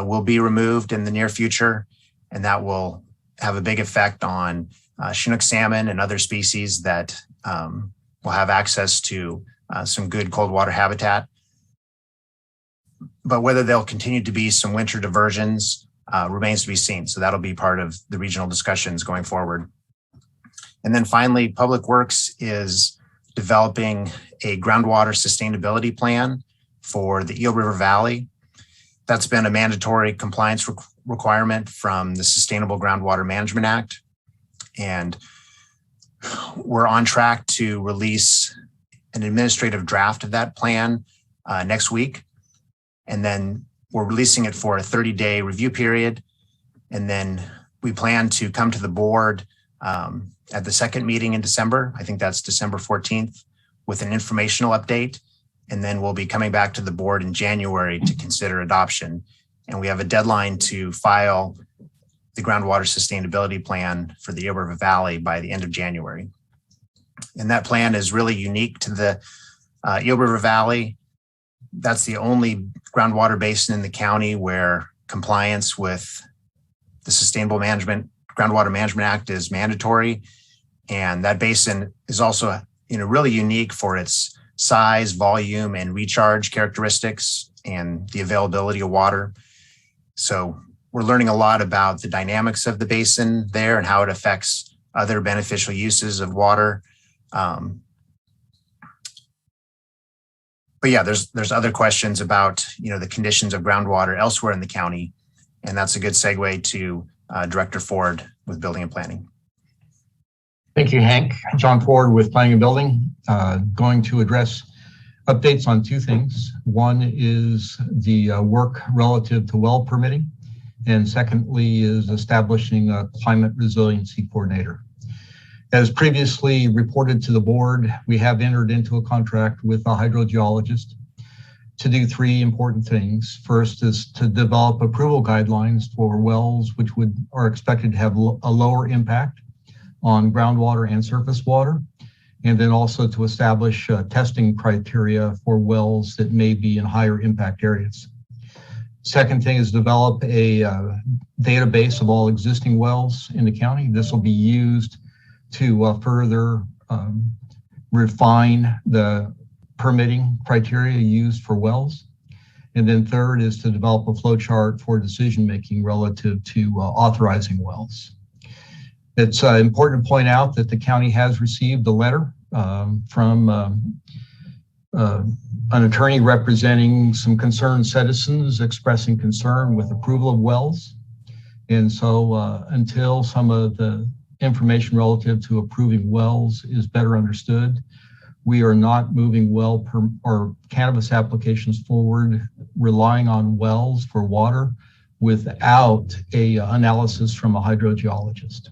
Speaker 21: will be removed in the near future, and that will have a big effect on Chinook salmon and other species that will have access to some good cold water habitat. But whether there'll continue to be some winter diversions remains to be seen. So that'll be part of the regional discussions going forward. And then finally, Public Works is developing a groundwater sustainability plan for the Eel River Valley. That's been a mandatory compliance requirement from the Sustainable Groundwater Management Act. And we're on track to release an administrative draft of that plan next week. And then we're releasing it for a 30-day review period. And then we plan to come to the board at the second meeting in December. I think that's December 14th, with an informational update. And then we'll be coming back to the board in January to consider adoption. And we have a deadline to file the groundwater sustainability plan for the Eel River Valley by the end of January. And that plan is really unique to the Eel River Valley. That's the only groundwater basin in the county where compliance with the Sustainable Groundwater Management Act is mandatory. And that basin is also, really unique for its size, volume, and recharge characteristics and the availability of water. So we're learning a lot about the dynamics of the basin there and how it affects other beneficial uses of water. But yeah, there's other questions about, the conditions of groundwater elsewhere in the county. And that's a good segue to Director Ford with Building and Planning.
Speaker 15: Thank you, Hank. John Ford with Planning and Building, going to address updates on two things. One is the work relative to well permitting, and secondly is establishing a climate resiliency coordinator. As previously reported to the board, we have entered into a contract with a hydrogeologist to do three important things. First is to develop approval guidelines for wells which are expected to have a lower impact on groundwater and surface water, and then also to establish testing criteria for wells that may be in higher impact areas. Second thing is develop a database of all existing wells in the county. This will be used to further refine the permitting criteria used for wells. And then third is to develop a flow chart for decision-making relative to authorizing wells. It's important to point out that the county has received a letter from an attorney representing some concerned citizens expressing concern with approval of wells. And so until some of the information relative to approving wells is better understood, we are not moving well or cannabis applications forward relying on wells for water without a analysis from a hydrogeologist.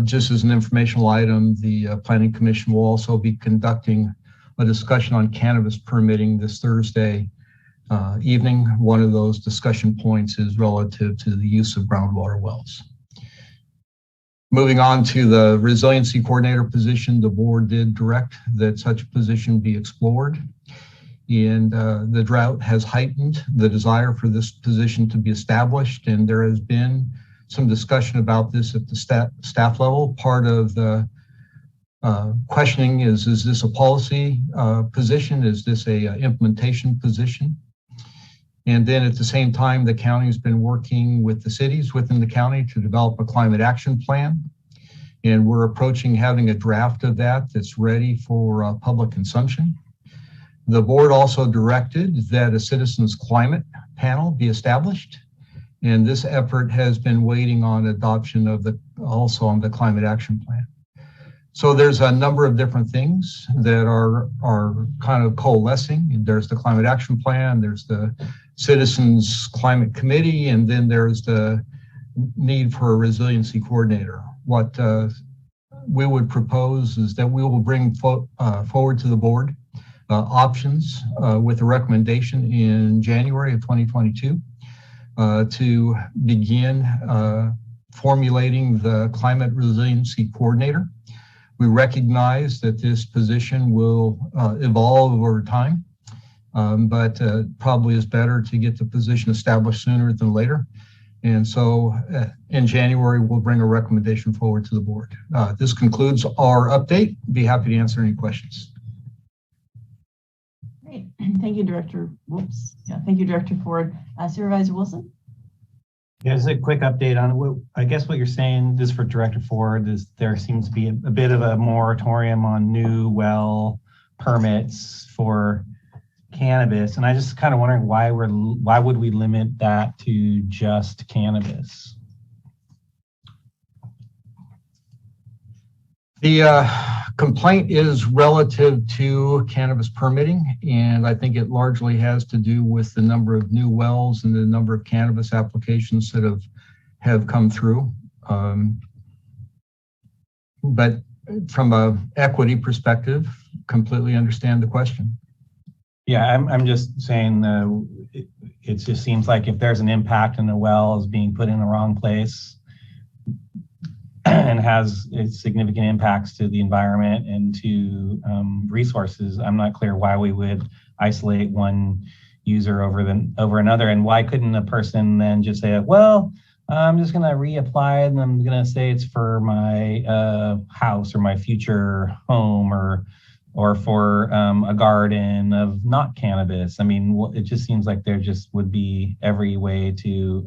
Speaker 15: Just as an informational item, the Planning Commission will also be conducting a discussion on cannabis permitting this Thursday evening. One of those discussion points is relative to the use of groundwater wells. Moving on to the resiliency coordinator position, the board did direct that such a position be explored. And the drought has heightened the desire for this position to be established, and there has been some discussion about this at the staff level. Part of the questioning is this a policy position? Is this a implementation position? And then at the same time, the county has been working with the cities within the county to develop a climate action plan. And we're approaching having a draft of that that's ready for public consumption. The board also directed that a citizens climate panel be established. And this effort has been waiting on adoption of also on the climate action plan. So there's a number of different things that are kind of coalescing. There's the climate action plan, there's the citizens climate committee, and then there's the need for a resiliency coordinator. What we would propose is that we will bring forward to the board options with a recommendation in January of 2022 to begin formulating the climate resiliency coordinator. We recognize that this position will evolve over time, but probably is better to get the position established sooner than later. And so in January, we'll bring a recommendation forward to the board. This concludes our update. Be happy to answer any questions.
Speaker 1: Great. Thank you, Director. Thank you, Director Ford. Supervisor Wilson?
Speaker 6: Yeah, just a quick update on what I guess what you're saying is for Director Ford is there seems to be a bit of a moratorium on new well permits for cannabis, and I just kind of wondering why would we limit that to just cannabis?
Speaker 15: The complaint is relative to cannabis permitting, and I think it largely has to do with the number of new wells and the number of cannabis applications that have come through. But from an equity perspective, completely understand the question.
Speaker 6: Yeah, I'm just saying it just seems like if there's an impact and the well is being put in the wrong place and has significant impacts to the environment and to resources, I'm not clear why we would isolate one user over another. And why couldn't a person then just say, well, I'm just going to reapply and I'm going to say it's for my house or my future home or for a garden of not cannabis. I mean, it just seems like there just would be every way to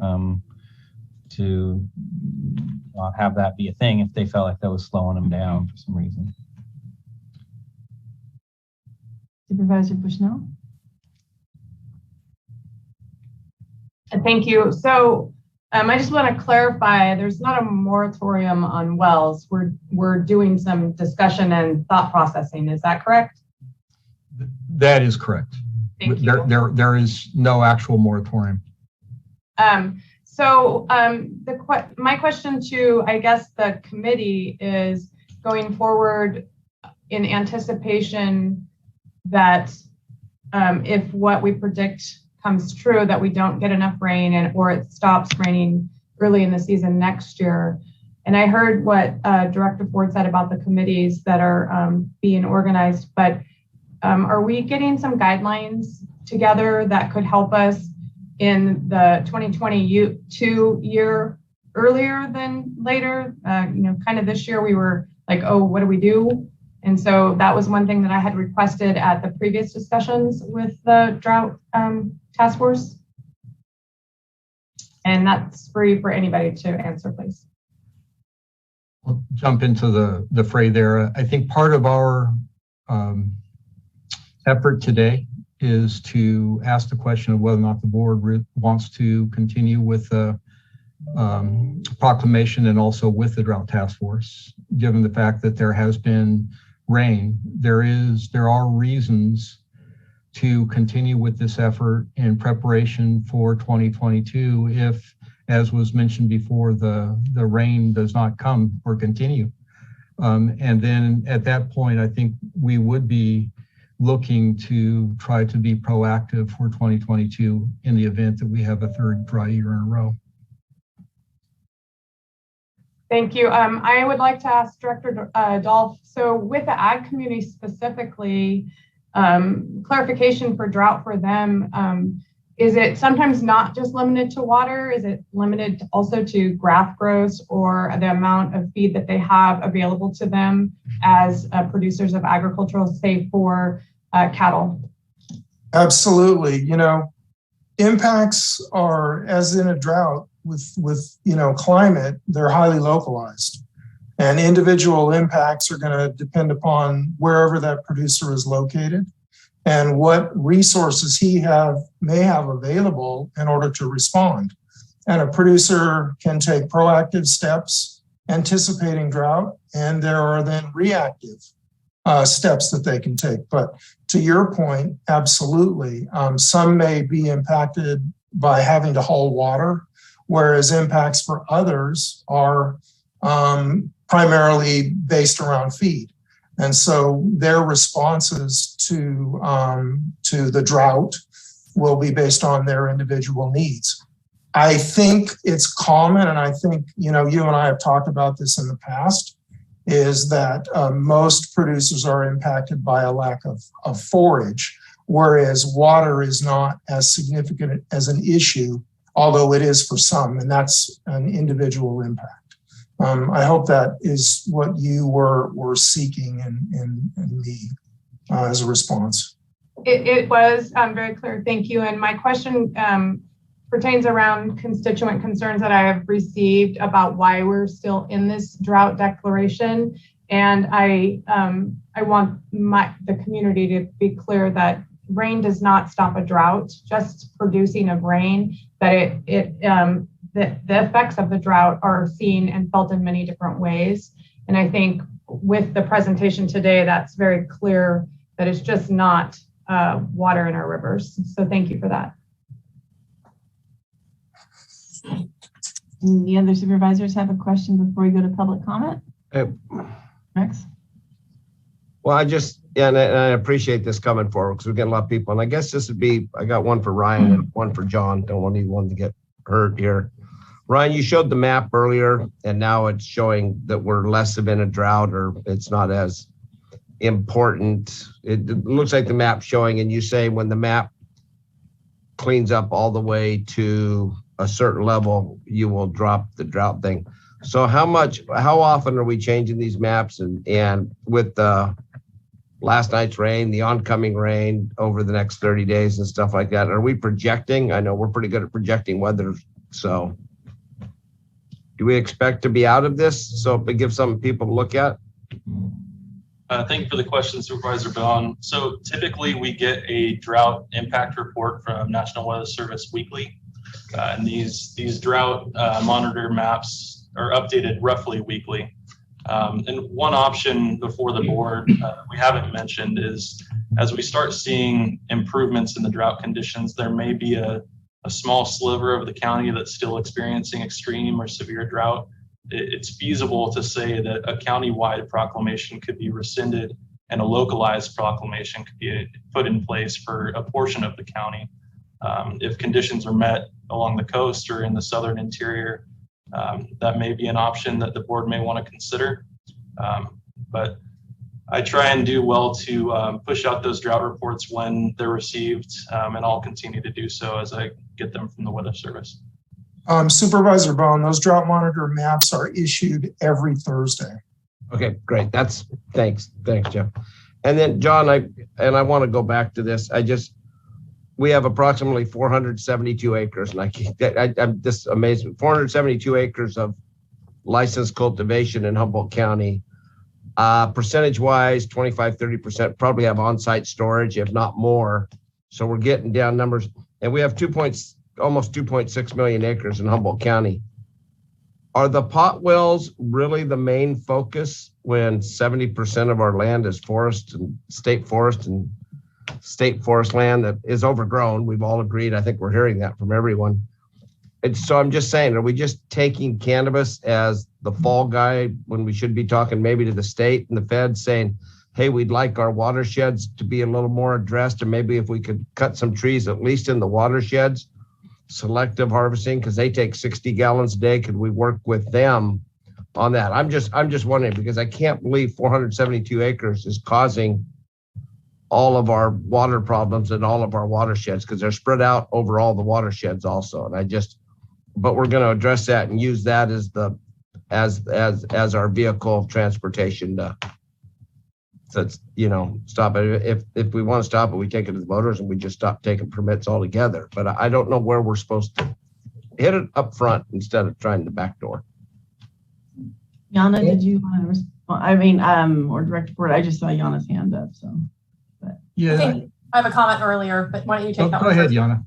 Speaker 6: not have that be a thing if they felt like that was slowing them down for some reason.
Speaker 1: Supervisor Bushnell?
Speaker 2: Thank you. So I just want to clarify, there's not a moratorium on wells. We're doing some discussion and thought processing. Is that correct?
Speaker 15: That is correct.
Speaker 2: Thank you.
Speaker 15: There is no actual moratorium.
Speaker 2: My question to, I guess, the committee is going forward in anticipation that if what we predict comes true, that we don't get enough rain or it stops raining early in the season next year. And I heard what Director Ford said about the committees that are being organized, but are we getting some guidelines together that could help us in the 2022 year earlier than later? Kind of this year we were like, oh, what do we do? And so that was one thing that I had requested at the previous discussions with the drought task force. And that's free for anybody to answer, please.
Speaker 15: I'll jump into the fray there. I think part of our effort today is to ask the question of whether or not the board wants to continue with the proclamation and also with the drought task force. Given the fact that there has been rain, there are reasons to continue with this effort in preparation for 2022 if, as was mentioned before, the rain does not come or continue. And then at that point, I think we would be looking to try to be proactive for 2022 in the event that we have a third dry year in a row.
Speaker 2: Thank you. I would like to ask Director Dolph, so with the ag community specifically, clarification for drought for them, is it sometimes not just limited to water? Is it limited also to graft growth or the amount of feed that they have available to them as producers of agricultural, say for cattle?
Speaker 12: Absolutely. Impacts are, as in a drought with climate, they're highly localized. And individual impacts are going to depend upon wherever that producer is located and what resources he may have available in order to respond. And a producer can take proactive steps anticipating drought, and there are then reactive steps that they can take. But to your point, absolutely, some may be impacted by having to haul water, whereas impacts for others are primarily based around feed. And so their responses to the drought will be based on their individual needs. I think it's common, and I think, you and I have talked about this in the past, is that most producers are impacted by a lack of forage, whereas water is not as significant as an issue, although it is for some, and that's an individual impact. I hope that is what you were seeking in me as a response.
Speaker 2: It was very clear. Thank you. And my question pertains around constituent concerns that I have received about why we're still in this drought declaration. And I want the community to be clear that rain does not stop a drought. Just producing of rain, that the effects of the drought are seen and felt in many different ways. And I think with the presentation today, that's very clear that it's just not water in our rivers. So thank you for that.
Speaker 1: The other supervisors have a question before we go to public comment? Rex?
Speaker 23: Well, and I appreciate this coming forward because we get a lot of people. And I guess this would be, I got one for Ryan and one for John. Don't want anyone to get hurt here. Ryan, you showed the map earlier, and now it's showing that we're less of in a drought, or it's not as important. It looks like the map's showing, and you say when the map cleans up all the way to a certain level, you will drop the drought thing. So how often are we changing these maps, and with the last night's rain, the oncoming rain over the next 30 days and stuff like that? Are we projecting? I know we're pretty good at projecting weather. So do we expect to be out of this? So it gives some people to look at?
Speaker 20: Thank you for the question, Supervisor Bohn. So typically we get a drought impact report from National Weather Service weekly. And these drought monitor maps are updated roughly weekly. And one option before the board we haven't mentioned is, as we start seeing improvements in the drought conditions, there may be a small sliver of the county that's still experiencing extreme or severe drought. It's feasible to say that a county-wide proclamation could be rescinded and a localized proclamation could be put in place for a portion of the county. If conditions are met along the coast or in the southern interior, that may be an option that the board may want to consider. But I try and do well to push out those drought reports when they're received, and I'll continue to do so as I get them from the Weather Service.
Speaker 12: Supervisor Bohn, those drought monitor maps are issued every Thursday.
Speaker 23: Okay, great. Thanks, Jeff. And then John, I want to go back to this. We have approximately 472 acres, and I'm just amazed. 472 acres of licensed cultivation in Humboldt County. Percentage-wise, 25-30% probably have on-site storage, if not more. So we're getting down numbers, and we have almost 2.6 million acres in Humboldt County. Are the pot wells really the main focus when 70% of our land is forest and state forest land that is overgrown? We've all agreed. I think we're hearing that from everyone. And so I'm just saying, are we just taking cannabis as the fall guy when we should be talking maybe to the state and the feds saying, hey, we'd like our watersheds to be a little more addressed, and maybe if we could cut some trees, at least in the watersheds, selective harvesting, because they take 60 gallons a day. Could we work with them on that? I'm just wondering, because I can't believe 472 acres is causing all of our water problems in all of our watersheds, because they're spread out over all the watersheds also. And but we're going to address that and use that as our vehicle of transportation to stop it. If we want to stop it, we take it to the voters and we just stop taking permits altogether. But I don't know where we're supposed to hit it up front instead of trying the back door.
Speaker 1: Yana, did you want to respond? Or Director Ford, I just saw Yana's hand up, so.
Speaker 23: Yeah.
Speaker 9: I have a comment earlier, but why don't you take that
Speaker 23: one? Go ahead, Yana.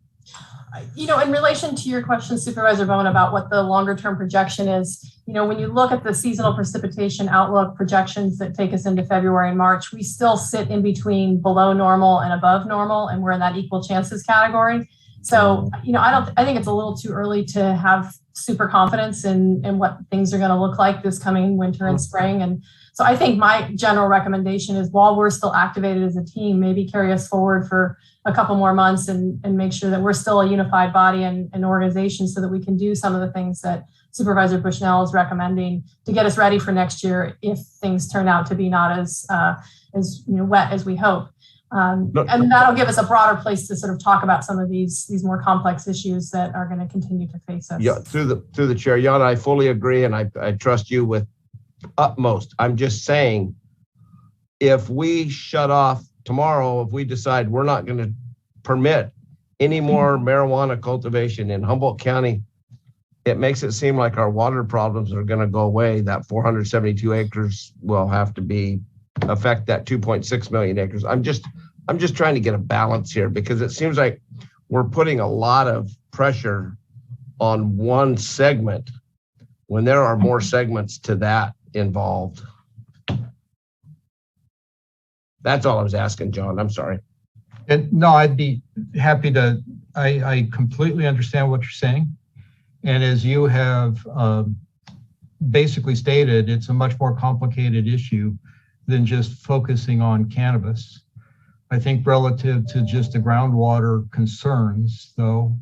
Speaker 9: In relation to your question, Supervisor Bohn, about what the longer term projection is, when you look at the seasonal precipitation outlook projections that take us into February and March, we still sit in between below normal and above normal, and we're in that equal chances category. So, I think it's a little too early to have super confidence in what things are going to look like this coming winter and spring. And so I think my general recommendation is, while we're still activated as a team, maybe carry us forward for a couple more months and make sure that we're still a unified body and an organization, so that we can do some of the things that Supervisor Bushnell is recommending to get us ready for next year if things turn out to be not as wet as we hope. And that'll give us a broader place to sort of talk about some of these more complex issues that are going to continue to face us.
Speaker 23: Yeah, through the chair, Jan, I fully agree, and I trust you with utmost. I'm just saying, if we shut off tomorrow, if we decide we're not going to permit any more marijuana cultivation in Humboldt County, it makes it seem like our water problems are going to go away. That 472 acres will have to affect that 2.6 million acres. I'm just trying to get a balance here, because it seems like we're putting a lot of pressure on one segment when there are more segments to that involved. That's all I was asking, John. I'm sorry.
Speaker 15: No, I'd be happy to. I completely understand what you're saying. And as you have basically stated, it's a much more complicated issue than just focusing on cannabis. I think relative to just the groundwater concerns, though,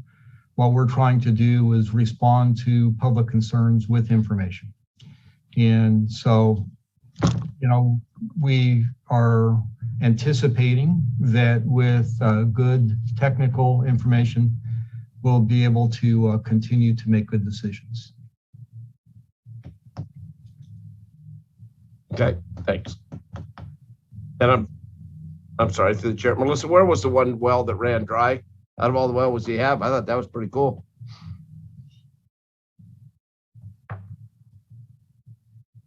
Speaker 15: what we're trying to do is respond to public concerns with information. And so, we are anticipating that with good technical information, we'll be able to continue to make good decisions.
Speaker 23: Okay, thanks. And I'm sorry, through the chair. Melissa, where was the one well that ran dry? Out of all the wells you have, I thought that was pretty cool.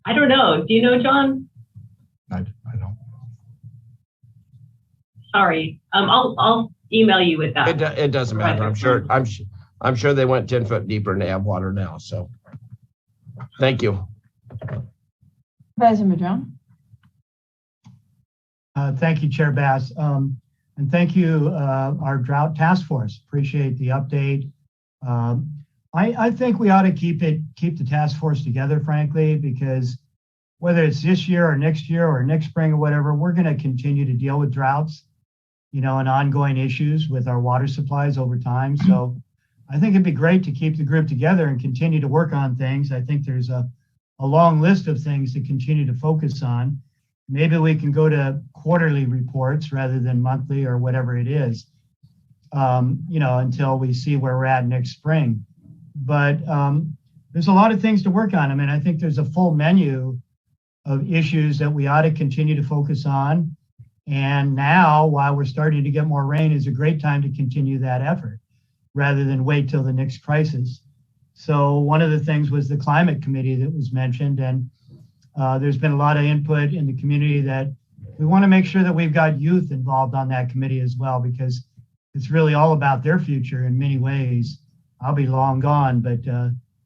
Speaker 8: I don't know. Do you know, John?
Speaker 15: I don't.
Speaker 8: Sorry. I'll email you with that.
Speaker 23: It doesn't matter. I'm sure they went 10 foot deeper and they have water now. So thank you.
Speaker 1: Supervisor Madrone.
Speaker 3: Thank you, Chair Bass. And thank you, our drought task force. Appreciate the update. I think we ought to keep the task force together, frankly, because whether it's this year or next spring or whatever, we're going to continue to deal with droughts, and ongoing issues with our water supplies over time. So I think it'd be great to keep the group together and continue to work on things. I think there's a long list of things to continue to focus on. Maybe we can go to quarterly reports rather than monthly or whatever it is, until we see where we're at next spring. But there's a lot of things to work on. I mean, I think there's a full menu of issues that we ought to continue to focus on. And now, while we're starting to get more rain, is a great time to continue that effort rather than wait till the next crisis. So one of the things was the climate committee that was mentioned. And there's been a lot of input in the community that we want to make sure that we've got youth involved on that committee as well, because it's really all about their future in many ways. I'll be long gone, but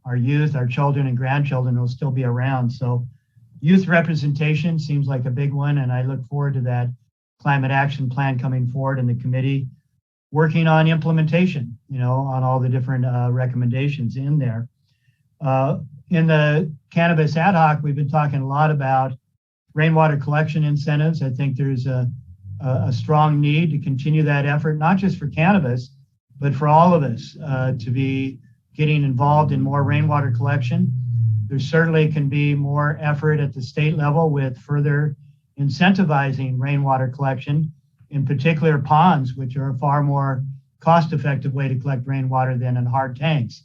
Speaker 3: our youth, our children and grandchildren will still be around. So youth representation seems like a big one, and I look forward to that climate action plan coming forward in the committee, working on implementation, on all the different recommendations in there. In the cannabis ad hoc, we've been talking a lot about rainwater collection incentives. I think there's a strong need to continue that effort, not just for cannabis, but for all of us to be getting involved in more rainwater collection. There certainly can be more effort at the state level with further incentivizing rainwater collection, in particular ponds, which are a far more cost-effective way to collect rainwater than in hard tanks.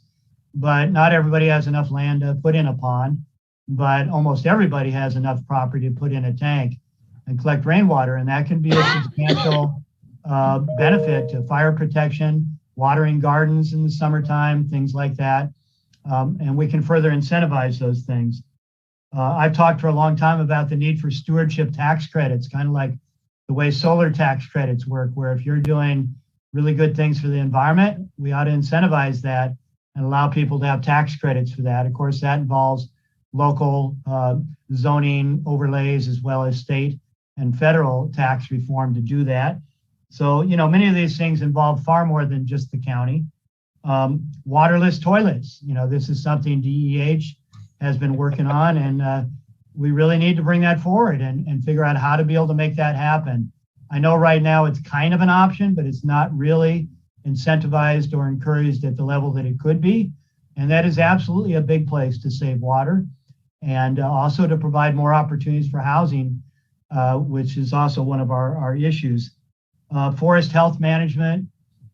Speaker 3: But not everybody has enough land to put in a pond, but almost everybody has enough property to put in a tank and collect rainwater. And that can be a substantial benefit to fire protection, watering gardens in the summertime, things like that. And we can further incentivize those things. I've talked for a long time about the need for stewardship tax credits, kind of like the way solar tax credits work, where if you're doing really good things for the environment, we ought to incentivize that and allow people to have tax credits for that. Of course, that involves local zoning overlays as well as state and federal tax reform to do that. So, many of these things involve far more than just the county. Waterless toilets, this is something DEH has been working on, and we really need to bring that forward and figure out how to be able to make that happen. I know right now it's kind of an option, but it's not really incentivized or encouraged at the level that it could be. And that is absolutely a big place to save water and also to provide more opportunities for housing, which is also one of our issues. Forest health management,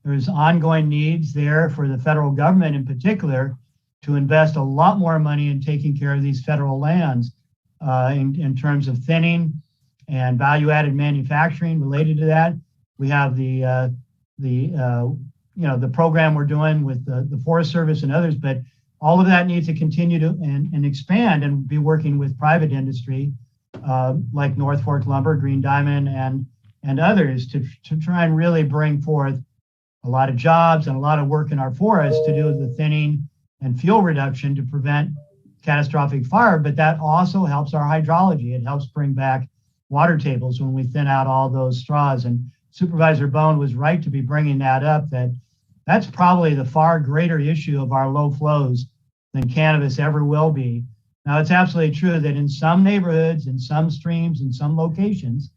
Speaker 3: there's ongoing needs there for the federal government in particular to invest a lot more money in taking care of these federal lands in terms of thinning and value-added manufacturing related to that. We have the program we're doing with the Forest Service and others, but all of that needs to continue to and expand and be working with private industry like North Fork Lumber, Green Diamond, and others to try and really bring forth a lot of jobs and a lot of work in our forests to do with the thinning and fuel reduction to prevent catastrophic fire. But that also helps our hydrology. It helps bring back water tables when we thin out all those straws. And Supervisor Bohn was right to be bringing that up, that's probably the far greater issue of our low flows than cannabis ever will be. Now, it's absolutely true that in some neighborhoods, in some streams, in some locations,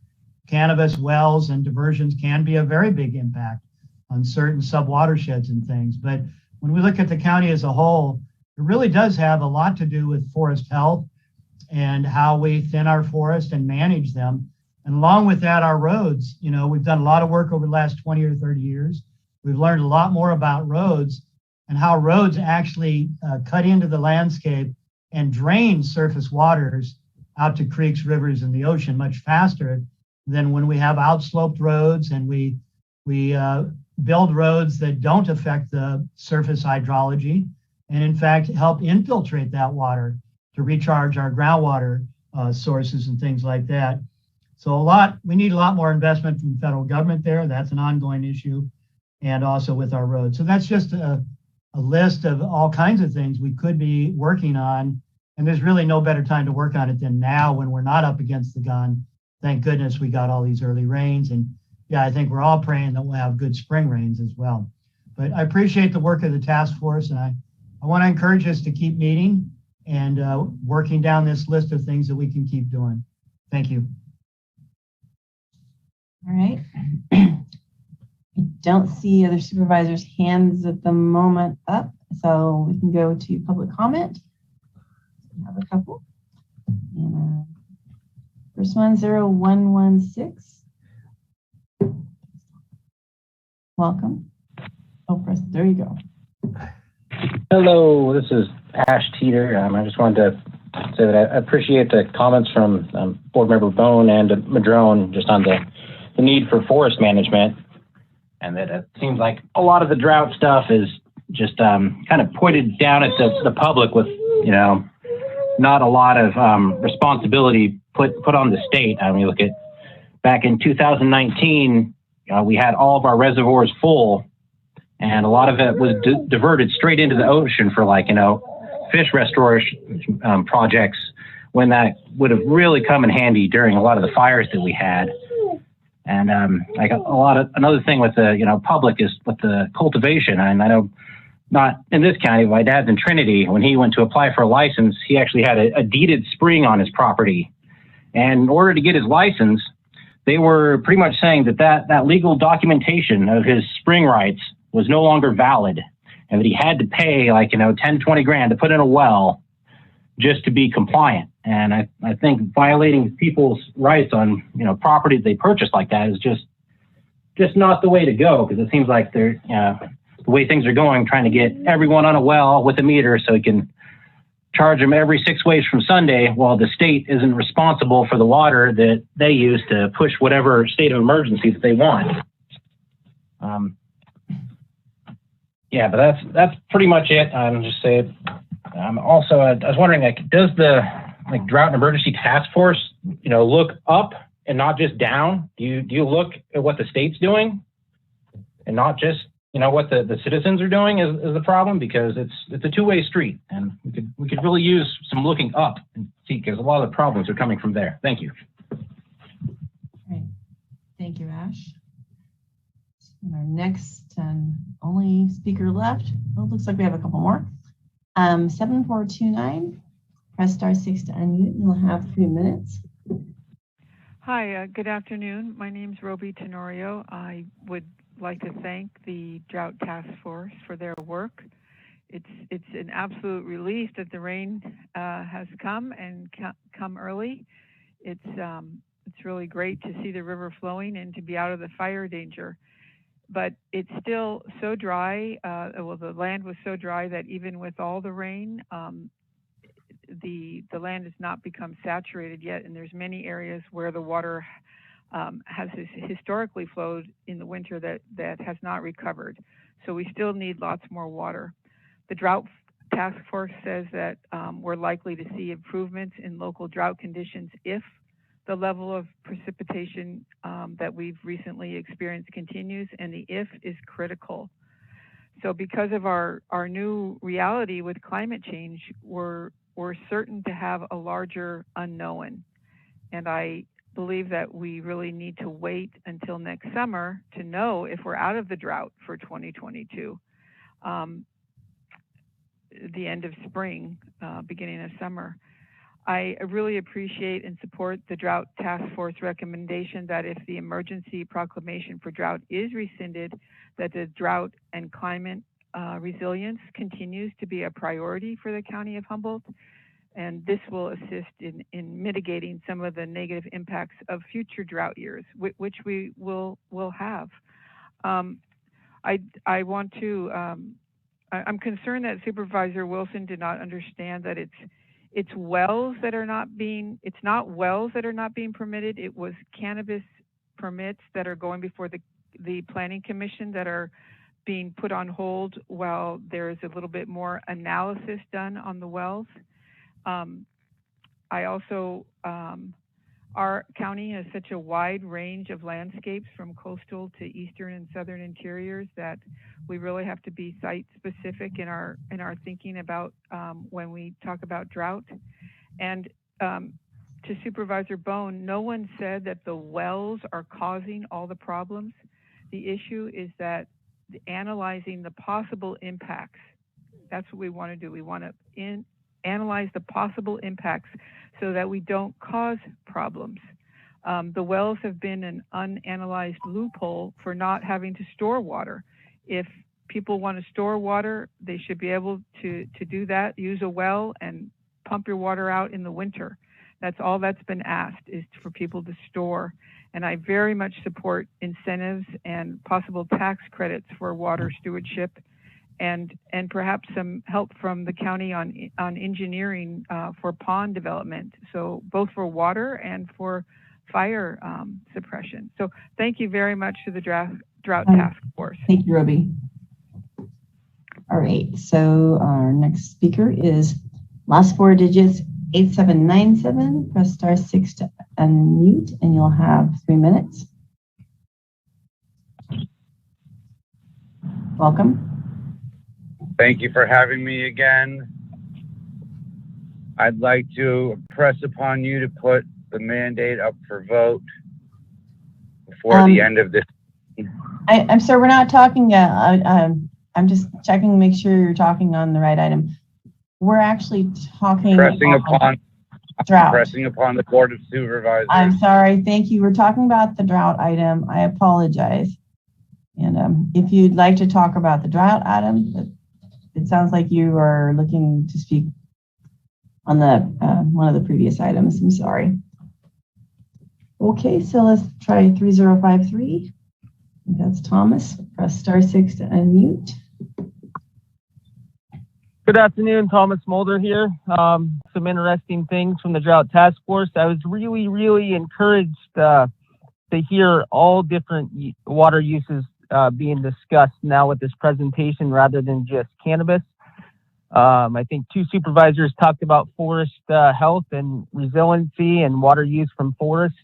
Speaker 3: cannabis wells and diversions can be a very big impact on certain sub-watersheds and things. But when we look at the county as a whole, it really does have a lot to do with forest health and how we thin our forest and manage them. And along with that, our roads, we've done a lot of work over the last 20 or 30 years. We've learned a lot more about roads and how roads actually cut into the landscape and drain surface waters out to creeks, rivers, and the ocean much faster than when we have outsloped roads and we build roads that don't affect the surface hydrology and in fact help infiltrate that water to recharge our groundwater sources and things like that. So we need a lot more investment from the federal government there. That's an ongoing issue, and also with our roads. So that's just a list of all kinds of things we could be working on. And there's really no better time to work on it than now when we're not up against the gun. Thank goodness we got all these early rains. And yeah, I think we're all praying that we'll have good spring rains as well. But I appreciate the work of the task force, and I want to encourage us to keep meeting and working down this list of things that we can keep doing. Thank you.
Speaker 1: All right. I don't see other supervisors' hands at the moment up, so we can go to public comment. We have a couple. And, first one, 0116. Welcome. Oh, press, there you go.
Speaker 17: Hello, this is Ash Teeter. I just wanted to say that I appreciate the comments from Board Member Bohn and Madrone just on the need for forest management, and that it seems like a lot of the drought stuff is just kind of pointed down at the public with, not a lot of responsibility put on the state. I mean, look at back in 2019, we had all of our reservoirs full, and a lot of it was diverted straight into the ocean for fish restoration projects, when that would have really come in handy during a lot of the fires that we had. And another thing with the public is with the cultivation. And I know not in this county, my dad's in Trinity. When he went to apply for a license, he actually had a deeded spring on his property. And in order to get his license, they were pretty much saying that legal documentation of his spring rights was no longer valid, and that he had to pay 10, 20 grand to put in a well just to be compliant. And I think violating people's rights on, property they purchase like that is just not the way to go, because it seems like they're, the way things are going, trying to get everyone on a well with a meter so he can charge them every 6 ways from Sunday, while the state isn't responsible for the water that they use to push whatever state of emergency that they want. Yeah, but that's pretty much it. I'm just saying. Also, I was wondering, does the Drought and Emergency Task Force, look up and not just down? Do you look at what the state's doing, and not just what the citizens are doing is the problem? Because it's a two-way street, and we could really use some looking up and see, because a lot of the problems are coming from there. Thank you.
Speaker 1: Great. Thank you, Ash. next and only speaker left. Oh, looks like we have a couple more. 7429. Press *6 to unmute. You'll have 3 minutes.
Speaker 10: Hi, good afternoon. My name is Roby Tenorio. I would like to thank the Drought Task Force for their work. It's an absolute relief that the rain has come and come early. It's really great to see the river flowing and to be out of the fire danger. But it's still so dry. Well, the land was so dry that even with all the rain, the land has not become saturated yet, and there's many areas where the water has historically flowed in the winter that has not recovered. So we still need lots more water. The Drought Task Force says that we're likely to see improvements in local drought conditions if the level of precipitation that we've recently experienced continues, and the if is critical. So because of our new reality with climate change, we're certain to have a larger unknown. And I believe that we really need to wait until next summer to know if we're out of the drought for 2022. The end of spring, beginning of summer. I really appreciate and support the Drought Task Force recommendation that if the emergency proclamation for drought is rescinded, that the drought and climate resilience continues to be a priority for the County of Humboldt. And this will assist in mitigating some of the negative impacts of future drought years, which we will have. I want to, I'm concerned that Supervisor Wilson did not understand that it's wells that are not being, it's not wells that are not being permitted. It was cannabis permits that are going before the Planning Commission that are being put on hold while there is a little bit more analysis done on the wells. I also, our county has such a wide range of landscapes from coastal to eastern and southern interiors that we really have to be site specific in our thinking about when we talk about drought. And to Supervisor Bohn, no one said that the wells are causing all the problems. The issue is that analyzing the possible impacts. That's what we want to do. We want to analyze the possible impacts so that we don't cause problems. The wells have been an unanalyzed loophole for not having to store water. If people want to store water, they should be able to do that, use a well and pump your water out in the winter. That's all that's been asked, is for people to store. And I very much support incentives and possible tax credits for water stewardship, and perhaps some help from the county on engineering for pond development. So both for water and for fire suppression. So thank you very much to the Drought Task Force.
Speaker 1: Thank you, Roby. All right, so our next speaker is last 4 digits, 8797. Press *6 to unmute, and you'll have 3 minutes. Welcome.
Speaker 4: Thank you for having me again. I'd like to press upon you to put the mandate up for vote before the end of this.
Speaker 1: I'm sorry, we're not talking. I'm just checking to make sure you're talking on the right item. We're actually talking
Speaker 4: pressing upon
Speaker 1: drought.
Speaker 4: Pressing upon the Board of Supervisors.
Speaker 1: I'm sorry. Thank you. We're talking about the drought item. I apologize. And if you'd like to talk about the drought item, it sounds like you are looking to speak on the one of the previous items. I'm sorry. Okay, so let's try 3053. That's Thomas. Press *6 to unmute.
Speaker 18: Good afternoon, Thomas Mulder here. Some interesting things from the Drought Task Force. I was really encouraged to hear all different water uses being discussed now with this presentation rather than just cannabis. I think 2 supervisors talked about forest health and resiliency and water use from forests,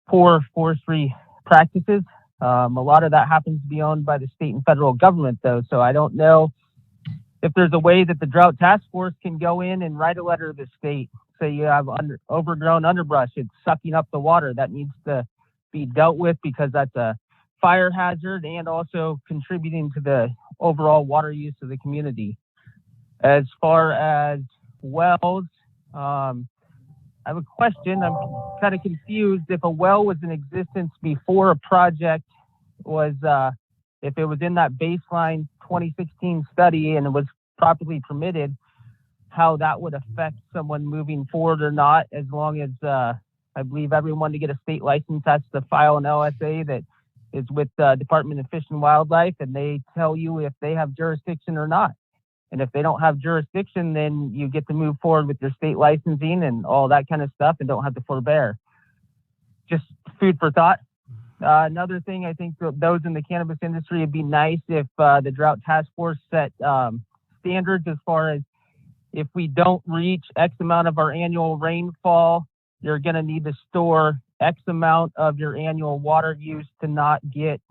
Speaker 18: poor forestry practices. A lot of that happens to be owned by the state and federal government, though, so I don't know if there's a way that the Drought Task Force can go in and write a letter to the state. Say you have overgrown underbrush, it's sucking up the water. That needs to be dealt with because that's a fire hazard and also contributing to the overall water use of the community. As far as wells, I have a question. I'm kind of confused. If a well was in existence before a project was, if it was in that baseline 2016 study and it was properly permitted, how that would affect someone moving forward or not, as long as I believe everyone to get a state license has to file an LSA that is with the Department of Fish and Wildlife, and they tell you if they have jurisdiction or not. And if they don't have jurisdiction, then you get to move forward with your state licensing and all that kind of stuff and don't have to forbear. Just food for thought. Another thing, I think those in the cannabis industry, it'd be nice if the Drought Task Force set standards as far as if we don't reach X amount of our annual rainfall, you're going to need to store X amount of your annual water use to not get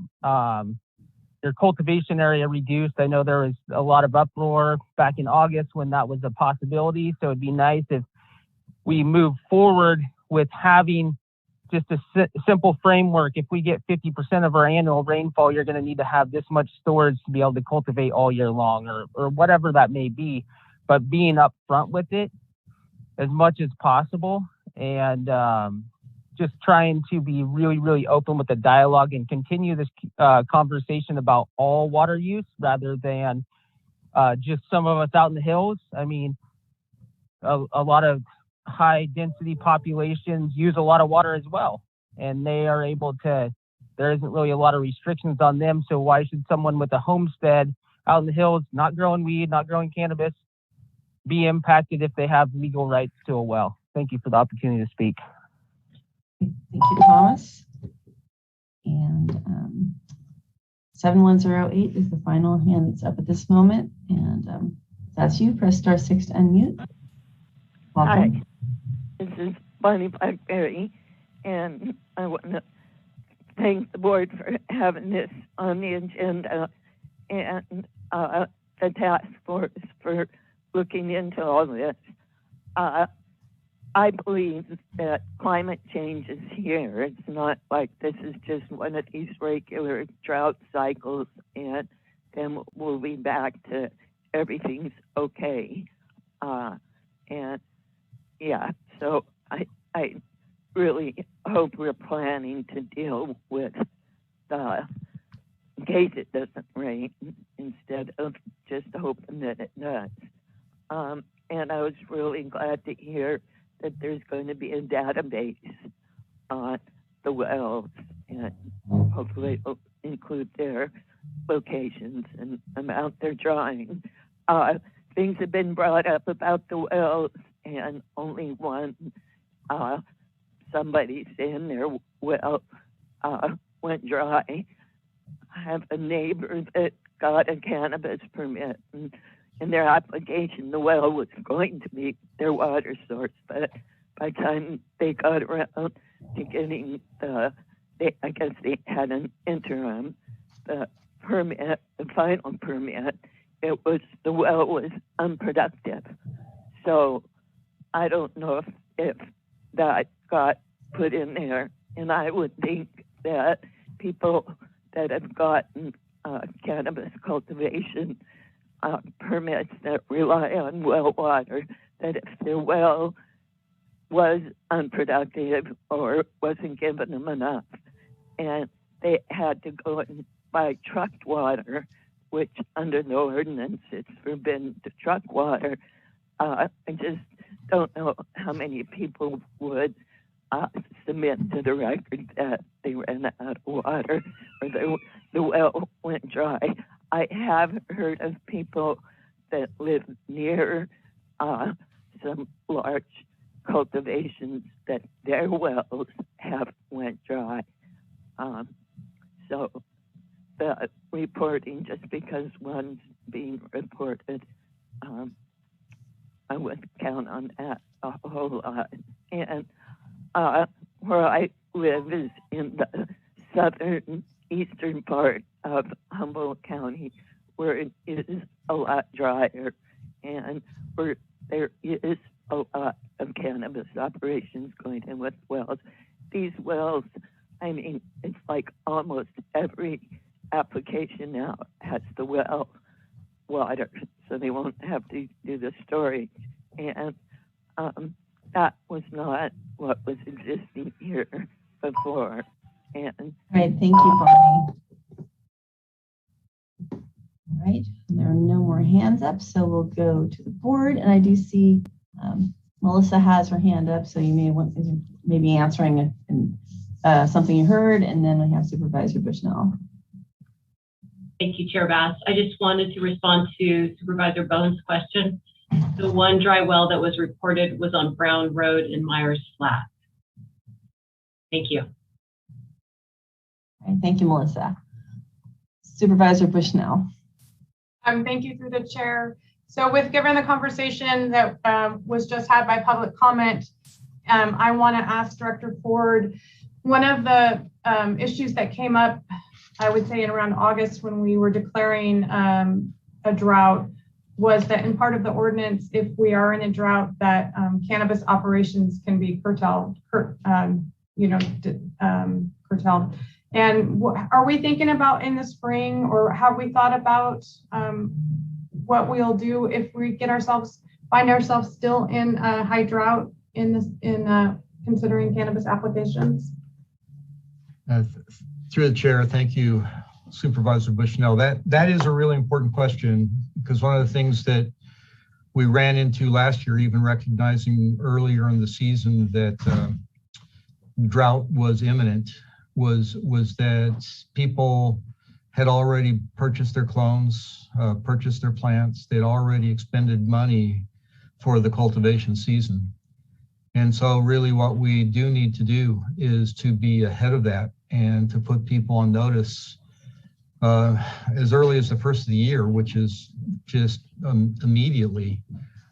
Speaker 18: your cultivation area reduced. I know there was a lot of uproar back in August when that was a possibility. So it'd be nice if we move forward with having just a simple framework. If we get 50% of our annual rainfall, you're going to need to have this much storage to be able to cultivate all year long, or whatever that may be. But being upfront with it as much as possible, and just trying to be really, really open with the dialogue and continue this conversation about all water use rather than just some of us out in the hills. I mean, a lot of high density populations use a lot of water as well, and they are able to, there isn't really a lot of restrictions on them. So why should someone with a homestead out in the hills, not growing weed, not growing cannabis, be impacted if they have legal rights to a well? Thank you for the opportunity to speak.
Speaker 1: Thank you, Thomas. And 7108 is the final hand that's up at this moment. And if that's you, press *6 to unmute. Welcome.
Speaker 7: Hi, this is Bonnie Blackberry, and I want to thank the board for having this on the agenda and the task force for looking into all this. I believe that climate change is here. It's not like this is just one of these regular drought cycles and then we'll be back to everything's okay. And yeah, so I really hope we're planning to deal with the in case it doesn't rain instead of just hoping that it does. And I was really glad to hear that there's going to be a database on the wells, and hopefully it'll include their locations and amount they're drawing. Things have been brought up about the wells, and only one, somebody saying their well went dry. I have a neighbor that got a cannabis permit, and in their application, the well was going to be their water source, but by the time they got around to getting I guess they had an interim, the permit, the final permit, the well was unproductive. So I don't know if that got put in there, and I would think that people that have gotten cannabis cultivation permits that rely on well water, that if their well was unproductive or wasn't giving them enough, and they had to go and buy trucked water, which under the ordinance it's forbidden to truck water. I just don't know how many people would submit to the record that they ran out of water or the well went dry. I have heard of people that live near some large cultivations that their wells have went dry. So the reporting, just because one's being reported, I wouldn't count on that a whole lot. And where I live is in the southern eastern part of Humboldt County, where it is a lot drier and where there is a lot of cannabis operations going in with wells. These wells I mean, it's like almost every application now has the well water, so they won't have to do the storage. And that was not what was existing here before. And
Speaker 1: all right, thank you, Bonnie. All right, there are no more hands up, so we'll go to the board. And I do see Melissa has her hand up, so you may want maybe answering something you heard, and then we have Supervisor Bushnell.
Speaker 8: Thank you, Chair Bass. I just wanted to respond to Supervisor Bohn's question. The one dry well that was reported was on Brown Road in Myers Flat. Thank you.
Speaker 1: All right, thank you, Melissa. Supervisor Bushnell.
Speaker 2: Thank you through the chair. So given the conversation that was just had by public comment, I want to ask Director Ford, one of the issues that came up, I would say in around August when we were declaring a drought, was that in part of the ordinance, if we are in a drought, that cannabis operations can be curtailed. And are we thinking about in the spring, or have we thought about what we'll do if we find ourselves still in a high drought in considering cannabis applications?
Speaker 15: Through the chair, thank you, Supervisor Bushnell. That is a really important question, because one of the things that we ran into last year, even recognizing earlier in the season that drought was imminent, was that people had already purchased their clones, purchased their plants. They'd already expended money for the cultivation season. And so really what we do need to do is to be ahead of that and to put people on notice as early as the first of the year, which is just immediately,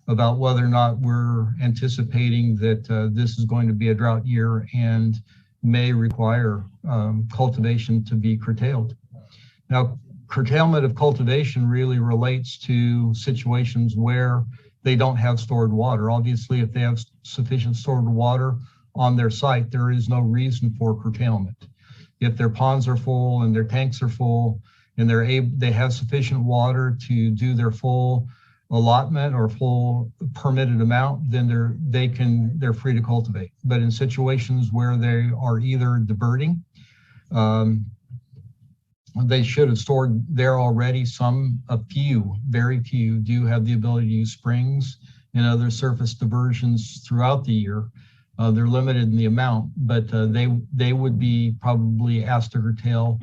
Speaker 15: about whether or not we're anticipating that this is going to be a drought year and may require cultivation to be curtailed. Now, curtailment of cultivation really relates to situations where they don't have stored water. Obviously, if they have sufficient stored water on their site, there is no reason for curtailment. If their ponds are full and their tanks are full and they have sufficient water to do their full allotment or full permitted amount, then they're free to cultivate. But in situations where they are either diverting, they should have stored there already. Very few do have the ability to use springs and other surface diversions throughout the year. They're limited in the amount, but they would be probably asked to curtail.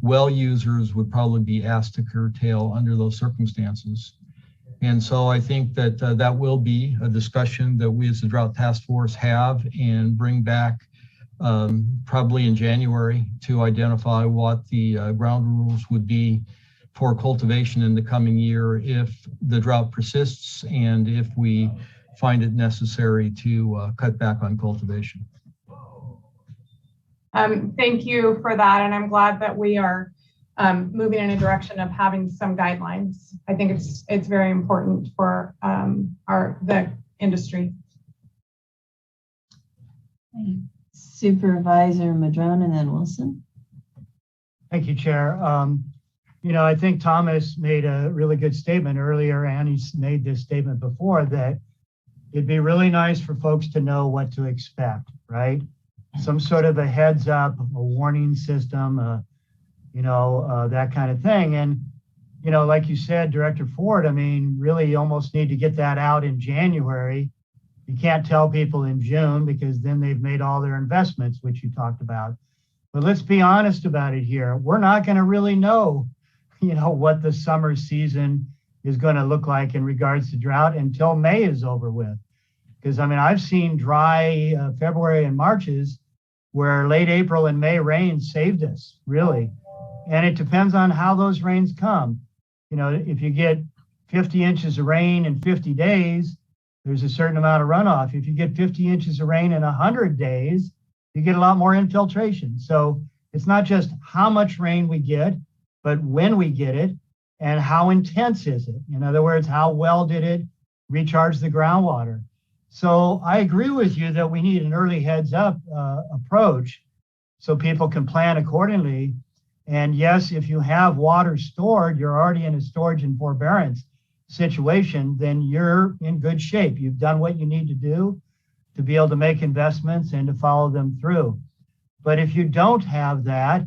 Speaker 15: Well users would probably be asked to curtail under those circumstances. And so I think that that will be a discussion that we as the Drought Task Force have and bring back probably in January to identify what the ground rules would be for cultivation in the coming year if the drought persists and if we find it necessary to cut back on cultivation.
Speaker 2: Thank you for that, and I'm glad that we are moving in a direction of having some guidelines. I think it's very important for the industry.
Speaker 1: Supervisor Madrone and then Wilson.
Speaker 3: Thank you, Chair. I think Thomas made a really good statement earlier, and he's made this statement before, that it'd be really nice for folks to know what to expect, right? Some sort of a heads up, a warning system, that kind of thing. And, like you said, Director Ford, really you almost need to get that out in January. You can't tell people in June because then they've made all their investments, which you talked about. But let's be honest about it here. We're not going to really know, what the summer season is going to look like in regards to drought until May is over with. Because, I've seen dry February and Marches where late April and May rain saved us, really. And it depends on how those rains come. If you get 50 inches of rain in 50 days, there's a certain amount of runoff. If you get 50 inches of rain in 100 days, you get a lot more infiltration. So it's not just how much rain we get, but when we get it and how intense is it? In other words, how well did it recharge the groundwater? So I agree with you that we need an early heads up approach. so people can plan accordingly. And yes, if you have water stored, you're already in a storage and forbearance situation, then you're in good shape. You've done what you need to do to be able to make investments and to follow them through. But if you don't have that,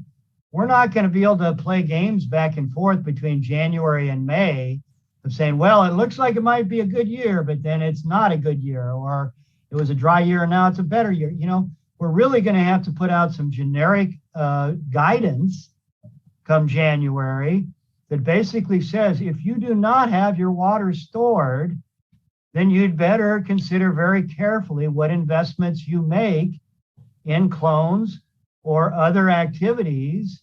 Speaker 3: we're not going to be able to play games back and forth between January and May of saying, well, it looks like it might be a good year, but then it's not a good year, or it was a dry year and now it's a better year. You know, we're really going to have to put out some generic guidance come January that basically says, if you do not have your water stored, then you'd better consider very carefully what investments you make in clones or other activities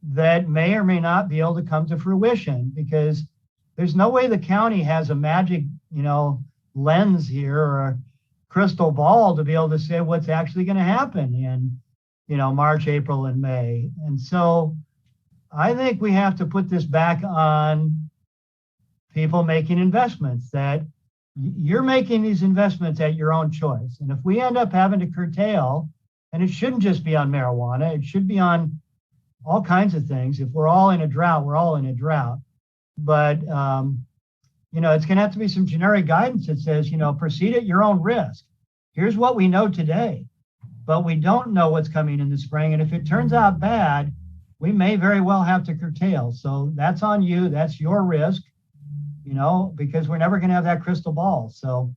Speaker 3: that may or may not be able to come to fruition, because there's no way the county has a magic, lens here or a crystal ball to be able to say what's actually going to happen in, March, April, and May. And so I think we have to put this back on people making investments, that you're making these investments at your own choice. And if we end up having to curtail, and it shouldn't just be on marijuana, it should be on all kinds of things. If we're all in a drought, we're all in a drought. But, it's going to have to be some generic guidance that says, proceed at your own risk. Here's what we know today, but we don't know what's coming in the spring. And if it turns out bad, we may very well have to curtail. So that's on you. That's your risk, because we're never going to have that crystal ball. So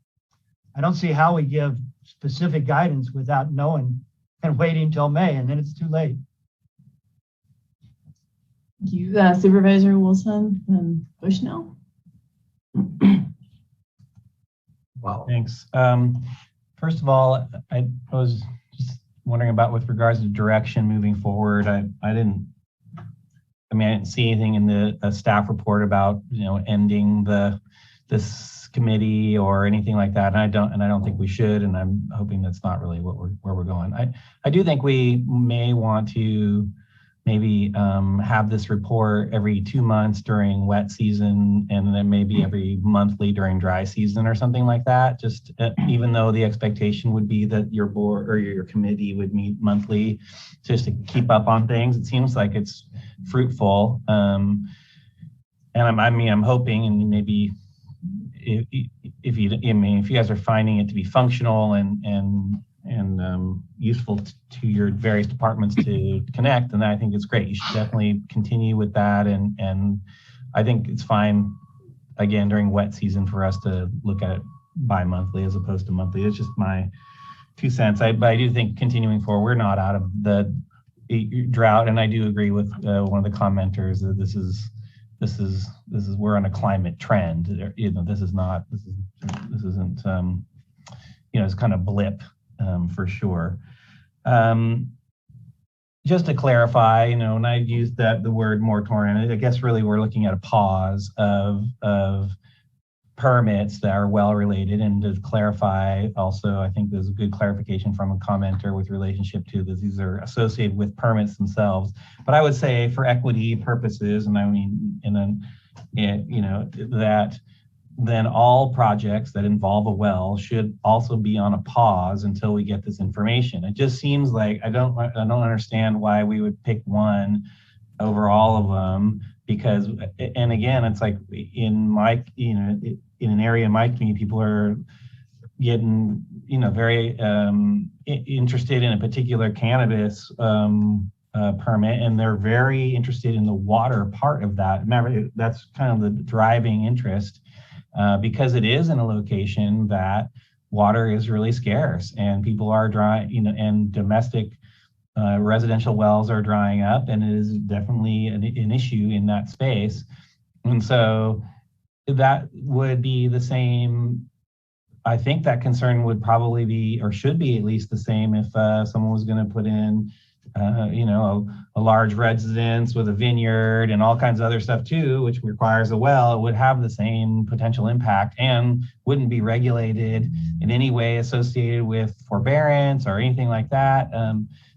Speaker 3: I don't see how we give specific guidance without knowing and waiting till May, and then it's too late.
Speaker 1: Thank you, Supervisor Wilson and Bushnell.
Speaker 6: Well, thanks. First of all, I was just wondering about with regards to direction moving forward. I didn't see anything in the staff report about ending this committee or anything like that. And I don't think we should. And I'm hoping that's not really where we're going. I do think we may want to maybe have this report every 2 months during wet season, and then maybe every monthly during dry season or something like that. Just even though the expectation would be that your board or your committee would meet monthly just to keep up on things. It seems like it's fruitful. And I'm hoping, and maybe if you guys are finding it to be functional and useful to your various departments to connect, and I think it's great. You should definitely continue with that. And I think it's fine, again, during wet season for us to look at it bi-monthly as opposed to monthly. It's just my 2 cents. But I do think continuing forward, we're not out of the drought. And I do agree with one of the commenters that this is we're on a climate trend. This isn't it's kind of blip. For sure. Just to clarify, and I used the word moratorium, I guess really we're looking at a pause of permits that are well related. And to clarify also, I think there's a good clarification from a commenter with relationship to this. These are associated with permits themselves. But I would say for equity purposes, and that then all projects that involve a well should also be on a pause until we get this information. It just seems like I don't understand why we would pick one over all of them, because, and again, it's like in an area in my community, people are getting very interested in a particular cannabis permit, and they're very interested in the water part of that. Remember, that's kind of the driving interest. Because it is in a location that water is really scarce and people are dry, and domestic residential wells are drying up, and it is definitely an issue in that space. And so that would be the same. I think that concern would probably be, or should be at least the same, if someone was going to put in a large residence with a vineyard and all kinds of other stuff too, which requires a well. It would have the same potential impact and wouldn't be regulated in any way associated with forbearance or anything like that.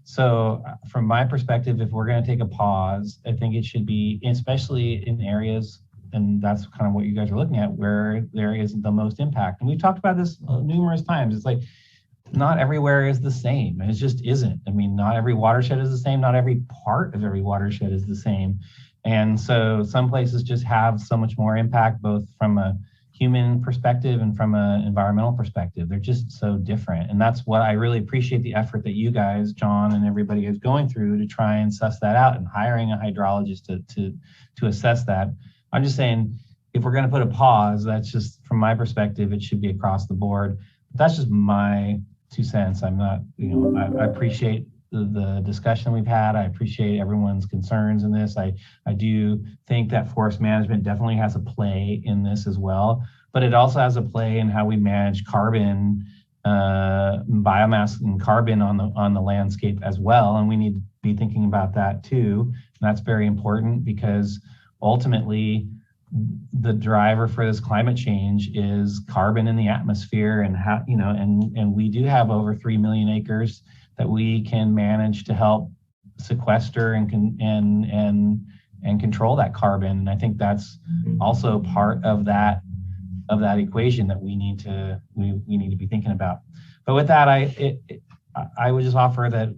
Speaker 6: So from my perspective, if we're going to take a pause, I think it should be, especially in areas, and that's kind of what you guys are looking at, where there is the most impact. And we've talked about this numerous times. It's like, not everywhere is the same. It just isn't. I mean, not every watershed is the same. Not every part of every watershed is the same. And so some places just have so much more impact, both from a human perspective and from an environmental perspective. They're just so different. And that's what I really appreciate, the effort that you guys, John, and everybody is going through to try and suss that out and hiring a hydrologist to assess that. I'm just saying, if we're going to put a pause, that's just, from my perspective, it should be across the board. But that's just my 2 cents. I'm not, I appreciate the discussion we've had. I appreciate everyone's concerns in this. I do think that forest management definitely has a play in this as well, but it also has a play in how we manage carbon, biomass and carbon on the landscape as well. And we need to be thinking about that too. And that's very important, because ultimately the driver for this climate change is carbon in the atmosphere, and how, and we do have over 3 million acres that we can manage to help sequester and control that carbon. And I think that's also part of that equation that we need to be thinking about. But with that, I would just offer that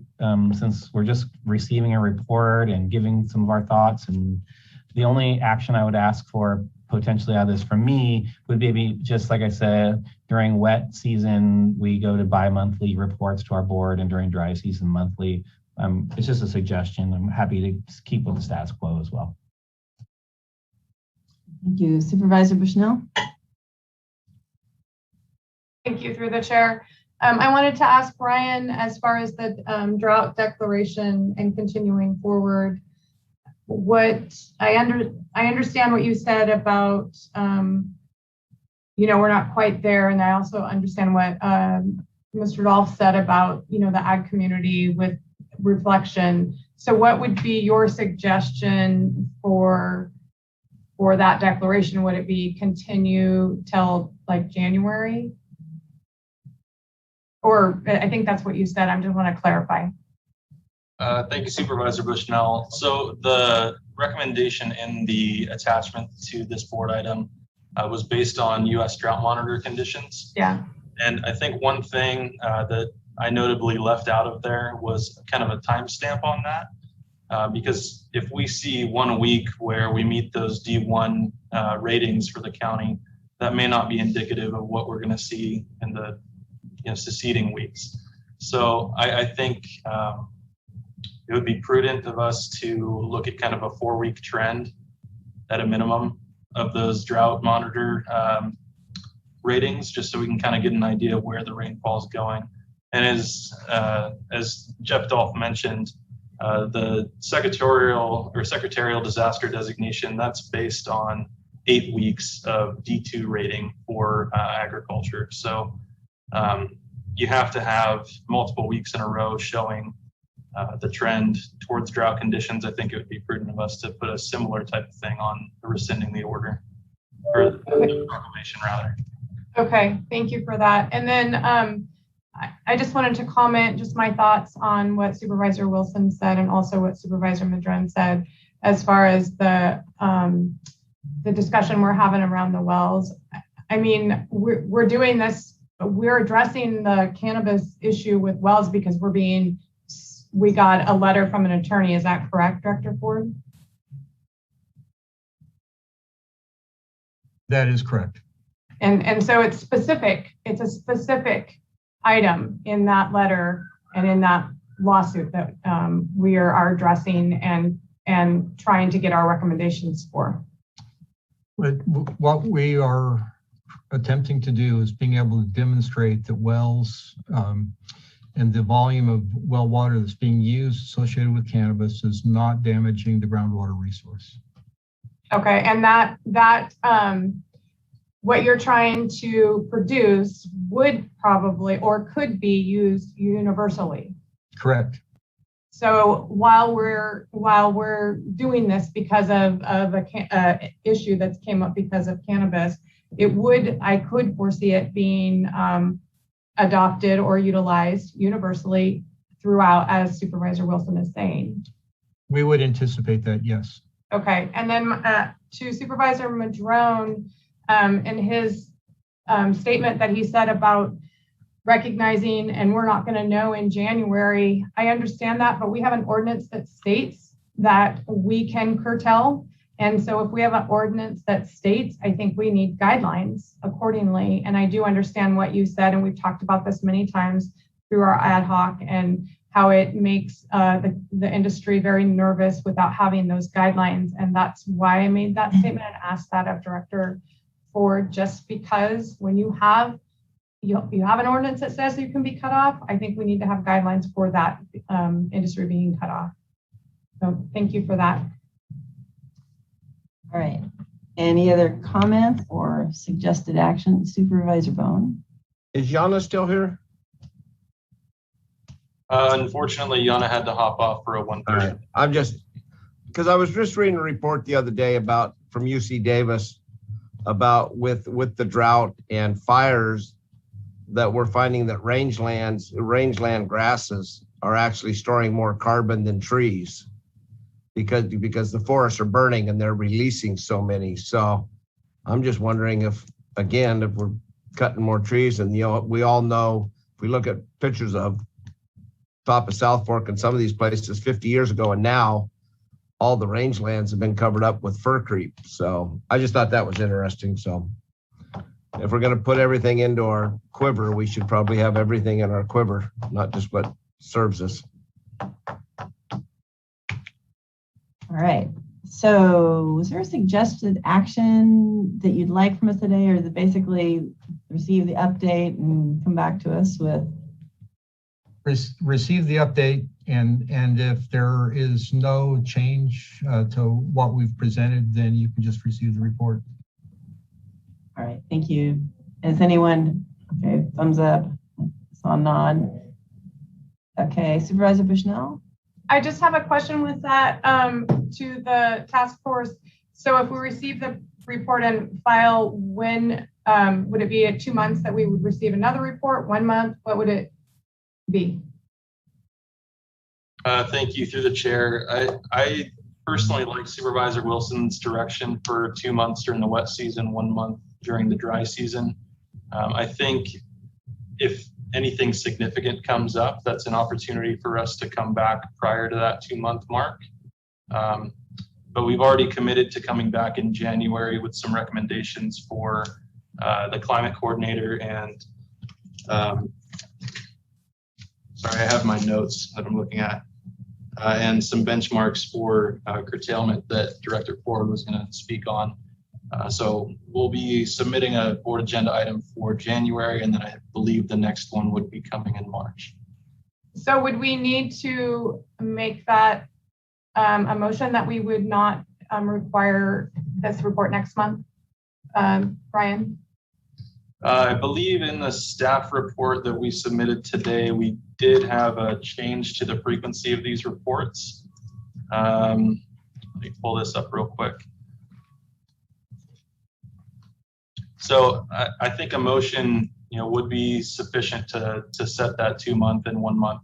Speaker 6: since we're just receiving a report and giving some of our thoughts, and the only action I would ask for potentially out of this from me would be maybe, just like I said, during wet season, we go to bi-monthly reports to our board, and during dry season, monthly. It's just a suggestion. I'm happy to keep with the status quo as well.
Speaker 1: Thank you. Supervisor Bushnell.
Speaker 2: Thank you, through the chair. I wanted to ask Brian, as far as the drought declaration and continuing forward, what I understand what you said about, we're not quite there. And I also understand what Mr. Dolph said about, the ag community with reflection. So what would be your suggestion for that declaration? Would it be continue till like January? Or I think that's what you said. I just want to clarify.
Speaker 20: Thank you, Supervisor Bushnell. So the recommendation in the attachment to this board item was based on U.S. drought monitor conditions.
Speaker 2: Yeah.
Speaker 20: And I think one thing that I notably left out of there was kind of a timestamp on that, because if we see 1 week where we meet those D1 ratings for the county, that may not be indicative of what we're going to see in the succeeding weeks. So I think it would be prudent of us to look at kind of a 4-week trend at a minimum of those drought monitor ratings, just so we can kind of get an idea of where the rainfall is going. And as Jeff Dolph mentioned, the secretarial disaster designation, that's based on 8 weeks of D2 rating for agriculture. So you have to have multiple weeks in a row showing the trend towards drought conditions. I think it would be prudent of us to put a similar type of thing on the rescinding the order, or the proclamation rather.
Speaker 2: Okay, thank you for that. And then I just wanted to comment just my thoughts on what Supervisor Wilson said, and also what Supervisor Madrone said, as far as the discussion we're having around the wells. I mean, we're doing this, we're addressing the cannabis issue with wells because we got a letter from an attorney. Is that correct, Director Ford?
Speaker 15: That is correct.
Speaker 2: And so it's specific. It's a specific item in that letter and in that lawsuit that we are addressing and trying to get our recommendations for.
Speaker 15: But what we are attempting to do is being able to demonstrate that wells and the volume of well water that's being used associated with cannabis is not damaging the groundwater resource.
Speaker 2: Okay, and that what you're trying to produce would probably or could be used universally.
Speaker 15: Correct.
Speaker 2: So while we're doing this because of a issue that's came up because of cannabis, I could foresee it being adopted or utilized universally throughout, as Supervisor Wilson is saying.
Speaker 15: We would anticipate that, yes.
Speaker 2: Okay, and then to Supervisor Madrone, in his statement that he said about recognizing, and we're not going to know in January. I understand that, but we have an ordinance that states that we can curtail. And so if we have an ordinance that states, I think we need guidelines accordingly. And I do understand what you said, and we've talked about this many times through our ad hoc and how it makes the industry very nervous without having those guidelines. And that's why I made that statement and asked that of Director Ford, just because when you have an ordinance that says you can be cut off, I think we need to have guidelines for that industry being cut off. So thank you for that.
Speaker 1: All right. Any other comments or suggested action? Supervisor Bohn?
Speaker 23: Is Yana still here?
Speaker 20: Unfortunately, Yana had to hop off for a 1:30.
Speaker 23: All right. I'm just, because I was just reading a report the other day from UC Davis about with the drought and fires that we're finding that rangeland grasses are actually storing more carbon than trees because the forests are burning and they're releasing so many. So I'm just wondering if we're cutting more trees, and we all know, if we look at pictures of top of South Fork and some of these places 50 years ago, and now all the rangelands have been covered up with fir creep. So I just thought that was interesting. So if we're going to put everything into our quiver, we should probably have everything in our quiver, not just what serves us.
Speaker 1: All right. So is there a suggested action that you'd like from us today, or is it basically receive the update and come back to us with?
Speaker 15: Receive the update, and if there is no change to what we've presented, then you can just receive the report.
Speaker 1: All right, thank you. Is anyone, okay, thumbs up, saw a nod. Okay, Supervisor Bushnell?
Speaker 2: I just have a question with that to the task force. So if we receive the report and file, when would it be at 2 months that we would receive another report? 1 month? What would it be?
Speaker 20: Thank you, through the chair. I personally like Supervisor Wilson's direction for 2 months during the wet season, 1 month during the dry season. I think if anything significant comes up, that's an opportunity for us to come back prior to that 2 month mark. But we've already committed to coming back in January with some recommendations for the climate coordinator and sorry, I have my notes that I'm looking at, and some benchmarks for curtailment that Director Ford was going to speak on. So we'll be submitting a board agenda item for January, and then I believe the next one would be coming in March.
Speaker 2: So would we need to make that a motion that we would not require this report next month? Brian?
Speaker 20: I believe in the staff report that we submitted today, we did have a change to the frequency of these reports. Let me pull this up real quick. So I think a motion, would be sufficient to set that 2 month and 1 month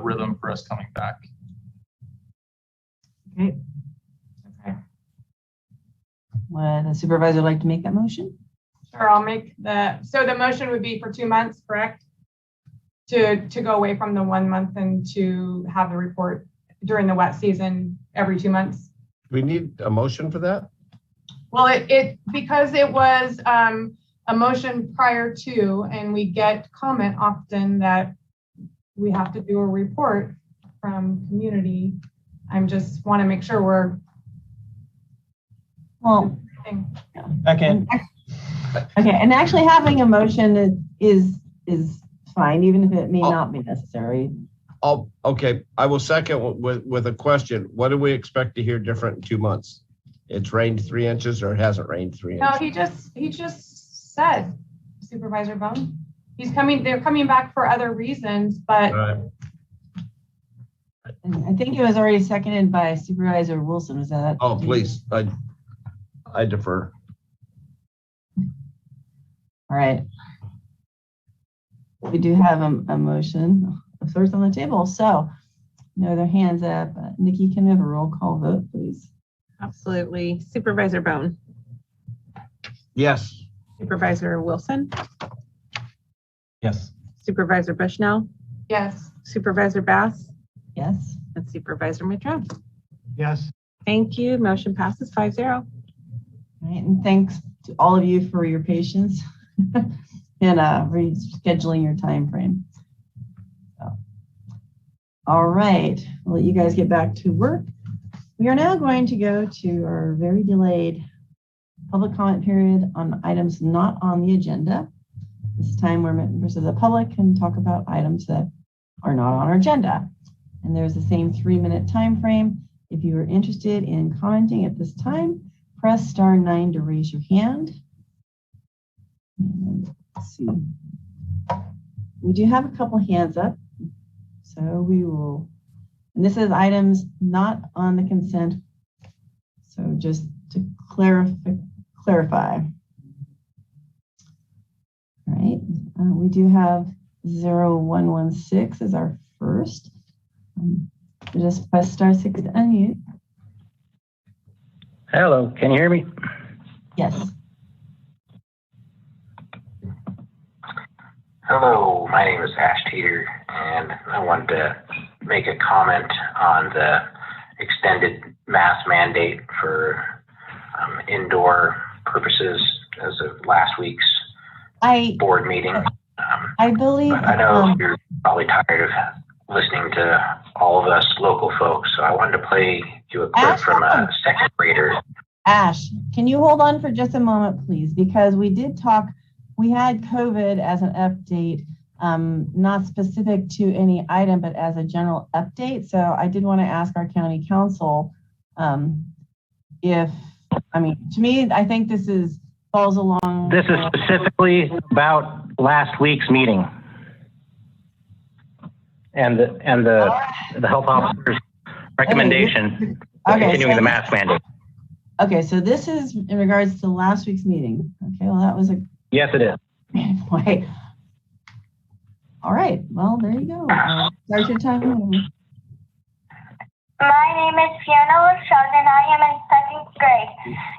Speaker 20: rhythm for us coming back.
Speaker 1: Okay. Okay. Would the supervisor like to make that motion?
Speaker 2: Sure, I'll make that. So the motion would be for 2 months, correct? To go away from the 1 month and to have the report during the wet season every 2 months.
Speaker 23: Do we need a motion for that?
Speaker 2: Well, because it was a motion prior to, and we get comment often that we have to do a report from community. I just want to make sure we're.
Speaker 1: Well,
Speaker 6: Second.
Speaker 1: Okay, and actually having a motion is fine, even if it may not be necessary.
Speaker 23: Okay, I will second with a question. What do we expect to hear different in 2 months? It's rained 3 inches, or it hasn't rained 3 inches?
Speaker 2: No, he just said, Supervisor Bohn. They're coming back for other reasons, but.
Speaker 1: And I think it was already seconded by Supervisor Wilson. Was that?
Speaker 23: Oh, please, I defer.
Speaker 1: All right. We do have a motion of sorts on the table. So no other hands up. Nikki, can we have a roll call vote, please?
Speaker 5: Absolutely. Supervisor Bohn.
Speaker 23: Yes.
Speaker 5: Supervisor Wilson.
Speaker 6: Yes.
Speaker 5: Supervisor Bushnell,
Speaker 2: Yes.
Speaker 5: Supervisor Bass,
Speaker 1: Yes.
Speaker 5: and Supervisor Madrone.
Speaker 3: Yes.
Speaker 5: Thank you. Motion passes 5-0.
Speaker 1: Right, and thanks to all of you for your patience and rescheduling your time frame. So, all right, we'll let you guys get back to work. We are now going to go to our very delayed public comment period on items not on the agenda. This is time where members of the public can talk about items that are not on our agenda. And there's the same 3-minute time frame. If you are interested in commenting at this time, press *9 to raise your hand. And let's see. We do have a couple hands up. So we will, and this is items not on the consent. So just to clarify. All right, we do have 0116 as our first. Just press *6 to unmute.
Speaker 17: Hello, can you hear me?
Speaker 1: Yes.
Speaker 17: Hello, my name is Ash Teeter, and I wanted to make a comment on the extended mask mandate for indoor purposes as of last week's board meeting.
Speaker 1: I believe.
Speaker 17: But I know you're probably tired of listening to all of us local folks, so I wanted to play you a clip from a second grader.
Speaker 1: Ash, can you hold on for just a moment, please? Because we did talk, we had COVID as an update, not specific to any item, but as a general update. So I did want to ask our county council if, I mean, to me, I think this falls along.
Speaker 17: This is specifically about last week's meeting and the health officer's recommendation for continuing the mask mandate.
Speaker 1: Okay, so this is in regards to last week's meeting. Okay, well, that was a.
Speaker 17: Yes, it is.
Speaker 1: Wait. All right, well, there you go. Start your time.
Speaker 11: My name is Fiona Lachelle, and I am in 2nd grade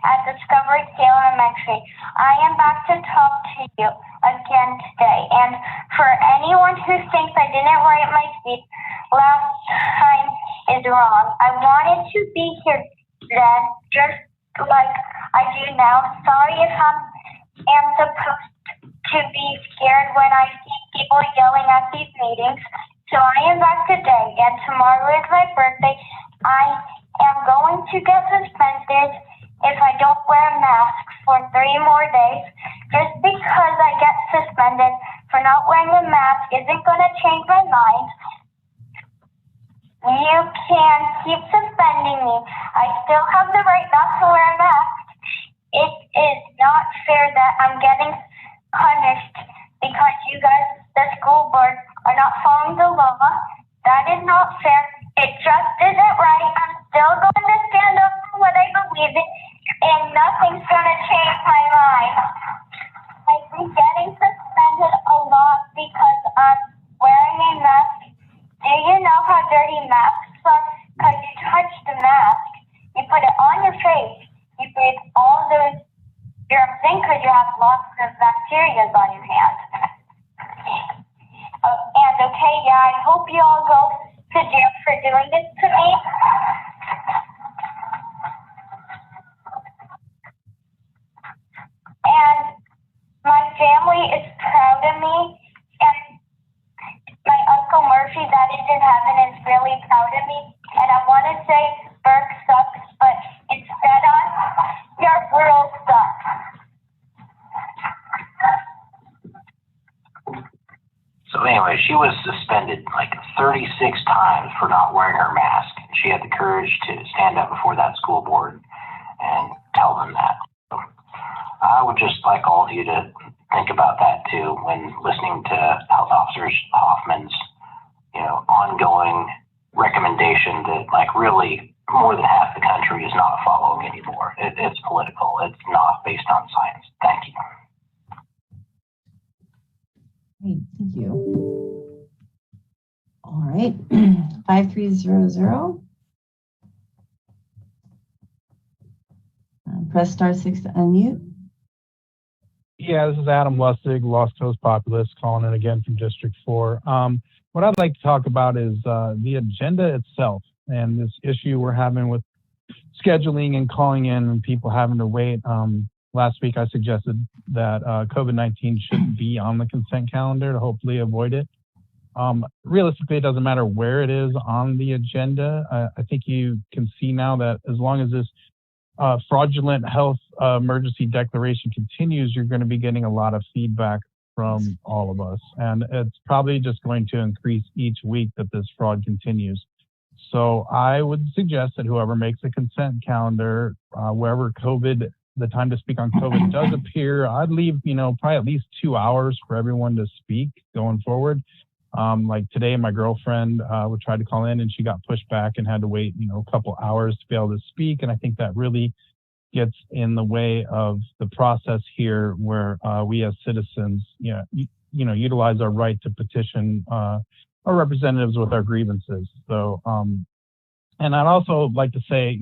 Speaker 11: at Discovery Dale Elementary. I am back to talk to you again today. And for anyone who thinks I didn't write my speech last time is wrong. I wanted to be here then, just like I do now. Sorry if I am supposed to be scared when I see people yelling at these meetings. So I am back today, and tomorrow is my birthday. I am going to get suspended if I don't wear a mask for 3 more days. Just because I get suspended for not wearing a mask isn't going to change my mind. You can keep suspending me. I still have the right not to wear a mask. It is not fair that I'm getting punished because you guys, the school board, are not following the law. That is not fair. It just isn't right. I'm still going to stand up for what I believe in, and nothing's going to change my mind. I've been getting suspended a lot because I'm wearing a mask. Do you know how dirty masks are? Because you touch the mask, you put it on your face, you breathe all those germs in because you have lots of bacteria on your hands. And okay, yeah, I hope you all go to jail for doing this to me. And my family is proud of me, and my Uncle Murphy that is in heaven is really proud of me. And I want to say Burke sucks, but instead on your rules suck.
Speaker 17: So anyway, she was suspended like 36 times for not wearing her mask. She had the courage to stand up before that school board and tell them that. So I would just like all of you to think about that too when listening to Health Officer Hoffman's, ongoing recommendation that like really more than half the country is not following anymore. It's political. It's not based on science. Thank you.
Speaker 1: Great, thank you. All right, 5300. Press *6 to unmute.
Speaker 16: Yeah, this is Adam Lustig, Lost Coast Populist, calling in again from District 4. What I'd like to talk about is the agenda itself and this issue we're having with scheduling and calling in and people having to wait. Last week, I suggested that COVID-19 shouldn't be on the consent calendar to hopefully avoid it. Realistically, it doesn't matter where it is on the agenda. I think you can see now that as long as this fraudulent health emergency declaration continues, you're going to be getting a lot of feedback from all of us. And it's probably just going to increase each week that this fraud continues. So I would suggest that whoever makes a consent calendar, wherever the time to speak on COVID does appear, I'd leave, probably at least 2 hours for everyone to speak going forward. Like today, my girlfriend would try to call in and she got pushed back and had to wait, a couple hours to be able to speak. And I think that really gets in the way of the process here where we as citizens, utilize our right to petition our representatives with our grievances. So, and I'd also like to say,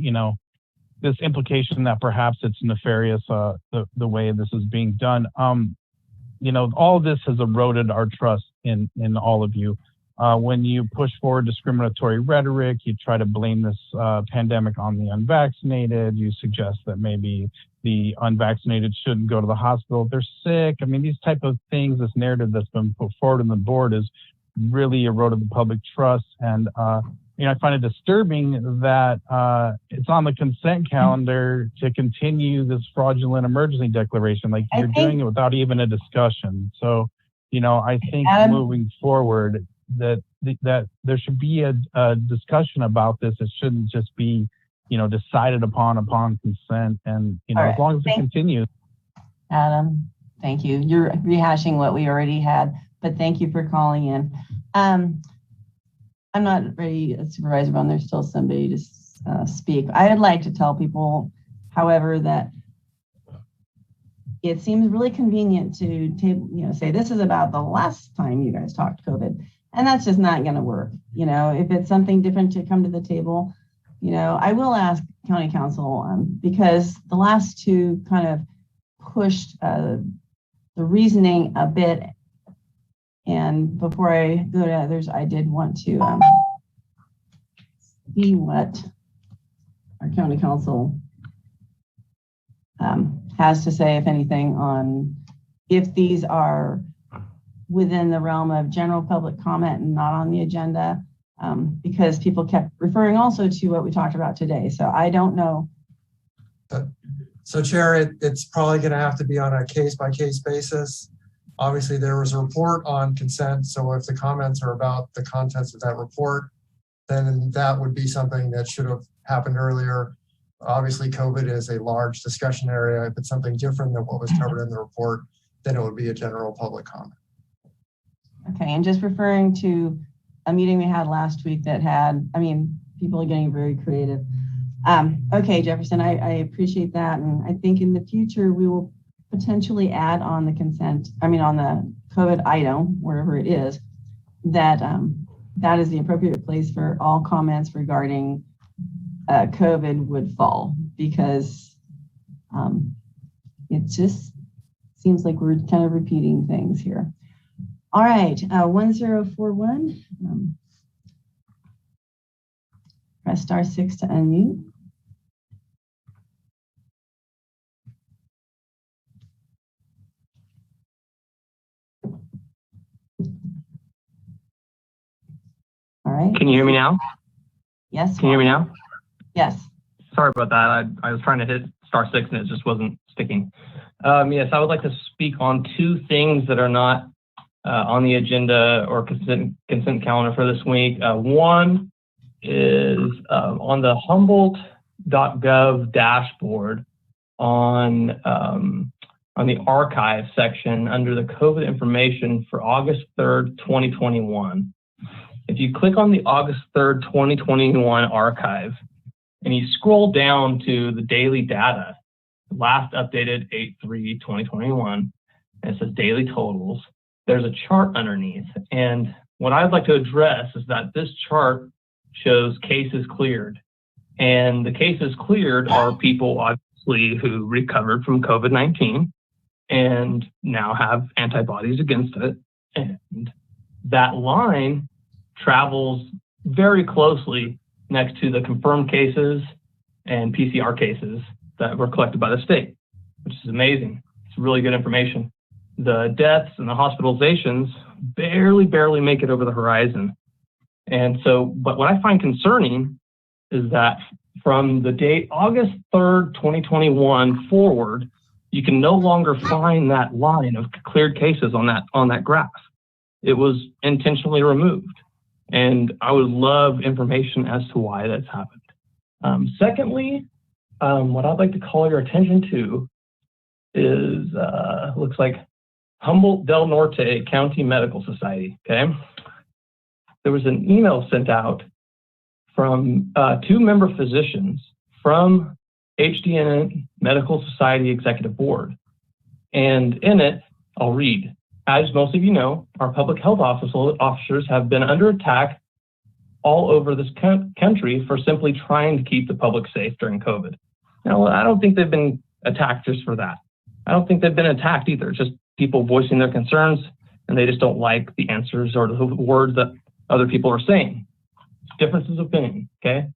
Speaker 16: this implication that perhaps it's nefarious, the way this is being done. All of this has eroded our trust in all of you. When you push forward discriminatory rhetoric, you try to blame this pandemic on the unvaccinated. You suggest that maybe the unvaccinated shouldn't go to the hospital if they're sick. I mean, these type of things, this narrative that's been put forward on the board has really eroded the public trust. And I find it disturbing that it's on the consent calendar to continue this fraudulent emergency declaration. Like you're doing it without even a discussion. So, I think moving forward that there should be a discussion about this. It shouldn't just be, decided upon consent. And, as long as it continues.
Speaker 1: Adam, thank you. You're rehashing what we already had, but thank you for calling in. I'm not ready, Supervisor Bohn, there's still somebody to speak. I'd like to tell people, however, that it seems really convenient to say this is about the last time you guys talked COVID, and that's just not going to work. If it's something different to come to the table, I will ask County Council because the last two kind of pushed the reasoning a bit. And before I go to others, I did want to see what our County Council has to say, if anything, on if these are within the realm of general public comment and not on the agenda, because people kept referring also to what we talked about today. So I don't know.
Speaker 12: So Chair, it's probably going to have to be on a case-by-case basis. Obviously, there was a report on consent, so if the comments are about the contents of that report, then that would be something that should have happened earlier. Obviously, COVID is a large discussion area. If it's something different than what was covered in the report, then it would be a general public comment.
Speaker 1: Okay, and just referring to a meeting we had last week that had, people are getting very creative. Okay, Jefferson, I appreciate that. And I think in the future, we will potentially add on the on the COVID item, wherever it is, that that is the appropriate place for all comments regarding COVID would fall, because it just seems like we're kind of repeating things here. All right, 1041, press *6 to unmute. All right.
Speaker 19: Can you hear me now?
Speaker 1: Yes.
Speaker 19: Can you hear me now?
Speaker 1: Yes.
Speaker 19: Sorry about that. I was trying to hit *6 and it just wasn't sticking. Yes, I would like to speak on two things that are not on the agenda or consent calendar for this week. One is on the Humboldt.gov dashboard on the archive section under the COVID information for August 3rd, 2021. If you click on the August 3rd, 2021 archive and you scroll down to the daily data, last updated 8/3/2021, and it says daily totals, there's a chart underneath. And what I'd like to address is that this chart shows cases cleared. And the cases cleared are people obviously who recovered from COVID-19 and now have antibodies against it. And that line travels very closely next to the confirmed cases and PCR cases that were collected by the state, which is amazing. It's really good information. The deaths and the hospitalizations barely make it over the horizon. And so, but what I find concerning is that from the date August 3rd, 2021 forward, you can no longer find that line of cleared cases on that graph. It was intentionally removed. And I would love information as to why that's happened. Secondly, what I'd like to call your attention to is, looks like Humboldt Del Norte County Medical Society, okay? There was an email sent out from 2 member physicians from HDN Medical Society Executive Board. And in it, I'll read, as most of you know, our public health officers have been under attack all over this country for simply trying to keep the public safe during COVID. Now, I don't think they've been attacked just for that. I don't think they've been attacked either. It's just people voicing their concerns and they just don't like the answers or the words that other people are saying. Differences of opinion, okay?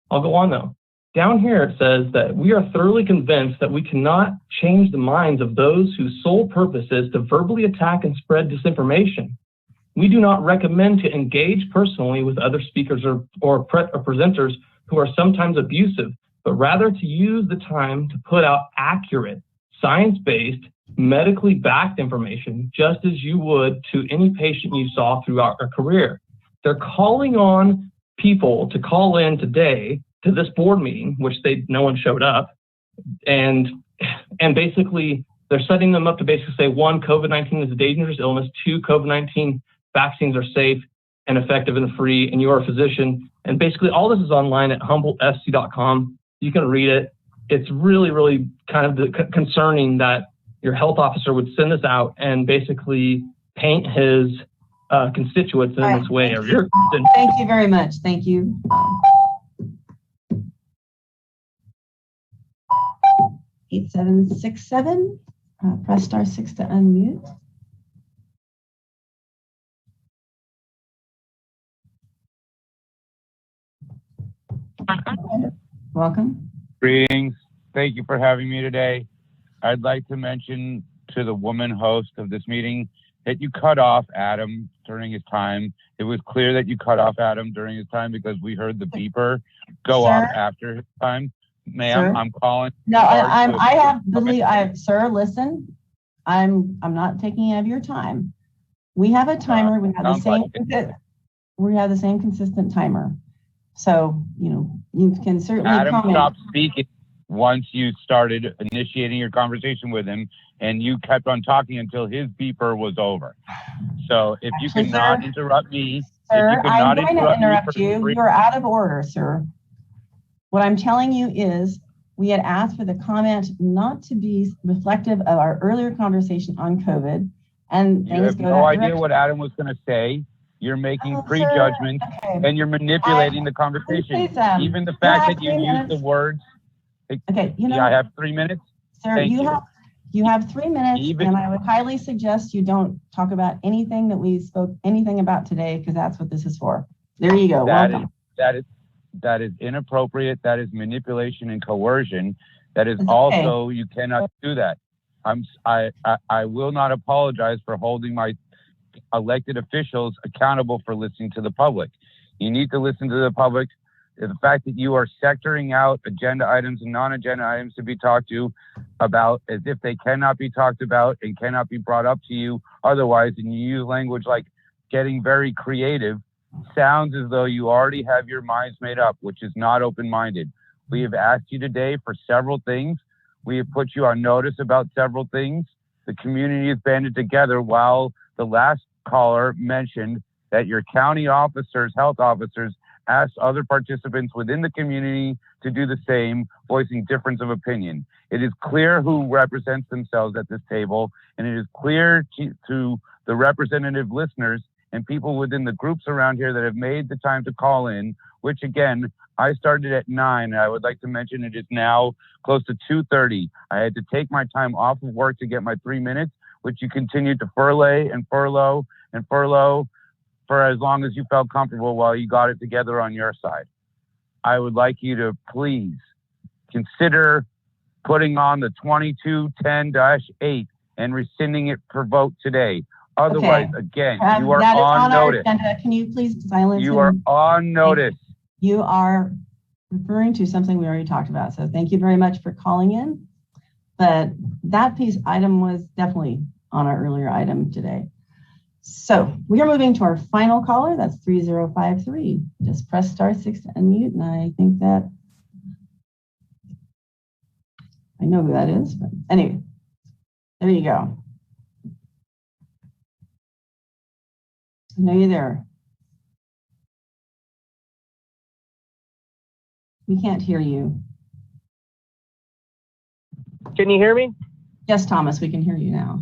Speaker 19: I'll go on though. Down here it says that we are thoroughly convinced that we cannot change the minds of those whose sole purpose is to verbally attack and spread disinformation. We do not recommend to engage personally with other speakers or presenters who are sometimes abusive, but rather to use the time to put out accurate, science-based, medically backed information, just as you would to any patient you saw throughout your career. They're calling on people to call in today to this board meeting, which no one showed up, and basically they're setting them up to basically say, 1, COVID-19 is a dangerous illness, 2, COVID-19 vaccines are safe and effective and free, and you're a physician. And basically all this is online at humboldtfc.com. You can read it. It's really kind of concerning that your health officer would send this out and basically paint his constituents in this way.
Speaker 1: Thank you very much. Thank you. 8767, press *6 to unmute. Welcome.
Speaker 4: Greetings. Thank you for having me today. I'd like to mention to the woman host of this meeting that you cut off Adam during his time. It was clear that you cut off Adam during his time because we heard the beeper go off after his time. Ma'am, I'm calling.
Speaker 1: No, sir, listen, I'm not taking any of your time. We have a timer. We have the same consistent timer. So, you can certainly
Speaker 4: Adam
Speaker 1: comment.
Speaker 4: stopped speaking once you started initiating your conversation with him, and you kept on talking until his beeper was over. So if you could not interrupt me,
Speaker 1: sir, I'm going to interrupt you. You're out of order, sir. What I'm telling you is we had asked for the comment not to be reflective of our earlier conversation on COVID, and
Speaker 4: you have no idea what Adam was going to say. You're making prejudgments, and you're manipulating the conversation. Even the fact that you used the words.
Speaker 1: Okay,
Speaker 4: I have 3 minutes.
Speaker 1: Sir, you have 3 minutes, and I would highly suggest you don't talk about anything that we spoke anything about today, because that's what this is for. There you go. Welcome.
Speaker 4: That is inappropriate. That is manipulation and coercion. That is also, you cannot do that. I will not apologize for holding my elected officials accountable for listening to the public. You need to listen to the public. The fact that you are sectoring out agenda items and non-agenda items to be talked to about as if they cannot be talked about and cannot be brought up to you otherwise, and you use language like getting very creative, sounds as though you already have your minds made up, which is not open-minded. We have asked you today for several things. We have put you on notice about several things. The community has banded together while the last caller mentioned that your county officers, health officers, asked other participants within the community to do the same, voicing difference of opinion. It is clear who represents themselves at this table, and it is clear to the representative listeners and people within the groups around here that have made the time to call in, which again, I started at 9. I would like to mention it is now close to 2:30. I had to take my time off of work to get my 3 minutes, which you continued to furlough for as long as you felt comfortable while you got it together on your side. I would like you to please consider putting on the 2210-8 and rescinding it for vote today. Otherwise, again, you are
Speaker 1: that is
Speaker 4: on
Speaker 1: our
Speaker 4: notice.
Speaker 1: agenda. Can you please silence
Speaker 4: You
Speaker 1: him?
Speaker 4: are on notice.
Speaker 1: You are referring to something we already talked about. So thank you very much for calling in. But that piece item was definitely on our earlier item today. So we are moving to our final caller. That's 3053. Just press *6 to unmute. And I think that I know who that is. But anyway, there you go. I know you're there. We can't hear you.
Speaker 18: Can you hear me?
Speaker 1: Yes, Thomas, we can hear you now.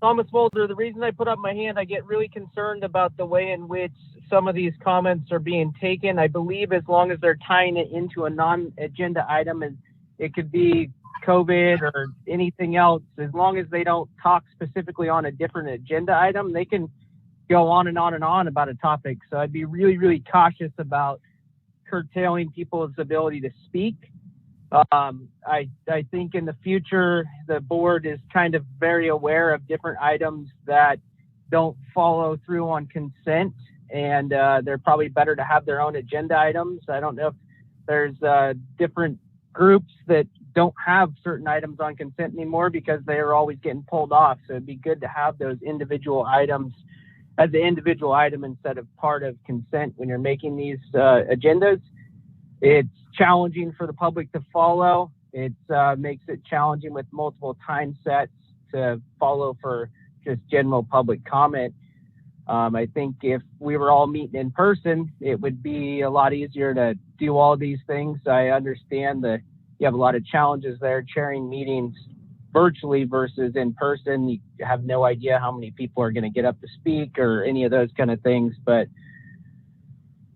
Speaker 18: Thomas Mulder, the reason I put up my hand, I get really concerned about the way in which some of these comments are being taken. I believe as long as they're tying it into a non-agenda item, and it could be COVID or anything else, as long as they don't talk specifically on a different agenda item, they can go on and on and on about a topic. So I'd be really, really cautious about curtailing people's ability to speak. I think in the future, the board is kind of very aware of different items that don't follow through on consent, and they're probably better to have their own agenda items. I don't know if there's different groups that don't have certain items on consent anymore because they are always getting pulled off. So it'd be good to have those individual items as the individual item instead of part of consent when you're making these agendas. It's challenging for the public to follow. It makes it challenging with multiple time sets to follow for just general public comment. I think if we were all meeting in person, it would be a lot easier to do all these things. I understand that you have a lot of challenges there chairing meetings virtually versus in person. You have no idea how many people are going to get up to speak or any of those kind of things. But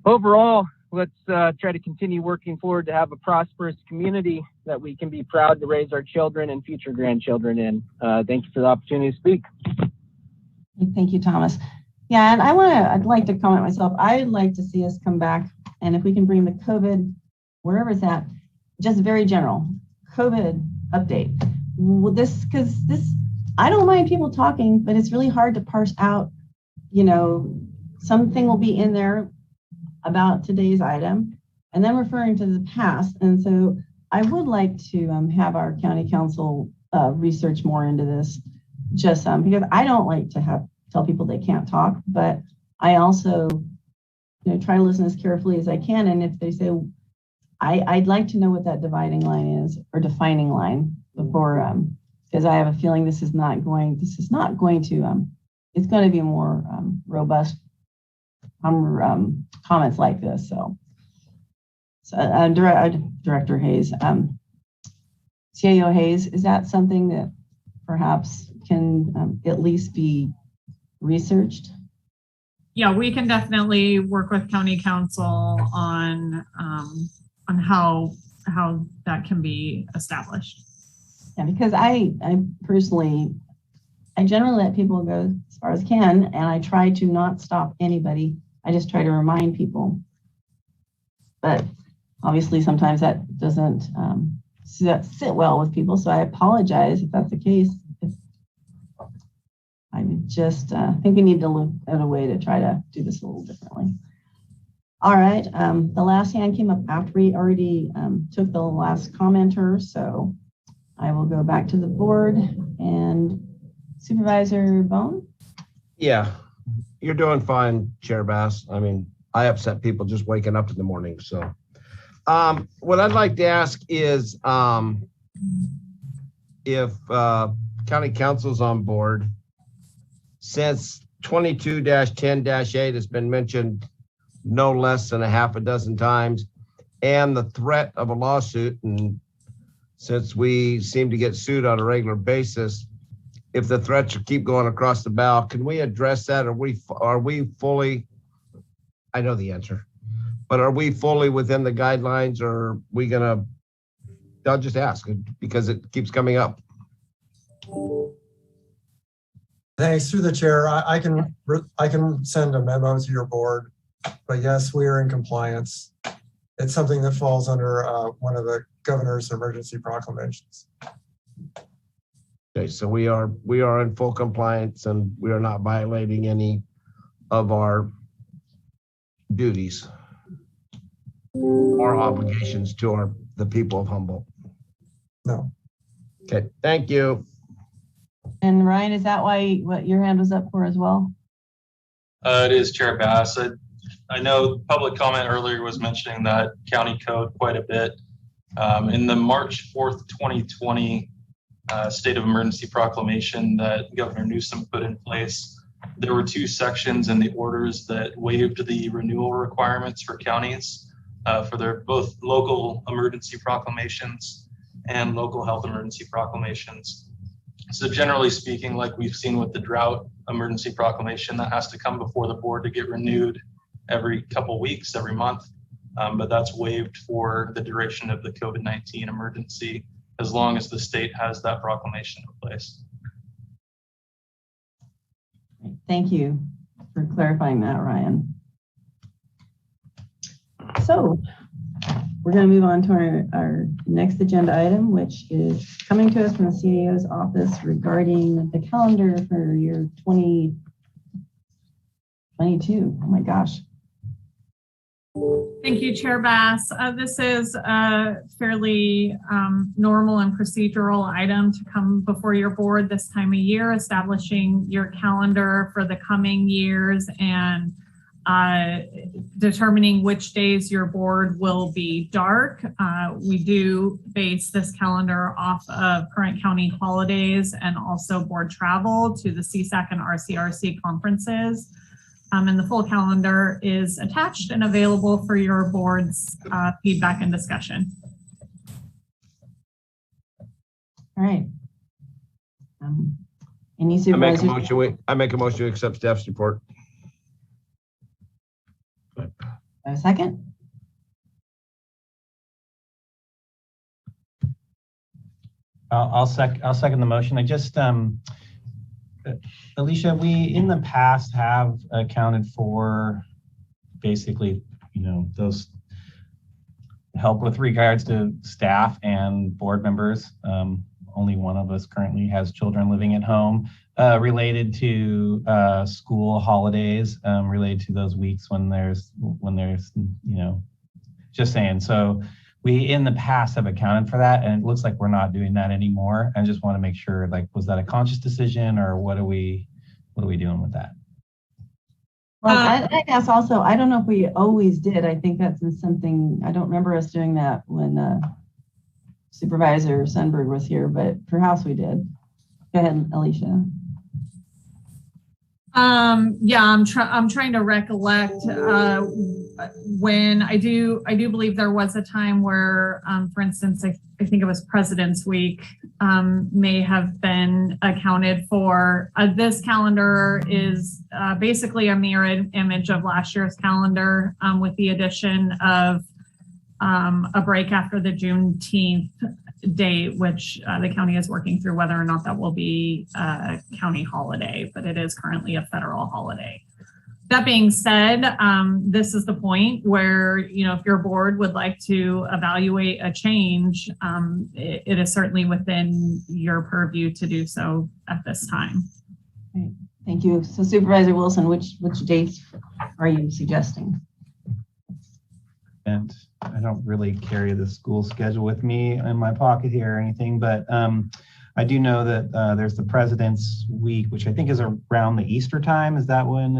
Speaker 18: overall, let's try to continue working forward to have a prosperous community that we can be proud to raise our children and future grandchildren in. Thank you for the opportunity to speak.
Speaker 1: Thank you, Thomas. Yeah, and I'd like to comment myself. I'd like to see us come back, and if we can bring the COVID, wherever it's at, just very general, COVID update. Because I don't mind people talking, but it's really hard to parse out, something will be in there about today's item and then referring to the past. And so I would like to have our county council research more into this, just because I don't like to tell people they can't talk, but I also try to listen as carefully as I can. And if they say, I'd like to know what that dividing line is or defining line before, because I have a feeling it's going to be more robust comments like this. So Director Hayes, CAO Hayes, is that something that perhaps can at least be researched?
Speaker 9: Yeah, we can definitely work with county council on how that can be established.
Speaker 1: Yeah, because I personally, I generally let people go as far as can, and I try to not stop anybody. I just try to remind people. But obviously sometimes that doesn't sit well with people. So I apologize if that's the case. I just think we need to look at a way to try to do this a little differently. All right, the last hand came up after we already took the last commenter. So I will go back to the board and Supervisor Bohn.
Speaker 23: Yeah, you're doing fine, Chair Bass. I mean, I upset people just waking up in the morning. So what I'd like to ask is if county council's on board, since 22-10-8 has been mentioned no less than a half a dozen times, and the threat of a lawsuit, and since we seem to get sued on a regular basis, if the threats keep going across the bow. Can we address that? Are we fully, I know the answer, but are we fully within the guidelines, or are we gonna, I'll just ask because it keeps coming up.
Speaker 13: Thanks. Through the chair, I can send a memo to your board, but yes, we are in compliance. It's something that falls under one of the governor's emergency proclamations.
Speaker 23: Okay, so we are in full compliance and we are not violating any of our duties or obligations to the people of Humboldt.
Speaker 13: No.
Speaker 23: Okay, thank you.
Speaker 1: And Ryan, is that what your hand was up for as well?
Speaker 20: It is, Chair Bass. I know public comment earlier was mentioning that county code quite a bit. In the March 4th, 2020 state of emergency proclamation that Governor Newsom put in place, there were 2 sections in the orders that waived the renewal requirements for counties for their both local emergency proclamations and local health emergency proclamations. So generally speaking, like we've seen with the drought emergency proclamation, that has to come before the board to get renewed every couple weeks, every month. But that's waived for the duration of the COVID-19 emergency, as long as the state has that proclamation in place.
Speaker 1: Thank you for clarifying that, Ryan. So we're going to move on to our next agenda item, which is coming to us from the CAO's office regarding the calendar for year 2022. Oh my gosh.
Speaker 9: Thank you, Chair Bass. This is a fairly normal and procedural item to come before your board this time of year, establishing your calendar for the coming years and determining which days your board will be dark. We do base this calendar off of current county holidays and also board travel to the CSAC and RCRC conferences. And the full calendar is attached and available for your board's feedback and discussion.
Speaker 1: All right. Any supervisors?
Speaker 23: I make a motion to accept staff's report.
Speaker 1: A second?
Speaker 6: I'll second the motion. I just, Alicia, we in the past have accounted for basically, those help with regards to staff and board members. Only one of us currently has children living at home, related to school holidays, related to those weeks when there's, just saying. So we in the past have accounted for that, and it looks like we're not doing that anymore. I just want to make sure, was that a conscious decision, or what are we doing with that?
Speaker 1: Well, I guess also, I don't know if we always did. I think that's something, I don't remember us doing that when Supervisor Sundberg was here, but perhaps we did. Go ahead, Alicia.
Speaker 9: Yeah, I'm trying to recollect when I do believe there was a time where, for instance, I think it was President's Week may have been accounted for. This calendar is basically a mirrored image of last year's calendar, with the addition of a break after the Juneteenth date, which the county is working through whether or not that will be a county holiday, but it is currently a federal holiday. That being said, this is the point where, if your board would like to evaluate a change, it is certainly within your purview to do so at this time.
Speaker 1: Great. Thank you. So Supervisor Wilson, which dates are you suggesting?
Speaker 6: And I don't really carry the school schedule with me in my pocket here or anything, but I do know that there's the President's Week, which I think is around the Easter time. Is that when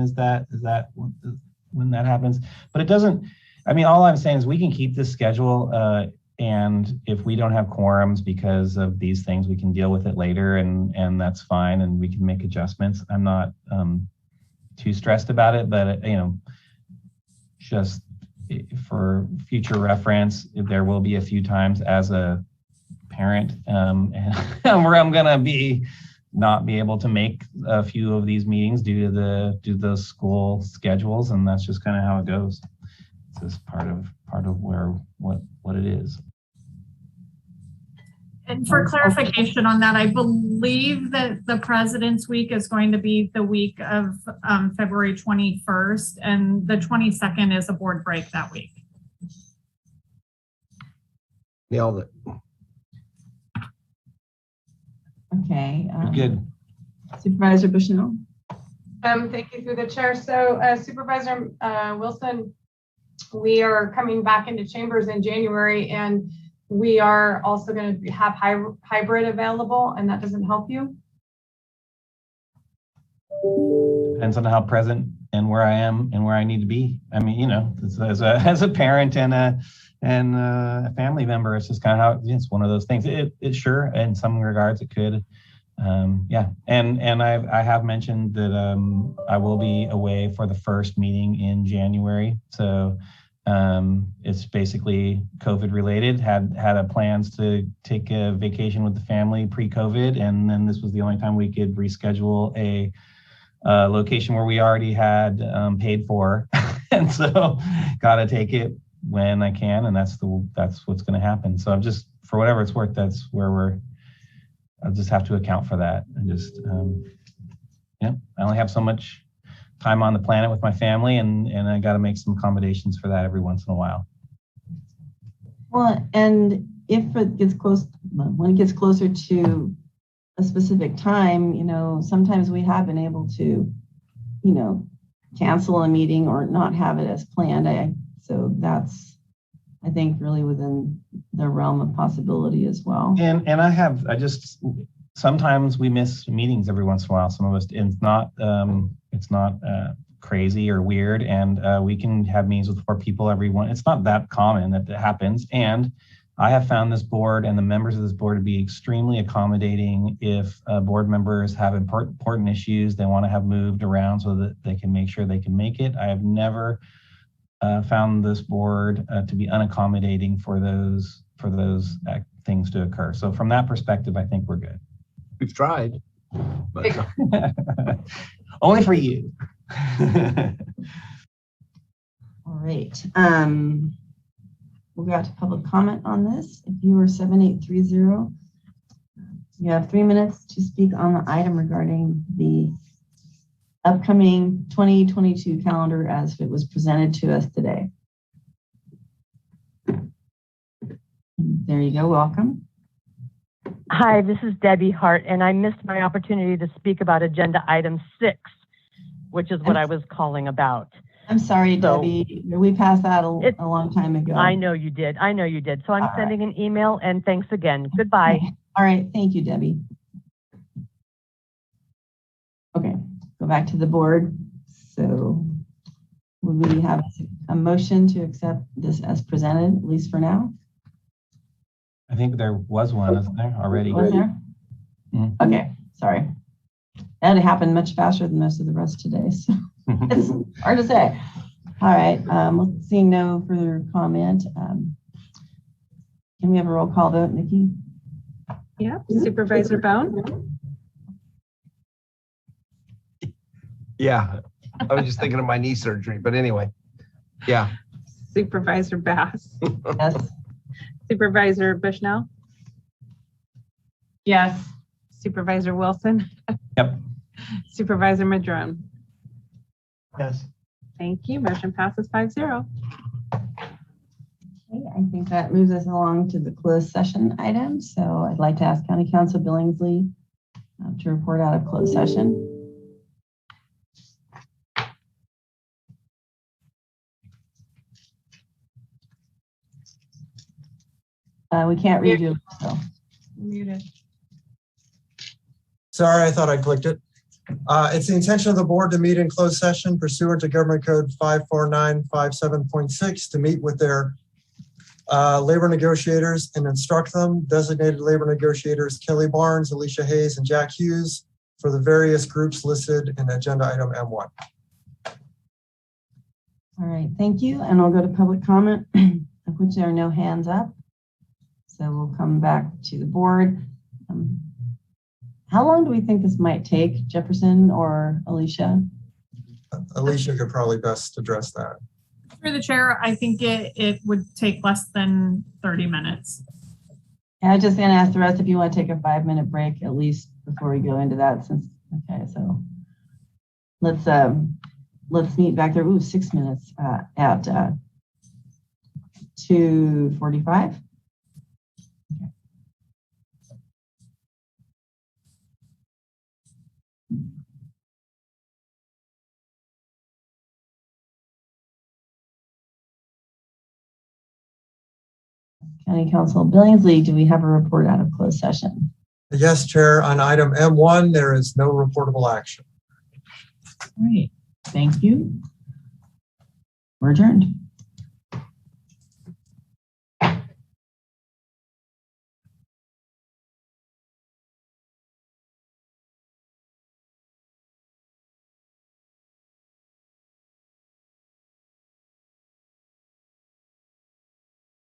Speaker 6: that happens? But it doesn't, all I'm saying is we can keep this schedule, and if we don't have quorums because of these things, we can deal with it later, and that's fine, and we can make adjustments. I'm not too stressed about it, but just for future reference, there will be a few times as a parent where I'm gonna be not be able to make a few of these meetings due to the school schedules, and that's just kind of how it goes. It's just part of what it is.
Speaker 9: And for clarification on that, I believe that the President's Week is going to be the week of February 21st, and the 22nd is a board break that week.
Speaker 23: Nailed it.
Speaker 1: Okay.
Speaker 6: Good.
Speaker 1: Supervisor Bushnell.
Speaker 2: Thank you through the chair. So Supervisor Wilson, we are coming back into chambers in January, and we are also going to have hybrid available, and that doesn't help you?
Speaker 6: Depends on how present and where I am and where I need to be. I mean, you know, as a parent and a family member, it's just kind of how it's one of those things. It sure, in some regards, it could. Yeah, and I have mentioned that I will be away for the first meeting in January. So it's basically COVID related. Had plans to take a vacation with the family pre-COVID, and then this was the only time we could reschedule a location where we already had paid for, and so gotta take it when I can, and that's what's going to happen. So I'm just, for whatever it's worth, that's where I'll just have to account for that, and just yeah, I only have so much time on the planet with my family, and I got to make some accommodations for that every once in a while.
Speaker 1: Well, and if it gets close, when it gets closer to a specific time, you know, sometimes we have been able to, you know, cancel a meeting or not have it as planned. So that's, I think, really within the realm of possibility as well.
Speaker 6: And I just sometimes we miss meetings every once in a while. Some of us, it's not crazy or weird, and we can have meetings with 4 people everyone. It's not that common that it happens, and I have found this board and the members of this board to be extremely accommodating if board members have important issues they want to have moved around so that they can make sure they can make it. I have never found this board to be unaccommodating for those things to occur. So from that perspective, I think we're good.
Speaker 23: We've tried, but
Speaker 6: only for you.
Speaker 1: All right. We'll go out to public comment on this. If you are 7830, you have 3 minutes to speak on the item regarding the upcoming 2022 calendar as it was presented to us today. There you go. Welcome.
Speaker 14: Hi, this is Debbie Hart, and I missed my opportunity to speak about agenda item 6, which is what I was calling about.
Speaker 1: I'm sorry, Debbie. We passed that a long time ago.
Speaker 14: I know you did. So I'm sending an email, and thanks again. Goodbye.
Speaker 1: Okay. All right. Thank you, Debbie. Okay. Go back to the board. So would we have a motion to accept this as presented, at least for now?
Speaker 6: I think there was one, isn't there, already?
Speaker 1: Was there?
Speaker 6: Mm-hmm.
Speaker 1: Okay. Sorry. That happened much faster than most of the rest today. So it's hard to say. All right. Seeing no further comment, can we have a roll call vote, Nikki?
Speaker 5: Yeah. Supervisor Bohn?
Speaker 23: yeah, I was just thinking of my knee surgery, but anyway, yeah.
Speaker 5: Supervisor Bass?
Speaker 1: Yes.
Speaker 5: Supervisor Bushnell?
Speaker 2: Yes.
Speaker 5: Supervisor Wilson?
Speaker 6: Yep.
Speaker 5: Supervisor Madrone?
Speaker 3: Yes.
Speaker 5: Thank you. Motion passes 5-0.
Speaker 1: Okay, I think that moves us along to the closed session item. So I'd like to ask County Counsel Billingsley to report out of closed session. We can't read you. So.
Speaker 2: Muted.
Speaker 13: Sorry, I thought I clicked it. It's the intention of the board to meet in closed session pursuant to Government Code 54957.6 to meet with their labor negotiators and instruct them, designated labor negotiators Kelly Barnes, Alicia Hayes, and Jack Hughes for the various groups listed in agenda item M1.
Speaker 1: All right, thank you. And we'll go to public comment, of which there are no hands up. So we'll come back to the board. How long do we think this might take, Jefferson or Alicia?
Speaker 13: Alicia could probably best address that.
Speaker 10: Through the chair, I think it would take less than 30 minutes.
Speaker 1: And I just gonna ask the rest if you want to take a 5-minute break at least before we go into that. Okay, so let's meet back there. Ooh, 6 minutes at 2:45. County Council Billingsley, do we have a report out of closed session?
Speaker 13: Yes, Chair. On item M1, there is no reportable action.
Speaker 1: All right, thank you. We're adjourned.